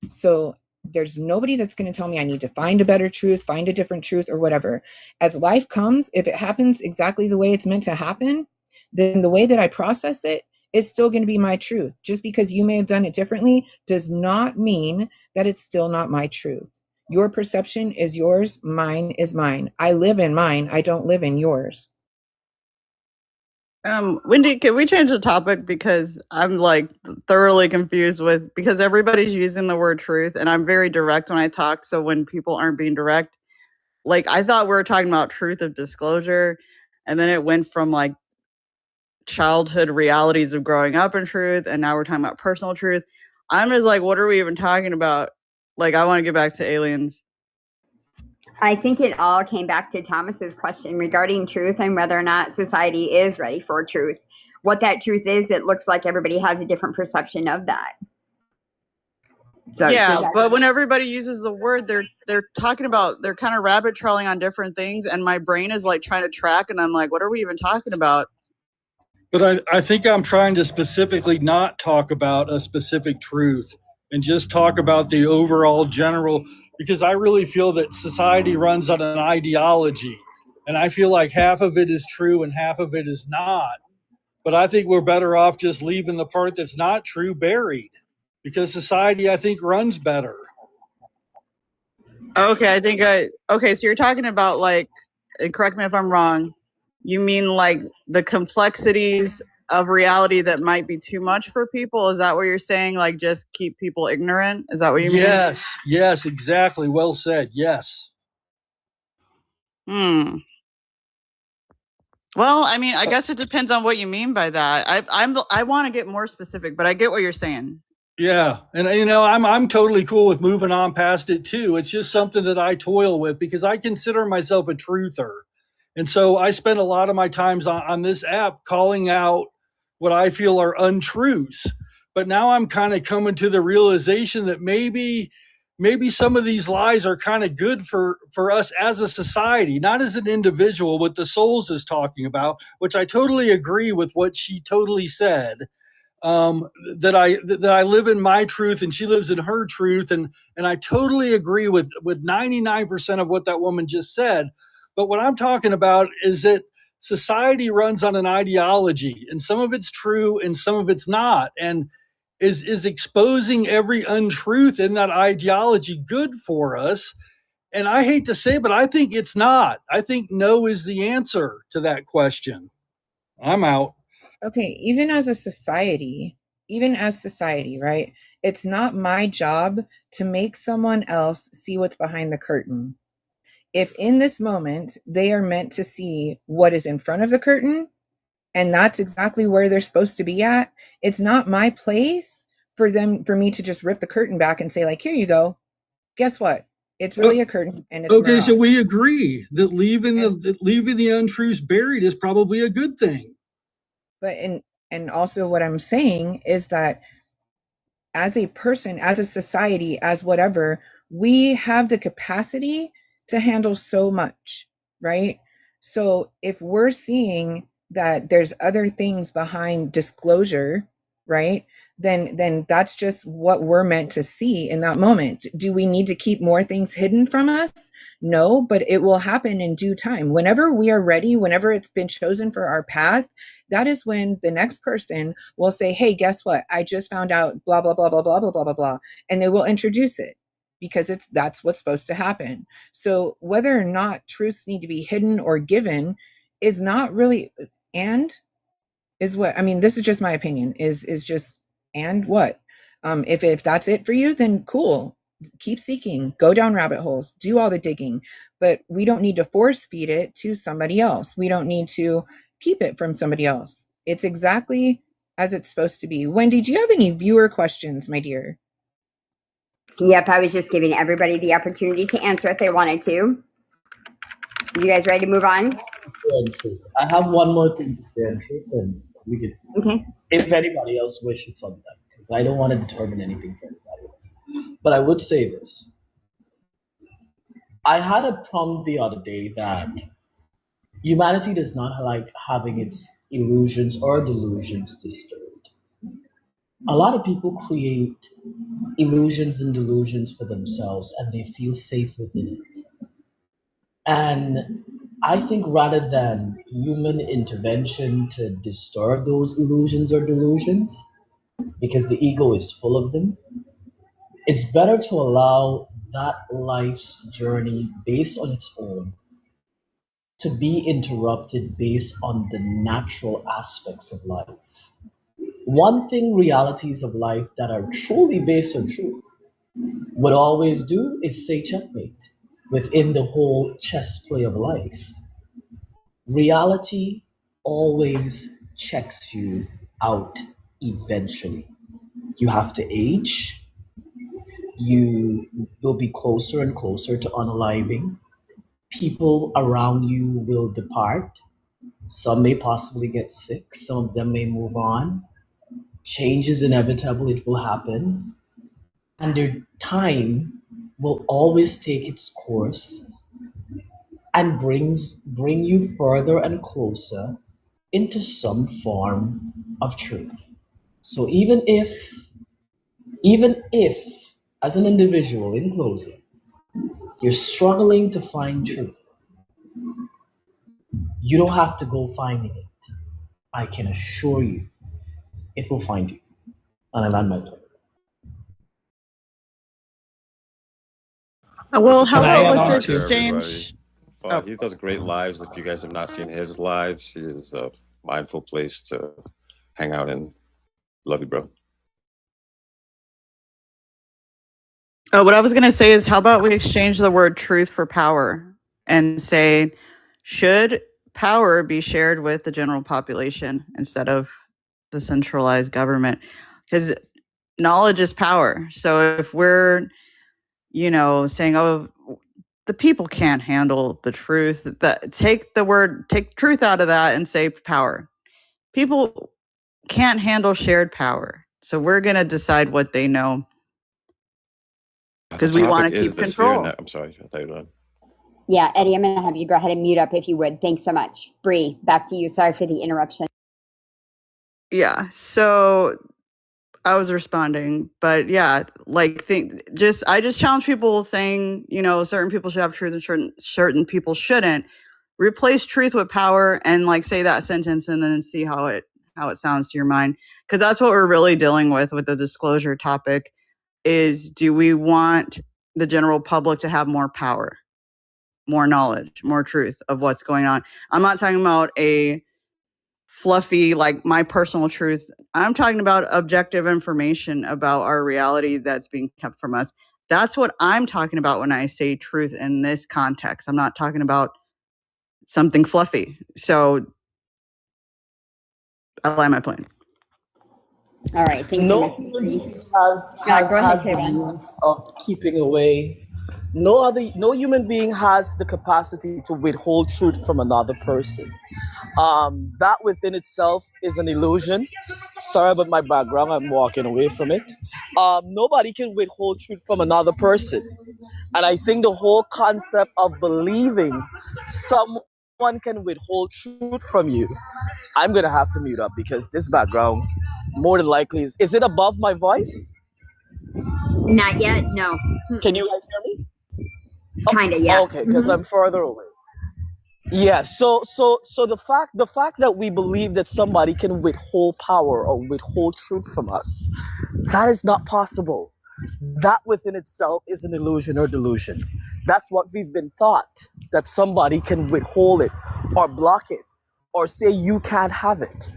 So there's nobody that's going to tell me I need to find a better truth, find a different truth, or whatever. As life comes, if it happens exactly the way it's meant to happen, then the way that I process it is still going to be my truth. Just because you may have done it differently does not mean that it's still not my truth. Your perception is yours, mine is mine. I live in mine, I don't live in yours. Wendy, can we change the topic, because I'm like thoroughly confused because everybody's using the word truth and I'm very direct when I talk. So when people aren't being direct, like I thought we were talking about truth of disclosure, and then it went from like childhood realities of growing up in truth, and now we're talking about personal truth. I'm just like, what are we even talking about? Like, I want to get back to aliens. I think it all came back to Thomas's question regarding truth and whether or not society is ready for truth. What that truth is, it looks like everybody has a different perception of that. So yeah, but when everybody uses the word, they're talking about, they're kind of rabbit trailing on different things, and my brain is like trying to track, and I'm like, what are we even talking about? But I think I'm trying to specifically not talk about a specific truth and just talk about the overall general, because I really feel that society runs on an ideology, and I feel like half of it is true and half of it is not. But I think we're better off just leaving the part that's not true buried, because society, I think, runs better. Okay, okay, so you're talking about, like, and correct me if I'm wrong, you mean like the complexities of reality that might be too much for people? Is that what you're saying? Like, just keep people ignorant? Is that what you mean? Yes, exactly. Well said. Yes. Well, I mean, I guess it depends on what you mean by that. I want to get more specific, but I get what you're saying. Yeah, and I'm totally cool with moving on past it too. It's just something that I toil with, because I consider myself a truther. And so I spend a lot of my times on this app calling out what I feel are untruths. But now I'm kind of coming to the realization that maybe maybe some of these lies are kind of good for us as a society, not as an individual, what the Souls is talking about, which I totally agree with what she totally said. That I live in my truth and she lives in her truth. And I totally agree with 99% of what that woman just said. But what I'm talking about is that society runs on an ideology, and some of it's true and some of it's not. And is exposing every untruth in that ideology good for us? And I hate to say, but I think it's not. I think no is the answer to that question. I'm out. Okay, even as society, right? It's not my job to make someone else see what's behind the curtain. If in this moment they are meant to see what is in front of the curtain, and that's exactly where they're supposed to be at, it's not my place for me to just rip the curtain back and say, like, here you go. Guess what? It's really a curtain, and it's okay. So we agree that leaving the untruths buried is probably a good thing. But and also what I'm saying is that as a person, as a society, as whatever, we have the capacity to handle so much, right? So if we're seeing that there's other things behind disclosure, right, then that's just what we're meant to see in that moment. Do we need to keep more things hidden from us? No, but it will happen in due time. Whenever we are ready, whenever it's been chosen for our path, that is when the next person will say, hey, guess what? I just found out blah, blah, blah, blah, blah, blah, blah, blah, blah. And they will introduce it because that's what's supposed to happen. So whether or not truths need to be hidden or given is not really, and is what, I mean, this is just my opinion, is just, and what? If that's it for you, then cool. Keep seeking, go down rabbit holes, do all the digging, but we don't need to force feed it to somebody else. We don't need to keep it from somebody else. It's exactly as it's supposed to be. Wendy, do you have any viewer questions, my dear? Yep, I was just giving everybody the opportunity to answer if they wanted to. You guys ready to move on? I have one more thing to say on truth, and we can. Okay. If anybody else wishes on that, because I don't want to determine anything for anybody else. But I would say this. I had a prompt the other day that humanity does not like having its illusions or delusions disturbed. A lot of people create illusions and delusions for themselves, and they feel safe within it. And I think rather than human intervention to disturb those illusions or delusions, because the ego is full of them, it's better to allow that life's journey based on its own to be interrupted based on the natural aspects of life. One thing realities of life that are truly based on truth would always do is say checkmate within the whole chess play of life. Reality always checks you out eventually. You have to age. You will be closer and closer to unaliving. People around you will depart. Some may possibly get sick. Some of them may move on. Change is inevitable. It will happen. And their time will always take its course and bring you further and closer into some form of truth. So even if as an individual, in closing, you're struggling to find truth, you don't have to go finding it. I can assure you, it will find you. And I land my plane. Well, how Can I about add let's on? exchange? He does great lives. If you guys have not seen his lives, he is a mindful place to hang out in. Love you, bro. Oh, what I was going to say is, how about we exchange the word truth for power and say, should power be shared with the general population instead of the centralized government? Because knowledge is power. So if we're, saying, oh, the people can't handle the truth, take truth out of that and say power. People can't handle shared power. So we're going to decide what they know. because we want to is keep the sphere control. I'm sorry, I thought you were done. Yeah, Eddie, I'm going to have you go ahead and mute up if you would. Thanks so much. Bree, back to you. Sorry for the interruption. Yeah, so I was responding, but yeah, like I just challenge people saying, you know, certain people should have truth and certain people shouldn't. Replace truth with power and like say that sentence and then see how it sounds to your mind, because that's what we're really dealing with the disclosure topic. Is, do we want the general public to have more power, more knowledge, more truth of what's going on? I'm not talking about a fluffy, like my personal truth. I'm talking about objective information about our reality that's being kept from us. That's what I'm talking about when I say truth in this context. I'm not talking about something fluffy. So I land my plane. All right, thanks No so much. human being has the means of keeping away. No human being has the capacity to withhold truth from another person. That within itself is an illusion. Sorry about my background, I'm walking away from it. Nobody can withhold truth from another person. And I think the whole concept of believing someone can withhold truth from you, I'm going to have to mute up because this background more than likely is it above my voice? Not yet, no. Can you guys hear me? Kind of, yeah. Okay, because I'm further away. Yeah, so the fact that we believe that somebody can withhold power or withhold truth from us, that is not possible. That within itself is an illusion or delusion. That's what we've been taught, that somebody can withhold it or block it or say you can't have it.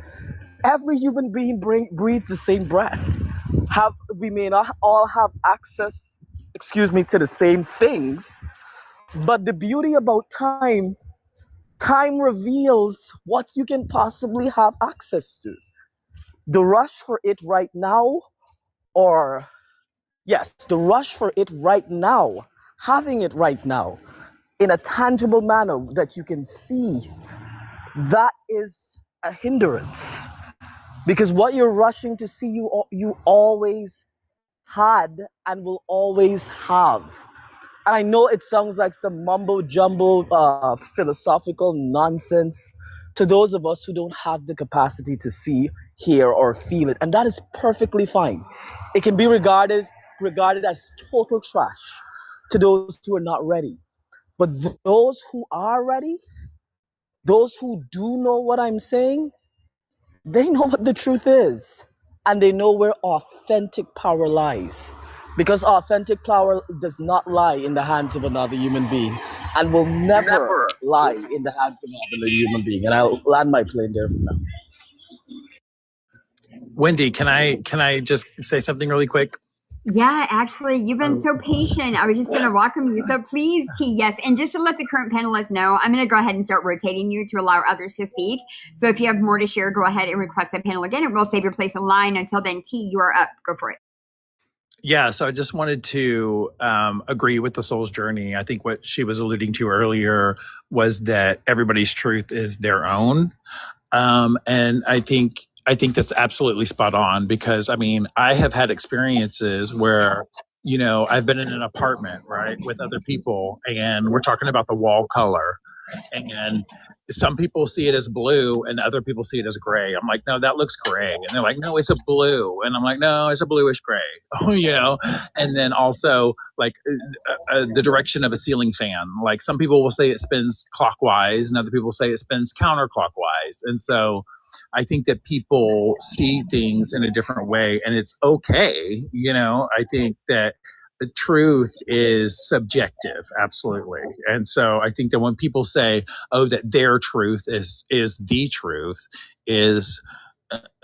Every human being breathes the same breath. We may not all have access, to the same things, but the beauty about time reveals what you can possibly have access to. The rush for it right now, having it right now, in a tangible manner that you can see, that is a hindrance. Because what you're rushing to see, you always had and will always have. And I know it sounds like some mumbo-jumbo philosophical nonsense to those of us who don't have the capacity to see, hear, or feel it. And that is perfectly fine. It can be regarded as total trash to those who are not ready. But those who are ready, those who do know what I'm saying, they know what the truth is. And they know where authentic power lies. Because authentic power does not lie in the hands of another human being and will never lie in the hands of another human being. And I'll land my plane there for now. Wendy, can I just say something really quick? Yeah, actually, you've been so patient. I was just going to welcome you. So please, T, yes. And just to let the current panelists know, I'm going to go ahead and start rotating you to allow others to speak. So if you have more to share, go ahead and request a panel again, and we'll save your place in line. Until then, T, you are up. Go for it. Yeah, so I just wanted to agree with the soul's journey. I think what she was alluding to earlier was that everybody's truth is their own. And I think that's absolutely spot on, because I mean, I have had experiences where, you know, I've been in an apartment, right, with other people, and we're talking about the wall color, and some people see it as blue and other people see it as gray. I'm like, no, that looks gray. And they're like, no, it's a blue. And I'm like, no, it's a bluish gray, you know? And then also like the direction of a ceiling fan. Like some people will say it spins clockwise and other people say it spins counterclockwise. And so I think that people see things in a different way, and it's okay. You know, I think that the truth is subjective, absolutely. And so I think that when people say, oh, that their truth is the truth, is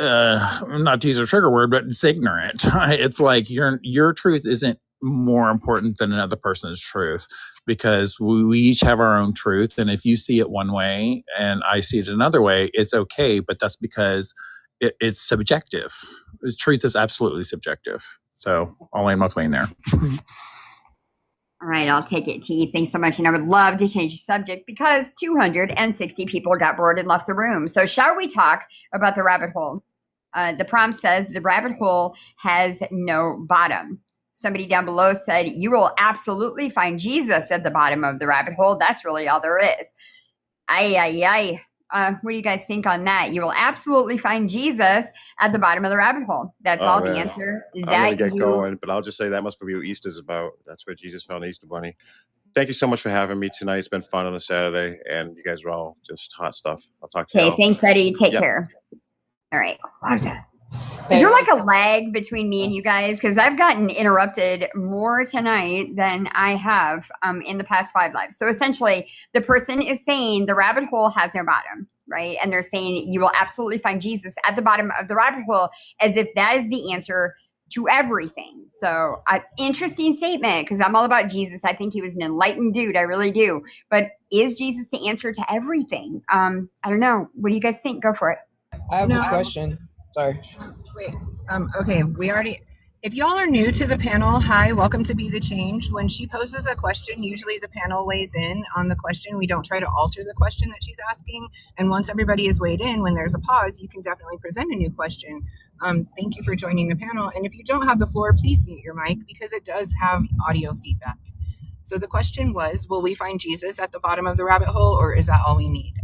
not to use a trigger word, but it's ignorant. It's like your truth isn't more important than another person's truth, because we each have our own truth. And if you see it one way and I see it another way, it's okay. But that's because it's subjective. The truth is absolutely subjective. So I'll land my plane there. All right, I'll take it, T. Thanks so much. And I would love to change the subject because 260 people got bored and left the room. So shall we talk about the rabbit hole? The prompt says the rabbit hole has no bottom. Somebody down below said, you will absolutely find Jesus at the bottom of the rabbit hole. That's really all there is. What do you guys think on that? You will absolutely find Jesus at the bottom of the rabbit hole. That's all the answer. I'm going to get going, but I'll just say that must be what Easter's about. That's where Jesus found the Easter Bunny. Thank you so much for having me tonight. It's been fun on a Saturday, and you guys are all just hot stuff. I'll talk to you. Okay, thanks, Eddie. Take care. All right. What was that? Is there like a lag between me and you guys? Because I've gotten interrupted more tonight than I have in the past 5 lives. So essentially, the person is saying the rabbit hole has no bottom, right? And they're saying you will absolutely find Jesus at the bottom of the rabbit hole, as if that is the answer to everything. So interesting statement, because I'm all about Jesus. I think he was an enlightened dude. I really do. But is Jesus the answer to everything? I don't know. What do you guys think? Go for it. I have a question. Sorry. Wait. Okay. If y'all are new to the panel, hi, welcome to Be the Change. When she poses a question, usually the panel weighs in on the question. We don't try to alter the question that she's asking. And once everybody is weighed in, when there's a pause, you can definitely present a new question. Thank you for joining the panel. And if you don't have the floor, please mute your mic because it does have audio feedback. So the question was, will we find Jesus at the bottom of the rabbit hole, or is that all we need?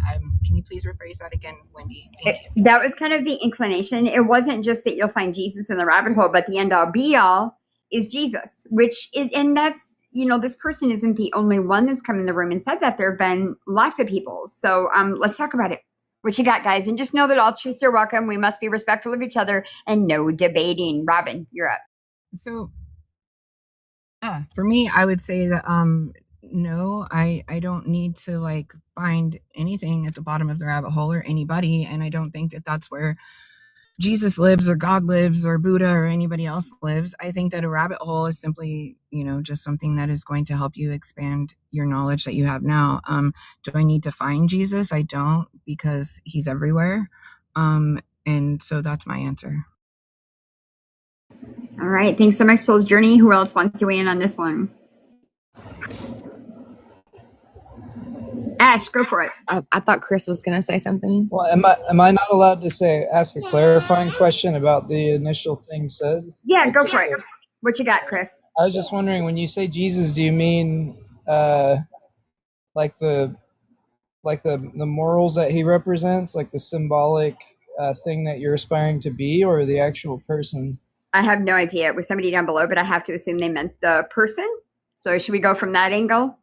Can you please rephrase that again, Wendy? Thank you. That was kind of the inclination. It wasn't just that you'll find Jesus in the rabbit hole, but the end all be all is Jesus, and that's, this person isn't the only one that's come in the room and said that. There have been lots of people. So let's talk about it. What you got, guys? And just know that all truths are welcome. We must be respectful of each other and no debating. Robin, you're up. So for me, I would say that no, I don't need to find anything at the bottom of the rabbit hole or anybody, and I don't think that that's where Jesus lives or God lives or Buddha or anybody else lives. I think that a rabbit hole is simply, just something that is going to help you expand your knowledge that you have now. Do I need to find Jesus? I don't, because he's everywhere. And so that's my answer. All right. Thanks so much, Soul's Journey. Who else wants to weigh in on this one? Ash, go for it. I thought Chris was going to say something. Well, am I not allowed to ask a clarifying question about the initial thing said? Yeah, go for it. What you got, Chris? I was just wondering, when you say Jesus, do you mean like the morals that he represents, like the symbolic thing that you're aspiring to be, or the actual person? I have no idea. It was somebody down below, but I have to assume they meant the person. So should we go from that angle?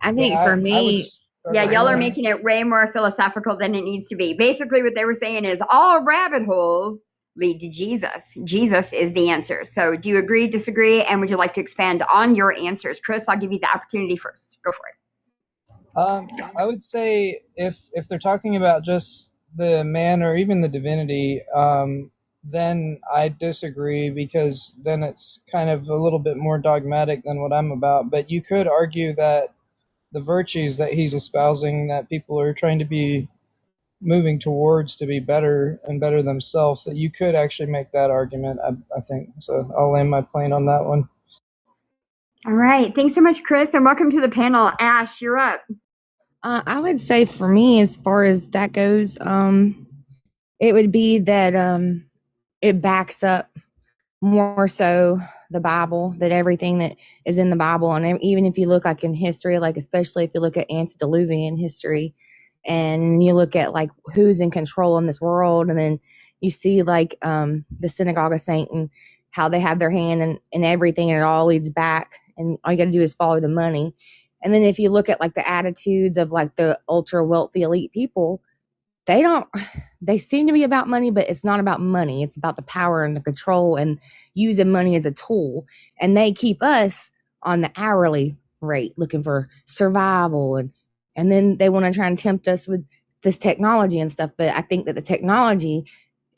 I think for me, y'all are making it way more philosophical than it needs to be. Basically, what they were saying is all rabbit holes lead to Jesus. Jesus is the answer. So do you agree, disagree? And would you like to expand on your answers? Chris, I'll give you the opportunity first. Go for it. I would say if they're talking about just the man or even the divinity, then I disagree, because then it's kind of a little bit more dogmatic than what I'm about. But you could argue that the virtues that he's espousing, that people are trying to be moving towards to be better and better themselves, that you could actually make that argument, I think. So I'll land my plane on that one. All right. Thanks so much, Chris, and welcome to the panel. Ash, you're up. I would say for me, as far as that goes, it would be that it backs up more so the Bible, that everything that is in the Bible. And even if you look in history, especially if you look at antediluvian history, and you look at who's in control in this world, and then you see the Synagogue of Satan, how they have their hand in everything, and it all leads back, and all you got to do is follow the money. And then if you look at the attitudes of the ultra wealthy elite people, they seem to be about money, but it's not about money. It's about the power and the control and using money as a tool. And they keep us on the hourly rate, looking for survival. And then they want to try and tempt us with this technology and stuff. But I think that the technology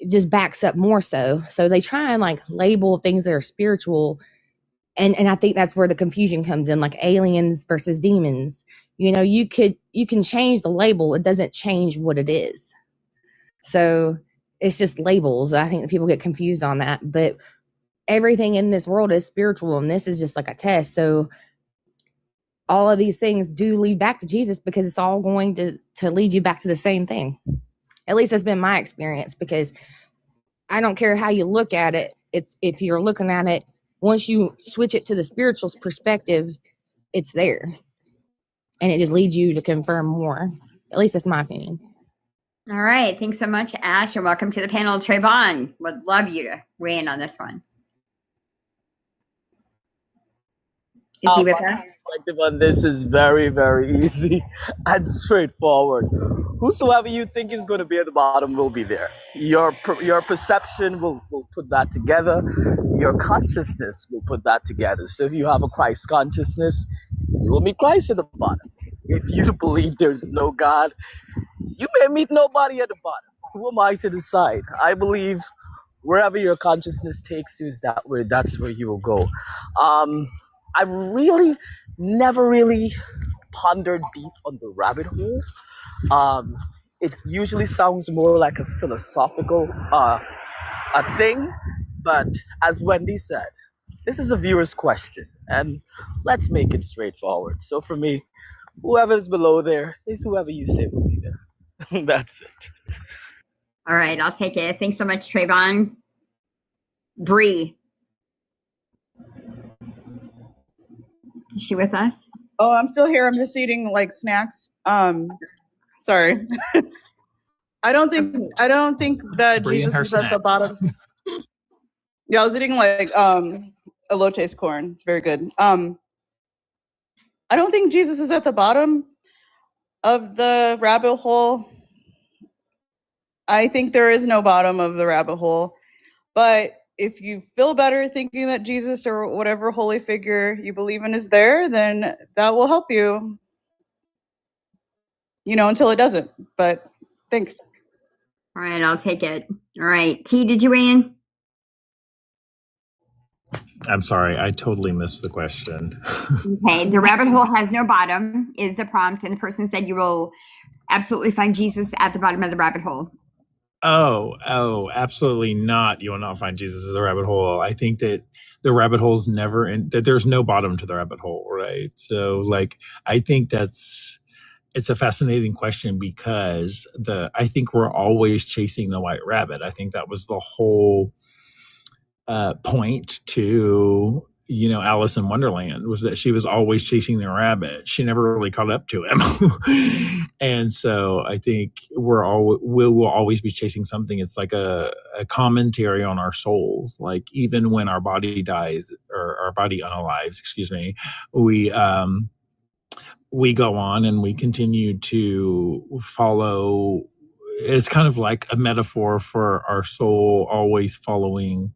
just backs up more so. So they try and label things that are spiritual. And I think that's where the confusion comes in, aliens versus demons. You can change the label. It doesn't change what it is. So it's just labels. I think that people get confused on that. But everything in this world is spiritual, and this is just a test. So all of these things do lead back to Jesus, because it's all going to lead you back to the same thing. At least that's been my experience, because I don't care how you look at it. It's if you're looking at it, once you switch it to the spiritual perspective, it's there. And it just leads you to confirm more. At least that's my opinion. All right. Thanks so much, Ash, and welcome to the panel. Trayvon, would love you to weigh in on this one. Is he with My us? perspective on this is very, very easy and straightforward. Whosoever you think is going to be at the bottom will be there. Your perception will put that together. Your consciousness will put that together. So if you have a Christ consciousness, you will meet Christ at the bottom. If you believe there's no God, you may meet nobody at the bottom. Who am I to decide? I believe wherever your consciousness takes you that's where you will go. I've really never really pondered deep on the rabbit hole. It usually sounds more like a philosophical a thing, but as Wendy said, this is a viewer's question, and let's make it straightforward. So for me, whoever's below there is whoever you say will be there. That's it. All right, I'll take it. Thanks so much, Trayvon. Bree. Is she with us? Oh, I'm still here. I'm just eating like snacks. Sorry. I don't think that Bree and Jesus her is at the bottom. Yeah, I was eating like elotes corn. It's very good. I don't think Jesus is at the bottom of the rabbit hole. I think there is no bottom of the rabbit hole. But if you feel better thinking that Jesus or whatever holy figure you believe in is there, then that will help you, until it doesn't. But thanks. All right, I'll take it. All right. T, did you weigh in? I'm sorry, I totally missed the question. Okay, the rabbit hole has no bottom is the prompt, and the person said you will absolutely find Jesus at the bottom of the rabbit hole. Oh, absolutely not. You will not find Jesus in the rabbit hole. I think that the rabbit hole is never that there's no bottom to the rabbit hole, right? So I think it's a fascinating question because I think we're always chasing the white rabbit. I think that was the whole point to Alice in Wonderland, was that she was always chasing the rabbit. She never really caught up to him. And so I think we will always be chasing something. It's like a commentary on our souls. Like even when our body dies, or our body unalives, excuse me, we go on and we continue to follow. It's kind of like a metaphor for our soul always following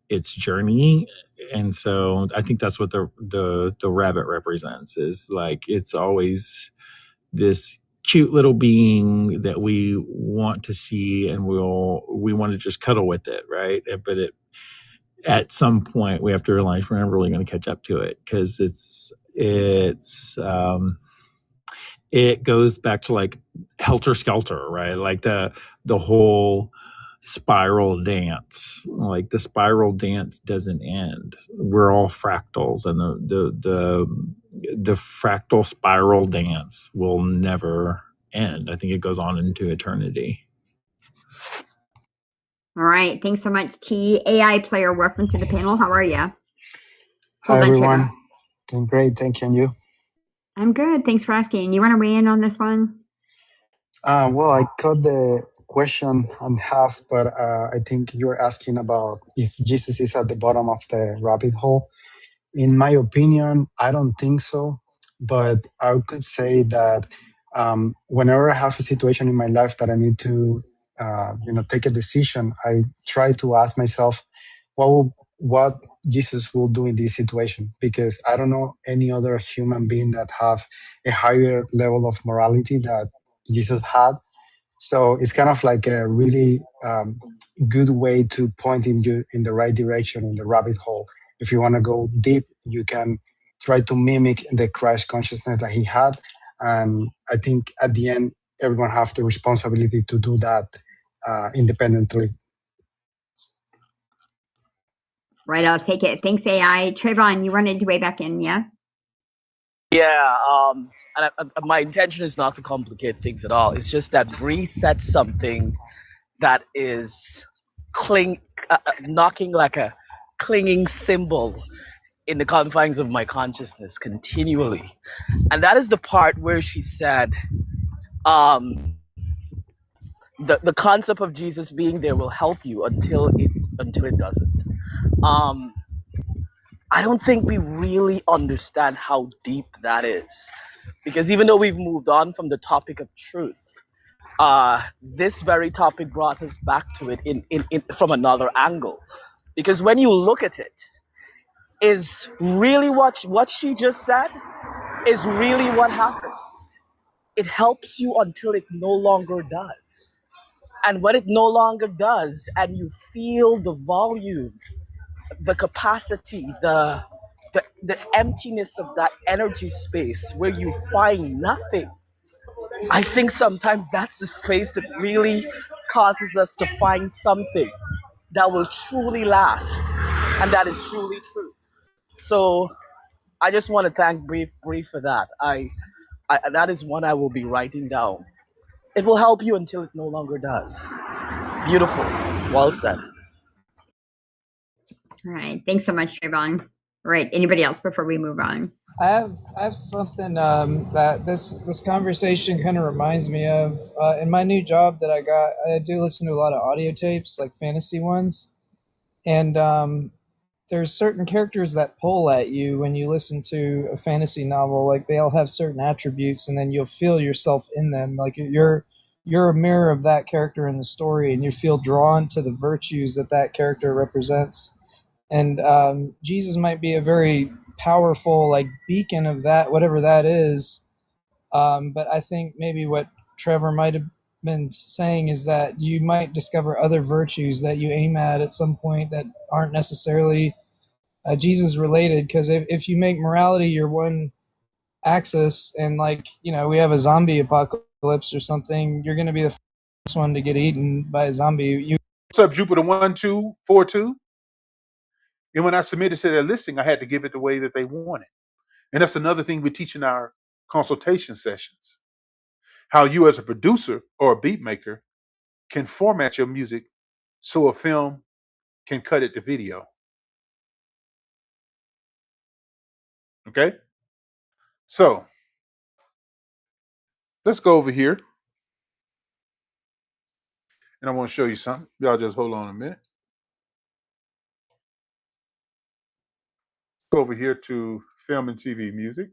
its journey. And so I think that's what the rabbit represents, is like it's always this cute little being that we want to see, and we want to just cuddle with it, right? But at some point we have to realize we're never really going to catch up to it, because it goes back to like helter skelter, right? Like the whole spiral dance. Like the spiral dance doesn't end. We're all fractals, and the fractal spiral dance will never end. I think it goes on into eternity. All right. Thanks so much, T. AI player, welcome to the panel. How are you? Hi, everyone. Doing great. Thank you. And you? I'm good. Thanks for asking. You want to weigh in on this one? Well, I caught the question on half, but I think you're asking about if Jesus is at the bottom of the rabbit hole. In my opinion, I don't think so. But I could say that whenever I have a situation in my life that I need to, take a decision, I try to ask myself, what Jesus will do in this situation, because I don't know any other human being that have a higher level of morality that Jesus had. So it's kind of like a really good way to point you in the right direction, in the rabbit hole. If you want to go deep, you can try to mimic the Christ consciousness that he had. And I think at the end, everyone have the responsibility to do that independently. Right, I'll take it. Thanks, AI. Trayvon, you wanted to weigh back in, yeah? Yeah, and my intention is not to complicate things at all. It's just that Bree said something that is knocking like a clinging symbol in the confines of my consciousness continually. And that is the part where she said, the concept of Jesus being there will help you until it doesn't. I don't think we really understand how deep that is. Because even though we've moved on from the topic of truth, this very topic brought us back to it in from another angle. Because when you look at it, is really what she just said is really what happens. It helps you until it no longer does. And when it no longer does, and you feel the volume, the capacity, the emptiness of that energy space where you find nothing, I think sometimes that's the space that really causes us to find something that will truly last and that is truly true. So I just want to thank Bree for that. I that is one I will be writing down. It will help you until it no longer does. Beautiful. Well said. All right. Thanks so much, Trayvon. All right. Anybody else before we move on? I have something that this conversation kind of reminds me of. In my new job that I got, I do listen to a lot of audio tapes, like fantasy ones, and there's certain characters that pull at you when you listen to a fantasy novel. Like they all have certain attributes, and then you'll feel yourself in them. Like you're a mirror of that character in the story, and you feel drawn to the virtues that character represents. And Jesus might be a very powerful like beacon of that, whatever that is. But I think maybe what Trevor might have been saying is that you might discover other virtues that you aim at some point that aren't necessarily Jesus related. Because if you make morality your one axis, and like we have a zombie apocalypse or something, you're going to be the first one to get eaten by a zombie. What's up, Jupiter 1242? And when I submitted to their listing, I had to give it the way that they wanted. And that's another thing we teach in our consultation sessions. How you as a producer or a beat maker can format your music so a film can cut it to video. Okay? So, let's go over here. And I want to show you something. Y'all just hold on a minute. Go over here to film and TV music.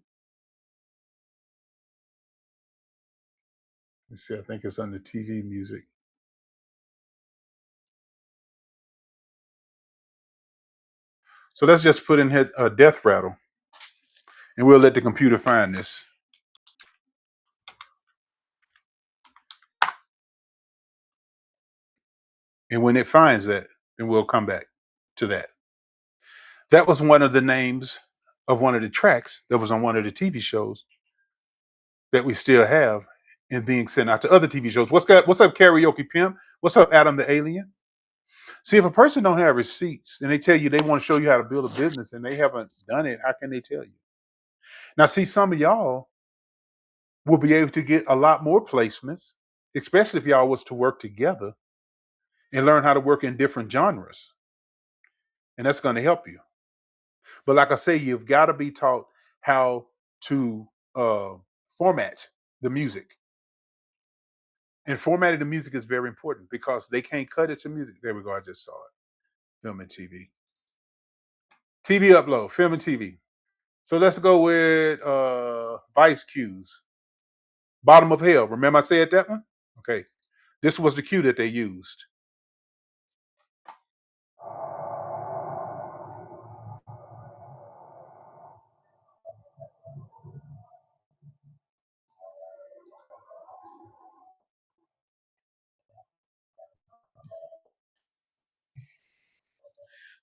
Let's see, I think it's under TV music. So let's just put in here a death rattle. And we'll let the computer find this. And when it finds that, then we'll come back to that. That was one of the names of one of the tracks that was on one of the TV shows that we still have and being sent out to other TV shows. What's up, Karaoke Pimp? What's up, Adam the Alien? See, if a person don't have receipts and they tell you they want to show you how to build a business and they haven't done it, how can they tell you? Now, see, some of y'all will be able to get a lot more placements, especially if y'all was to work together and learn how to work in different genres. And that's going to help you. But like I say, you've got to be taught how to format the music. And formatting the music is very important because they can't cut it to music. There we go. I just saw it. Film and TV. TV upload, film and TV. So let's go with Vice Cues. Bottom of Hell. Remember I said that one? Okay. This was the cue that they used.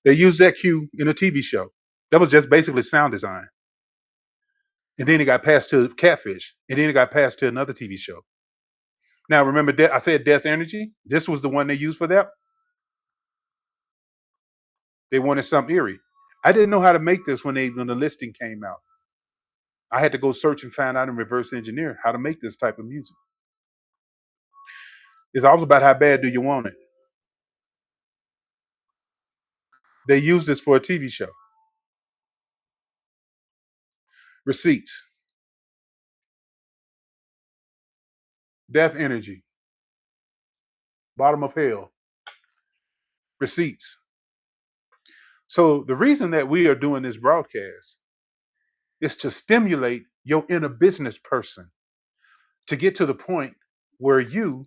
They used that cue in a TV show. That was just basically sound design. And then it got passed to Catfish. And then it got passed to another TV show. Now, remember, I said Death Energy? This was the one they used for that. They wanted something eerie. I didn't know how to make this when the listing came out. I had to go search and find out and reverse engineer how to make this type of music. It's all about how bad do you want it. They use this for a TV show. Receipts. Death Energy. Bottom of Hell. Receipts. So the reason that we are doing this broadcast is to stimulate your inner business person to get to the point where you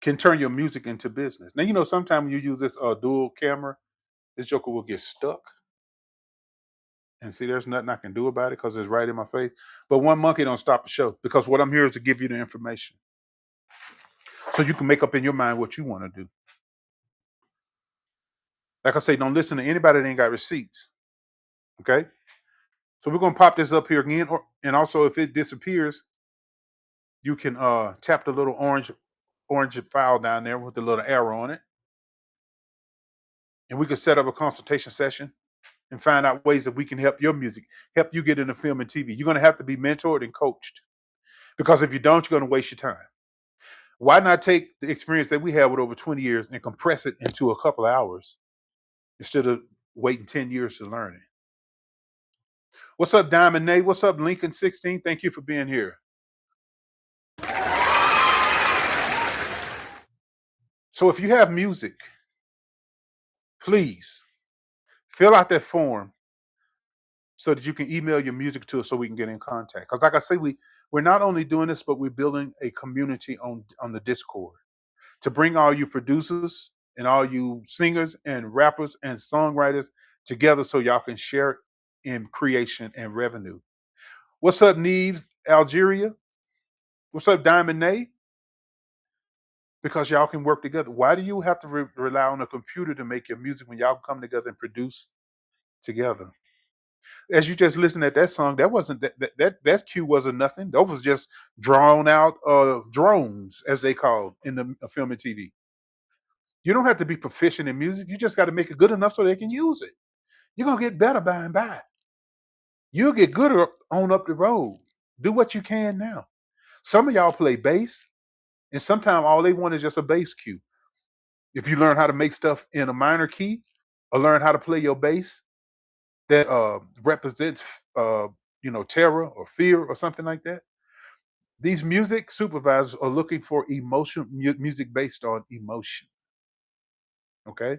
can turn your music into business. Now, you know, sometimes when you use this dual camera, this joker will get stuck. And see, there's nothing I can do about it because it's right in my face. But one monkey don't stop the show, because what I'm here is to give you the information so you can make up in your mind what you want to do. Like I say, don't listen to anybody that ain't got receipts. Okay? So we're going to pop this up here again. And also, if it disappears, you can tap the little orange file down there with the little arrow on it. And we can set up a consultation session and find out ways that we can help your music, help you get into film and TV. You're going to have to be mentored and coached, because if you don't, you're going to waste your time. Why not take the experience that we have with over 20 years and compress it into a couple of hours instead of waiting 10 years to learn it? What's up, Diamond Nate? What's up, Lincoln 16? Thank you for being here. So if you have music, please fill out that form so that you can email your music to us so we can get in contact. Because like I say, we're not only doing this, but we're building a community on the Discord to bring all you producers and all you singers and rappers and songwriters together so y'all can share in creation and revenue. What's up, Neves, Algeria? What's up, Diamond Nate? Because y'all can work together. Why do you have to rely on a computer to make your music when y'all come together and produce together? As you just listened at that song, that wasn't that cue wasn't nothing. Those was just drawn out drones, as they call in the film and TV. You don't have to be proficient in music. You just got to make it good enough so they can use it. You're gonna get better by and by. You'll get gooder on up the road. Do what you can now. Some of y'all play bass, and sometimes all they want is just a bass cue. If you learn how to make stuff in a minor key, or learn how to play your bass that represents terror or fear or something like that. These music supervisors are looking for music based on emotion. Okay?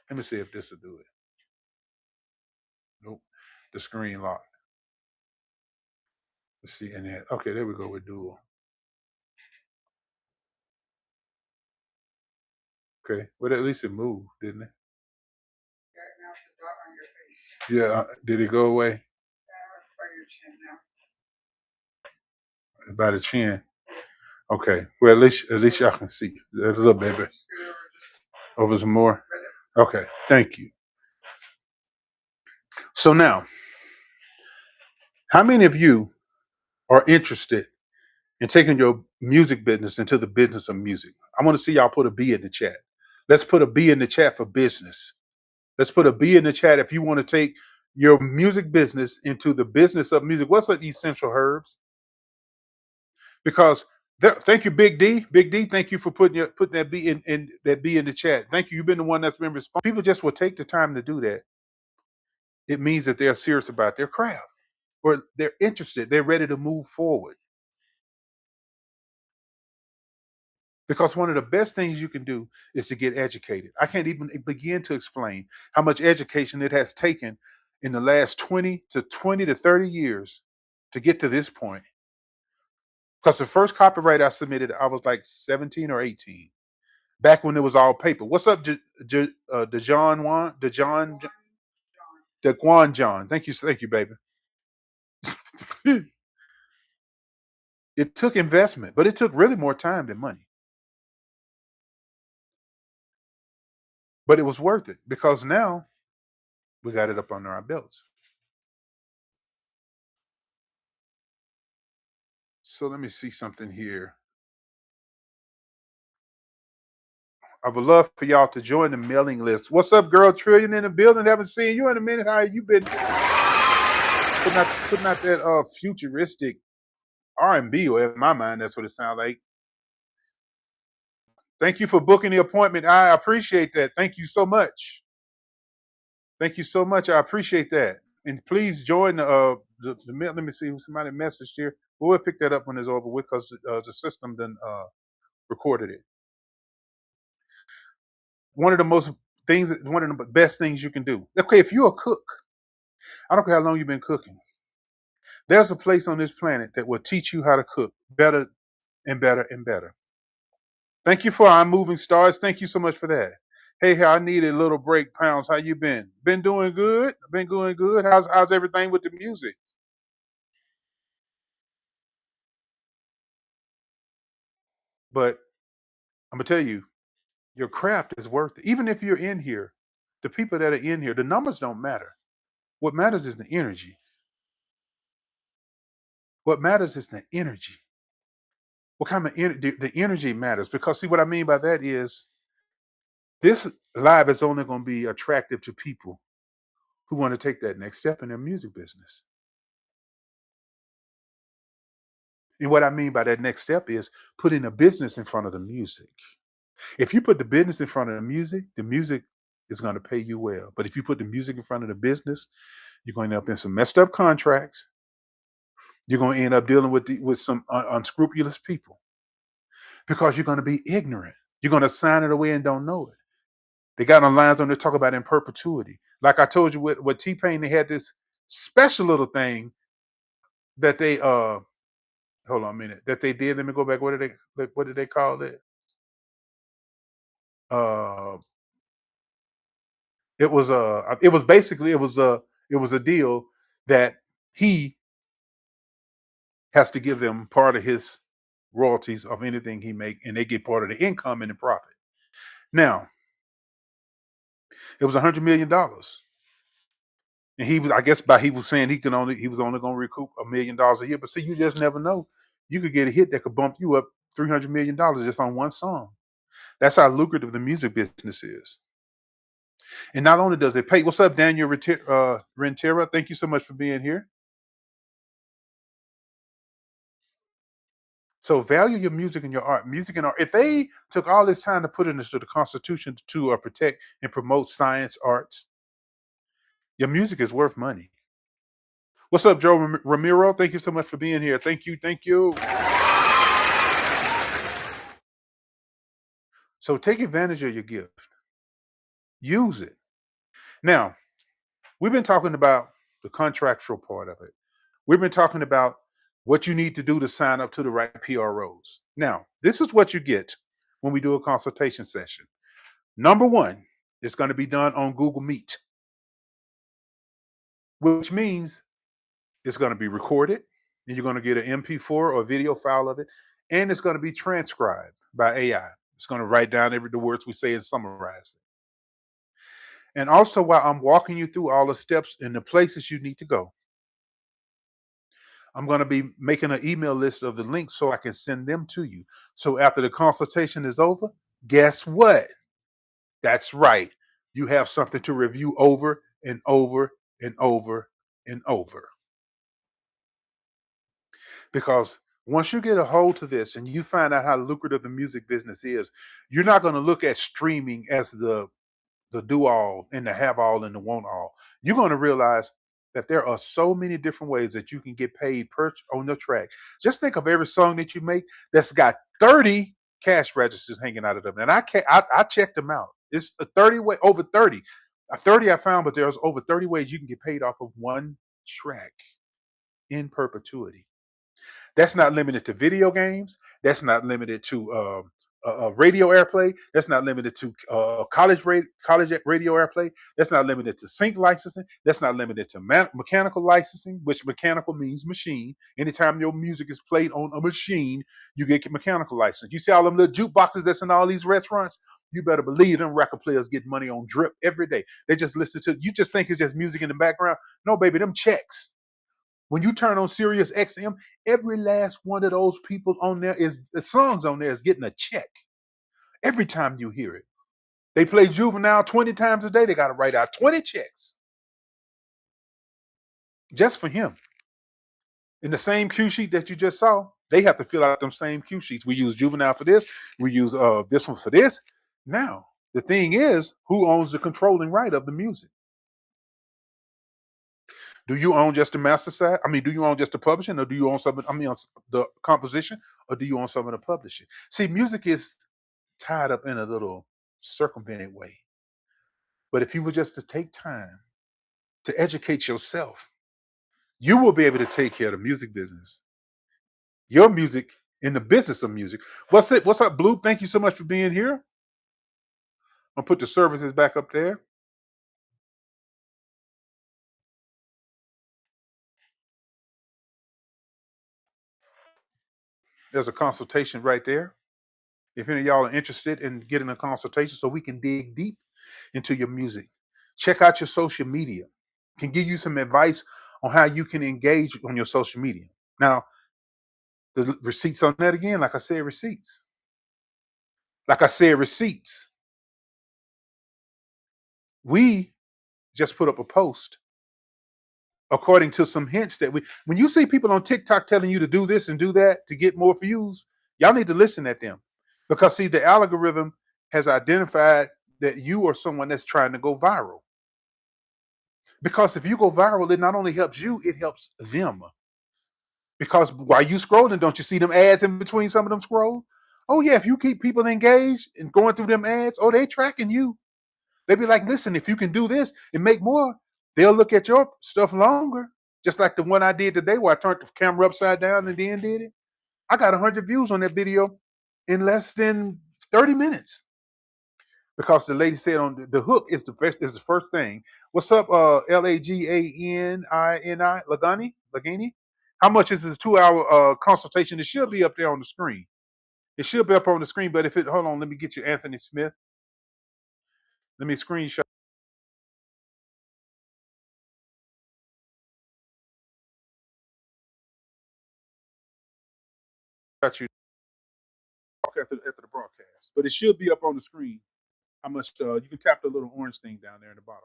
Let me see if this will do it. Nope. The screen locked. Let's see in there. Okay, there we go with dual. Okay. Well, at least it moved, didn't it? Yeah. Did it go away? By the chin. Okay. Well, at least y'all can see. There's a little bit. Over some more. Okay. Thank you. So now, how many of you are interested in taking your music business into the business of music? I want to see y'all put a B in the chat. Let's put a B in the chat for business. Let's put a B in the chat if you want to take your music business into the business of music. What's up, Essential Herbs? Because thank you, Big D. Big D, thank you for putting that B in that B in the chat. Thank you. You've been the one that's been responsible. People just will take the time to do that. It means that they're serious about their craft, or they're interested. They're ready to move forward. Because one of the best things you can do is to get educated. I can't even begin to explain how much education it has taken in the last 20 to 30 years to get to this point. Because the first copyright I submitted, I was like 17 or 18, back when it was all paper. What's up, DeQuan John? Thank you, baby. It took investment, but it took really more time than money. But it was worth it, because now we got it up under our belts. So let me see something here. I would love for y'all to join the mailing list. What's up, girl? Trillion in the building. Haven't seen you in a minute. How you been? Putting out that futuristic R&B, or in my mind, that's what it sounds like. Thank you for booking the appointment. I appreciate that. Thank you so much. Thank you so much. I appreciate that. And please join the let me see who somebody messaged here. We'll pick that up when it's over with because the system then recorded it. One of the best things you can do. Okay, if you're a cook, I don't care how long you've been cooking. There's a place on this planet that will teach you how to cook better and better and better. Thank you for our moving stars. Thank you so much for that. Hey, I needed a little break. Pounds, how you been? Been doing good? Been doing good. How's everything with the music? But I'm gonna tell you, your craft is worth it. Even if you're in here, the people that are in here, the numbers don't matter. What matters is the energy. What matters is the energy. What kind of energy? The energy matters because see what I mean by that is this live is only going to be attractive to people who want to take that next step in their music business. And what I mean by that next step is putting a business in front of the music. If you put the business in front of the music is going to pay you well. But if you put the music in front of the business, you're going to end up in some messed up contracts. You're going to end up dealing with some unscrupulous people because you're going to be ignorant. You're going to sign it away and don't know it. They got on lines on there talk about in perpetuity. Like I told you with T-Pain, they had this special little thing that they hold on a minute, that they did. Let me go back. What did they call it? It was a deal that he has to give them part of his royalties of anything he make, and they get part of the income and the profit. Now, it was $100 million. And he was saying he was only going to recoup $1 million a year. But see, you just never know. You could get a hit that could bump you up $300 million just on one song. That's how lucrative the music business is. And not only does it pay. What's up, Daniel Rentera? Thank you so much for being here. So value your music and your art. Music and art. If they took all this time to put it into the Constitution to protect and promote science, arts, your music is worth money. What's up, Joe Ramiro? Thank you so much for being here. Thank you. Thank you. So take advantage of your gift. Use it. Now, we've been talking about the contractual part of it. We've been talking about what you need to do to sign up to the right PROs. Now, this is what you get when we do a consultation session. Number one, it's going to be done on Google Meet, which means it's going to be recorded, and you're going to get an MP4 or a video file of it, and it's going to be transcribed by AI. It's going to write down the words we say and summarize it. And also, while I'm walking you through all the steps and the places you need to go, I'm going to be making an email list of the links so I can send them to you. So after the consultation is over, guess what? That's right. You have something to review over and over and over and over. Because once you get a hold to this and you find out how lucrative the music business is, you're not going to look at streaming as the do all and the have all and the want all. You're going to realize that there are so many different ways that you can get paid on your track. Just think of every song that you make that's got 30 cash registers hanging out of them. And I checked them out. It's over 30. 30 I found, but there's over 30 ways you can get paid off of one track in perpetuity. That's not limited to video games. That's not limited to radio airplay. That's not limited to college radio airplay. That's not limited to sync licensing. That's not limited to mechanical licensing, which mechanical means machine. Anytime your music is played on a machine, you get mechanical license. You see all them little jukeboxes that's in all these restaurants? You better believe them record players get money on drip every day. They just listen to, you just think it's just music in the background. No, baby, them checks. When you turn on Sirius XM, every last one of those people on there songs on there is getting a check. Every time you hear it. They play Juvenile 20 times a day. They got to write out 20 checks. Just for him. In the same cue sheet that you just saw, They have to fill out them same cue sheets. We use Juvenile for this. We use this one for this. Now, the thing is, who owns the controlling right of the music? Do you own just the master side? I mean, do you own just the publishing, or do you own some? The composition, or do you own some of the publishing? See, music is tied up in a little circumvented way. But if you were just to take time to educate yourself, you will be able to take care of the music business, your music, in the business of music. What's up, Blue? Thank you so much for being here. I'll put the services back up there. There's a consultation right there. If any of y'all are interested in getting a consultation so we can dig deep into your music, check out your social media. Can give you some advice on how you can engage on your social media. Now, the receipts on that again, like I said, receipts. Like I said, receipts. We just put up a post according to some hints that when you see people on TikTok telling you to do this and do that to get more views, y'all need to listen at them. Because see, the algorithm has identified that you are someone that's trying to go viral. Because if you go viral, it not only helps you, it helps them. Because while you scrolling, don't you see them ads in between some of them scrolls? Oh yeah, if you keep people engaged and going through them ads, oh, they tracking you. They be like, listen, if you can do this and make more, they'll look at your stuff longer. Just like the one I did today where I turned the camera upside down and then did it. I got 100 views on that video in less than 30 minutes. Because the lady said on the hook is the first thing. What's up, Lagani, Lagani? How much is this 2-hour consultation? It should be up there on the screen. It should be up on the screen, but if it, hold on, let me get you Anthony Smith. Let me screenshot you after the broadcast. But it should be up on the screen. How much you can tap the little orange thing down there in the bottom.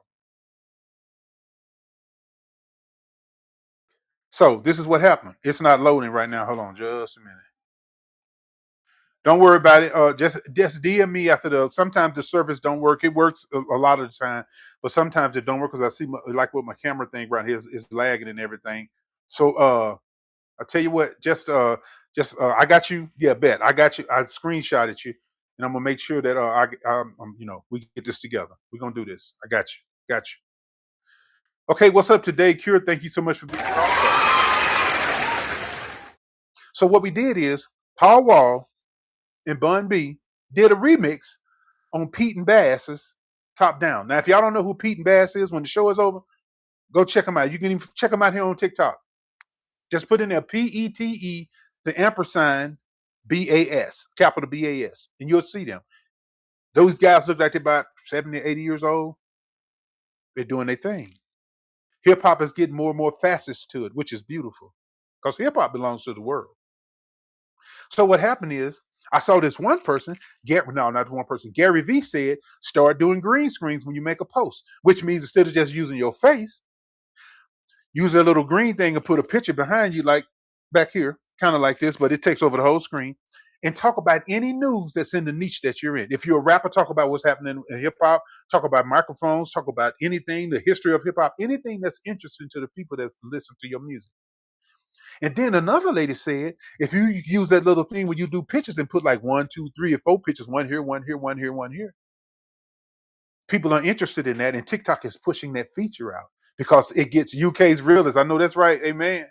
So this is what happened. It's not loading right now. Hold on just a minute. Don't worry about it. Just DM me after sometimes the service don't work. It works a lot of the time, but sometimes it don't work because I see like with my camera thing right here is lagging and everything. So I'll tell you what, I got you. Yeah, bet. I got you. I screenshotted you, and I'm gonna make sure that we get this together. We're gonna do this. I got you. Got you. Okay, what's up today, Cure? Thank you so much for being here also. So what we did is Paul Wall and Bun B did a remix on Pete and Bass's Top Down. Now, if y'all don't know who Pete and Bass is, when the show is over, go check them out. You can even check them out here on TikTok. Just put in there PETE, the ampersand, BAS, capital BAS, and you'll see them. Those guys look like they're about 70, 80 years old. They're doing their thing. Hip hop is getting more and more facets to it, which is beautiful because hip hop belongs to the world. So what happened is I saw this one person, Gary Vee said, start doing green screens when you make a post, which means instead of just using your face, use a little green thing and put a picture behind you, like back here, kind of like this, but it takes over the whole screen, and talk about any news that's in the niche that you're in. If you're a rapper, talk about what's happening in hip hop, talk about microphones, talk about anything, the history of hip hop, anything that's interesting to the people that listen to your music. And then another lady said, if you use that little thing where you do pictures and put like 1, 2, 3, or 4 pictures, one here, one here, one here, one here, people are interested in that, and TikTok is pushing that feature out because it gets UK's realest. I know that's right. Amen.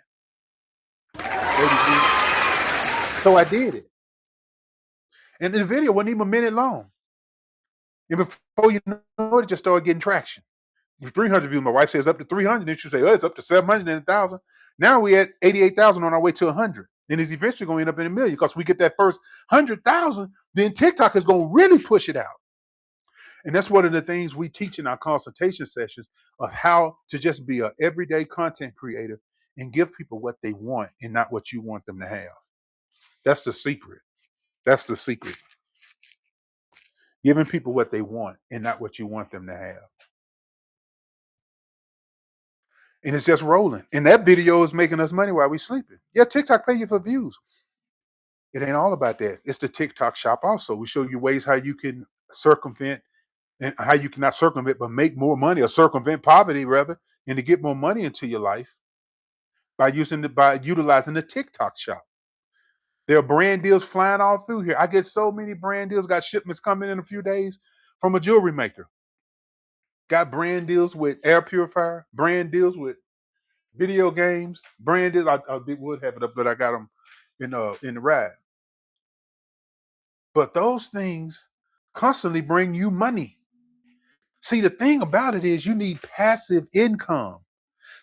So I did it. And the video wasn't even a minute long. And before you know it, just started getting traction. 300 views. My wife says up to 300. And she say, oh, it's up to 700 and 1,000. Now we at 88,000 on our way to 100. And it's eventually going to end up in 1 million because we get that first 100,000. Then TikTok is going to really push it out. And that's one of the things we teach in our consultation sessions of how to just be an everyday content creator and give people what they want and not what you want them to have. That's the secret. That's the secret. Giving people what they want and not what you want them to have. And it's just rolling. And that video is making us money while we're sleeping. Yeah, TikTok pay you for views. It ain't all about that. It's the TikTok shop also. We show you ways how you can circumvent and how you cannot circumvent, but make more money or circumvent poverty rather, and to get more money into your life by utilizing the TikTok shop. There are brand deals flying all through here. I get so many brand deals. Got shipments coming in a few days from a jewelry maker. Got brand deals with air purifier, brand deals with video games, brand deals. I would have it up, but I got them in the ride. But those things constantly bring you money. See, the thing about it is you need passive income.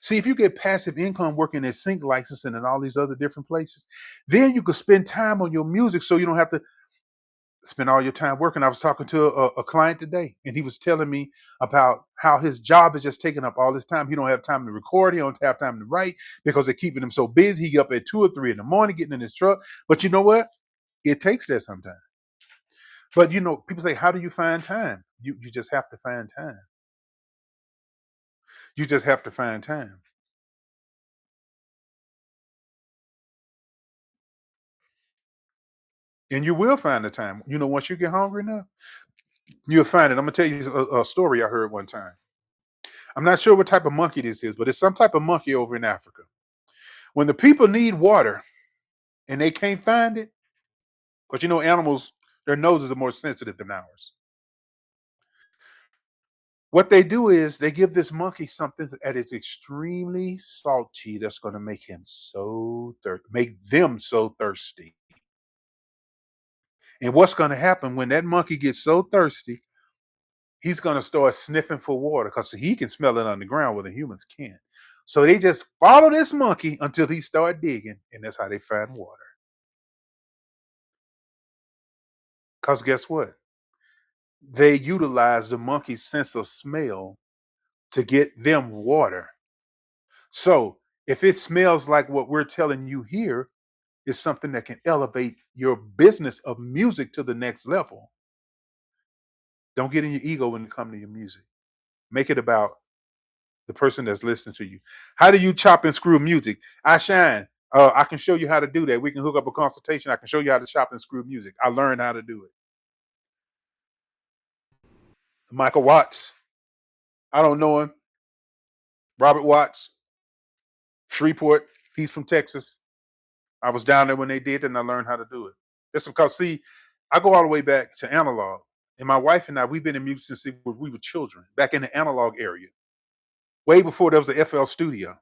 See, if you get passive income working at Sync Licensing and all these other different places, then you could spend time on your music so you don't have to spend all your time working. I was talking to a client today, and he was telling me about how his job is just taking up all his time. He don't have time to record. He don't have time to write because they're keeping him so busy. He get up at 2 or 3 in the morning getting in his truck. But you know what? It takes that sometimes. But you know, people say, how do you find time? You just have to find time. You just have to find time. And you will find the time. You know, once you get hungry enough, you'll find it. I'm going to tell you a story I heard one time. I'm not sure what type of monkey this is, but it's some type of monkey over in Africa. When the people need water and they can't find it, because you know, animals, their noses are more sensitive than ours. What they do is they give this monkey something that is extremely salty that's going to make them so thirsty. And what's going to happen when that monkey gets so thirsty, he's going to start sniffing for water because he can smell it on the ground where the humans can't. So they just follow this monkey until he start digging, and that's how they find water. Because guess what? They utilize the monkey's sense of smell to get them water. So if it smells like what we're telling you here is something that can elevate your business of music to the next level, don't get in your ego when it comes to your music. Make it about the person that's listening to you. How do you chop and screw music? I shine. I can show you how to do that. We can hook up a consultation. I can show you how to chop and screw music. I learned how to do it. Michael Watts. I don't know him. Robert Watts. Shreveport. He's from Texas. I was down there when they did it, and I learned how to do it. That's because, see, I go all the way back to analog. And my wife and I, we've been in music since we were children, back in the analog area. Way before there was the FL Studio.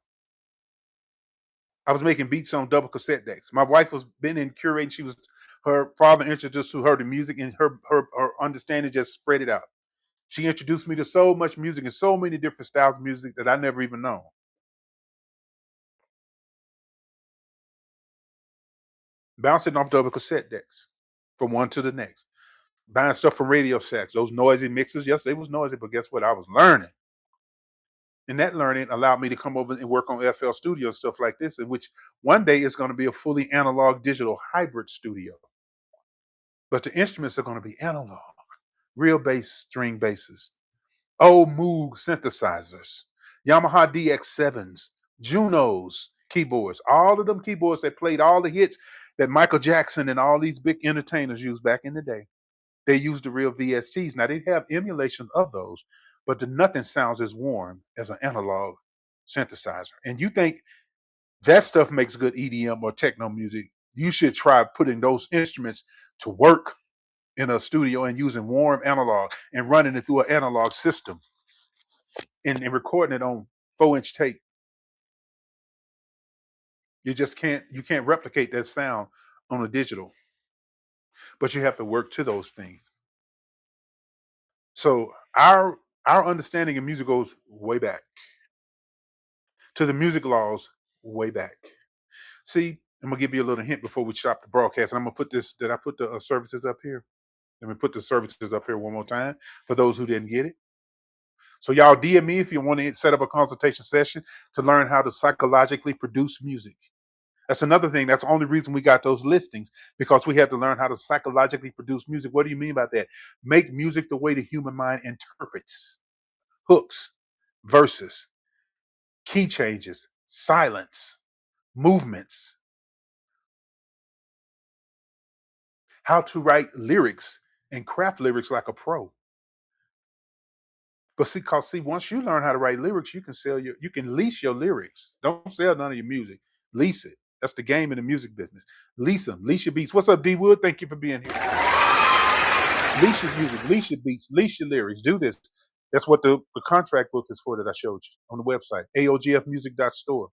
I was making beats on double cassette decks. My wife was been in curating. Her father introduced to her to music, and her understanding just spread it out. She introduced me to so much music and so many different styles of music that I never even known. Bouncing off double cassette decks from one to the next. Buying stuff from Radio Shacks, those noisy mixers. Yes, they was noisy, but guess what? I was learning. And that learning allowed me to come over and work on FL Studio and stuff like this, in which one day is going to be a fully analog digital hybrid studio. But the instruments are going to be analog, real bass, string basses, old Moog synthesizers, Yamaha DX7s, Junos keyboards, all of them keyboards that played all the hits that Michael Jackson and all these big entertainers used back in the day. They used the real VSTs. Now they have emulation of those, but nothing sounds as warm as an analog synthesizer. And you think that stuff makes good EDM or techno music, you should try putting those instruments to work in a studio and using warm analog and running it through an analog system and recording it on 4-inch tape. You can't replicate that sound on a digital, but you have to work to those things. So our understanding of music goes way back to the music laws way back. See, I'm gonna give you a little hint before we stop the broadcast. And I'm gonna put this. Did I put the services up here? Let me put the services up here one more time for those who didn't get it. So y'all DM me if you want to set up a consultation session to learn how to psychologically produce music. That's another thing. That's the only reason we got those listings, because we had to learn how to psychologically produce music. What do you mean by that? Make music the way the human mind interprets. Hooks, verses, key changes, silence, movements. how to write lyrics and craft lyrics like a pro. But see, once you learn how to write lyrics, you can lease your lyrics. Don't sell none of your music. Lease it. That's the game in the music business. Lease them. Lease your beats. What's up, D Wood? Thank you for being here. Lease your music. Lease your beats. Lease your lyrics. Do this. That's what the contract book is for that I showed you on the website, aogfmusic.store.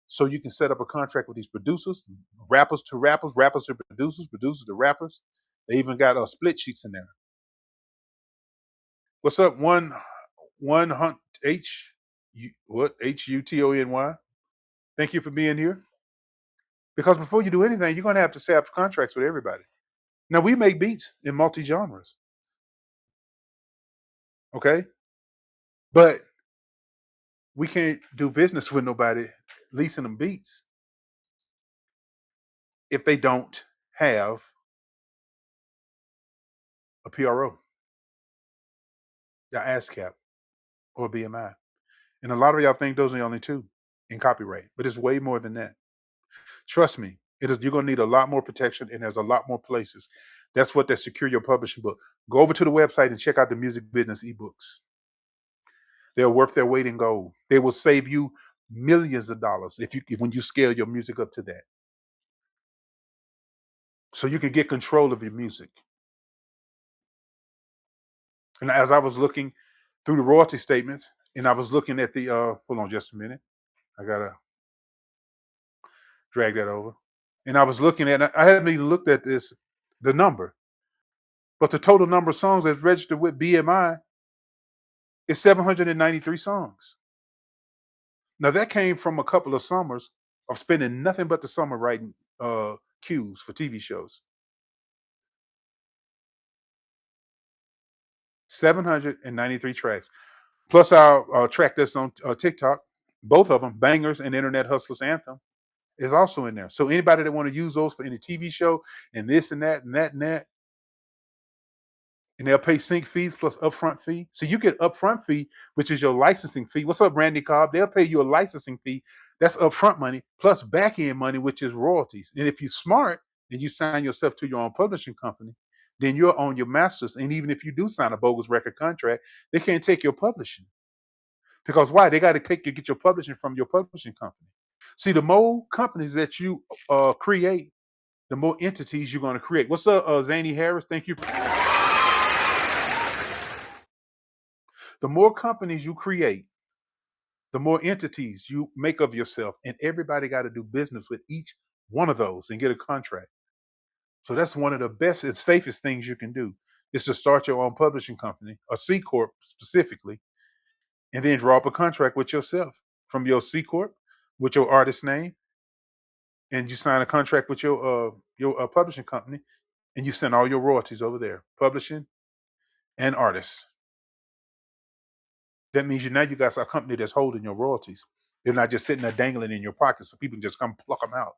So you can set up a contract with these producers, rappers to rappers, rappers to producers, producers to rappers. They even got split sheets in there. What's up, one hunt HUTONY? Thank you for being here. Because before you do anything, you're going to have contracts with everybody. Now we make beats in multi genres, okay, but we can't do business with nobody leasing them beats if they don't have a PRO, the ASCAP, or BMI. And a lot of y'all think those are the only two in copyright, but it's way more than that. Trust me, you're going to need a lot more protection, and there's a lot more places. That's what that Secure Your Publishing book. Go over to the website and check out the music business ebooks. They're worth their weight in gold. They will save you millions of dollars when you scale your music up to that. So you can get control of your music. And as I was looking through the royalty statements, and I was looking at the hold on just a minute. I gotta drag that over. And I was looking at, I haven't even looked at the number, but the total number of songs that's registered with BMI is 793 songs. Now that came from a couple of summers of spending nothing but the summer writing cues for TV shows. 793 tracks. Plus our track that's on TikTok, both of them, Bangers and Internet Hustlers Anthem, is also in there. So anybody that want to use those for any TV show and this and that and that and that, and they'll pay sync fees plus upfront fee. So you get upfront fee, which is your licensing fee. What's up, Randy Cobb? They'll pay you a licensing fee. That's upfront money plus back end money, which is royalties. And if you're smart and you sign yourself to your own publishing company, then you'll own your masters. And even if you do sign a bogus record contract, they can't take your publishing. Because why? They got to get your publishing from your publishing company. See, the more companies that you create, the more entities you're going to create. What's up, Zany Harris? Thank you. The more companies you create, the more entities you make of yourself, and everybody got to do business with each one of those and get a contract. So that's one of the best and safest things you can do, is to start your own publishing company, a C Corp specifically, and then draw up a contract with yourself from your C Corp with your artist name, and you sign a contract with your publishing company, and you send all your royalties over there, publishing and artists. That means now you got a company that's holding your royalties. They're not just sitting there dangling in your pocket so people can just come pluck them out.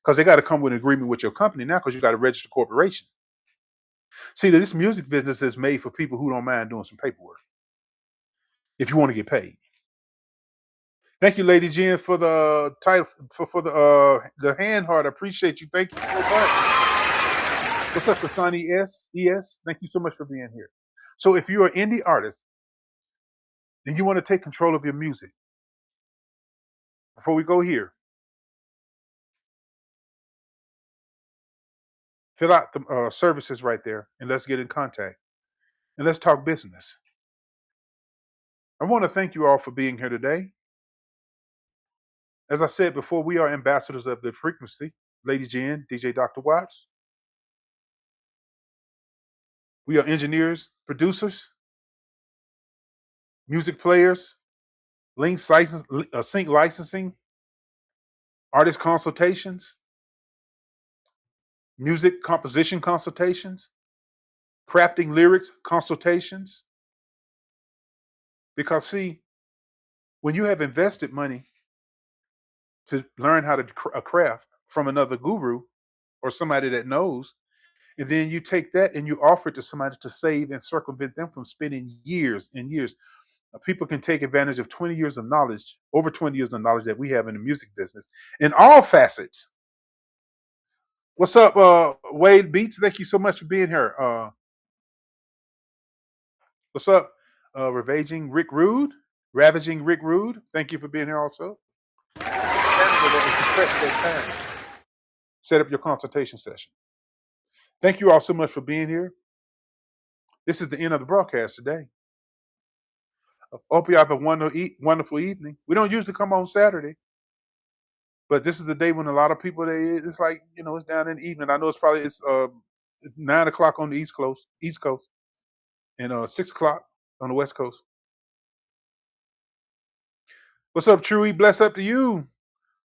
Because they got to come with an agreement with your company now, because you got a registered corporation. See, this music business is made for people who don't mind doing some paperwork if you want to get paid. Thank you, Lady Jen, for the title, for the hand heart. I appreciate you. Thank you so much. What's up, Kasani ES? Thank you so much for being here. So if you're an indie artist and you want to take control of your music, before we go here, fill out the services right there, and let's get in contact, and let's talk business. I want to thank you all for being here today. As I said before, we are ambassadors of the frequency. Lady Jen, DJ Dr. Watts. We are engineers, producers, music players, sync licensing, artist consultations, music composition consultations, crafting lyrics consultations. Because see, when you have invested money to learn how to craft from another guru or somebody that knows, and then you take that and you offer it to somebody to save and circumvent them from spending years and years. People can take advantage of 20 years of knowledge, over 20 years of knowledge that we have in the music business in all facets. What's up, Wade Beats? Thank you so much for being here. What's up, Ravaging Rick Rude? Ravaging Rick Rude. Thank you for being here also. Set up your consultation session. Thank you all so much for being here. This is the end of the broadcast today. I hope you have a wonderful evening. We don't usually come on Saturday, but this is the day when a lot of people, it's like, it's down in the evening. I know it's 9 o'clock on the East Coast, and 6 o'clock on the West Coast. What's up, Truey? Bless up to you.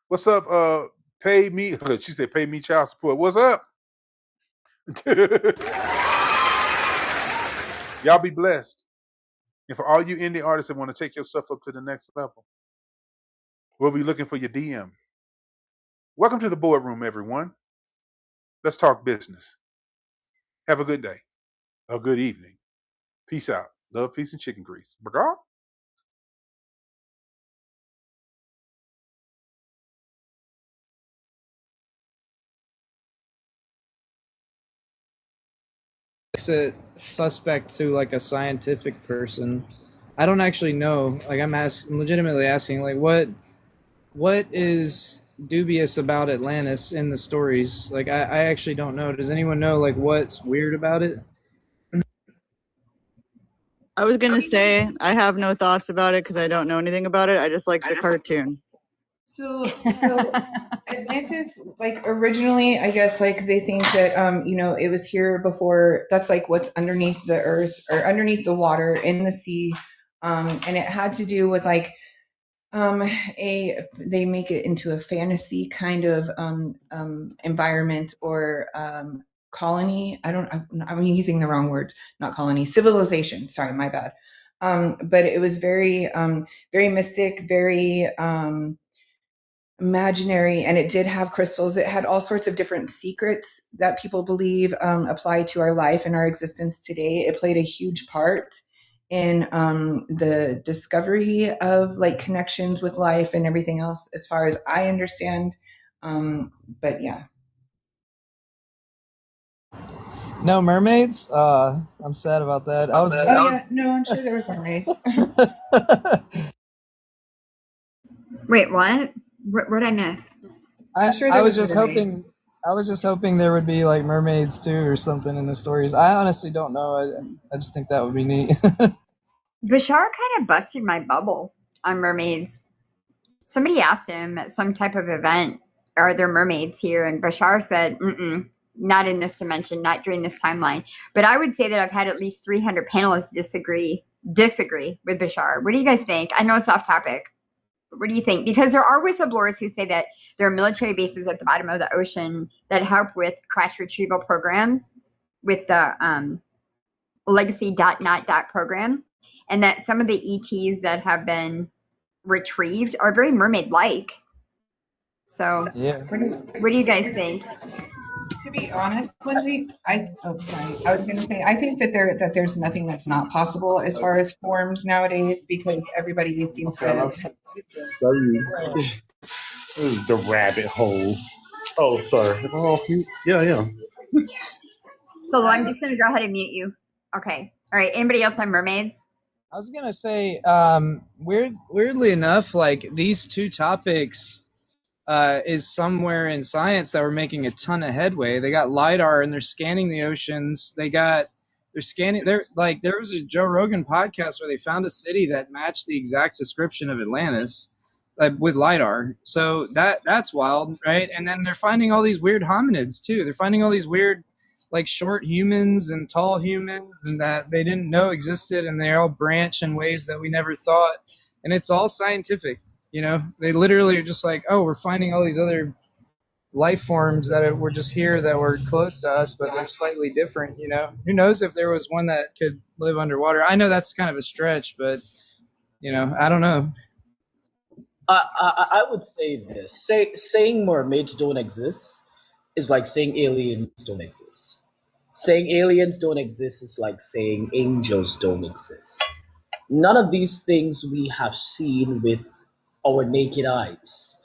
What's up, pay me? She said, pay me child support. What's up? Y'all be blessed. And for all you indie artists that want to take your stuff up to the next level, we'll be looking for your DM. Welcome to the boardroom, everyone. Let's talk business. Have a good day. A good evening. Peace out. Love, peace, and chicken grease. Burger? A suspect to like a scientific person. I don't actually know. Like I'm legitimately asking, like what is dubious about Atlantis in the stories? Like I actually don't know. Does anyone know like what's weird about it? I was gonna say I have no thoughts about it because I don't know anything about it. I just like the cartoon. So Atlantis, like originally, I guess like they think that it was here before. That's like what's underneath the earth or underneath the water in the sea, and it had to do with like they make it into a fantasy kind of environment or colony. I'm using the wrong words, not colony, civilization. Sorry, my bad. But it was very very mystic, very imaginary, and it did have crystals. It had all sorts of different secrets that people believe apply to our life and our existence today. It played a huge part in the discovery of like connections with life and everything else, as far as I understand. But yeah. No mermaids? I'm sad about that. No, I'm sure there was mermaids. Wait, what? What did I miss? I'm sure I was just hoping there would be like mermaids too or something in the stories. I honestly don't know. I just think that would be neat. Bashar kind of busted my bubble on mermaids. Somebody asked him at some type of event, are there mermaids here? And Bashar said, not in this dimension, not during this timeline. But I would say that I've had at least 300 panelists disagree with Bashar. What do you guys think? I know it's off topic. But what do you think? Because there are whistleblowers who say that there are military bases at the bottom of the ocean that help with crash retrieval programs with the legacy.not program. And that some of the ETs that have been retrieved are very mermaid-like. So, yeah. What do you guys think? To be honest, Lindsay, I was going to say, I think that there's nothing that's not possible as far as forms nowadays, because everybody seems to. The rabbit hole. Oh, sorry. Oh, yeah. So I'm just going to go ahead and mute you. Okay. All right. Anybody else on mermaids? I was going to say, weirdly enough, like these two topics is somewhere in science that we're making a ton of headway. They got LiDAR and they're scanning the oceans. There was a Joe Rogan podcast where they found a city that matched the exact description of Atlantis with LiDAR. So that's wild, right? And then they're finding all these weird hominids too. They're finding all these weird like short humans and tall humans and that they didn't know existed, and they all branch in ways that we never thought. And it's all scientific. They literally are just like, oh, we're finding all these other life forms that were just here that were close to us, but they're slightly different. Who knows if there was one that could live underwater? I know that's kind of a stretch, but I don't know. I would say this: saying mermaids don't exist is like saying aliens don't exist. Saying aliens don't exist is like saying angels don't exist. None of these things we have seen with our naked eyes.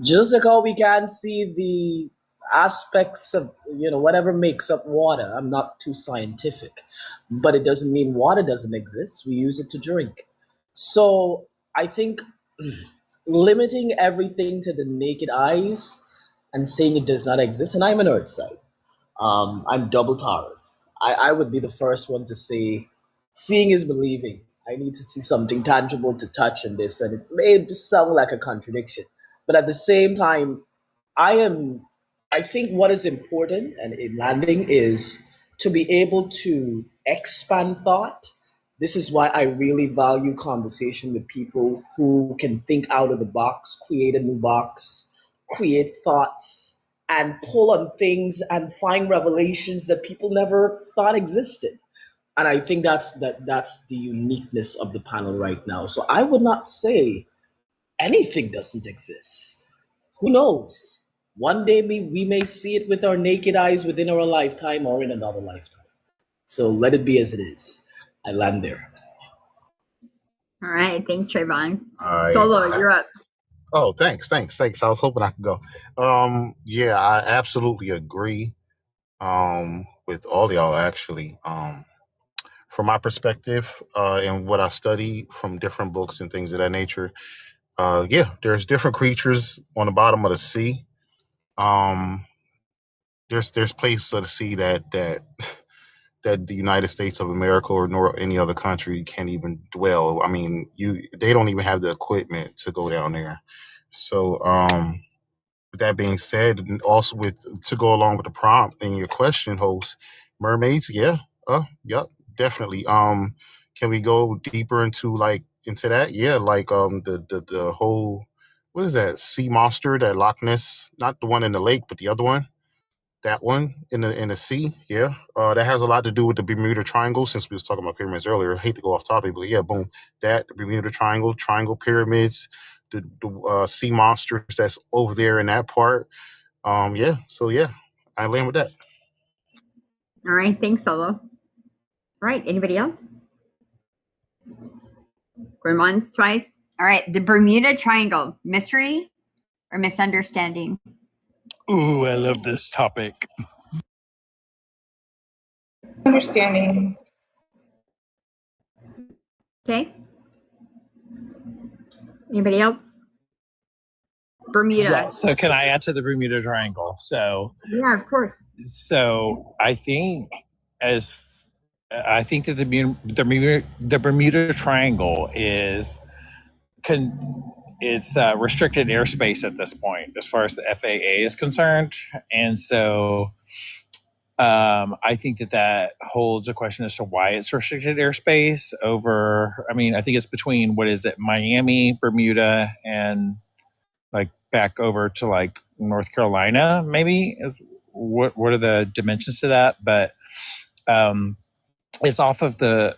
Just like how we can see the aspects of, whatever makes up water. I'm not too scientific, but it doesn't mean water doesn't exist. We use it to drink. So I think limiting everything to the naked eyes and saying it does not exist, and I'm an earth sign. I'm double Taurus. I would be the first one to say, seeing is believing. I need to see something tangible to touch in this, and it may sound like a contradiction, but at the same time, I think what is important and in landing is to be able to expand thought. This is why I really value conversation with people who can think out of the box, create a new box, create thoughts, and pull on things and find revelations that people never thought existed. And I think that's the uniqueness of the panel right now. So I would not say anything doesn't exist. Who knows? One day we may see it with our naked eyes within our lifetime or in another lifetime. So let it be as it is. I land there. All right. Thanks, Trayvon. I- Solo, you're up. Oh, thanks. I was hoping I could go. Yeah, I absolutely agree with all y'all, actually. From my perspective and what I study from different books and things of that nature, yeah, there's different creatures on the bottom of the sea. There's places of the sea that that the United States of America or nor any other country can't even dwell. I mean, they don't even have the equipment to go down there. So, with that being said, and also to go along with the prompt and your question, host, mermaids, yeah, yep, definitely. Can we go deeper into that? Yeah, like the whole, what is that sea monster, that Loch Ness, not the one in the lake, but the other one. That one in the sea, yeah. That has a lot to do with the Bermuda Triangle, since we was talking about pyramids earlier. I hate to go off topic, but yeah, boom. That, the Bermuda Triangle pyramids, the sea monsters that's over there in that part. Yeah. So yeah, I land with that. All right. Thanks, Solo. All right. Anybody else? Going once, twice. All right. The Bermuda Triangle, mystery or misunderstanding? Ooh, I love this topic. Understanding. Okay. Anybody else? Bermuda. Yeah, so can I add to the Bermuda Triangle? So Yeah, of course. So I think that the Bermuda Triangle is it's restricted airspace at this point as far as the FAA is concerned, and so I think that holds a question as to why it's restricted airspace over. I mean, I think it's between Miami, Bermuda, and like back over to like North Carolina, maybe is what are the dimensions to that? But it's off of the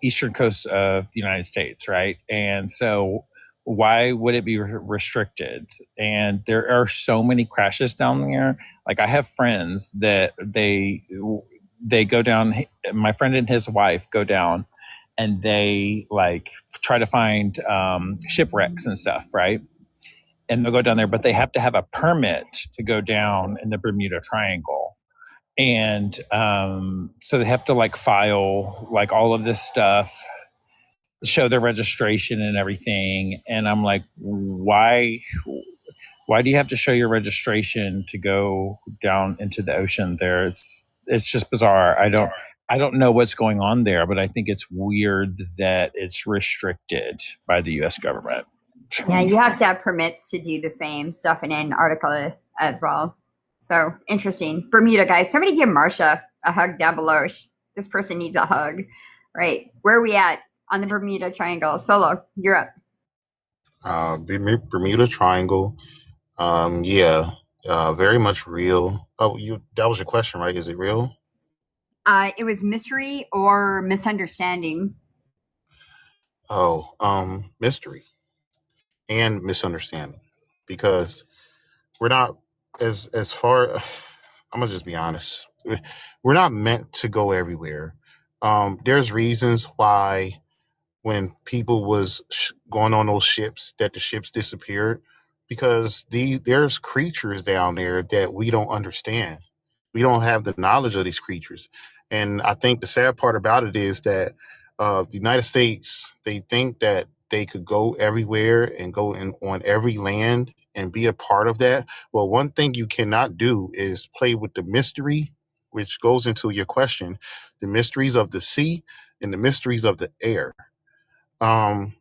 eastern coast of the United States, right? And so why would it be restricted? And there are so many crashes down there. Like I have friends that they go down. My friend and his wife go down, and they like try to find shipwrecks and stuff, right? And they'll go down there, but they have to have a permit to go down in the Bermuda Triangle. And so they have to like file like all of this stuff, show their registration and everything. And I'm like, why do you have to show your registration to go down into the ocean there? It's just bizarre. I don't know what's going on there, but I think it's weird that it's restricted by the US government. Yeah, you have to have permits to do the same stuff in Antarctica as well. So interesting. Bermuda, guys. Somebody give Marsha a hug down below. This person needs a hug. Right. Where are we at on the Bermuda Triangle? Solo, you're up. Bermuda Triangle. Yeah, very much real. Oh, that was your question, right? Is it real? It was mystery or misunderstanding. Oh, mystery and misunderstanding, because we're not as far. I'm gonna just be honest. We're not meant to go everywhere. There's reasons why when people was going on those ships, that the ships disappeared. because there's creatures down there that we don't understand. We don't have the knowledge of these creatures. And I think the sad part about it is that the United States, they think that they could go everywhere and go in on every land and be a part of that. Well, one thing you cannot do is play with the mystery, which goes into your question, the mysteries of the sea and the mysteries of the air. Um,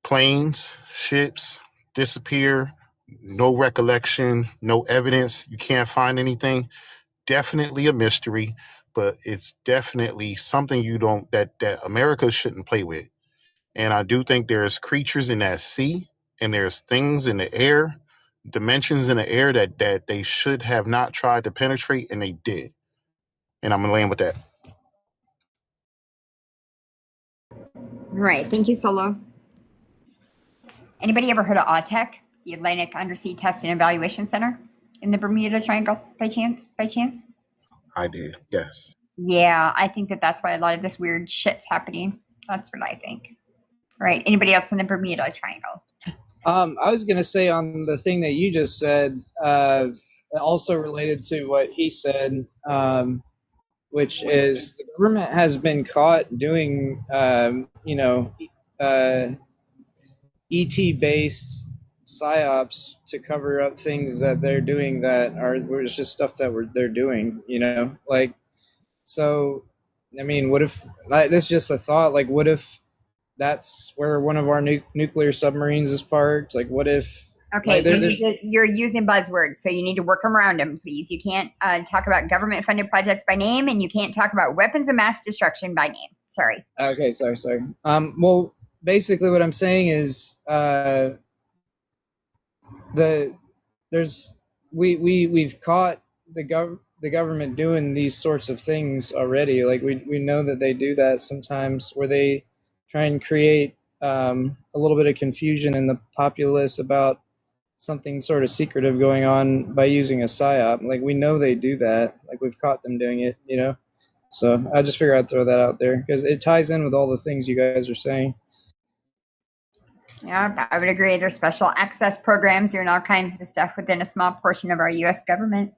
Planes, ships disappear, no recollection, no evidence, you can't find anything. Definitely a mystery, but it's definitely something you don't that America shouldn't play with. And I do think there's creatures in that sea and there's things in the air, dimensions in the air that they should have not tried to penetrate, and they did. And I'm gonna land with that. Right. Thank you, Solo. Anybody ever heard of AUTEC, the Atlantic Undersea Test and Evaluation Center in the Bermuda Triangle, by chance? I did, yes. Yeah, I think that's why a lot of this weird shit's happening. That's what I think. Right. Anybody else in the Bermuda Triangle? I was going to say on the thing that you just said, also related to what he said, which is the government has been caught doing, ET-based psyops to cover up things that they're doing that was just stuff that they're doing, like, so, I mean, what if, this is just a thought, like, what if that's where one of our nuclear submarines is parked? Like, what if... Okay, you're using buzzwords, so you need to work around them, please. You can't talk about government-funded projects by name, and you can't talk about weapons of mass destruction by name. Sorry. Okay, sorry. Well, basically what I'm saying is we've caught the government doing these sorts of things already. Like, we know that they do that sometimes, where they try and create a little bit of confusion in the populace about something sort of secretive going on by using a psyop. Like, we know they do that. Like, we've caught them doing it, So I just figured I'd throw that out there because it ties in with all the things you guys are saying. Yeah, I would agree. There's special access programs doing all kinds of stuff within a small portion of our U.S. government.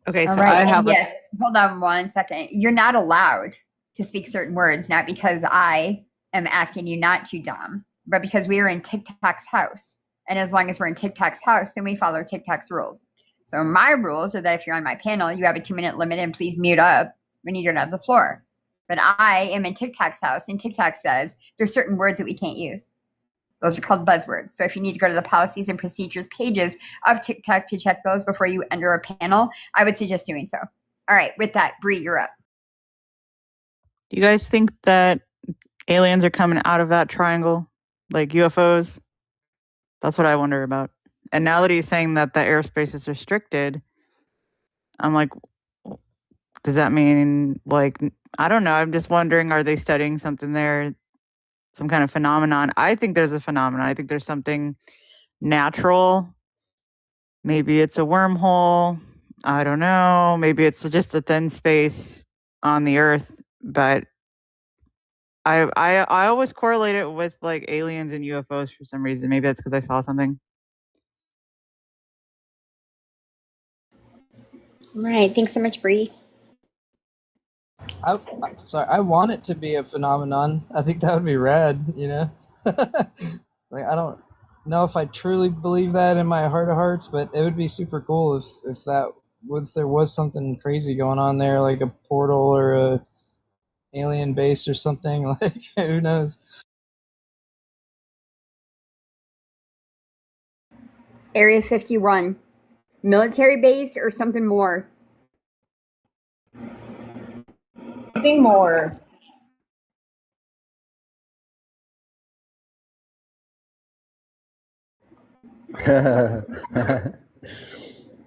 Okay, so right. Yes, hold on 1 second. You're not allowed to speak certain words, not because I am asking you not to, Dom, but because we are in TikTok's house. And as long as we're in TikTok's house, then we follow TikTok's rules. So my rules are that if you're on my panel, you have a 2-minute limit and please mute up when you don't have the floor. But I am in TikTok's house, and TikTok says there's certain words that we can't use. Those are called buzzwords. So if you need to go to the policies and procedures pages of TikTok to check those before you enter a panel, I would suggest doing so. All right, with that, Bree, you're up. Do you guys think that aliens are coming out of that triangle, like UFOs? That's what I wonder about. And now that he's saying that the airspace is restricted, I'm like, does that mean, like, I don't know. I'm just wondering, are they studying something there, some kind of phenomenon? I think there's a phenomenon. I think there's something natural. Maybe it's a wormhole. I don't know. Maybe it's just a thin space on the Earth. But I always correlate it with like aliens and UFOs for some reason. Maybe that's because I saw something. Right. Thanks so much, Bree. I want it to be a phenomenon. I think that would be rad, Like, I don't know if I truly believe that in my heart of hearts, but it would be super cool if there was something crazy going on there, like a portal or a alien base or something. Like, who knows? Area 51, military base or something more? Something more.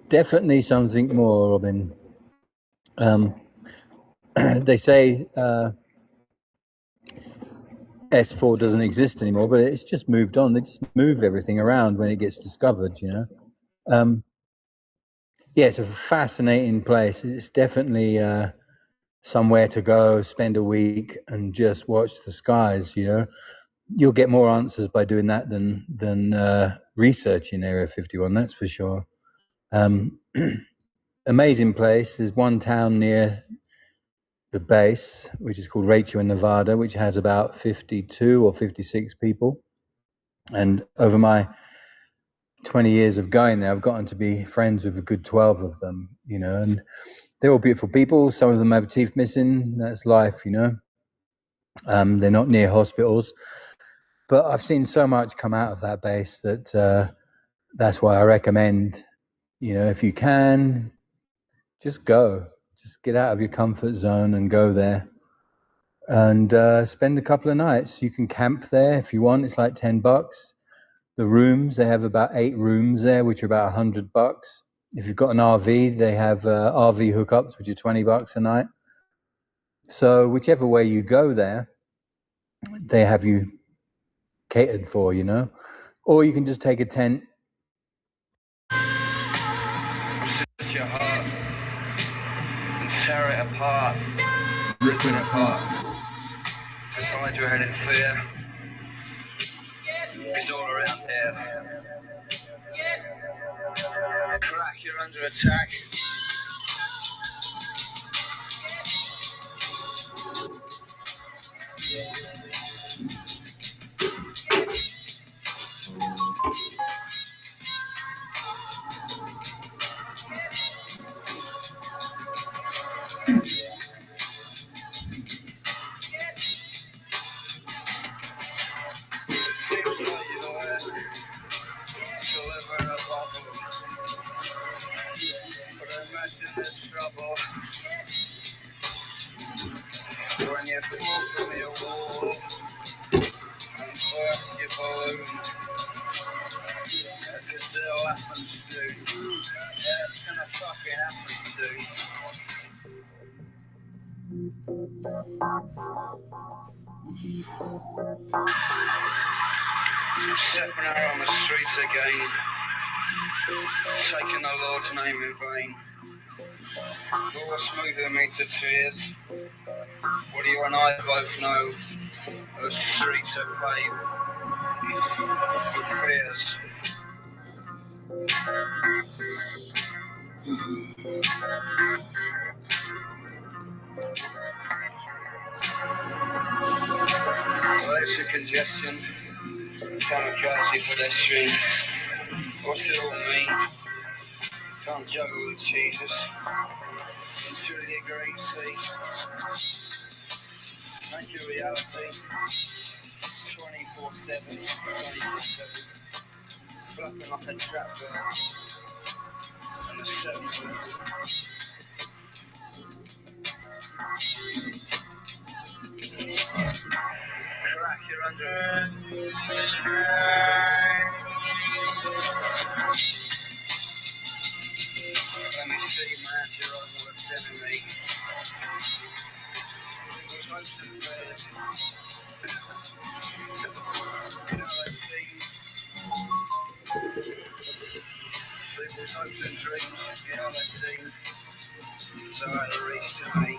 Definitely something more, Robin. They say S4 doesn't exist anymore, but it's just moved on. They just move everything around when it gets discovered, Yeah, it's a fascinating place. It's definitely somewhere to go, spend a week and just watch the skies, you'll get more answers by doing that than researching Area 51. That's for sure. Amazing place. There's one town near the base, which is called Rachel in Nevada, which has about 52 or 56 people. And over my 20 years of going there, I've gotten to be friends with a good 12 of them, you know, and they're all beautiful people. Some of them have teeth missing. That's life, you know. They're not near hospitals. But I've seen so much come out of that base that that's why I recommend, you know, if you can, just go. Just get out of your comfort zone and go there. And spend a couple of nights. You can camp there if you want. It's like $10. The rooms, they have about 8 rooms there, which are about $100. If you've got an RV, they have RV hookups, which are $20 a night. So whichever way you go there, they have you catered for, you know. Or you can just take a tent. Your heart and tear it apart. Rip it apart. Just hide your head in fear. It's all around here. Crack, you're under attack. When you fall from your wall and burst your balloon, it still happens to. Yeah, it's gonna fucking happen to. Stepping out on the streets again, taking the Lord's name in vain. All smoother me to tears. What do you and I both know? Those streets are paved with fears. Well, there's the congestion, kamikaze pedestrian. What's it all mean? Can't juggle with Jesus. Into the great sea. Make your reality. 24/7, 24/7. Fluffing like a trap bird. And the 7th. Crack, you're under. Let me see, man, you're on worst enemy. It was hopes and prayers. You know that thing. It was hopes and dreams. You know that thing. So I reached to me.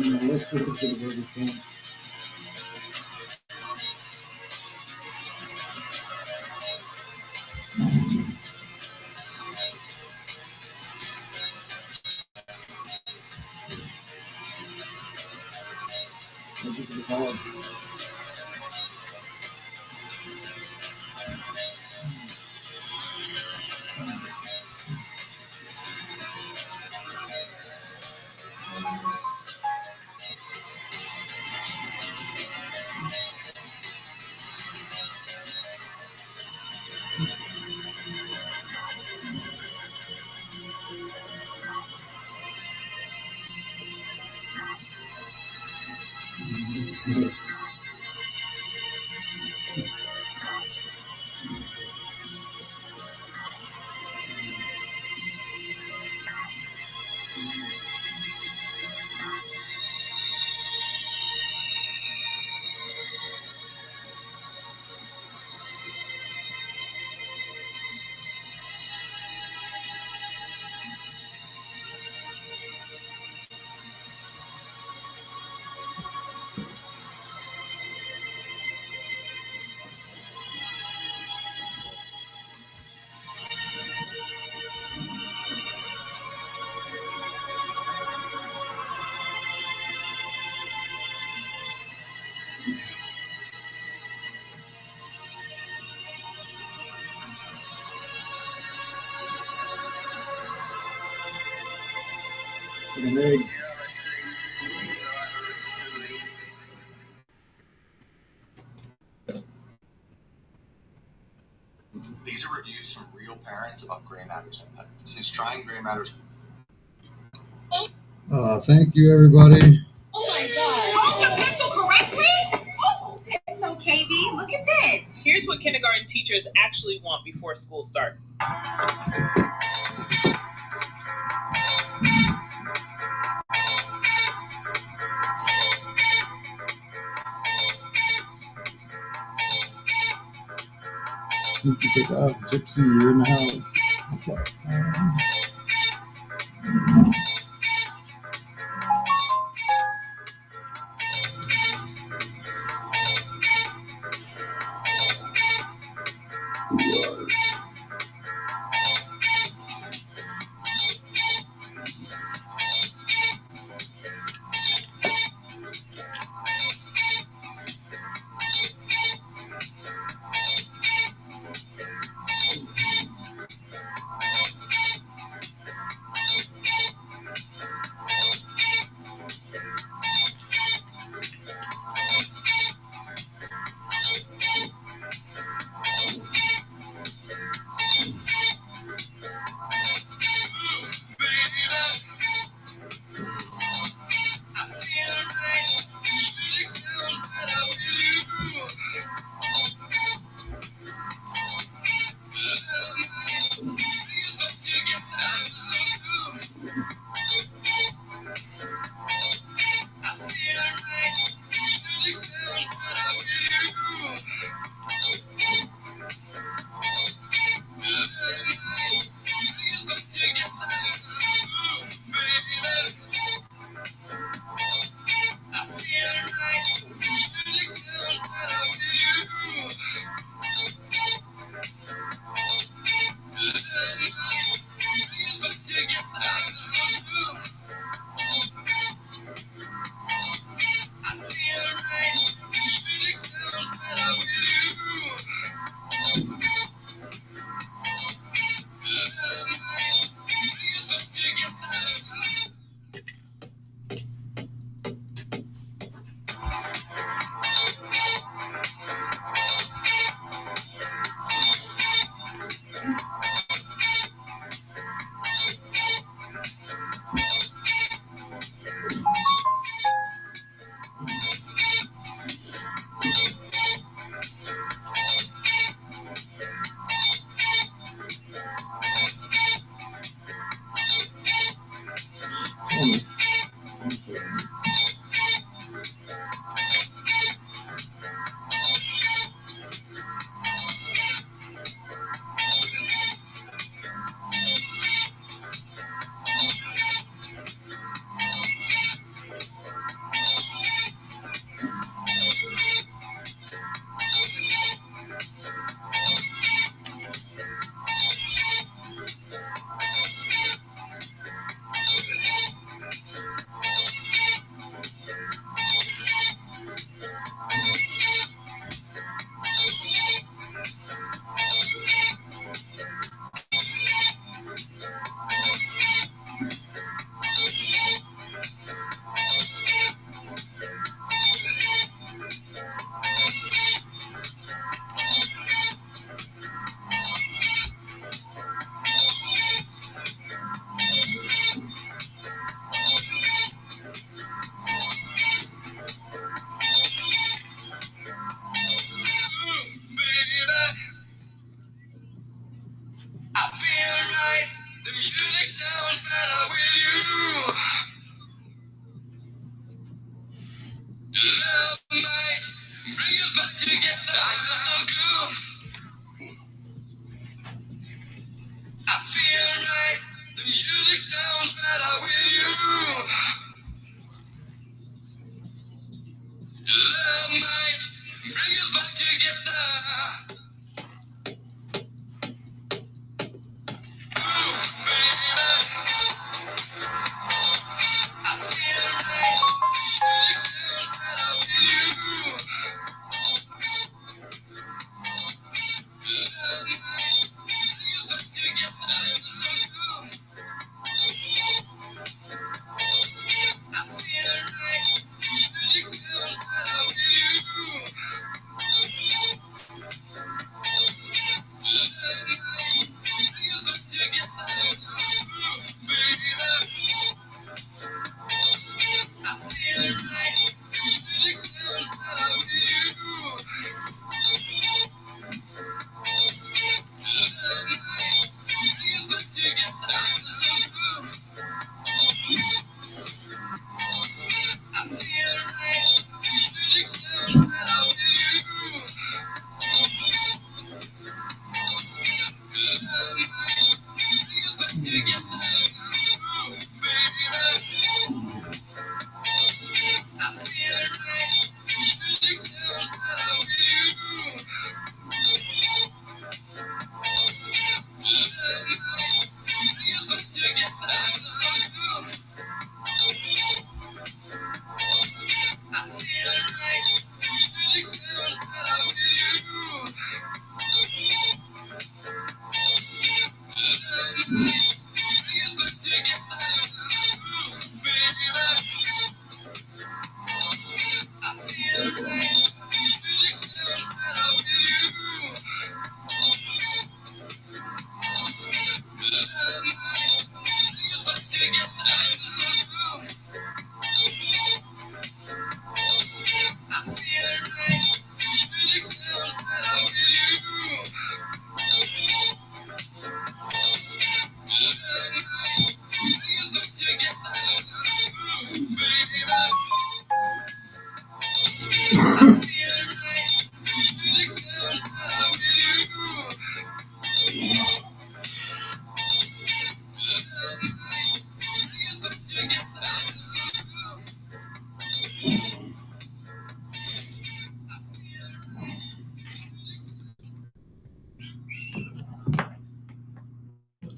Let's look at the These are reviews from real parents about Gray Matters impact. Since trying Gray Matters. Thank you, everybody. Oh my God. Hold your pencil correctly? Oh, so KB, look at this. Here's what kindergarten teachers actually want before school starts. Sneaky pick up. Gypsy, you're in the house. What's up, man?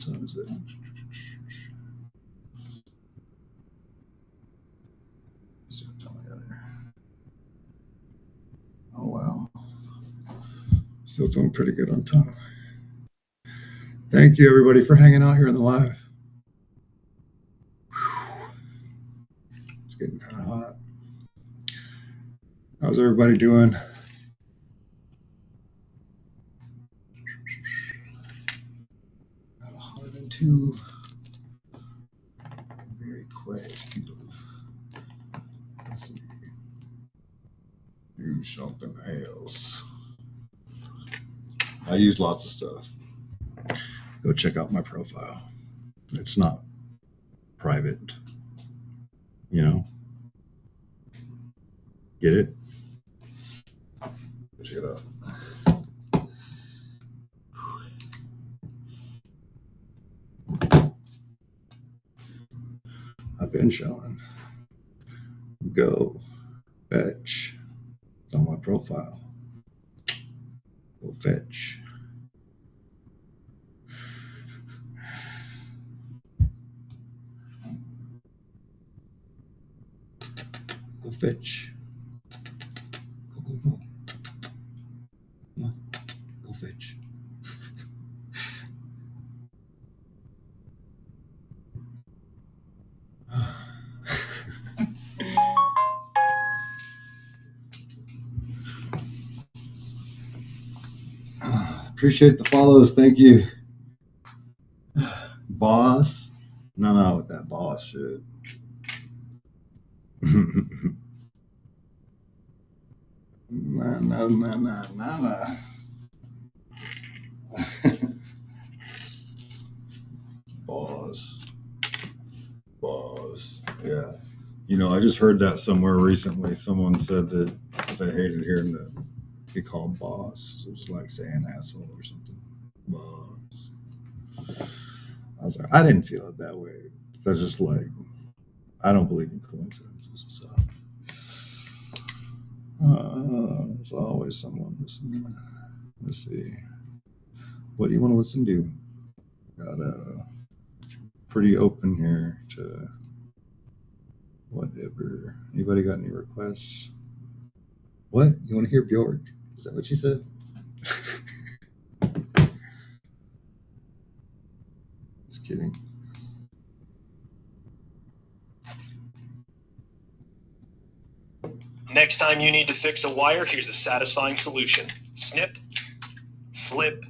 time is it? See what time I got here. Oh wow. Still doing pretty good on time. Thank you everybody for hanging out here in the live. It's getting kind of hot. How's everybody doing? Got 102 very quiet people. Let's see. Use something else. I use lots of stuff. Go check out my profile. It's not private. You know? Get it? Check it out. I've been showing. Go fetch. It's on my profile. Go fetch. Go fetch. Go. Come on. Go fetch. Appreciate the follows. Thank you. Boss? No, with that boss shit. Nah. Boss. Yeah. You know, I just heard that somewhere recently. Someone said that they hated hearing that be called boss. So it was like saying asshole or something. Boss. I was like, I didn't feel it that way. That's just like, I don't believe in coincidences. So there's always someone listening. Let's see. What do you want to listen to? Got pretty open here to whatever. Anybody got any requests? What? You want to hear Bjork? Is that what you said? Just kidding. Next time you need to fix a wire, here's a satisfying solution. Snip, slip.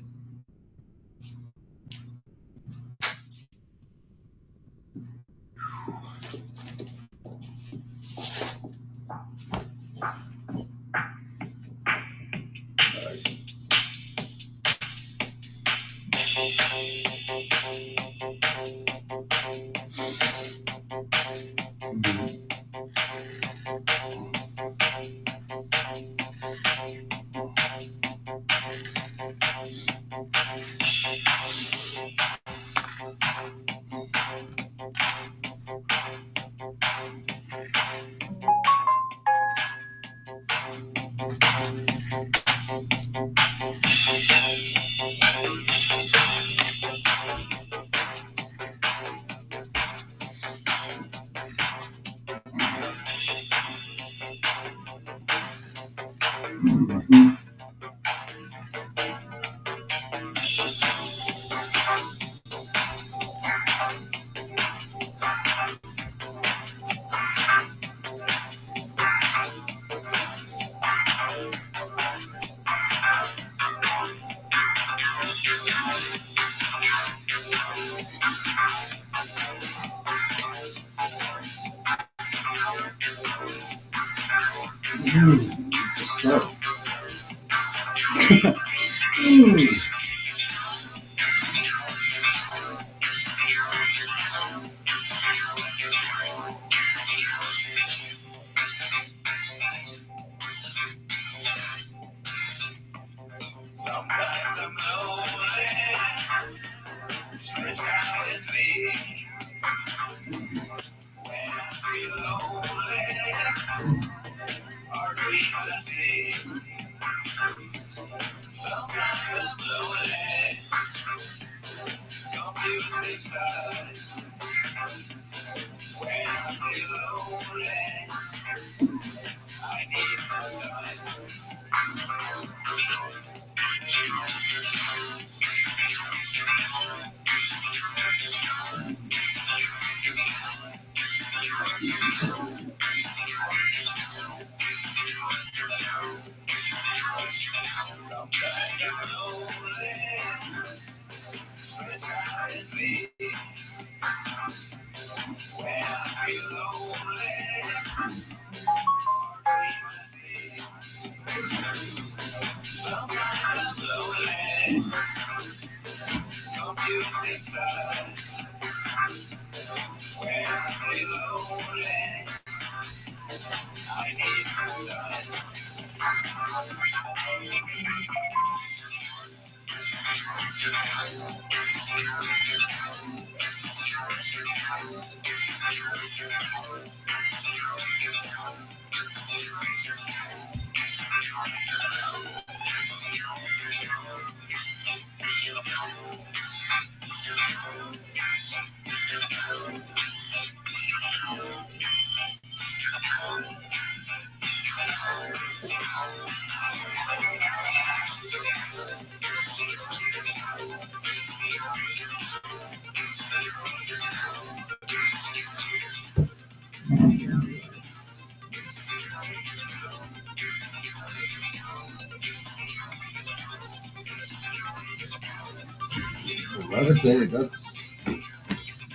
Levitate, that's,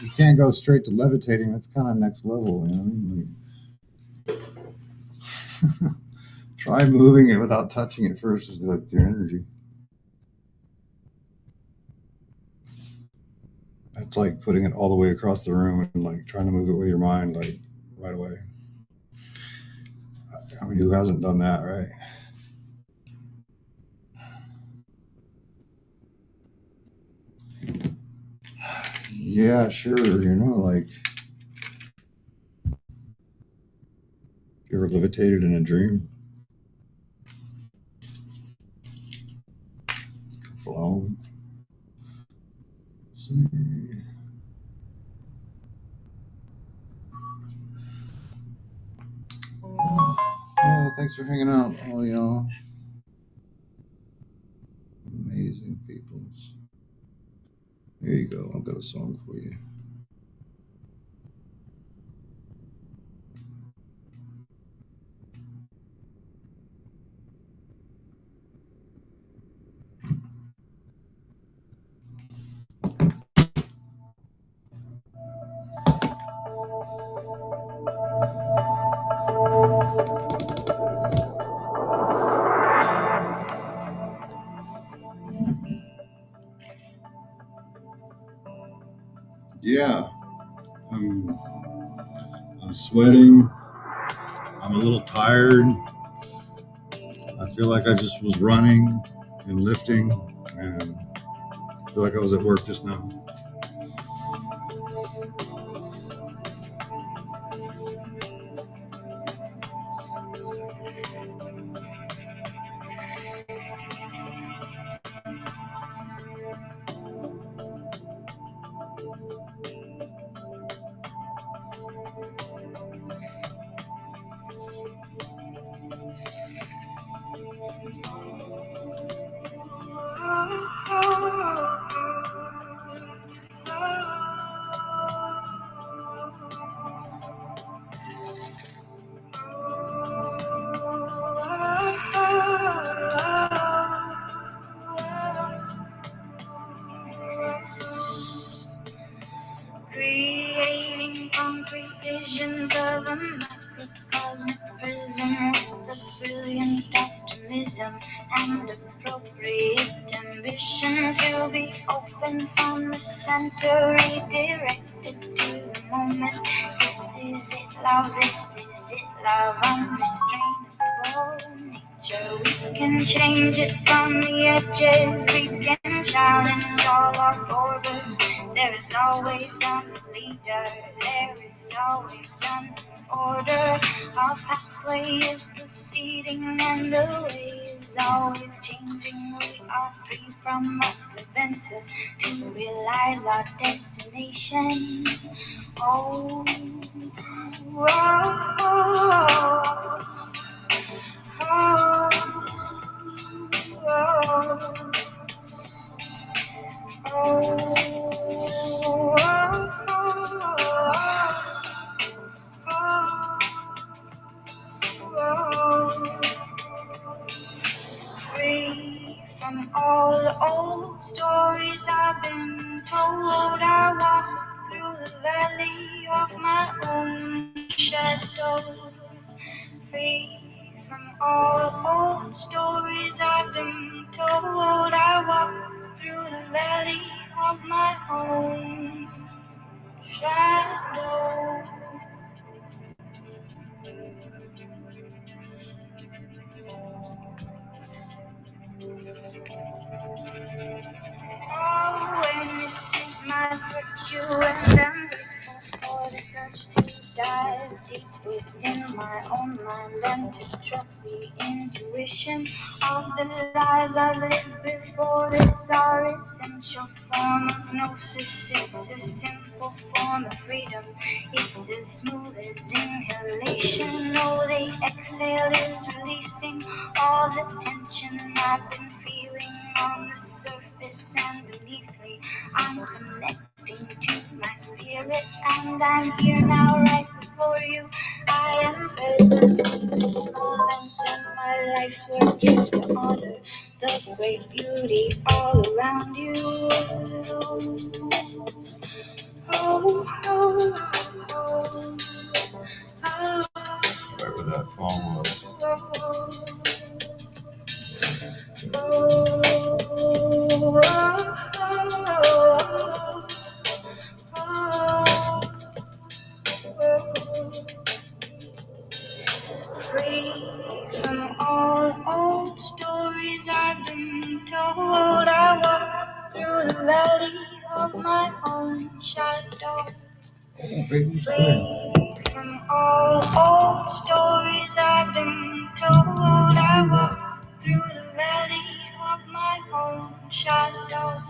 you can't go straight to levitating. That's kind of next level, you know what I mean? Like, try moving it without touching it first is like your energy. That's like putting it all the way across the room and like trying to move it with your mind, like right away. I mean, who hasn't done that, right? Yeah, sure. You know, like, you ever levitated in a dream? Flown? Let's see. Oh, thanks for hanging out, all y'all. Amazing peoples. Here you go. I've got a song for you. Yeah, I'm sweating. I'm a little tired. I feel like I just was running and lifting, and I feel like I was at work just now. Creating concrete visions of a microcosmic prism with a brilliant optimism and appropriate ambition to be open from the center, redirected to the moment. This is it, love, this is it, love, unrestrainable nature. We can change it from the edges, we can challenge all our borders. There there is always a leader, there is always an order. Our pathway is proceeding and the way is always changing. We are free from apprehensions to realize our destination. Oh, oh, oh, oh, oh, free from all old stories I've been told. I walk through the valley of my own shadow. Free from all old stories I've been told. I walk through the valley of my own shadow. Awareness is my virtue, and I'm grateful for the search to dive deep within my own mind and to trust the intuition of the lives I've lived before. This our essential form of gnosis. It's a simple form of freedom. It's as smooth as inhalation. Oh, the exhale is releasing all the tension I've been feeling on the surface and beneath me. I'm connecting to my spirit, and I'm here now right before you. I am present in this moment, and my life's work is to honor the great beauty all around you. Oh, oh, oh, oh, Wherever that phone was. Free from all old stories I've been told. I walk through the valley of my own shadow. Free from all old stories I've been told. I walk through the valley of my own shadow.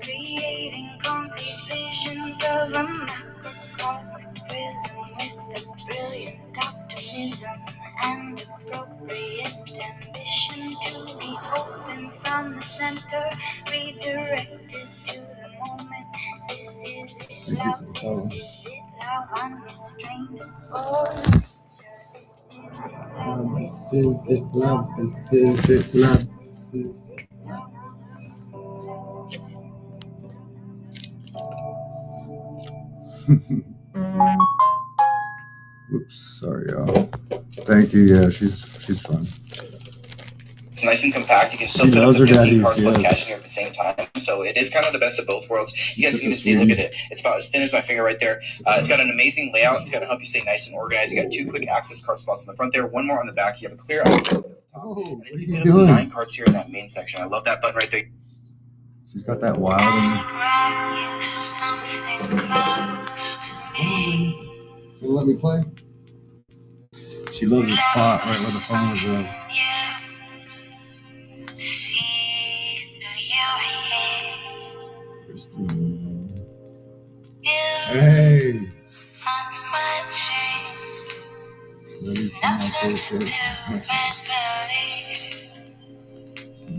Creating concrete visions of a macrocosmic prism with a brilliant optimism and appropriate ambition to be open from the center, redirected to the moment. This is it, love. This is it, love. Unrestrained. Oh, This is it, love. This is it, love. This is it. Oops, sorry, y'all. Thank you. Yeah, she's fun. It's nice and compact. You can still She fit up knows to her 15 daddies, cars plus yes. cash in here at the same time. So it is kind of the best of both worlds. You guys Such can a even see, look at sweetie. it. It's about as thin as my finger right there. It's got an amazing layout. It's going to help you stay nice and organized. You got 2 quick access card spots in the front there, 1 more on the back. You have a clear out at the top. Oh, And then what are you you get up to doing? 9 cards here in that main section. I love that button right there. She's got that wild in her. Will let me play? She loves the spot right where the phone was at. Hey! Ready for my bullshit.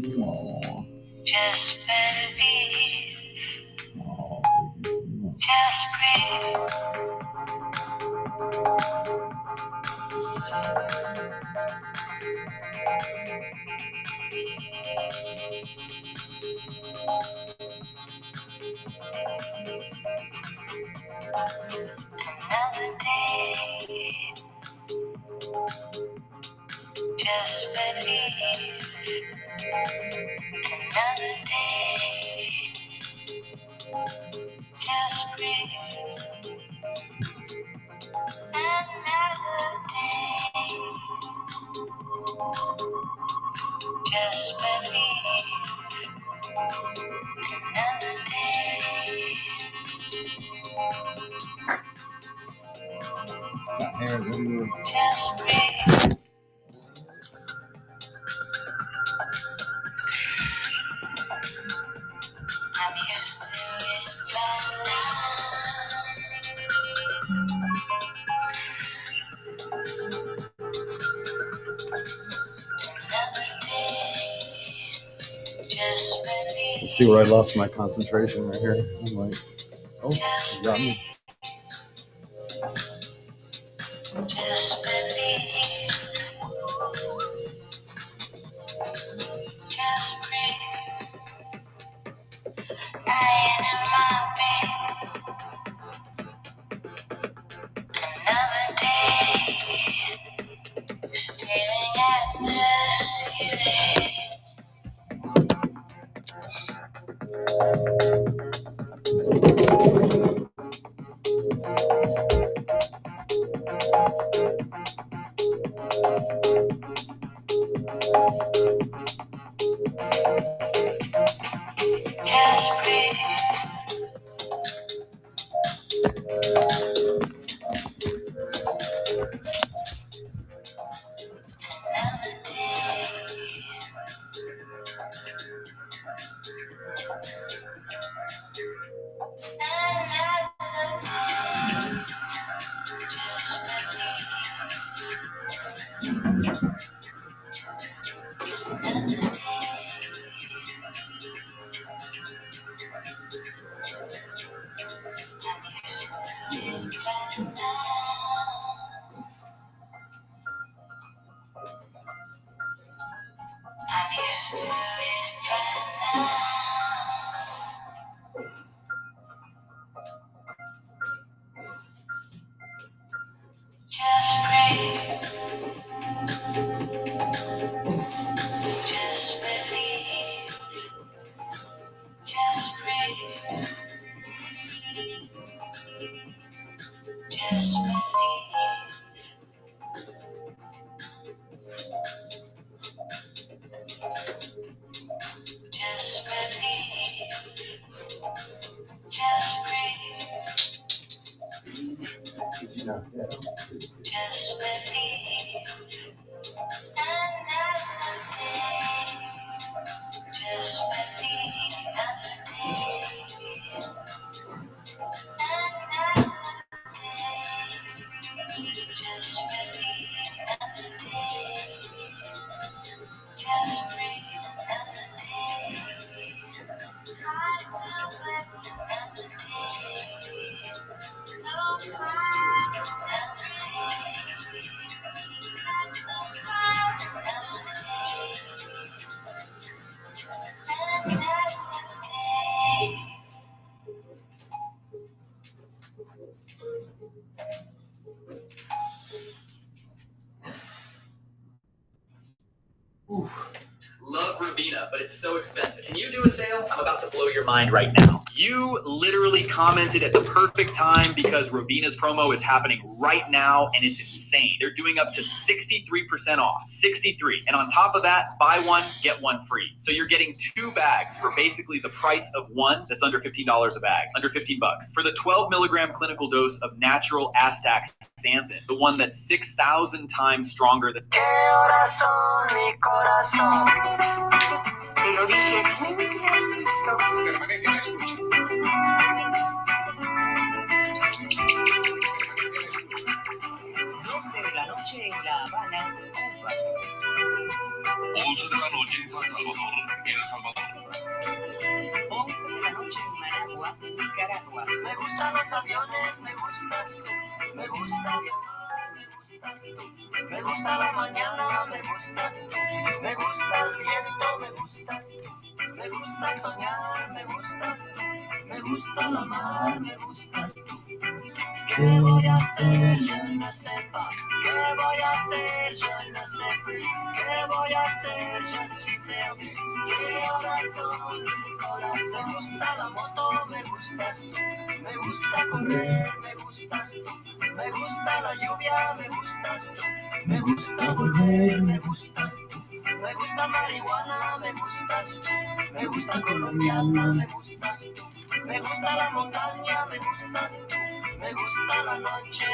Aww. just believe. Aww. Just breathe. Another day, just believe. Another day, just breathe. Another day, just believe. Another day. Just breathe. I'm used to it by now. Another day, just believe. Let's see where I lost my concentration right here. I'm like, oh, you got me. Just believe. Just breathe. Lying in my bed. Another day, staring at the ceiling. Just breathe. Another day. I'm used to it by now. Just breathe. Just believe. Just breathe. Just believe. Just believe. Just breathe. Just believe. Another day. Just believe. Another day. Another day. Just believe. Another day. Just breathe. Another day. I will live another day. So far, another day. That's so far, another day. Another day. Love Ravina, but it's so expensive. Can you do a sale? I'm about to blow your mind right now. You literally commented at the perfect time because Ravina's promo is happening right now and it's insane. They're doing up to 63% off. 63. And on top of that, buy one, get one free. So you're getting 2 bags for basically the price of one that's under $15 a bag. Under 15 bucks. For the 12 milligram clinical dose of natural astaxanthin, the one that's 6,000 times stronger than... Corazón, mi corazón. Te lo dije muy clarito. Permanece en la escucha. Doce de la noche en La Habana, Cuba. 11 de la noche en San Salvador, El Salvador. 11 de la noche en Managua, Nicaragua. Me gustan los aviones, me gustas tú. Me gusta viajar, me gustas tú. Me gusta la mañana, me gustas tú. Me gusta el viento, me gustas tú. Me gusta soñar, me gustas tú. Me gusta la mar, me gustas tú. ¿Qué voy a hacer? Yo no sé pas. ¿Qué voy a hacer? Je ne sais plus. ¿Qué voy a hacer? Je suis perdu. ¿Qué horas son? Corazón. Me gusta la moto, me gustas tú. Me gusta correr, me gustas tú. Me gusta la lluvia, me gustas tú. Me gusta volver, me gustas tú. Me gusta marihuana, me gustas tú. Me gusta colombiana, me gustas tú. Me gusta la montaña, me gustas tú. Me gusta la noche.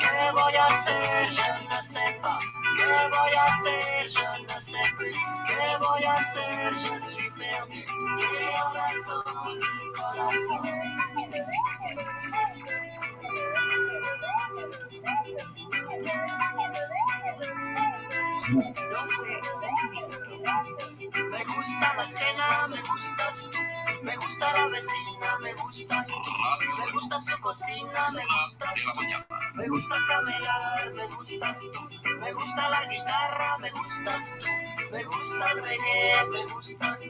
¿Qué voy a hacer? Je ne sais pas. ¿Qué voy a hacer? Je ne sais plus. ¿Qué voy a hacer? Je suis perdu. ¿Qué horas son? Corazón. Me gusta la cena, me gustas tú. Me gusta la vecina, me gustas tú. Me gusta su cocina, me gustas tú. Me gusta camelar, me gustas tú. Me gusta la guitarra, me gustas tú. Me gusta el reggae, me gustas tú.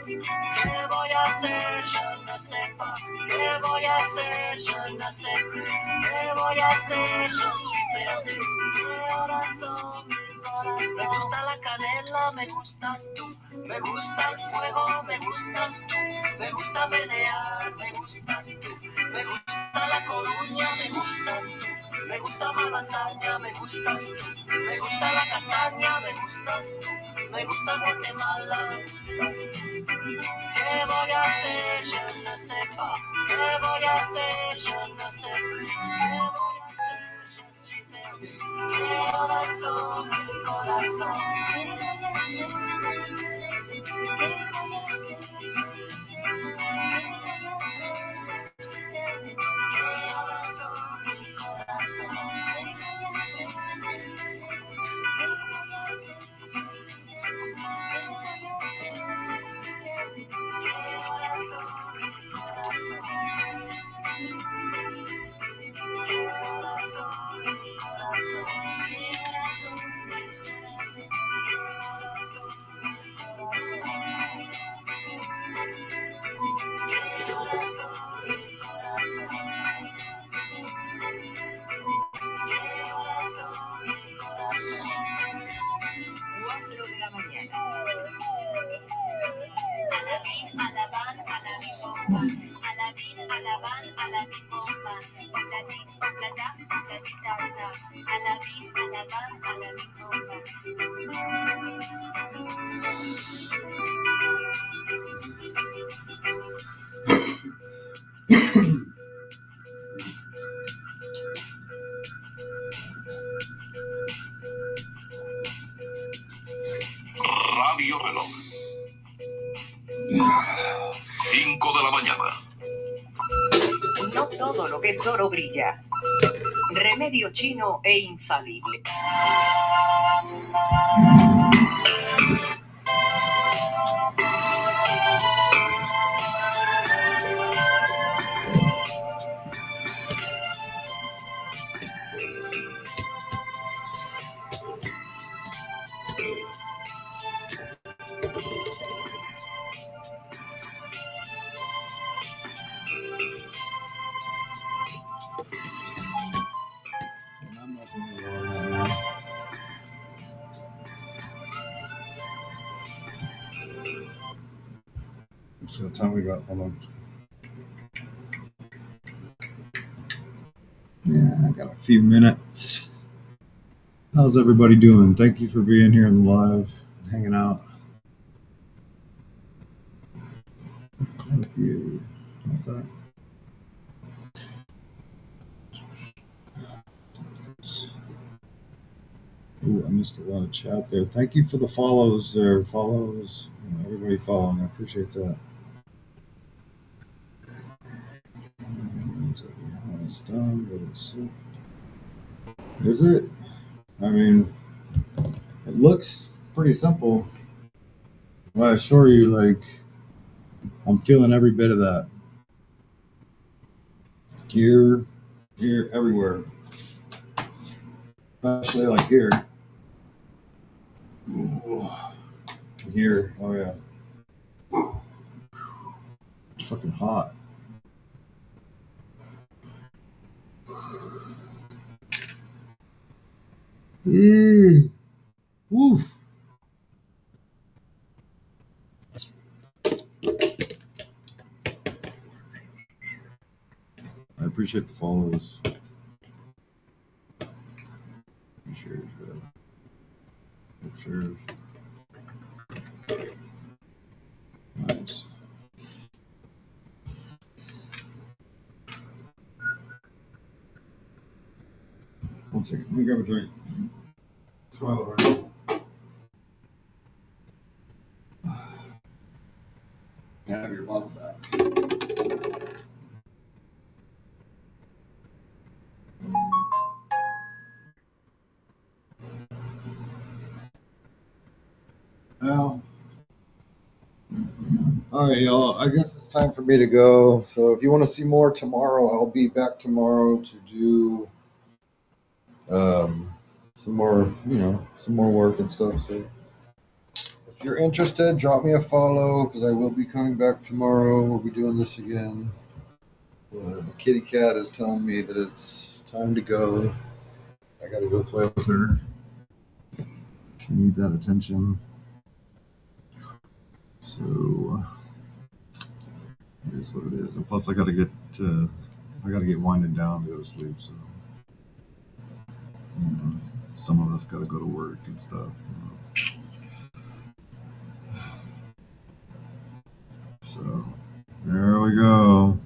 ¿Qué voy a hacer? Je ne sais pas. ¿Qué voy a hacer? Je ne sais plus. ¿Qué voy a hacer? Je suis perdu. ¿Qué horas son? Me gusta la canela, me gustas tú. Me gusta el fuego, me gustas tú. Me gusta menear, me gustas tú. Me gusta la Coruña, me gustas tú. Me gusta Malasaña, me gustas tú. Me gusta la castaña, me gustas tú. Me gusta Guatemala, me gustas tú. ¿Qué voy a hacer? Je ne sais pas. ¿Qué voy a hacer? Je ne sais plus. ¿Qué voy a hacer? Je suis perdu. ¿Qué horas son? Corazón. ¿Qué voy a hacer? Je ne sais plus. ¿Qué voy a hacer? Je ne sais plus. ¿Qué voy a hacer? Je suis perdu. ¿Qué horas son? Corazón. ¿Qué voy a hacer? Je ne sais plus. ¿Qué voy a hacer? Je ne sais plus. ¿Qué voy a hacer? Je suis perdu. ¿Qué horas son? Corazón. ¿Qué horas son? Corazón. ¿Qué horas son? Corazón. ¿Qué horas son? Corazón. ¿Qué horas son? Corazón. ¿Qué horas son? Corazón. 4 de la mañana. Alabín, alabán, alabín, bomba. Alabín, alabán, alabín, bomba. Obladín, obladá, obladita, obla. Alabín, alabán, alabín, bomba. Radio Reloj. 5 de la mañana. No todo lo que es oro brilla. Remedio chino e infalible. So tell me about, hold on. Yeah, I got a few minutes. How's everybody doing? Thank you for being here in the live, hanging out. Thank you. Okay. Ooh, I missed a lot of chat there. Thank you for the follows there. Follows. Everybody following. I appreciate that. It's done, but is it? I mean, it looks pretty simple. But I assure you, like, I'm feeling every bit of that. Here, everywhere. Especially like here. Ooh. here. Oh yeah. It's fucking hot. Woo. I appreciate the follows. Shares, shares. Nice. One second. Let me grab a drink. Smile over. Have your bottle back. Well, all right, y'all. I guess it's time for me to go. So if you want to see more tomorrow, I'll be back tomorrow to do some more, some more work and stuff. So if you're interested, drop me a follow because I will be coming back tomorrow. We'll be doing this again. The kitty cat is telling me that it's time to go. I gotta go play with her. She needs that attention. So it is what it is. And plus I gotta get winded down to go to sleep. So some of us gotta go to work and stuff. So there we go.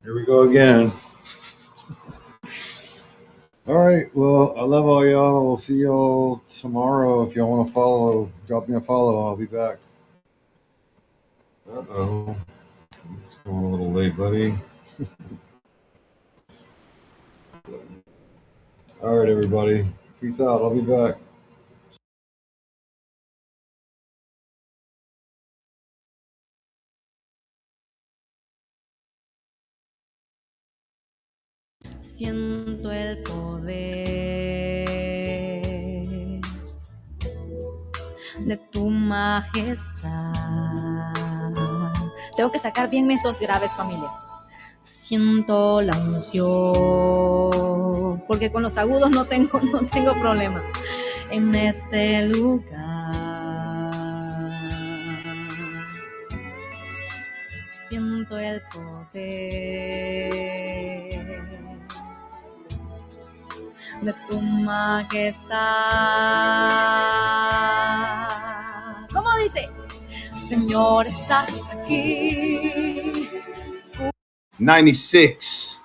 Here we go again. All right. Well, I love all y'all. We'll see y'all tomorrow. If y'all want to follow, drop me a follow. I'll be back. Uh-oh. It's going a little late, buddy. All right, everybody. Peace out. I'll be back. Siento el poder de tu majestad. Tengo que sacar bien esos graves, familia. Siento la unción, porque con los agudos no tengo problema. En este lugar siento el poder de tu majestad. ¿Cómo dice? Señor, estás aquí. 96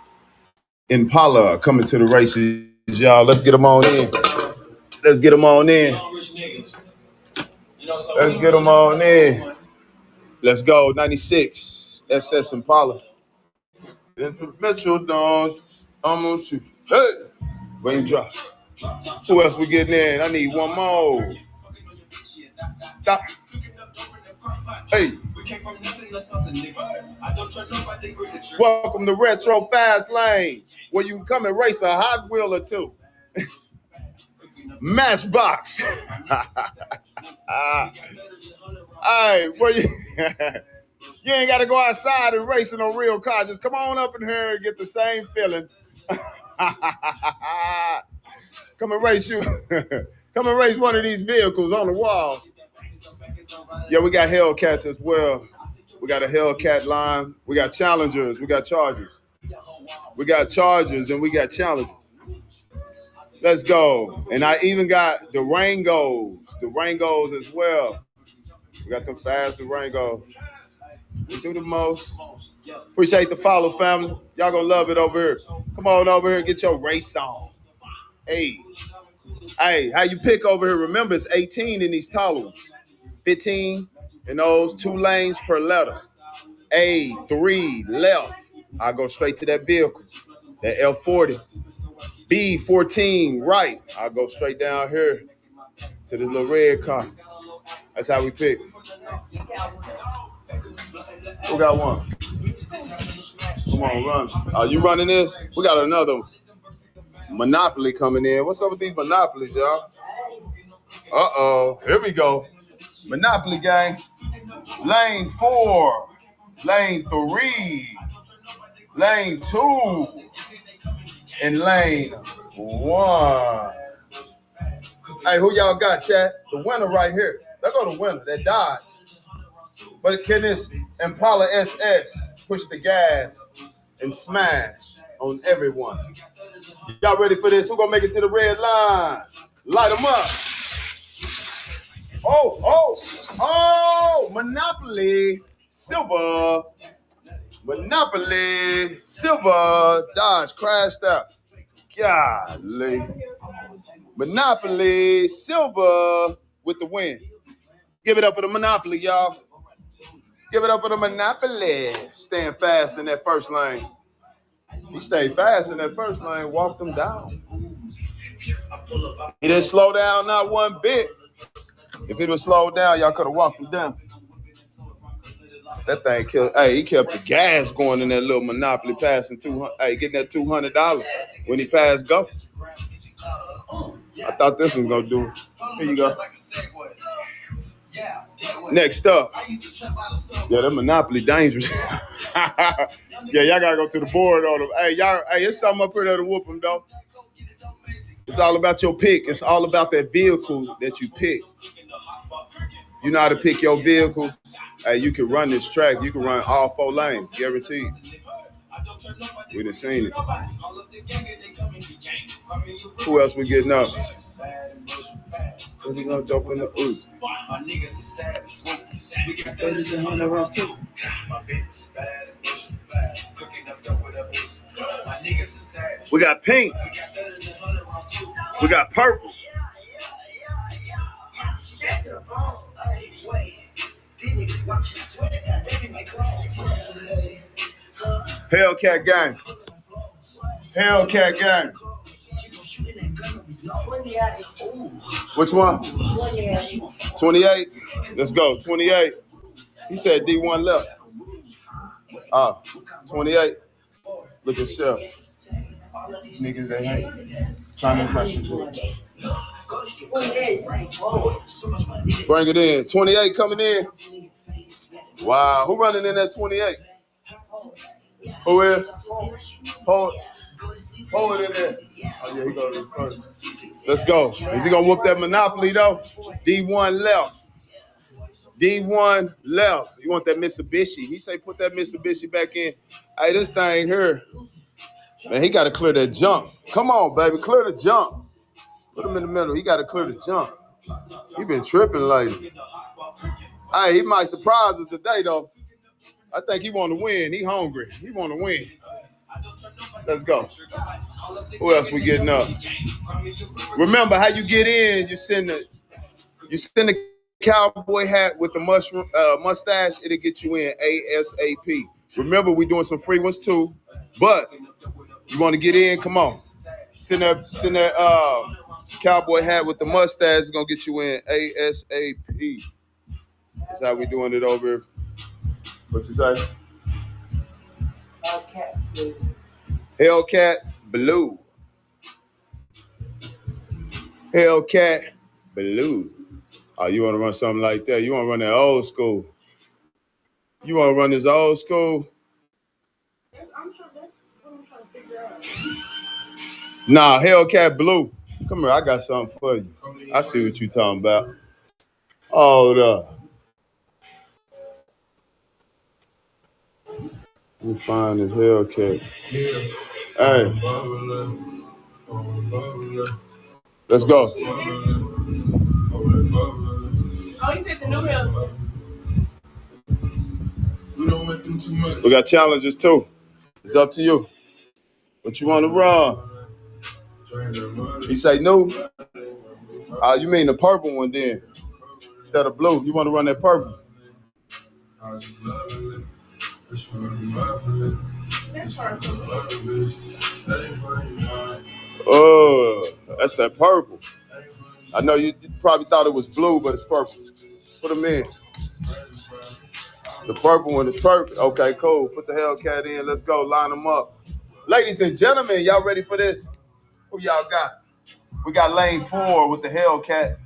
Impala coming to the races, y'all. Let's get them on in. Let's get them on in. Let's get them on in. Let's go. 96 SS Impala. Metro Dons. I'm gonna shoot. Hey, raindrops. Who else we getting in? I need one more. Stop. Hey. Welcome to Retro Fast Lane, where you can come and race a Hot Wheel or two. Matchbox. Hey, well, you ain't got to go outside and race in a real car. Just come on up in here and get the same feeling. Come and race you. Come and race one of these vehicles on the wall. Yeah, we got Hellcats as well. We got a Hellcat line. We got Challengers. We got Chargers. We got Chargers and we got Challengers. Let's go. And I even got the Rangos. The Rangos as well. We got them fast Durangos. We do the most. Appreciate the follow, family. Y'all gonna love it over here. Come on over here and get your race on. Hey, how you pick over here? Remember, it's 18 in these taller ones. 15 in those, 2 lanes per letter. A, 3, left. I go straight to that vehicle. That L40. B, 14, right. I go straight down here to this little red car. That's how we pick. Who got one? Come on, run. Are you running this? We got another Monopoly coming in. What's up with these Monopolies, y'all? Uh-oh. Here we go. Monopoly gang. Lane 4. Lane 3. Lane 2. And lane 1. Hey, who y'all got, chat? The winner right here. There go the winner, that Dodge. But can this Impala SS push the gas and smash on everyone? Y'all ready for this? Who gonna make it to the red line? Light them up. Oh, Monopoly Silver. Monopoly Silver. Dodge crashed out. Golly. Monopoly Silver with the win. Give it up for the Monopoly, y'all. Give it up for the Monopoly. Staying fast in that first lane. He stayed fast in that first lane, walked them down. He didn't slow down not one bit. If he was slowed down, y'all could have walked him down. That thing killed. Hey, he kept the gas going in that little Monopoly passing $200. Hey, getting that $200 when he passed go. I thought this was gonna do it. Here you go. Next up. Yeah, that Monopoly dangerous. Yeah, y'all gotta go to the board on them. Hey, y'all, it's something up here that'll whoop them though. It's all about your pick. It's all about that vehicle that you pick. You know how to pick your vehicle. Hey, you can run this track. You can run all 4 lanes, guaranteed. We done seen it. Who else we getting up? We gonna dope in the ooze. We got pink. We got purple. Hellcat gang. Hellcat gang. Which one? 28. Let's go. 28. He said D1 left. 28. Look at Chef. Niggas they hate. Trying to impress you. Bring it in. 28 coming in. Wow. Who running in that 28? Who is? Hold it in there. Oh, yeah, he goes first. Let's go. Is he going to whoop that Monopoly, though? D1 left. D1 left. You want that Mitsubishi. He say put that Mitsubishi back in. Hey, this thing here. Man, he got to clear that jump. Come on, baby. Clear the jump. Put him in the middle. He got to clear the jump. He been tripping lately. Hey, he might surprise us today, though. I think he want to win. He hungry. He want to win. Let's go. Who else we getting up? Remember how you get in. You send the cowboy hat with the mustache. It'll get you in ASAP. Remember, we doing some free ones too. But you want to get in? Come on. Send that cowboy hat with the mustache. It's gonna get you in ASAP. That's how we doing it over here. What you say? Hellcat Blue. Hellcat Blue. Oh, you want to run something like that? You want to run that old school? You want to run this old school? I'm sure that's what I'm trying to figure out. Nah, Hellcat Blue. Come here, I got something for you. I see what you talking about. Hold up. We find this Hellcat. Hey. Let's go. Oh, he said the new hill. We got challenges too. It's up to you. What you want to run? He say no. You mean the purple one then? Instead of blue, you want to run that purple? Oh, that's that purple. I know you probably thought it was blue, but it's purple. Put them in. The purple one is perfect. Okay, cool. Put the Hellcat in. Let's go. Line them up. Ladies and gentlemen, y'all ready for this? Who y'all got? We got lane 4 with the Hellcat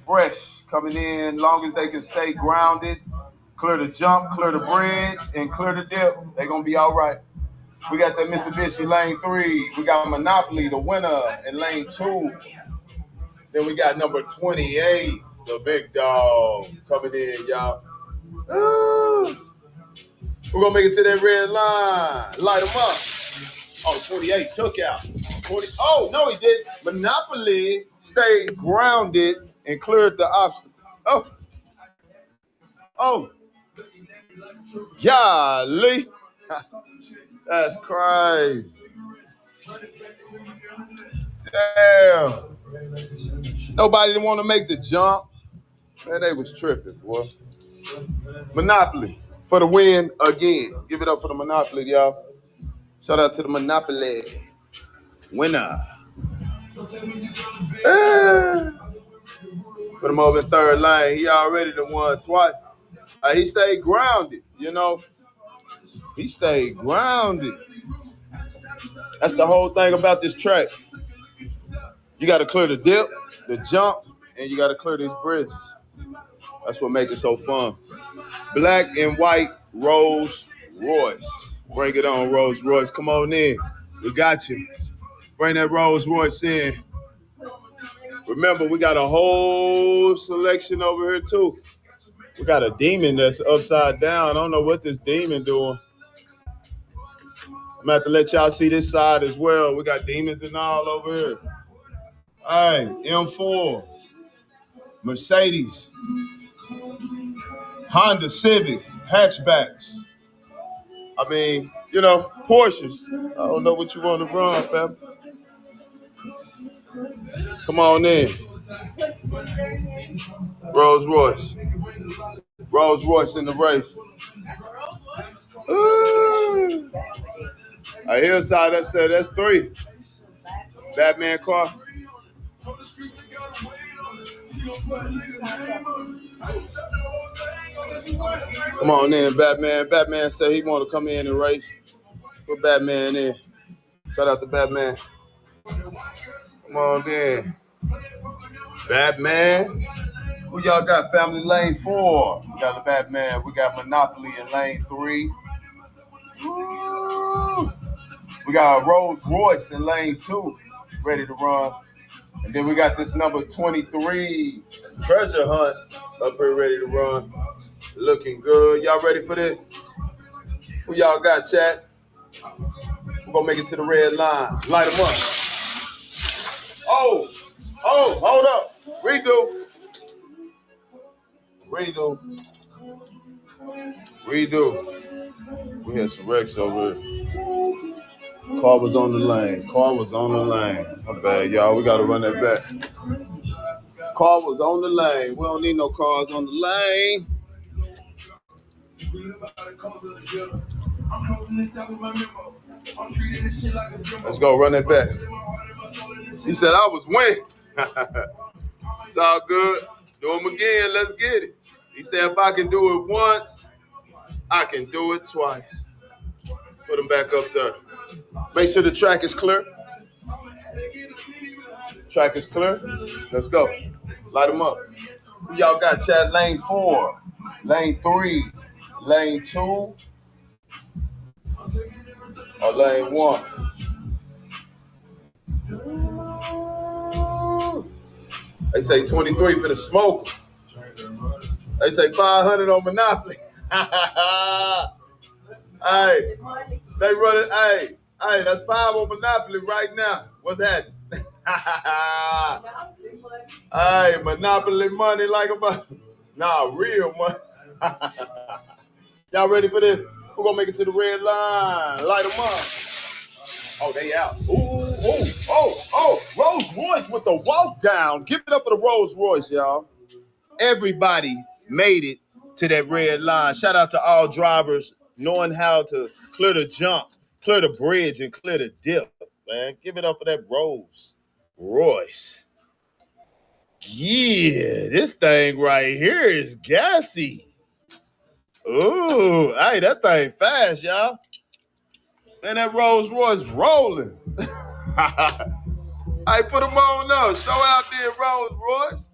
fresh coming in. Long as they can stay grounded, clear the jump, clear the bridge, and clear the dip, they're going to be all right. We got that Mitsubishi lane 3. We got Monopoly, the winner, in lane 2. Then we got number 28, the big dog, coming in, y'all. We're going to make it to that red line. Light them up. Oh, 28 took out. 20. Oh, no, he did. Monopoly stayed grounded and cleared the obstacle. Oh. Golly. That's crazy. Damn. Nobody didn't want to make the jump. Man, they was tripping, boy. Monopoly for the win again. Give it up for the Monopoly, y'all. Shout out to the Monopoly winner. Put him over in third lane. He already done won twice. He stayed grounded, you know. He stayed grounded. That's the whole thing about this track. You got to clear the dip, the jump, and you got to clear these bridges. That's what makes it so fun. Black and white Rolls Royce. Bring it on, Rolls Royce. Come on in. We got you. Bring that Rolls Royce in. Remember, we got a whole selection over here, too. We got a demon that's upside down. I don't know what this demon doing. I'm going to have to let y'all see this side as well. We got demons and all over here. All right, M4, Mercedes, Honda Civic, hatchbacks. I mean, you know, Porsches. I don't know what you want to run, fam. Come on in. Rolls Royce. Rolls Royce in the race. I hear side that said that's 3. Batman car. Come on in, Batman. Batman said he want to come in and race. Put Batman in. Shout out to Batman. Come on in. Batman. Who y'all got? Family lane 4. We got the Batman. We got Monopoly in lane 3. Woo. We got a Rolls Royce in lane 2, ready to run. And then we got this number 23 Treasure Hunt up here ready to run. Looking good. Y'all ready for this? Who y'all got, chat? We're going to make it to the red line. Light them up. Oh, hold up. Redo. We had some wrecks over here. Car was on the lane. My bad, y'all. We got to run that back. Car was on the lane. We don't need no cars on the lane. Let's go run that back. He said I was winning. It's all good. Do them again. Let's get it. He said if I can do it once, I can do it twice. Put him back up there. Make sure the track is clear. Track is clear. Let's go. Light them up. Who y'all got, Chad? Lane 4, lane 3, lane 2, or lane 1? They say 23 for the smoke. They say 500 on Monopoly. Hey, they run it. Hey, that's 5 on Monopoly right now. What's that? Hey, Monopoly money like about. Nah, real money. Y'all ready for this? We're gonna make it to the red line. Light them up. Oh, they out. Oh, Rolls Royce with the walk down. Give it up for the Rolls Royce, y'all. Everybody made it to that red line. Shout out to all drivers knowing how to clear the jump, clear the bridge, and clear the dip, man. Give it up for that Rolls Royce. Yeah, this thing right here is gassy. Ooh, hey, that thing fast, y'all. Man, that Rolls Royce rolling. Hey, put them on up. Show out there, Rolls Royce.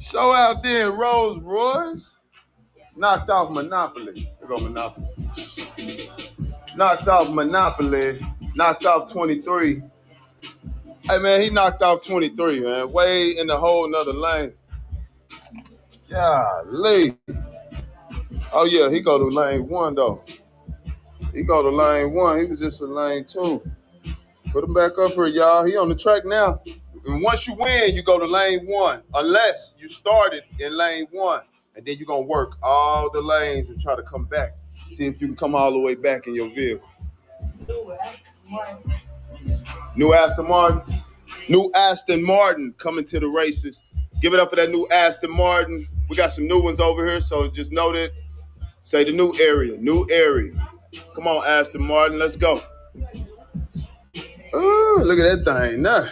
Show out there in Rolls Royce. Knocked off Monopoly. Here go Monopoly. Knocked off Monopoly. Knocked off 23. Hey, man, he knocked off 23, man. Way in the whole nother lane. Golly. Oh, yeah, he go to lane 1, though. He go to lane 1. He was just in lane 2. Put him back up here, y'all. He on the track now. And once you win, you go to lane 1. Unless you started in lane 1. And then you're going to work all the lanes and try to come back. See if you can come all the way back in your vehicle. New Aston Martin. New Aston Martin coming to the races. Give it up for that new Aston Martin. We got some new ones over here, so just know that. Say the new area. New area. Come on, Aston Martin. Let's go. Oh, look at that thing now.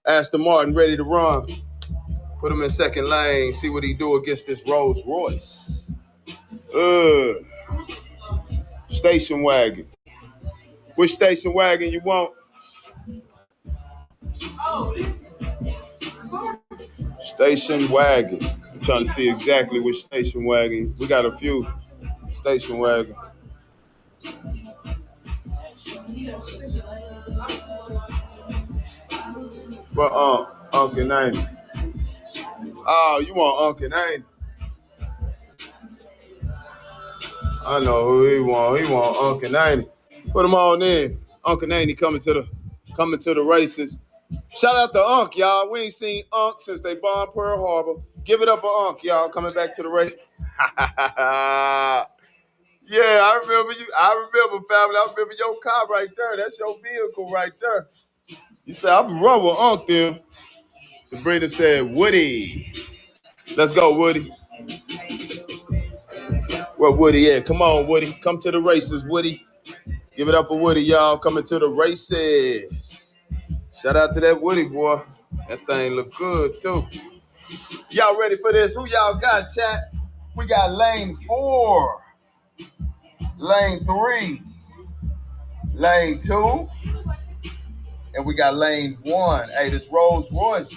Aston Martin ready to run. Put him in second lane. See what he do against this Rolls Royce. Station wagon. Which station wagon you want? Station wagon. I'm trying to see exactly which station wagon. We got a few station wagons. For Uncle 90. Oh, you want Uncle 90? I know who he want. He want Uncle 90. Put him on in. Uncle 90 coming to the races. Shout out to Unc, y'all. We ain't seen Unc since they bombed Pearl Harbor. Give it up for Unc, y'all, coming back to the race. Yeah, I remember you. I remember, family. I remember your car right there. That's your vehicle right there. You said, I'm run with Unc then. Sabrina said, Woody. Let's go, Woody. Where Woody at? Come on, Woody. Come to the races, Woody. Give it up for Woody, y'all. Coming to the races. Shout out to that Woody, boy. That thing look good, too. Y'all ready for this? Who y'all got, chat? We got lane 4. Lane 3. Lane 2. And we got lane 1. Hey, this Rolls Royce.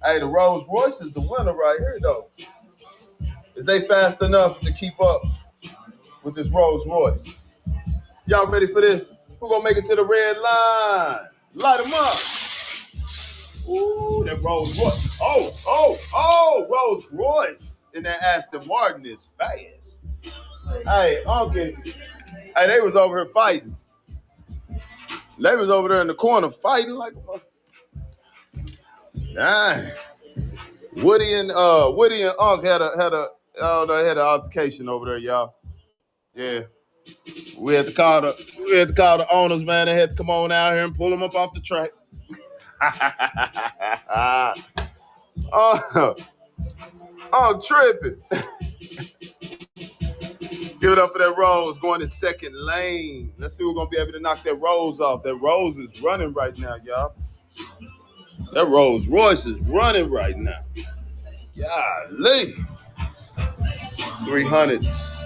Hey, the Rolls Royce is the winner right here, though. Is they fast enough to keep up with this Rolls Royce? Y'all ready for this? Who gonna make it to the red line? Light them up. Ooh, that Rolls Royce. Oh, Rolls Royce. And that Aston Martin is fast. Hey, Uncle. Hey, they was over here fighting. They was over there in the corner fighting like dang. Woody and Unc had an altercation over there, y'all. Yeah. We had to call the owners, man. They had to come on out here and pull them up off the track. I'm tripping. Give it up for that Rose going in second lane. Let's see who's gonna be able to knock that Rose off. That Rose is running right now, y'all. That Rolls Royce is running right now. Golly. 300s.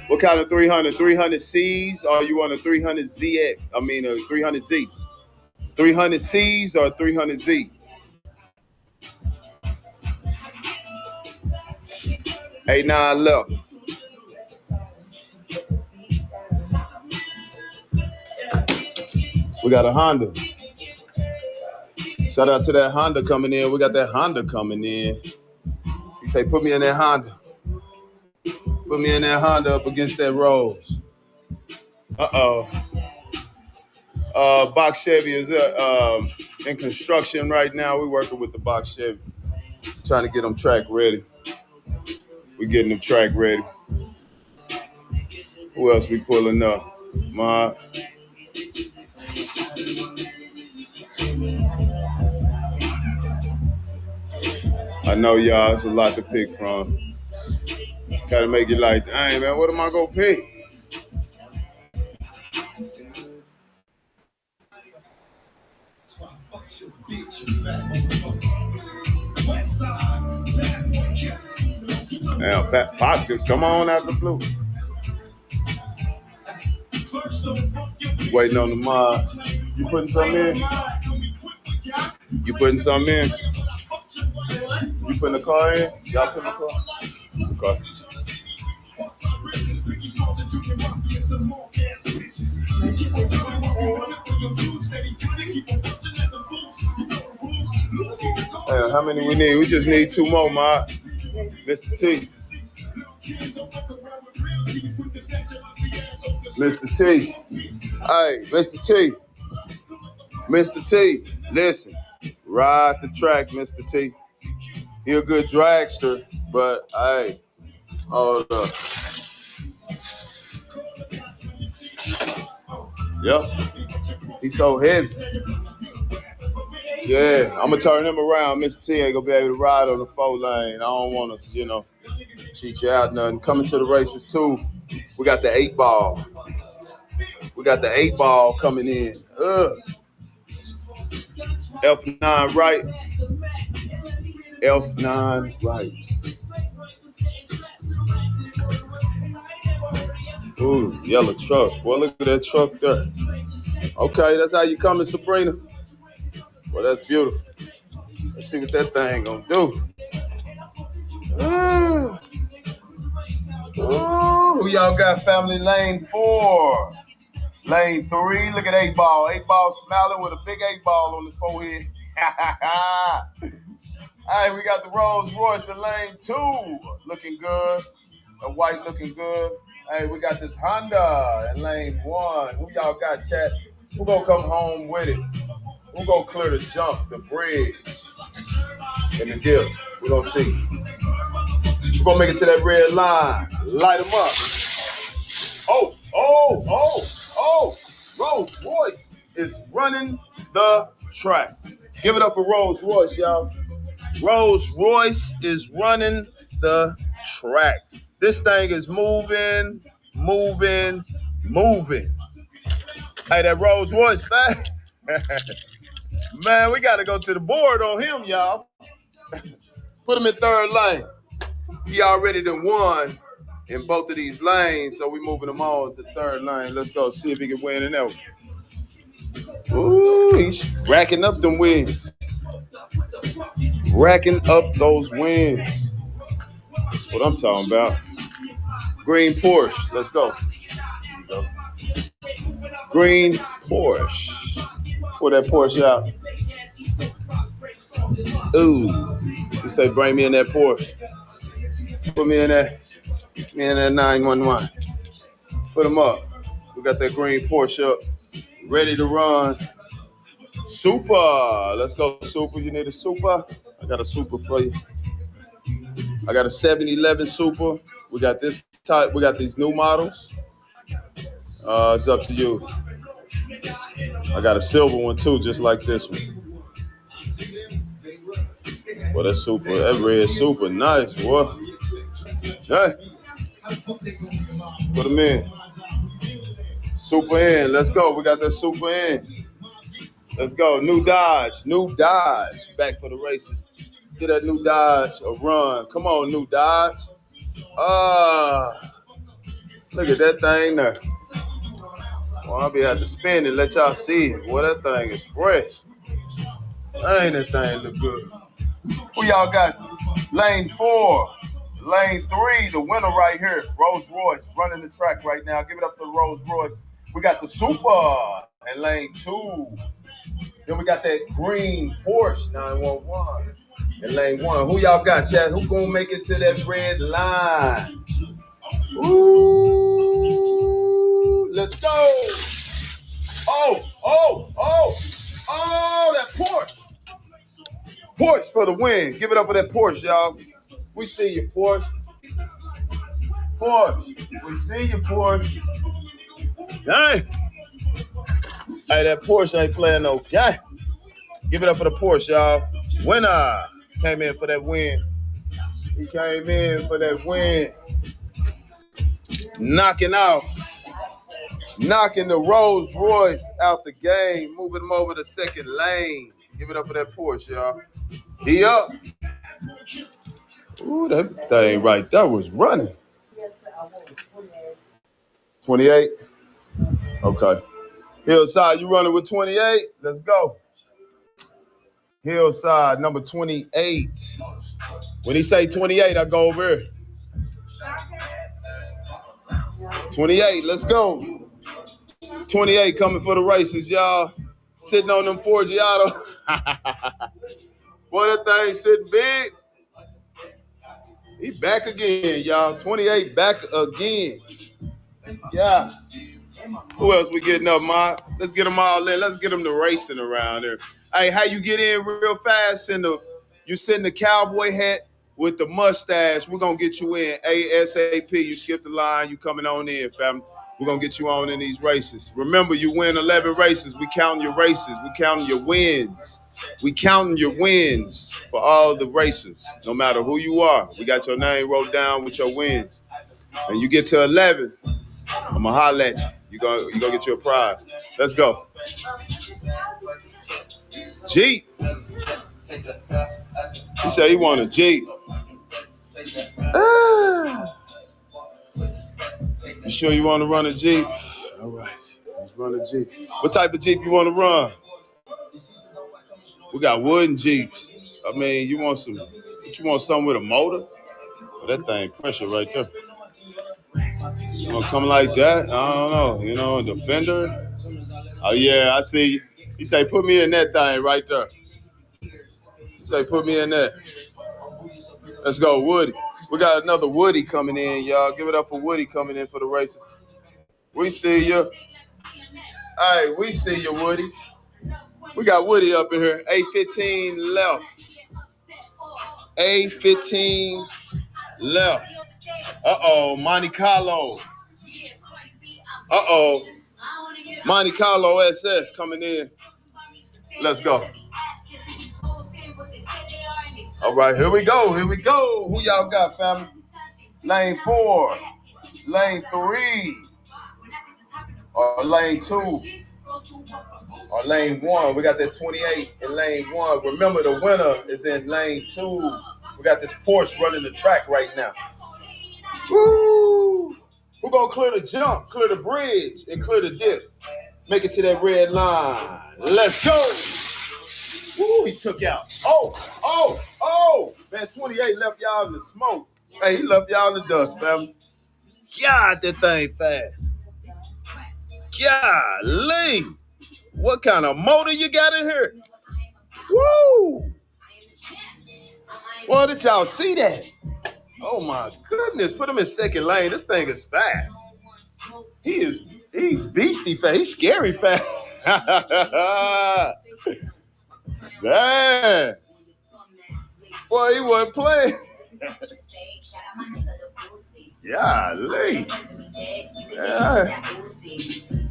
What kind of 300? 300Cs or you want a 300ZX? I mean a 300Z. 300Cs or 300Z? 89 left. We got a Honda. Shout out to that Honda coming in. We got that Honda coming in. He say, put me in that Honda. Put me in that Honda up against that Rolls. Box Chevy is in construction right now. We're working with the Box Chevy. Trying to get them track ready. We're getting them track ready. Who else we pulling up? Ma. I know y'all, it's a lot to pick from. Gotta make it like, dang man, what am I gonna pick? Now, Pop just come on out the blue. Waiting on the mod. You putting something in? You putting something in? You putting the car in? Y'all putting the car? Okay. Hey, how many we need? We just need 2 more, Ma. Mr. T. Mr. T. Hey, Mr. T. Mr. T. Listen. Ride the track, Mr. T. He a good dragster, but hey, hold up. Yep. He's so heavy. Yeah, I'm gonna turn him around. Mr. T ain't gonna be able to ride on the 4-lane. I don't wanna, cheat you out nothing. Coming to the races too, we got the 8-ball. We got the 8-ball coming in. F9 right. F9 right. Ooh, yellow truck. Boy, look at that truck there. Okay, that's how you coming, Sabrina. Well, that's beautiful. Let's see what that thing gonna do. Ooh, who y'all got, family? Lane 4. Lane 3. Look at 8-ball. 8-ball smiling with a big 8-ball on his forehead. Hey, we got the Rolls Royce in lane 2. Looking good. The white looking good. Hey, we got this Honda in lane 1. Who y'all got, chat? Who gonna come home with it? Who gonna clear the jump, the bridge, and the dip? We gonna see. We're gonna make it to that red line. Light them up. Oh. Rolls Royce is running the track. Give it up for Rolls Royce, y'all. Rolls Royce is running the track. This thing is moving. Hey, that Rolls Royce, man. Man, we got to go to the board on him, y'all. Put him in 3rd lane. He already done won in both of these lanes, so we moving him on to 3rd lane. Let's go see if he can win in that one. Ooh, he's racking up them wins. Racking up those wins. That's what I'm talking about. Green Porsche. Let's go. Green Porsche. Pull that Porsche out. Ooh. You say, bring me in that Porsche. Put me in that 911. Put them up. We got that green Porsche up. Ready to run. Super. Let's go, Super. You need a Super? I got a Super for you. I got a 711 Super. We got this type. We got these new models. It's up to you. I got a silver one too, just like this one. Well, that's super. That red super nice, boy. Hey. Put them in. Super in. Let's go. We got that super in. Let's go. New Dodge. Back for the races. Get that new Dodge a run. Come on, new Dodge. Look at that thing there. Well, I'll be have to spin it, let y'all see it. Boy, that thing is fresh. Ain't that thing look good. Who y'all got? Lane 4. Lane 3, the winner right here. Rolls Royce running the track right now. Give it up for the Rolls Royce. We got the Super in lane 2. Then we got that green Porsche 911 in lane 1. Who y'all got, Chad? Who gonna make it to that red line? Ooh, let's go. That Porsche. Porsche for the win. Give it up for that Porsche, y'all. We see you, Porsche. We see you, Porsche. Hey, that Porsche ain't playing no game. Give it up for the Porsche, y'all. Winner came in for that win. He came in for that win. Knocking the Rolls Royce out the game. Moving him over to 2nd lane. Give it up for that Porsche, y'all. He up. Ooh, that thing right there was running. 28? Okay. Hillside, you running with 28? Let's go. Hillside, number 28. When he say 28, I go over here. 28, let's go. 28 coming for the races, y'all. Sitting on them Forgiato. Boy, that thing sitting big. He back again, y'all. 28 back again. Yeah. Who else we getting up, Ma? Let's get them all in. Let's get them to racing around here. Hey, how you get in real fast? You send the cowboy hat with the mustache. We're going to get you in ASAP. You skip the line. You coming on in, fam. We're going to get you on in these races. Remember, you win 11 races. We counting your races. We counting your wins. We counting your wins for all the races, no matter who you are. We got your name wrote down with your wins. And you get to 11, I'm going to holler at you. You're gonna get you a prize. Let's go. Jeep. He said he want a Jeep. You sure you want to run a Jeep? All right, let's run a Jeep. What type of Jeep you want to run? We got wooden Jeeps. I mean, you want something with a motor? Oh, that thing pressure right there. You want to come like that? I don't know. You know, a Defender. Oh yeah, I see. He say, put me in that thing right there. He say, put me in that. Let's go, Woody. We got another Woody coming in, y'all. Give it up for Woody coming in for the races. We see you. Hey, we see you, Woody. We got Woody up in here. A15 left. A15 left. Uh-oh, Monte Carlo. Uh-oh. Monte Carlo SS coming in. Let's go. All right, here we go. Here we go. Who y'all got, family? Lane 4, lane 3, or lane 2, or lane 1. We got that 28 in lane 1. Remember, the winner is in lane 2. We got this Porsche running the track right now. Woo! We're going to clear the jump, clear the bridge, and clear the dip. Make it to that red line. Let's go. Woo, he took out. Oh. Man, 28 left y'all in the smoke. Hey, he left y'all in the dust, family. God, that thing fast. Golly. What kind of motor you got in here? Woo. Well, did y'all see that? Oh, my goodness. Put him in second lane. This thing is fast. He's beastie fast. He's scary fast. Man. Boy, he wasn't playing. Golly. Yeah.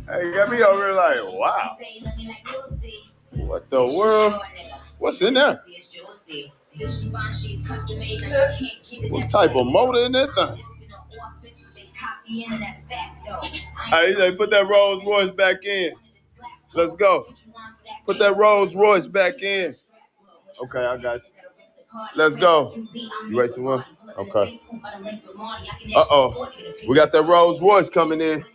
Hey, got me over here like, wow. What the world? What's in there? What type of motor in that thing? Hey, they put that Rolls Royce back in. Let's go. Put that Rolls Royce back in. Okay, I got you. Let's go. You racing one? Okay. Uh-oh. We got that Rolls Royce coming in.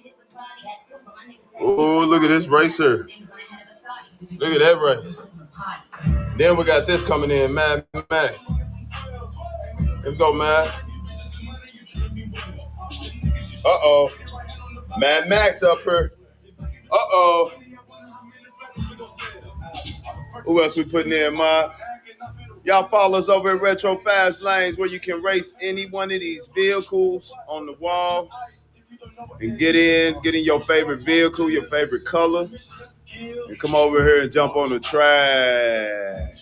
Oh, look at this racer. Look at that race. Then we got this coming in, Mad Max. Let's go, Mad. Uh-oh. Mad Max up here. Uh-oh. Who else we putting in, Ma? Y'all follow us over at Retro Fast Lanes, where you can race any one of these vehicles on the wall and get in your favorite vehicle, your favorite color, and come over here and jump on the track.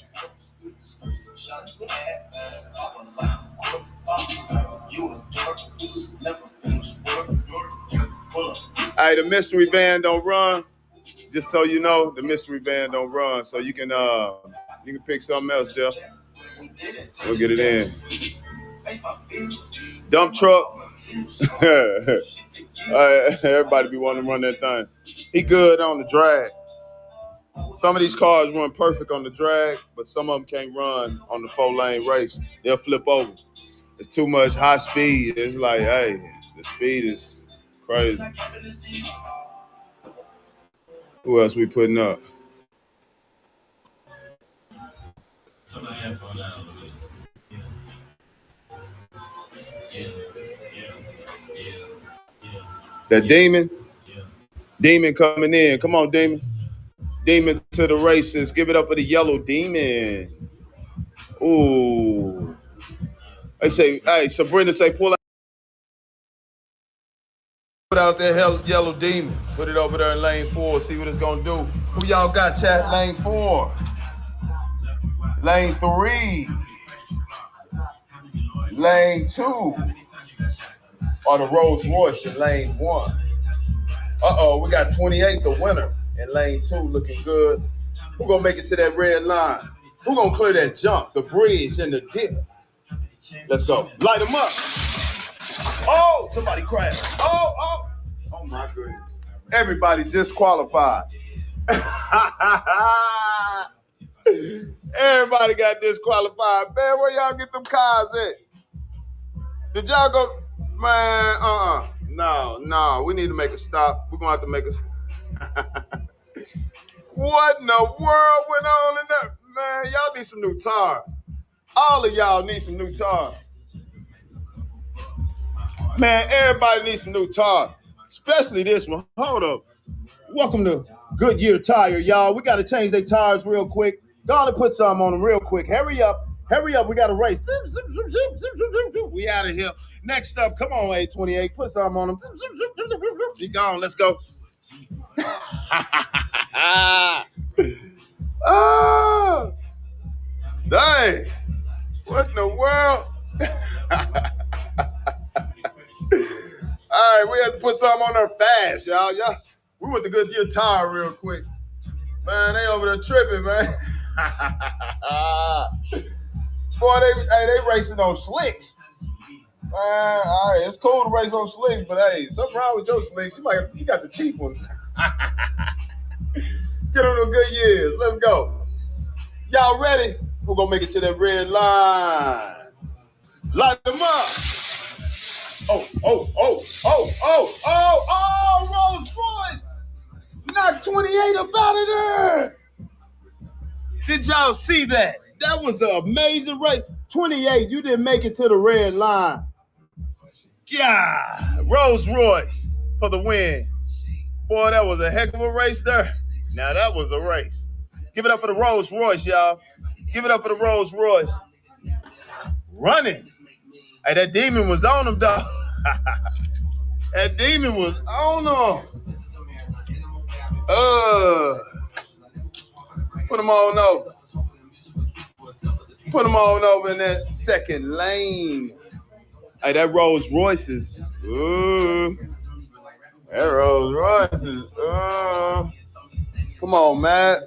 Hey, the mystery van don't run. Just so you know, the mystery van don't run. So you can pick something else, Jeff. We'll get it in. Dump truck. Everybody be wanting to run that thing. He good on the drag. Some of these cars run perfect on the drag, but some of them can't run on the 4-lane race. They'll flip over. It's too much high speed. It's like, hey, the speed is crazy. Who else we putting up? The demon. Demon coming in. Come on, demon. Demon to the races. Give it up for the yellow demon. Ooh. Hey, Sabrina say, pull out that yellow demon. Put it over there in lane 4. See what it's going to do. Who y'all got, chat? Lane 4. Lane 3. Lane 2. Or the Rolls Royce in lane 1. Uh-oh, we got 28, the winner, in lane 2, looking good. Who gonna make it to that red line? Who gonna clear that jump, the bridge, and the dip? Let's go. Light them up. Oh, somebody crashed. Oh my goodness. Everybody disqualified. Everybody got disqualified. Man, where y'all get them cars at? Did y'all go? Man, No, we need to make a stop. We're going to have to make a What in the world went on in there? Man, y'all need some new tires. All of y'all need some new tires. Man, everybody needs some new tires. Especially this one. Hold up. Welcome to Goodyear Tire, y'all. We got to change their tires real quick. Go on and put some on them real quick. Hurry up. Hurry up. We got to race. We out of here. Next up, come on, A28. Put some on them. Be gone. Let's go. Oh, dang. What in the world? All right, we had to put something on there fast, y'all. We went to Goodyear Tire real quick. Man, they over there tripping, man. Boy, they racing on slicks. Man, all right, it's cool to race on slicks, but hey, something wrong with your slicks. You got the cheap ones. Get them to Goodyears. Let's go. Y'all ready? We're gonna make it to that red line. Light them up. Oh, Rolls Royce. Knock 28 up out of there. Did y'all see that? That was an amazing race. 28, you didn't make it to the red line. Yeah, Rolls Royce for the win. Boy, that was a heck of a race there. Now that was a race. Give it up for the Rolls Royce, y'all. Give it up for the Rolls Royce. Running. Hey, that demon was on him, dog. That demon was on him. Put him on over. Put him on over in that second lane. Hey, that Rolls Royce is. That Rolls Royce is. Come on, Matt.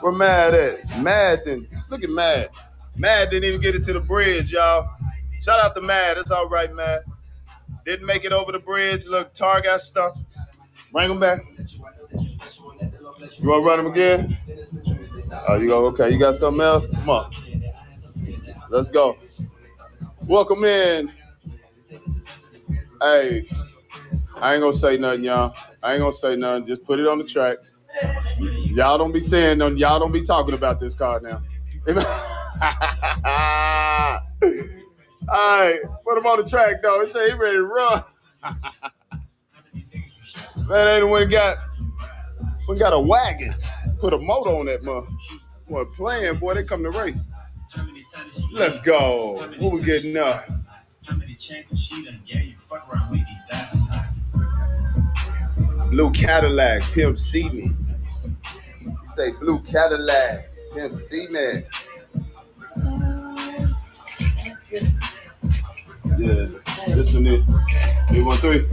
Where Mad at? Mad didn't. Look at Mad. Mad didn't even get it to the bridge, y'all. Shout out to Mad. It's all right, Mad. Didn't make it over the bridge. Look, Tar got stuff. Bring him back. You want to run him again? Oh, you go. Okay, you got something else? Come on. Let's go. Welcome in. Hey, I ain't going to say nothing, y'all. I ain't going to say nothing. Just put it on the track. Y'all don't be saying nothing. Y'all don't be talking about this car now. All right, put him on the track, though. He said he ready to run. Man, ain't when got a wagon. Put a motor on that mother. Boy, playing, boy, they come to race. Let's go. What we getting up? Blue Cadillac, Pimp C me. Say Blue Cadillac, Pimp C me. Yeah, this one is 813.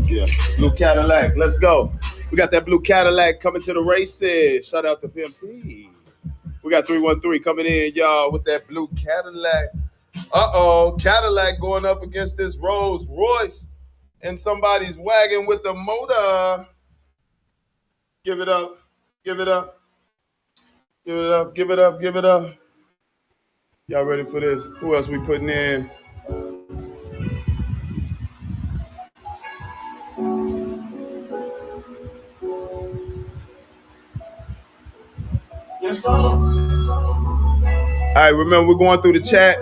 Yeah, Blue Cadillac. Let's go. We got that Blue Cadillac coming to the races. Shout out to Pimp C. We got 313 coming in, y'all, with that Blue Cadillac. Cadillac going up against this Rolls Royce and somebody's wagon with the motor. Give it up. Give it up. Give it up. Give it up. Give it up. Y'all ready for this? Who else we putting in? All right, remember we're going through the chat.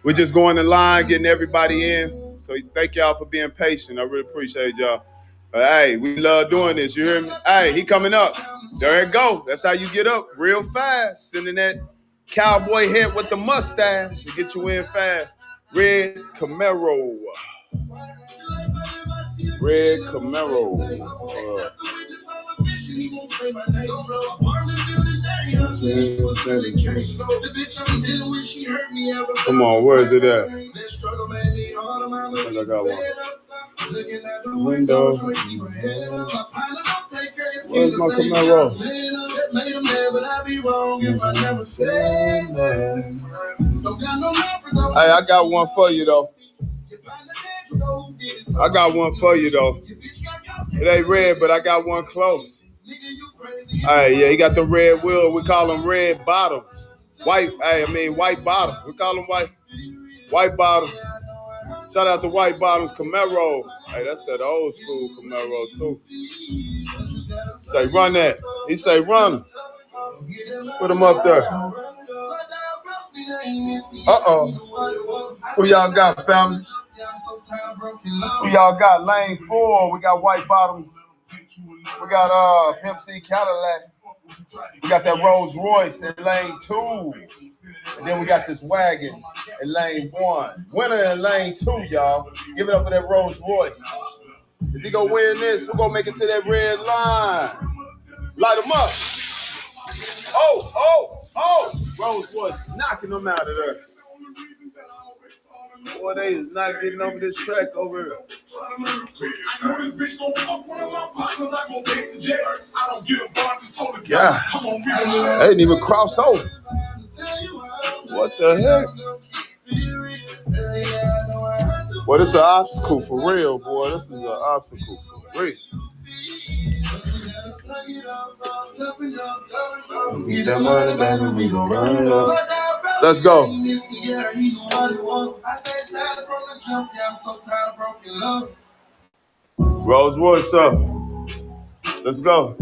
We're just going in line, getting everybody in. So thank y'all for being patient. I really appreciate y'all. But hey, we love doing this. You hear me? Hey, he coming up. There it go. That's how you get up real fast. Sending that cowboy head with the mustache to get you in fast. Red Camaro. Red Camaro. Come on, where is it at? I think I got one. Window. Where's my Camaro? Hey, I got one for you though. It ain't red, but I got one close. Hey, yeah, he got the red wheel. We call them red bottoms. White bottoms. We call them white bottoms. Shout out to White Bottoms Camaro. Hey, that's that old school Camaro too. Say run that. He say run. Put him up there. Who y'all got, family? Who y'all got? Lane 4. We got White Bottoms. We got Pimp C Cadillac. We got that Rolls Royce in lane 2. And then we got this wagon in lane 1. Winner in lane 2, y'all. Give it up for that Rolls Royce. Is he gonna win this? We're gonna make it to that red line. Light him up. Oh! Rolls Royce knocking them out of there. Boy, they is not getting over this track over here. Yeah. They didn't even cross over. What the heck? Well, this is an obstacle for real, boy. This is an obstacle for real. Let's go. Rolls Royce up. Let's go.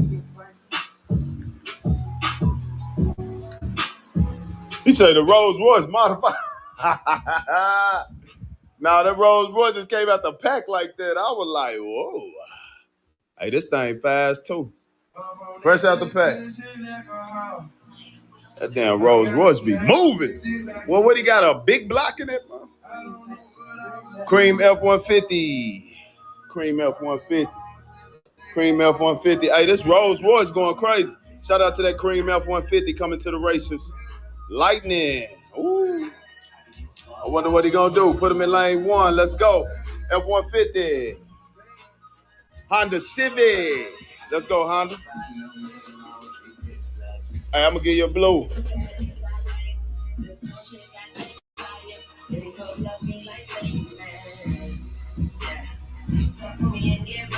He said the Rolls Royce modified. Now that Rolls Royce just came out the pack like that. I was like, whoa. Hey, this thing fast too. Fresh out the pack. That damn Rolls Royce be moving. Well, what he got, a big block in it? Cream F-150. Cream F-150. Cream F-150. Hey, this Rolls Royce going crazy. Shout out to that Cream F-150 coming to the races. Lightning. Ooh. I wonder what he gonna do. Put him in lane 1. Let's go. F-150. Honda Civic. Let's go, Honda. Hey, I'm gonna give you a blue.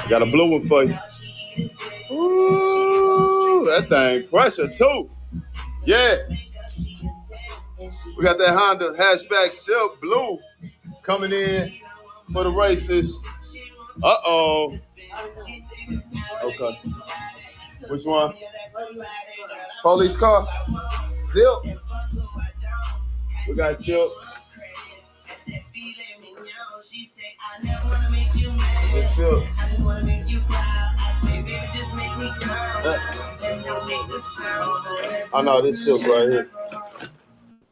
Got a blue one for you. Ooh, that thing pressure too. Yeah. We got that Honda hatchback silk blue coming in for the races. Uh-oh. Okay. Which one? Police car? Silk. We got silk. It's silk. I know this silk right here.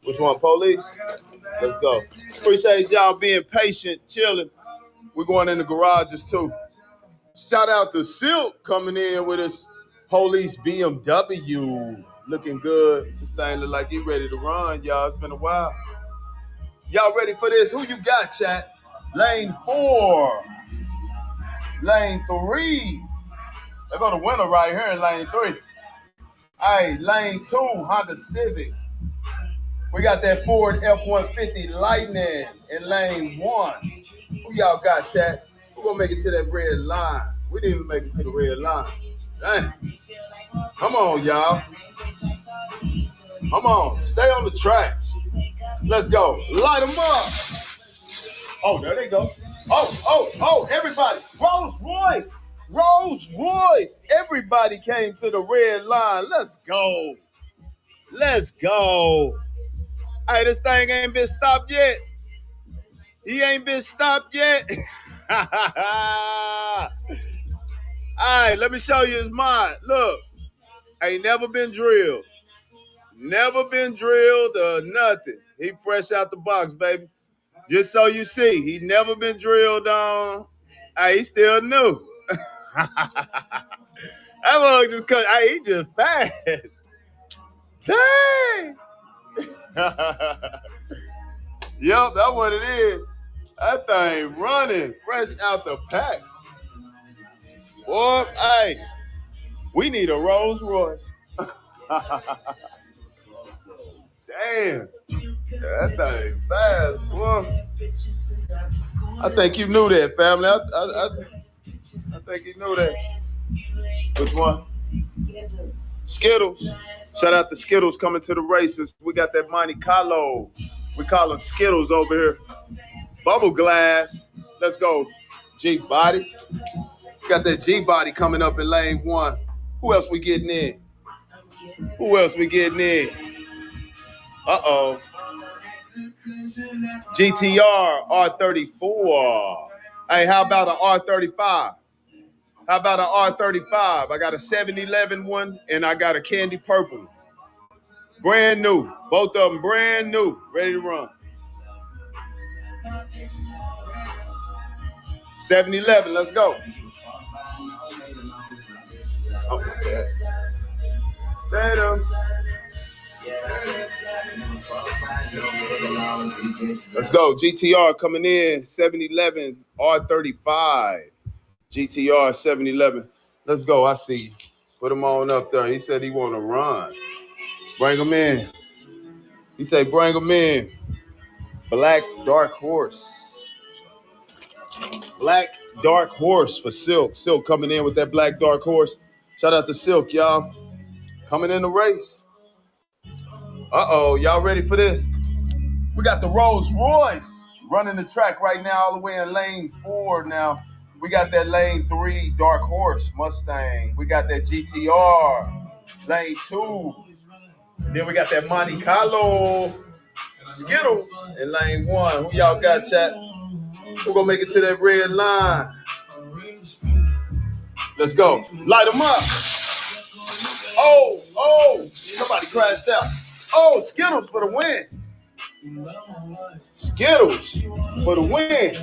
Which one? Police? Let's go. Appreciate y'all being patient, chilling. We're going in the garages too. Shout out to Silk coming in with his police BMW. Looking good. This thing look like he ready to run, y'all. It's been a while. Y'all ready for this? Who you got, chat? Lane 4. Lane 3. They're going to winner right here in lane 3. Hey, lane 2, Honda Civic. We got that Ford F-150 Lightning in lane 1. Who y'all got, chat? We're going to make it to that red line. We didn't even make it to the red line. Dang. Come on, y'all. Come on. Stay on the track. Let's go. Light them up. Oh, there they go. Oh, everybody. Rolls Royce. Rolls Royce. Everybody came to the red line. Let's go. Let's go. Hey, this thing ain't been stopped yet. He ain't been stopped yet. All right, let me show you his mind. Look, ain't never been drilled. Never been drilled or nothing. He fresh out the box, baby. Just so you see, he never been drilled on. Hey, he still new. That mug just cut. Hey, he just fast. Dang. Yep, that's what it is. That thing running fresh out the pack. Boy, hey, we need a Rolls Royce. Damn. That thing fast, boy. I think you knew that, family. I think you knew that. Which one? Skittles. Shout out to Skittles coming to the races. We got that Monte Carlo. We call them Skittles over here. Bubble glass. Let's go. G-Body. We got that G-Body coming up in lane 1. Who else we getting in? Who else we getting in? Uh-oh. GTR R34. Hey, how about an R35? How about an R35? I got a 7-Eleven one and I got a candy purple. Brand new. Both of them brand new. Ready to run. 7-Eleven, let's go. Oh, yeah. Let's go. GTR coming in. 7-Eleven R35. GTR 7-Eleven. Let's go. I see you. Put him on up there. He said he want to run. Bring him in. He said bring him in. Black Dark Horse. Black Dark Horse for Silk. Silk coming in with that Black Dark Horse. Shout out to Silk, y'all. Coming in the race. Uh-oh. Y'all ready for this? We got the Rolls Royce running the track right now all the way in lane 4 now. We got that lane 3 Dark Horse Mustang. We got that GTR lane 2. Then we got that Monte Carlo Skittles in lane 1. Who y'all got, chat? We're gonna make it to that red line. Let's go. Light them up. Oh, somebody crashed out. Oh, Skittles for the win. Skittles for the win.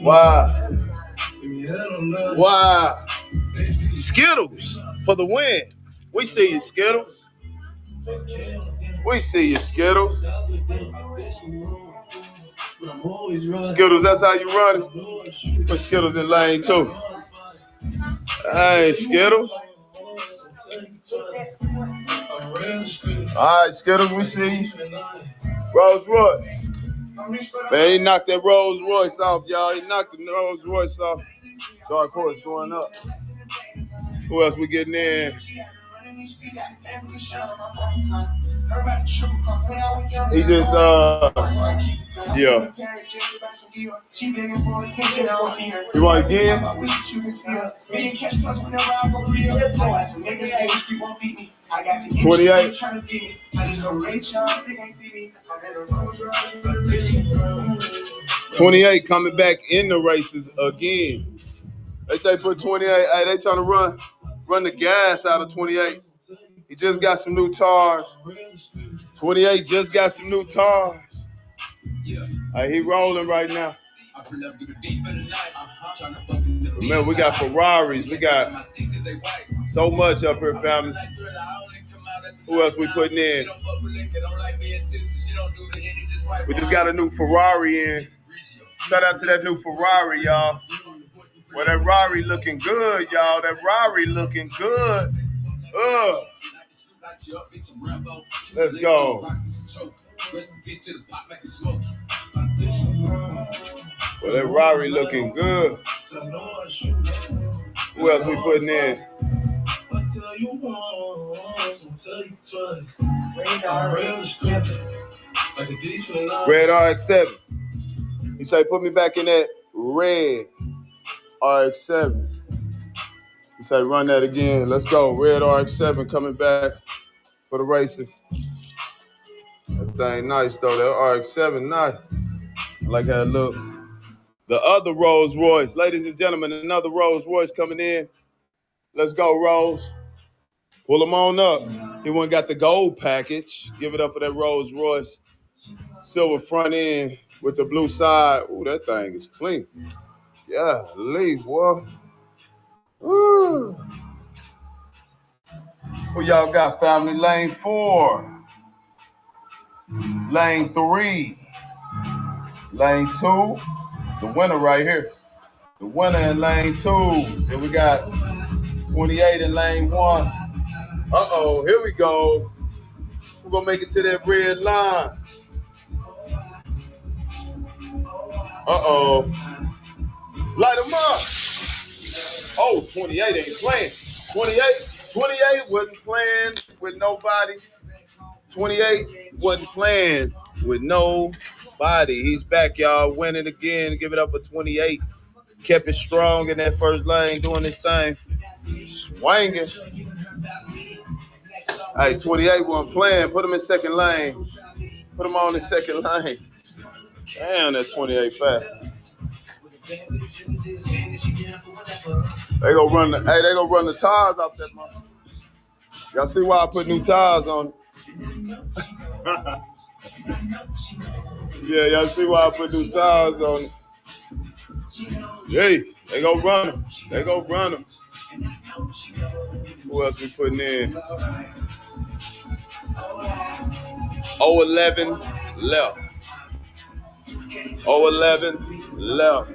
Wow. Wow. Skittles for the win. We see you, Skittles. We see you, Skittles. Skittles, that's how you run it. Put Skittles in lane 2. Hey, Skittles. All right, Skittles, we see you. Rolls Royce. Man, he knocked that Rolls Royce off, y'all. He knocked the Rolls Royce off. Dark Horse going up. Who else we getting in? He just, yeah. You want again? 28. 28 coming back in the races again. They say put 28. Hey, they trying to run the gas out of 28. He just got some new tires. 28 just got some new tires. He rolling right now. Man, we got Ferraris. We got so much up here, family. Who else we putting in? We just got a new Ferrari in. Shout out to that new Ferrari, y'all. Well, that Rari looking good, y'all. That Rari looking good. Let's go. Well, that Rari looking good. Who else we putting in? Red RX-7. He said, put me back in that red RX-7. He said, run that again. Let's go. Red RX-7 coming back for the races. That thing nice though. That RX-7 nice. I like how it look. The other Rolls Royce, ladies and gentlemen, another Rolls Royce coming in. Let's go, Rolls. Pull them on up. He one got the gold package. Give it up for that Rolls Royce. Silver front end with the blue side. Ooh, that thing is clean. Yeah, leave, boy. Ooh. Who y'all got, family? Lane 4. Lane 3. Lane 2. The winner right here. The winner in lane 2. Then we got 28 in lane 1. Uh-oh, here we go. We're going to make it to that red line. Uh-oh. Light them up. Oh, 28 ain't playing. 28 wasn't playing with nobody. 28 wasn't playing with nobody. He's back, y'all. Winning again. Give it up for 28. Kept it strong in that first lane, doing his thing. Swinging. Hey, 28 wasn't playing. Put him in second lane. Put him on the second lane. Damn, that 28 fast. They gonna run the tires off that motherfucker. Y'all see why I put new tires on it? Yeah, y'all see why I put new tires on it. Hey, they gonna run them. They gonna run them. Who else we putting in? 011 left. 011 left.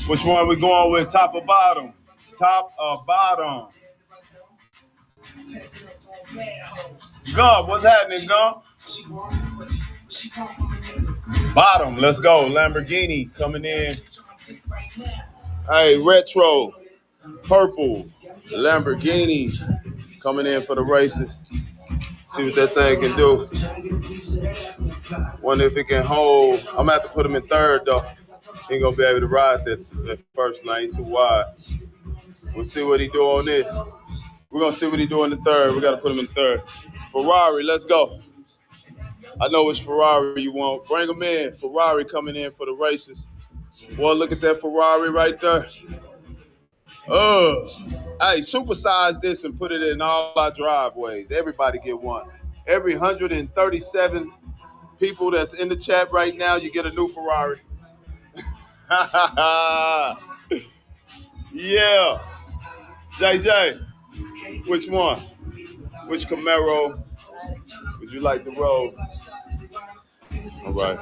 Which one we going with? Top or bottom? Top or bottom? Gump, what's happening, Gump? Bottom, let's go. Lamborghini coming in. Hey, retro, purple, Lamborghini coming in for the races. See what that thing can do. Wonder if it can hold. I'm going to have to put him in third, though. He ain't going to be able to ride that first lane too wide. We'll see what he do on this. We're going to see what he do in the third. We got to put him in third. Ferrari, let's go. I know which Ferrari you want. Bring him in. Ferrari coming in for the races. Boy, look at that Ferrari right there. Oh, hey, supersize this and put it in all our driveways. Everybody get one. Every 137 people that's in the chat right now, you get a new Ferrari. Yeah. JJ, which one? Which Camaro would you like to roll? All right.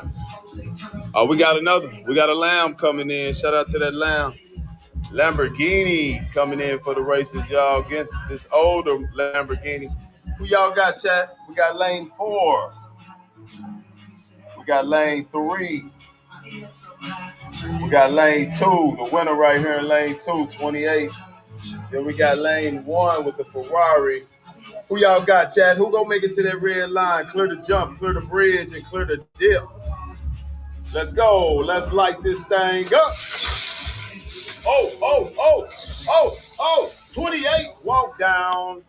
Oh, we got another. We got a Lamb coming in. Shout out to that Lamb. Lamborghini coming in for the races, y'all, against this older Lamborghini. Who y'all got, chat? We got lane 4. We got lane 3. We got lane 2. The winner right here in lane 2, 28. Then we got lane 1 with the Ferrari. Who y'all got, chat? Who gonna make it to that red line? Clear the jump, clear the bridge, and clear the dip. Let's go. Let's light this thing up. Oh, 28, walk down.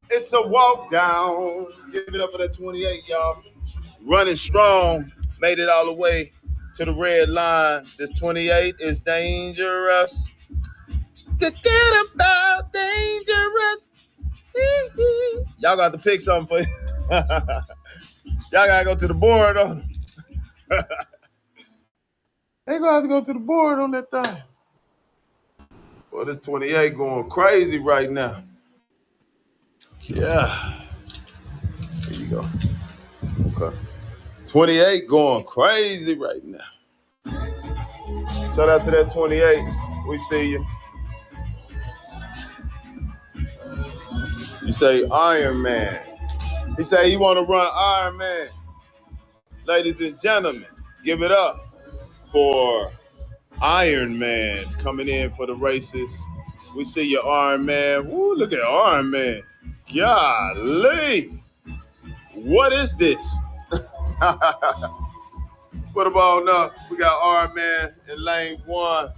It's a walk down. Give it up for that 28, y'all. Running strong, made it all the way to the red line. This 28 is dangerous. Forget about dangerous. Y'all got to pick something for you. Y'all got to go to the board on it. They gonna have to go to the board on that thing. Well, this 28 going crazy right now. Yeah. Here you go. Okay. 28 going crazy right now. Shout out to that 28. We see you. You say Iron Man. He say he want to run Iron Man. Ladies and gentlemen, give it up for Iron Man coming in for the races. We see your Iron Man. Woo, look at Iron Man. Golly. What is this? Put them on up. We got Iron Man in lane 1.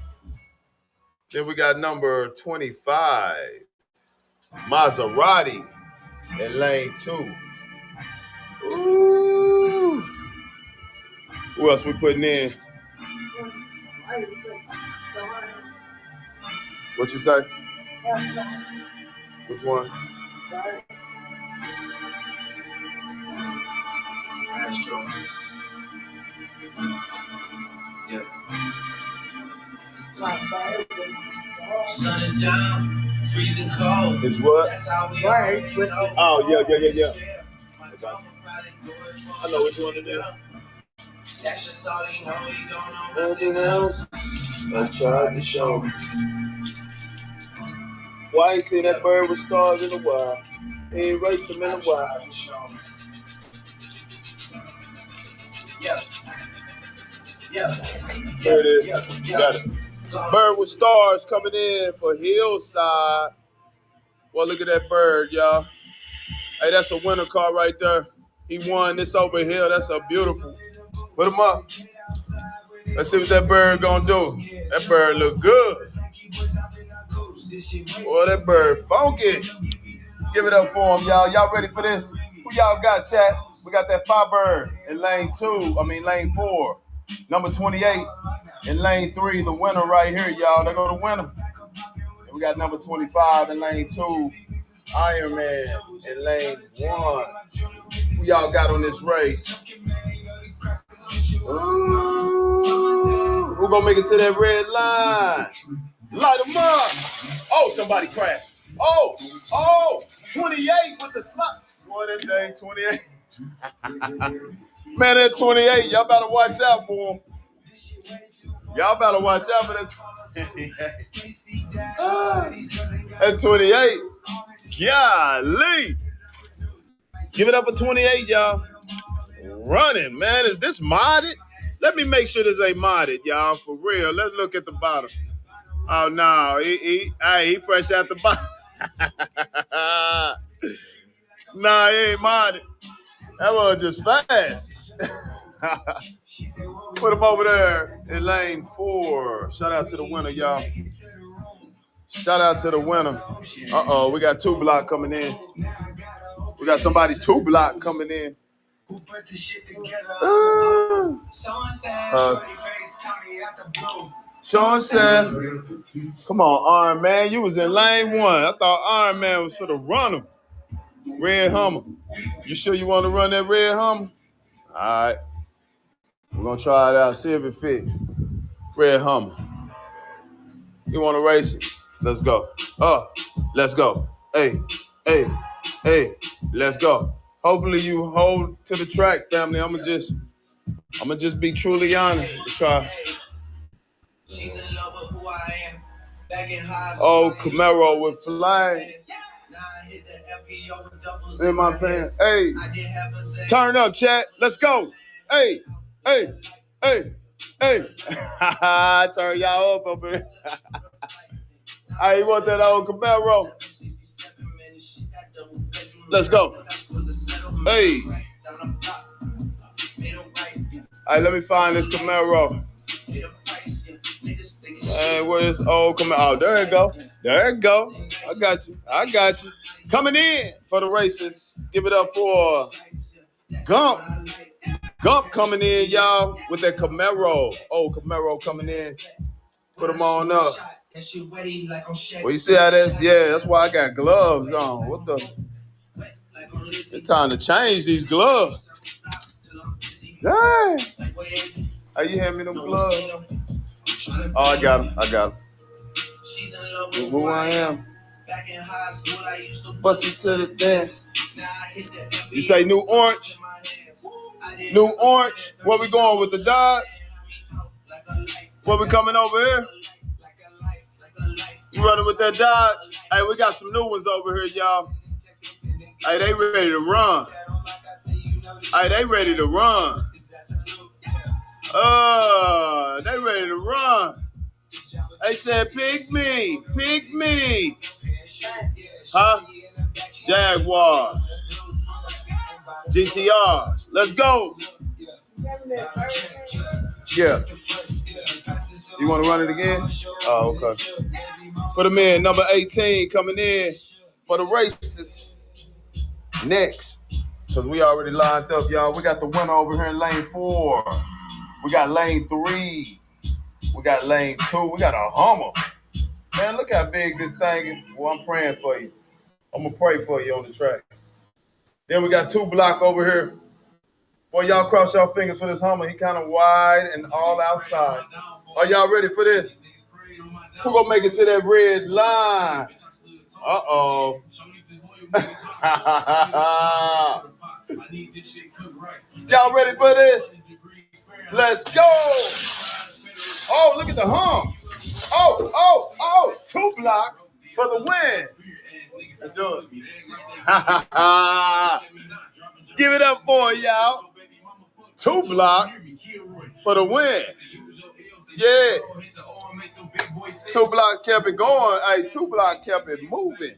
Then we got number 25. Maserati in lane 2. Ooh. Who else we putting in? What you say? Which one? Astro. Yeah. Sun is down, freezing cold. It's what? That's how we are. Oh, yeah. Okay. I know what you want to do. That's just all you know. You don't know nothing else. I tried to show. Why ain't seen that bird with stars in a while? He ain't raced them in a while. Yeah. There it is. Got it. Bird with stars coming in for Hillside. Well, look at that bird, y'all. Hey, that's a winner car right there. He won this over here. That's a beautiful. Put him up. Let's see what that bird gonna do. That bird look good. Boy, that bird funky. Give it up for him, y'all. Y'all ready for this? Who y'all got, chat? We got that Firebird in lane 4. Number 28 in lane 3, the winner right here, y'all. There go the winner. And we got number 25 in lane 2, Iron Man in lane 1. Who y'all got on this race? Ooh, who gonna make it to that red line? Light them up. Oh, somebody crashed. Oh, 28 with the slot. Boy, that dang 28. Man, that 28, y'all better watch out for him. Y'all better watch out for that 28. That 28. Golly. Give it up for 28, y'all. Running, man. Is this modded? Let me make sure this ain't modded, y'all. For real. Let's look at the bottom. Oh, no. He fresh out the bottom. Nah, he ain't modded. That was just fast. Put him over there in lane 4. Shout out to the winner, y'all. Shout out to the winner. Uh-oh, we got 2 block coming in. We got somebody 2 block coming in. Sean said, come on, Iron Man. You was in lane 1. I thought Iron Man was for the runner. Red Hummer. You sure you want to run that red Hummer? All right. We're going to try it out. See if it fits. Red Hummer. You want to race it? Let's go. Let's go. Hey. Let's go. Hopefully you hold to the track, family. I'm gonna just be truly honest to try. Oh, Camaro with flying in my pants. Hey, turn up, chat. Let's go. Hey. Turn y'all up over there. Hey, you want that old Camaro? Let's go. Hey. Hey, let me find this Camaro. Hey, where is old Camaro? Oh, there it go. There it go. I got you. Coming in for the races. Give it up for Gump. Gump coming in, y'all, with that Camaro. Oh, Camaro coming in. Put them on up. Well, you see how that? Yeah, that's why I got gloves on. What the? It's time to change these gloves. Dang. How you hand me them gloves? Oh, I got them. Who I am. Bust it to the dance. You say New Orange? New Orange? Where we going with the Dodge? Where we coming over here? You running with that Dodge? Hey, we got some new ones over here, y'all. Hey, they ready to run. They ready to run. They ready to run. They said, pick me. Huh? Jaguar. GTRs. Let's go. Yeah. You want to run it again? Oh, okay. Put them in. Number 18 coming in for the races. Next, because we already lined up, y'all. We got the winner over here in lane 4. We got lane 3. We got lane 2. We got a Hummer. Man, look how big this thing is. Well, I'm praying for you. I'm going to pray for you on the track. Then we got 2 block over here. Boy, y'all cross y'all fingers for this Hummer. He kind of wide and all outside. Are y'all ready for this? Who gonna make it to that red line? Uh-oh. Y'all ready for this? Let's go. Oh, look at the hump. Oh, 2 block for the win. Let's do it. Give it up for y'all. 2 block for the win. Yeah. 2 block kept it going. Hey, 2 block kept it moving.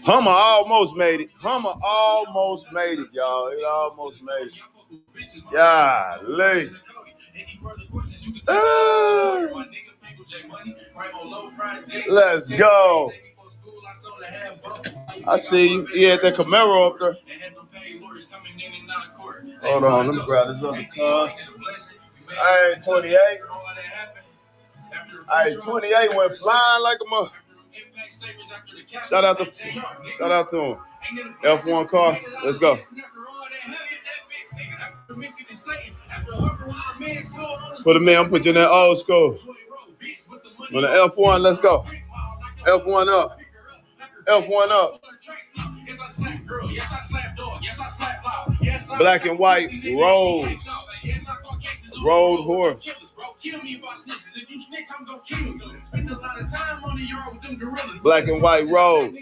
Hummer almost made it. Hummer almost made it, y'all. It almost made it. Golly. Let's go. I see you. He had that Camaro up there. Hold on, let me grab this other car. Hey, 28. Hey, 28 went flying like a mother. Shout out to him. F1 car. Let's go. For the man, I'm putting you in that old school. On the F1, let's go. F1 up. F1 up. Black and white Rose. Road horse. Black and white Rose.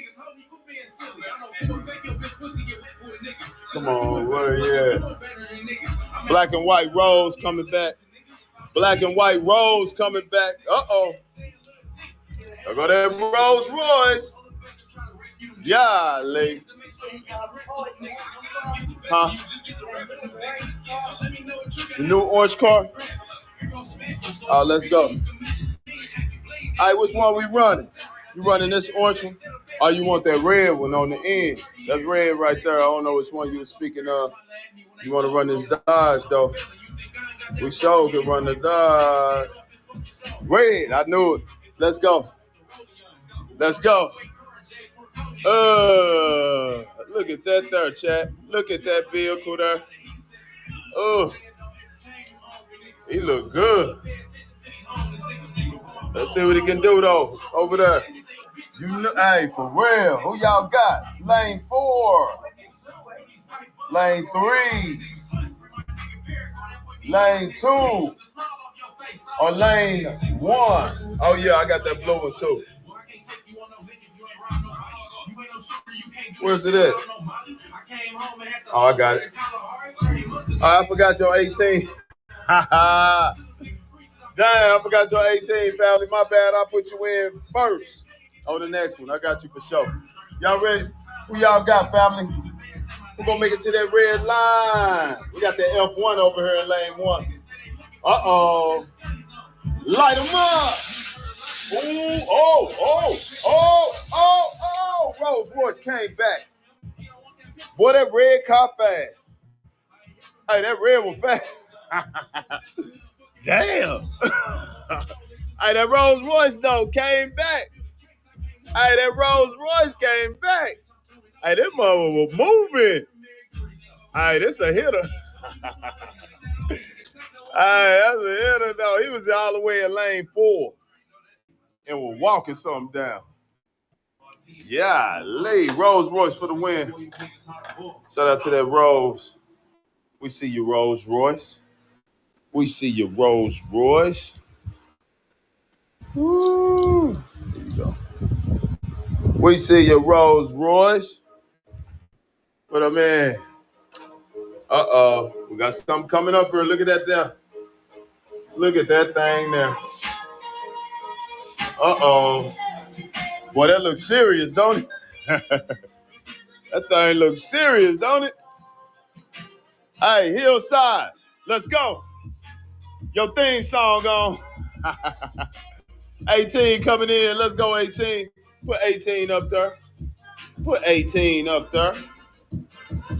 Come on, where yeah. Black and white Rose coming back. Black and white Rose coming back. Uh-oh. There go that Rolls Royce. Yeah, lady. Huh? The new orange car? Let's go. All right, which one we running? You running this orange one? Or you want that red one on the end? That's red right there. I don't know which one you were speaking of. You want to run this Dodge, though. We sure can run the Dodge. Red, I knew it. Let's go. Let's go. Look at that there, chat. Look at that vehicle there. He look good. Let's see what he can do though. Over there. You know, hey, for real. Who y'all got? Lane 4. Lane 3. Lane 2. Or lane 1. Oh yeah, I got that blue one too. Where's it at? Oh, I got it. Oh, I forgot your 18. Damn, I forgot your 18, family. My bad. I'll put you in first on the next one. I got you for sure. Y'all ready? Who y'all got, family? We're going to make it to that red line. We got that F1 over here in lane 1. Uh-oh. Light them up. Ooh, oh. Rolls Royce came back. Boy, that red car fast. Hey, that red was fast. Damn. Hey, that Rolls Royce, though, came back. Hey, that Rolls Royce came back. Hey, that mother was moving. Hey, this a hitter. Hey, that's a hitter, though. He was all the way in lane 4 and was walking something down. Yeah, Rolls Royce for the win. Shout out to that Rolls. We see you, Rolls Royce. We see you, Rolls Royce. Woo. There you go. We see your Rolls Royce. What up, man? Uh-oh. We got something coming up here. Look at that there. Look at that thing there. Uh-oh. Boy, that looks serious, don't it? That thing looks serious, don't it? Hey, Hillside, let's go. Your theme song on. 18 coming in. Let's go, 18. Put 18 up there. Put 18 up there.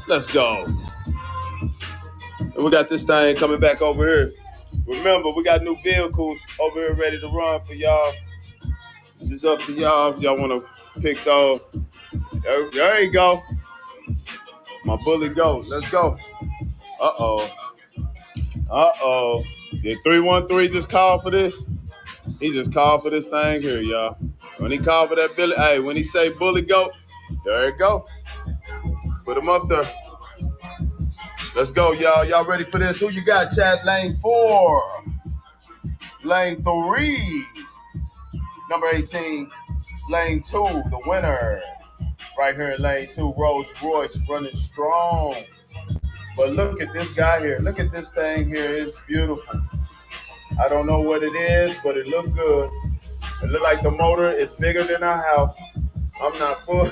Let's go. And we got this thing coming back over here. Remember, we got new vehicles over here ready to run for y'all. This is up to y'all if y'all want to pick those. There you go. My bully goat. Let's go. Uh-oh. Uh-oh. Did 313 just call for this? He just called for this thing here, y'all. When he called for that Billy, hey, when he say bully goat, there you go. Put him up there. Let's go, y'all. Y'all ready for this? Who you got, chat? Lane 4. Lane 3. Number 18. Lane 2, the winner. Right here in lane 2, Rolls Royce running strong. But look at this guy here. Look at this thing here. It's beautiful. I don't know what it is, but it look good. It look like the motor is bigger than our house. I'm not full.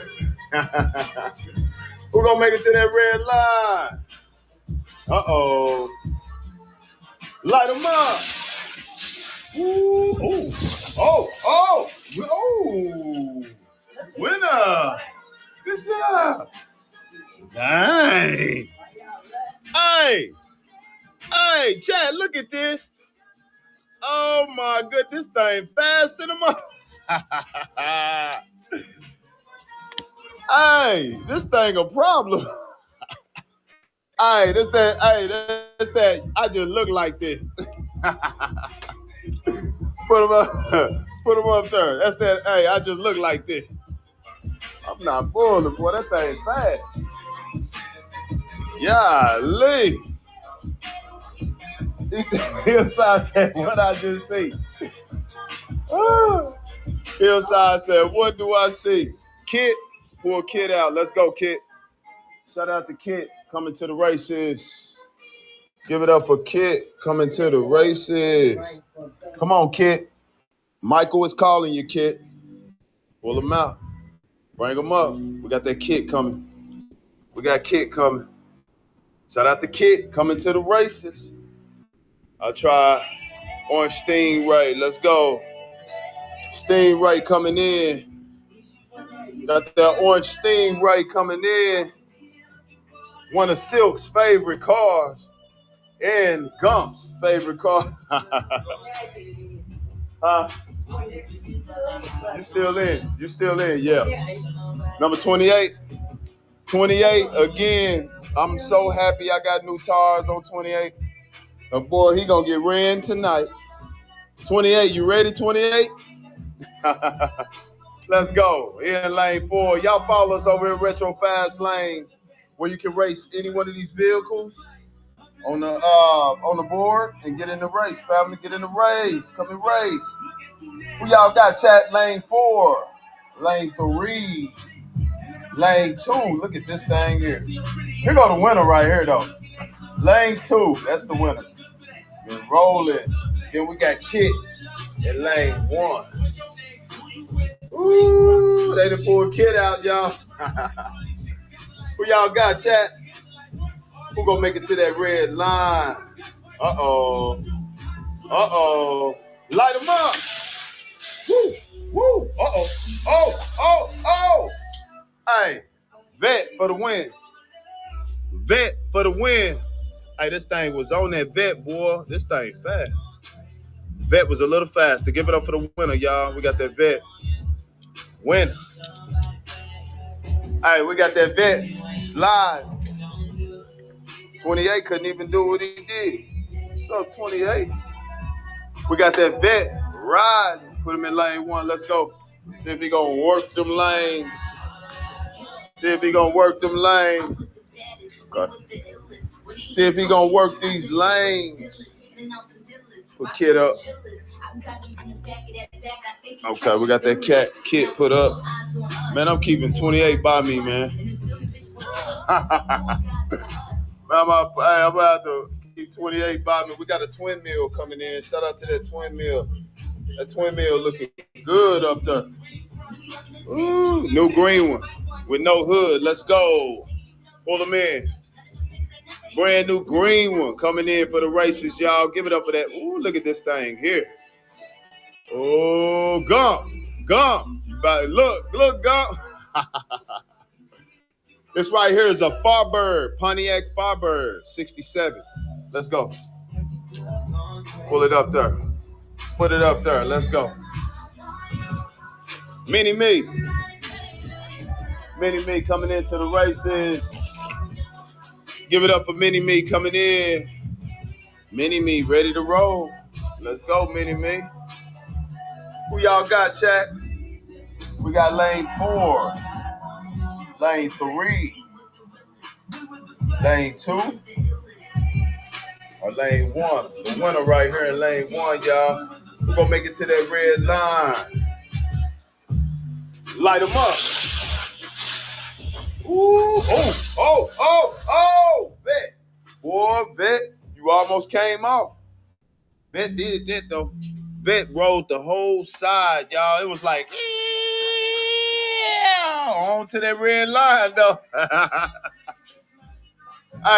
Who gonna make it to that red line? Uh-oh. Light them up. Ooh. Ooh. Oh. Oh. Oh. Winner. Good job. Dang. Hey. Hey, Chad, look at this. Oh, my goodness. This thing fast in the mouth. Hey, this thing a problem. Hey, that's that. I just look like this. Put him up there. That's that. Hey, I just look like this. I'm not fooling, boy. That thing fast. Golly. Hillside said, what I just see? Hillside said, what do I see? Kit, pull Kit out. Let's go, Kit. Shout out to Kit coming to the races. Give it up for Kit coming to the races. Come on, Kit. Michael is calling you, Kit. Pull him out. Bring him up. We got that Kit coming. We got Kit coming. Shout out to Kit coming to the races. I'll try Orange Stingray. Let's go. Stingray coming in. Got that Orange Stingray coming in. One of Silk's favorite cars. And Gump's favorite car. You still in? You still in? Yeah. Number 28. 28 again. I'm so happy I got new tires on 28. Oh boy, he gonna get ran tonight. 28, you ready? 28. Let's go. In lane 4. Y'all follow us over in Retro Fast Lanes, where you can race any one of these vehicles on the board and get in the race. Family, get in the race. Come and race. Who y'all got, chat? Lane 4, lane 3, lane 2. Look at this thing here. Here go the winner right here, though. Lane 2, that's the winner. Then rolling. Then we got Kit in lane 1. Ooh, they done pulled Kit out, y'all. Who y'all got, chat? Who gonna make it to that red line? Uh-oh. Uh-oh. Light them up. Woo, woo. Uh-oh. Oh. Hey, Vet for the win. Vet for the win. Hey, this thing was on that Vet, boy. This thing fast. Vet was a little fast. To give it up for the winner, y'all. We got that Vet. Winner. Hey, we got that Vet. Slide. 28 couldn't even do what he did. What's up, 28? We got that Vet. Ride. Put him in lane 1. Let's go. See if he gonna work them lanes. See if he gonna work them lanes. Okay. See if he gonna work these lanes. Put Kit up. Okay, we got that Kit put up. Man, I'm keeping 28 by me, man. I'm about to keep 28 by me. We got a twin mill coming in. Shout out to that twin mill. That twin mill looking good up there. Ooh, new green one with no hood. Let's go. Pull them in. Brand new green one coming in for the races, y'all. Give it up for that. Ooh, look at this thing here. Oh, Gump. Look, Gump. This right here is a Farbird, Pontiac Farbird, 67. Let's go. Pull it up there. Put it up there. Let's go. Mini Me. Mini Me coming into the races. Give it up for Mini Me coming in. Mini Me ready to roll. Let's go, Mini Me. Who y'all got, chat? We got lane 4, lane 3, lane 2, or lane 1. The winner right here in lane 1, y'all. We're going to make it to that red line. Light them up. Ooh, Bet. Boy, Bet, you almost came off. Bet did that, though. Bet rolled the whole side, y'all. It was like, on to that red line, though.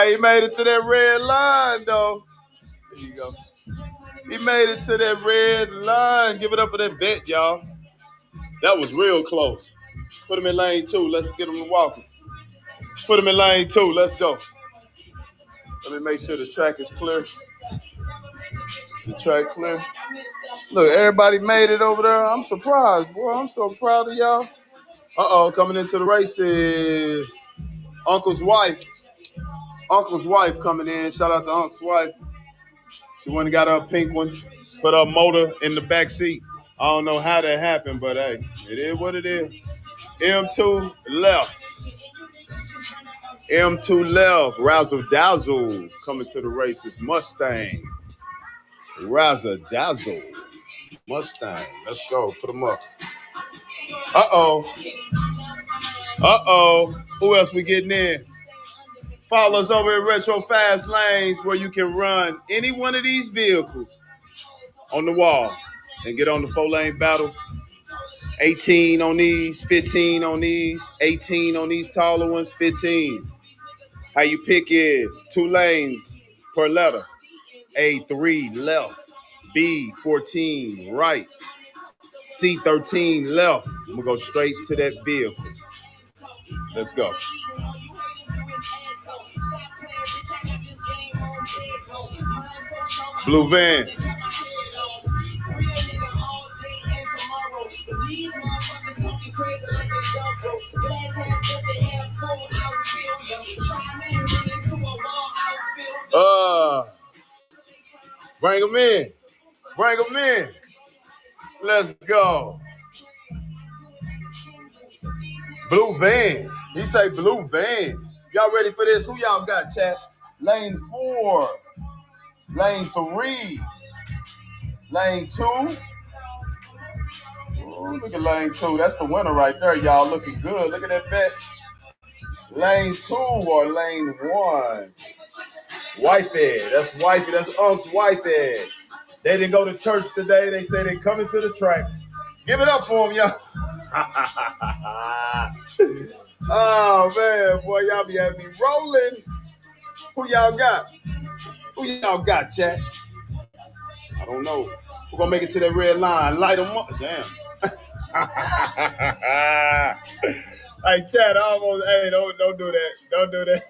He made it to that red line, though. There you go. He made it to that red line. Give it up for that Bet, y'all. That was real close. Put him in lane 2. Let's get him walking. Put him in lane 2. Let's go. Let me make sure the track is clear. Is the track clear? Look, everybody made it over there. I'm surprised, boy. I'm so proud of y'all. Coming into the races. Uncle's wife. Uncle's wife coming in. Shout out to Uncle's wife. She went and got her pink one. Put her motor in the back seat. I don't know how that happened, but hey, it is what it is. M2 left. M2 left. Razzle Dazzle coming to the races. Mustang. Razzle Dazzle. Mustang. Let's go. Put them up. Who else we getting in? Follow us over at Retro Fast Lanes where you can run any one of these vehicles on the wall and get on the 4-lane battle. 18 on these, 15 on these, 18 on these taller ones, 15. How you pick is 2 lanes per letter. A, 3 left. B, 14 right. C, 13 left. We'll go straight to that vehicle. Let's go. Blue van. Bring them in. Bring them in. Let's go. Blue van. He say blue van. Y'all ready for this? Who y'all got, chat? Lane 4. Lane 3. Lane 2. Ooh, look at lane 2. That's the winner right there, y'all. Looking good. Look at that Bet. Lane 2 or lane 1. Wifey. That's wifey. That's Unc's wifey. They didn't go to church today. They say they coming to the track. Give it up for them, y'all. Oh, man. Boy, y'all be having me rolling. Who y'all got? Who y'all got, chat? I don't know. We're going to make it to that red line. Light them up. Damn. Hey, chat, almost. Hey, don't do that. Don't do that.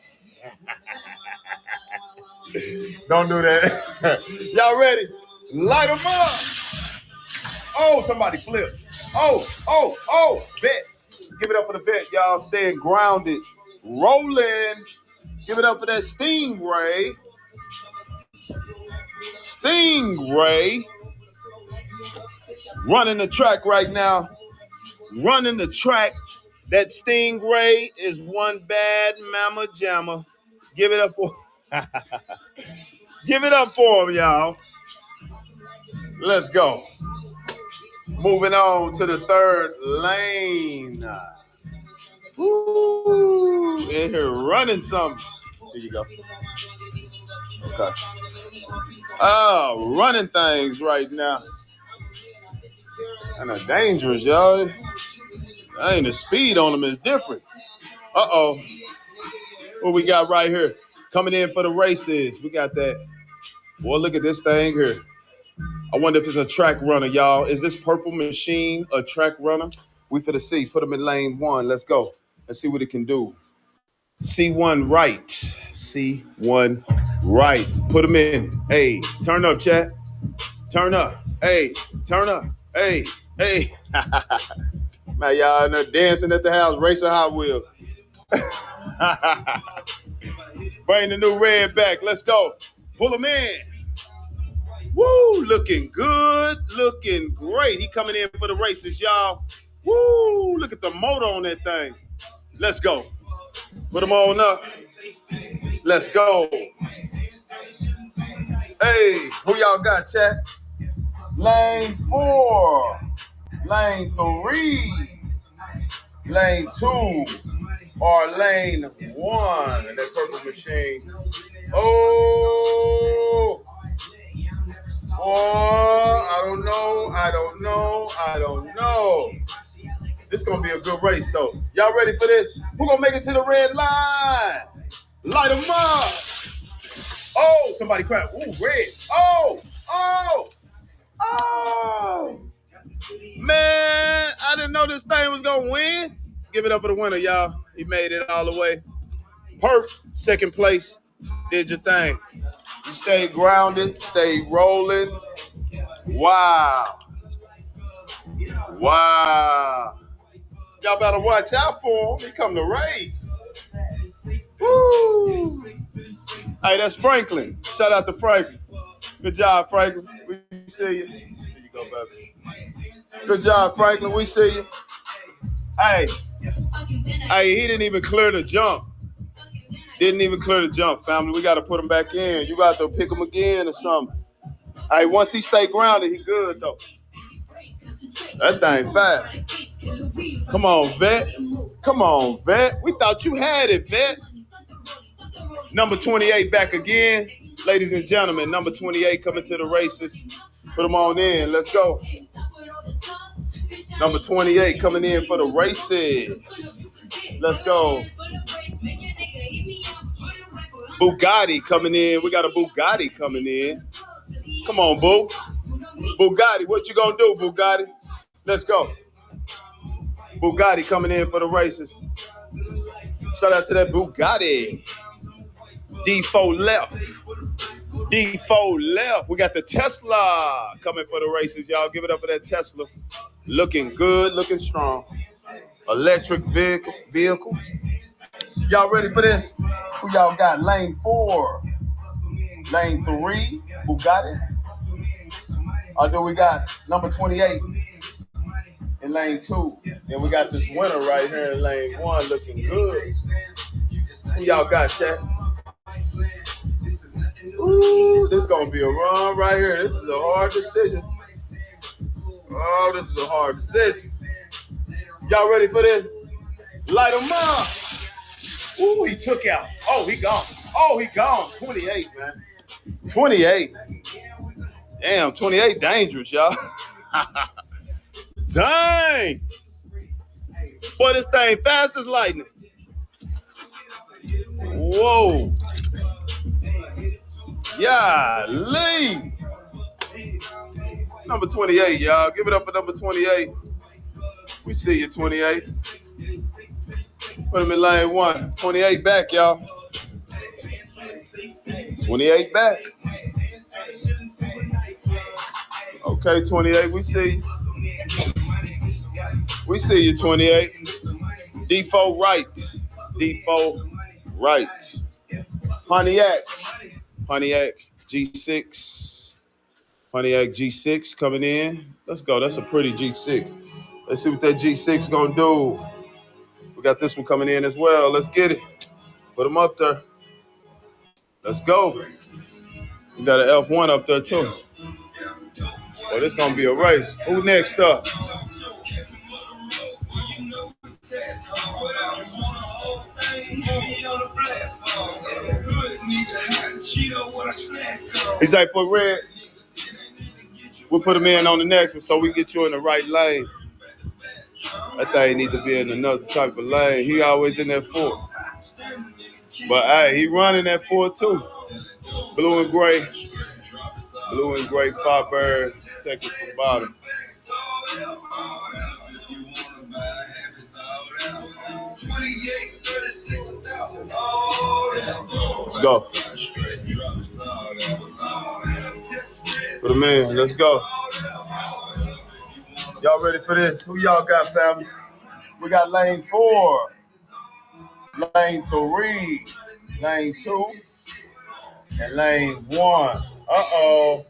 Don't do that. Y'all ready? Light them up. Oh, somebody flipped. Oh, Bet. Give it up for the Bet, y'all. Staying grounded. Rolling. Give it up for that Stingray. Stingray. Running the track right now. Running the track. That Stingray is one bad mama jamma. Give it up for Give it up for him, y'all. Let's go. Moving on to the 3rd lane. Ooh, in here running something. Here you go. Okay. Oh, running things right now. And they're dangerous, y'all. Ain't the speed on them is different. What we got right here? Coming in for the races. We got that. Boy, look at this thing here. I wonder if it's a track runner, y'all. Is this purple machine a track runner? We for the C. Put him in lane 1. Let's go. Let's see what it can do. C1 right. C1 right. Put him in. Hey, turn up, chat. Turn up. Hey, turn up. Hey, hey. Man, y'all in there dancing at the house, racing Hot Wheels. Bring the new red back. Let's go. Pull him in. Woo, looking good, looking great. He coming in for the races, y'all. Woo, look at the motor on that thing. Let's go. Put him on up. Let's go. Hey, who y'all got, chat? Lane 4. Lane 3. Lane 2. Or lane 1. That purple machine. Oh. Oh, I don't know. This is going to be a good race, though. Y'all ready for this? Who going to make it to the red line? Light them up. Oh, somebody crap. Ooh, red. Oh. Man, I didn't know this thing was going to win. Give it up for the winner, y'all. He made it all the way. Perf, second place. Did your thing. You stayed grounded, stayed rolling. Wow. Y'all better watch out for him. He come to race. Woo. Hey, that's Franklin. Shout out to Franklin. Good job, Franklin. We see you. Here you go, baby. Good job, Franklin. We see you. Hey, he didn't even clear the jump. Family. We got to put him back in. You got to pick him again or something. Hey, once he stay grounded, he good, though. That thing fast. Come on, Vet. We thought you had it, Vet. Number 28 back again. Ladies and gentlemen, number 28 coming to the races. Put him on in. Let's go. Number 28 coming in for the races. Let's go. Bugatti coming in. We got a Bugatti coming in. Come on, Boo. Bugatti, what you gonna do, Bugatti? Let's go. Bugatti coming in for the races. Shout out to that Bugatti. D4 left. We got the Tesla coming for the races, y'all. Give it up for that Tesla. Looking good, looking strong. Electric vehicle. Y'all ready for this? Who y'all got? Lane 4. Lane 3, Bugatti. Or do we got number 28 in lane 2? And we got this winner right here in lane 1 looking good. Who y'all got, chat? Ooh, this is going to be a run right here. This is a hard decision. Oh, this is a hard decision. Y'all ready for this? Light them up. Ooh, he took out. Oh, he gone. 28, man. 28. Damn, 28 dangerous, y'all. Dang. Boy, this thing fast as lightning. Whoa. Yeah, Lee. Number 28, y'all. Give it up for number 28. We see you, 28. Put him in lane 1. 28 back, y'all. 28 back. Okay, 28, we see you. We see you, 28. D4 right. Pontiac G6. Pontiac G6 coming in. Let's go. That's a pretty G6. Let's see what that G6 gonna do. We got this one coming in as well. Let's get it. Put them up there. Let's go. We got an F1 up there too. Well, this gonna be a race. Who next up? He's like, put red. We'll put him in on the next one so we get you in the right lane. That thing need to be in another type of lane. He always in that 4. But hey, he running that 4 too. Blue and gray. Firebird, second from bottom. Let's go. For the man, let's go. Y'all ready for this? Who y'all got, family? We got lane 4, lane 3, lane 2, and lane 1. Uh-oh.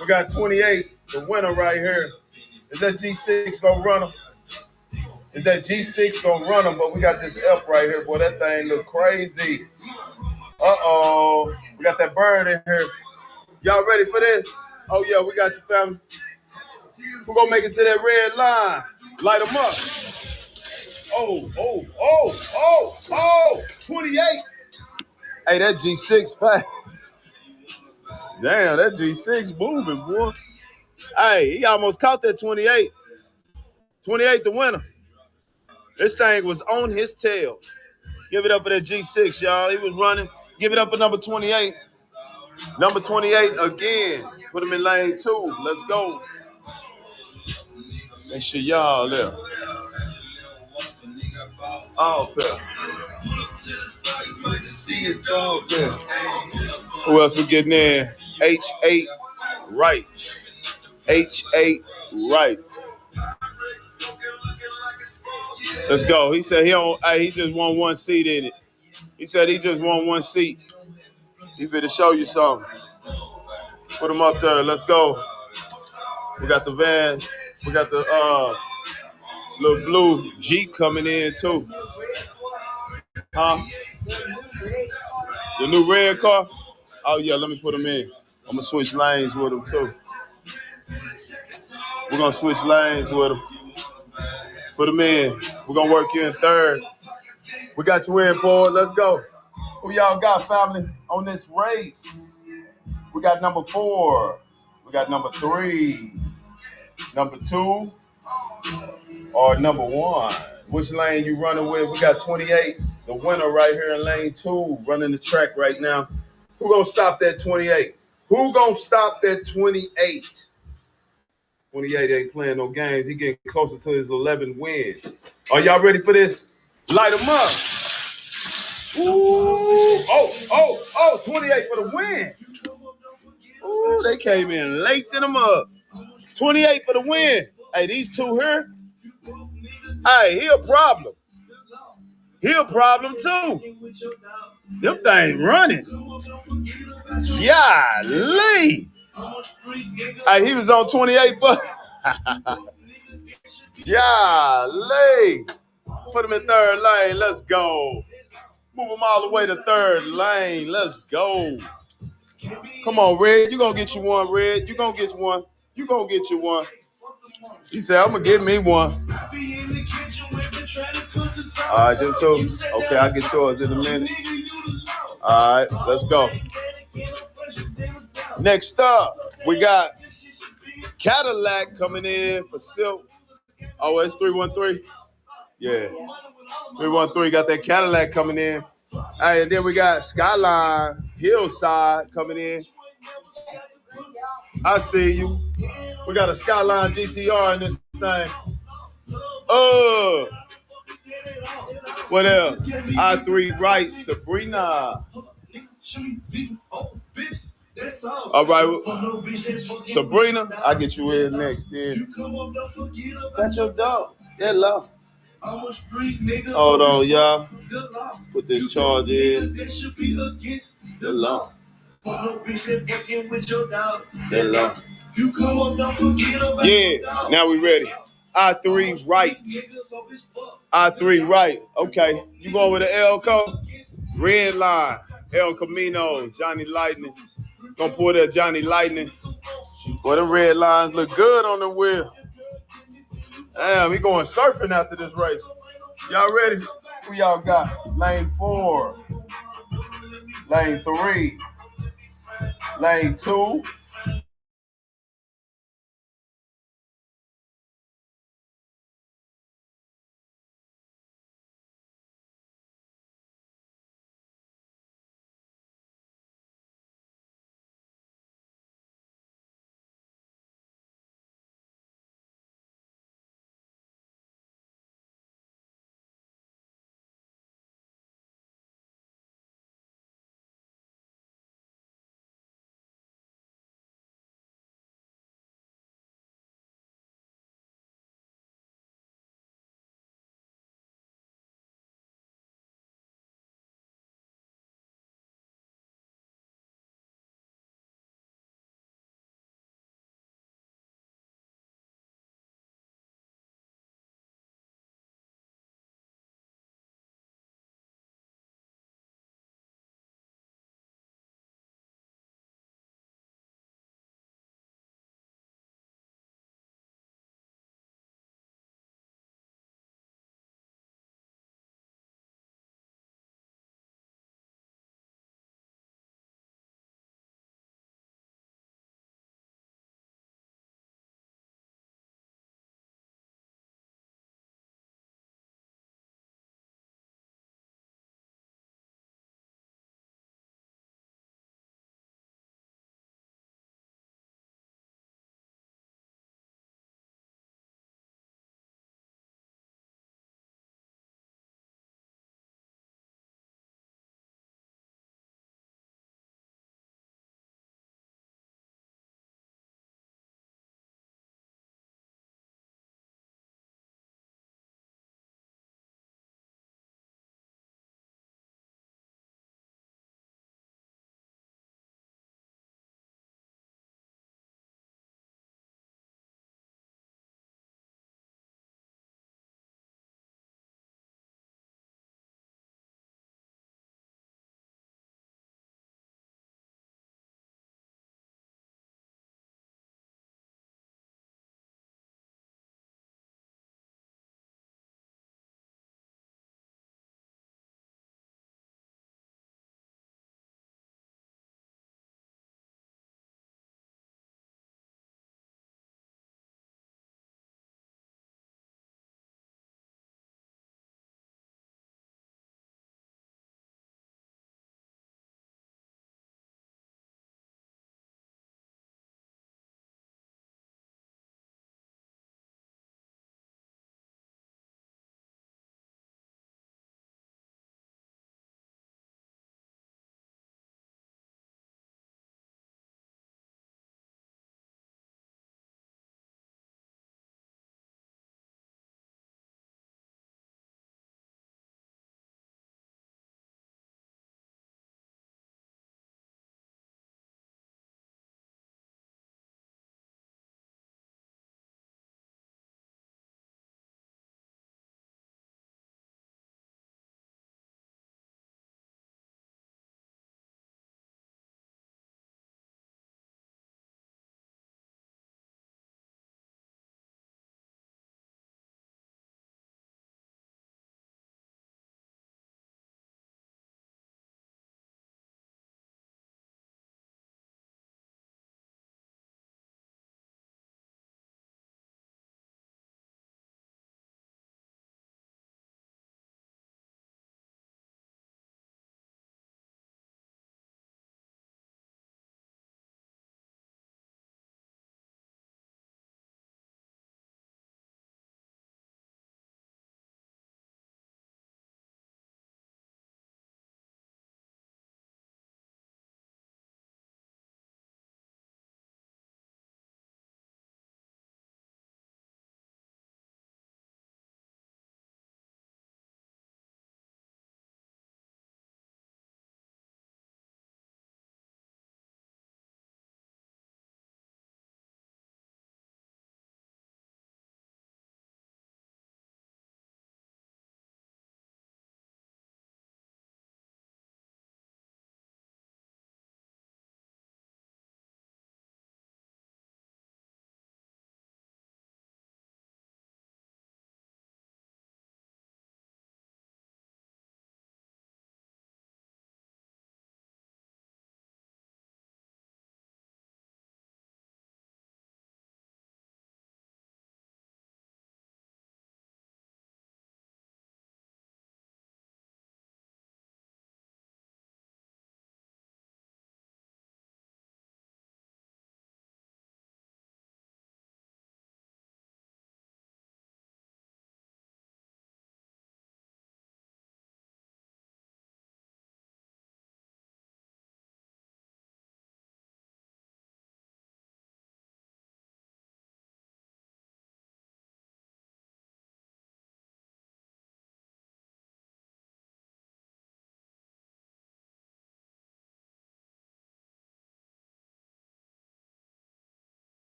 We got 28, the winner right here. Is that G6 gonna run him? Is that G6 gonna run him? But we got this F right here. Boy, that thing look crazy. Uh-oh. We got that bird in here. Y'all ready for this? Oh, yeah, we got you, family. We're gonna make it to that red line. Light them up. Oh, 28. Hey, that G6 fast. Damn, that G6 moving, boy. Hey, he almost caught that 28. 28 the winner. This thing was on his tail. Give it up for that G6, y'all. He was running. Give it up for number 28. Number 28 again. Put him in lane 2. Let's go. Make sure y'all there. Oh, okay. Who else we getting in? H8 Right. H8 Right. Let's go. He said he just won 1 seat in it. He said he just won 1 seat. He's here to show you something. Put him up there. Let's go. We got the van. We got the little blue Jeep coming in too. Huh? The new red car? Oh yeah, let me put him in. I'm gonna switch lanes with him too. We're gonna switch lanes with him. Put him in. We're gonna work you in third. We got you in, boy. Let's go. Who y'all got, family, on this race? We got number 4. We got number 3. Number 2. Or number 1. Which lane you running with? We got 28. The winner right here in lane 2. Running the track right now. Who gonna stop that 28? Who gonna stop that 28? 28 ain't playing no games. He getting closer to his 11 wins. Are y'all ready for this? Light them up. Ooh. Oh, 28 for the win. Ooh, they came in late in them up. 28 for the win. Hey, these two here. Hey, he a problem. He a problem too. Them things running. Golly. Hey, he was on 28, but golly. Put him in third lane. Let's go. Move him all the way to third lane. Let's go. Come on, Red. You gonna get you one, Red. You gonna get one. You gonna get you one. He said, I'm gonna get me one. All right, them two. Okay, I'll get yours in a minute. All right, let's go. Next up, we got Cadillac coming in for Silk. Oh, it's 313. Yeah. 313 got that Cadillac coming in. Hey, and then we got Skyline Hillside coming in. I see you. We got a Skyline GTR in this thing. What else? I3 Right, Sabrina. All right, Sabrina, I'll get you in next. Then. Got your dog. That love. Hold on, y'all. Put this charge in. The law. That law. Yeah, now we ready. I3 Right. I3 Right. Okay. You going with the L code? Red line. El Camino. Johnny Lightning. Gonna pull that Johnny Lightning. Boy, them red lines look good on the wheel. Damn, we going surfing after this race. Y'all ready? Who y'all got? Lane 4. Lane 3. Lane 2.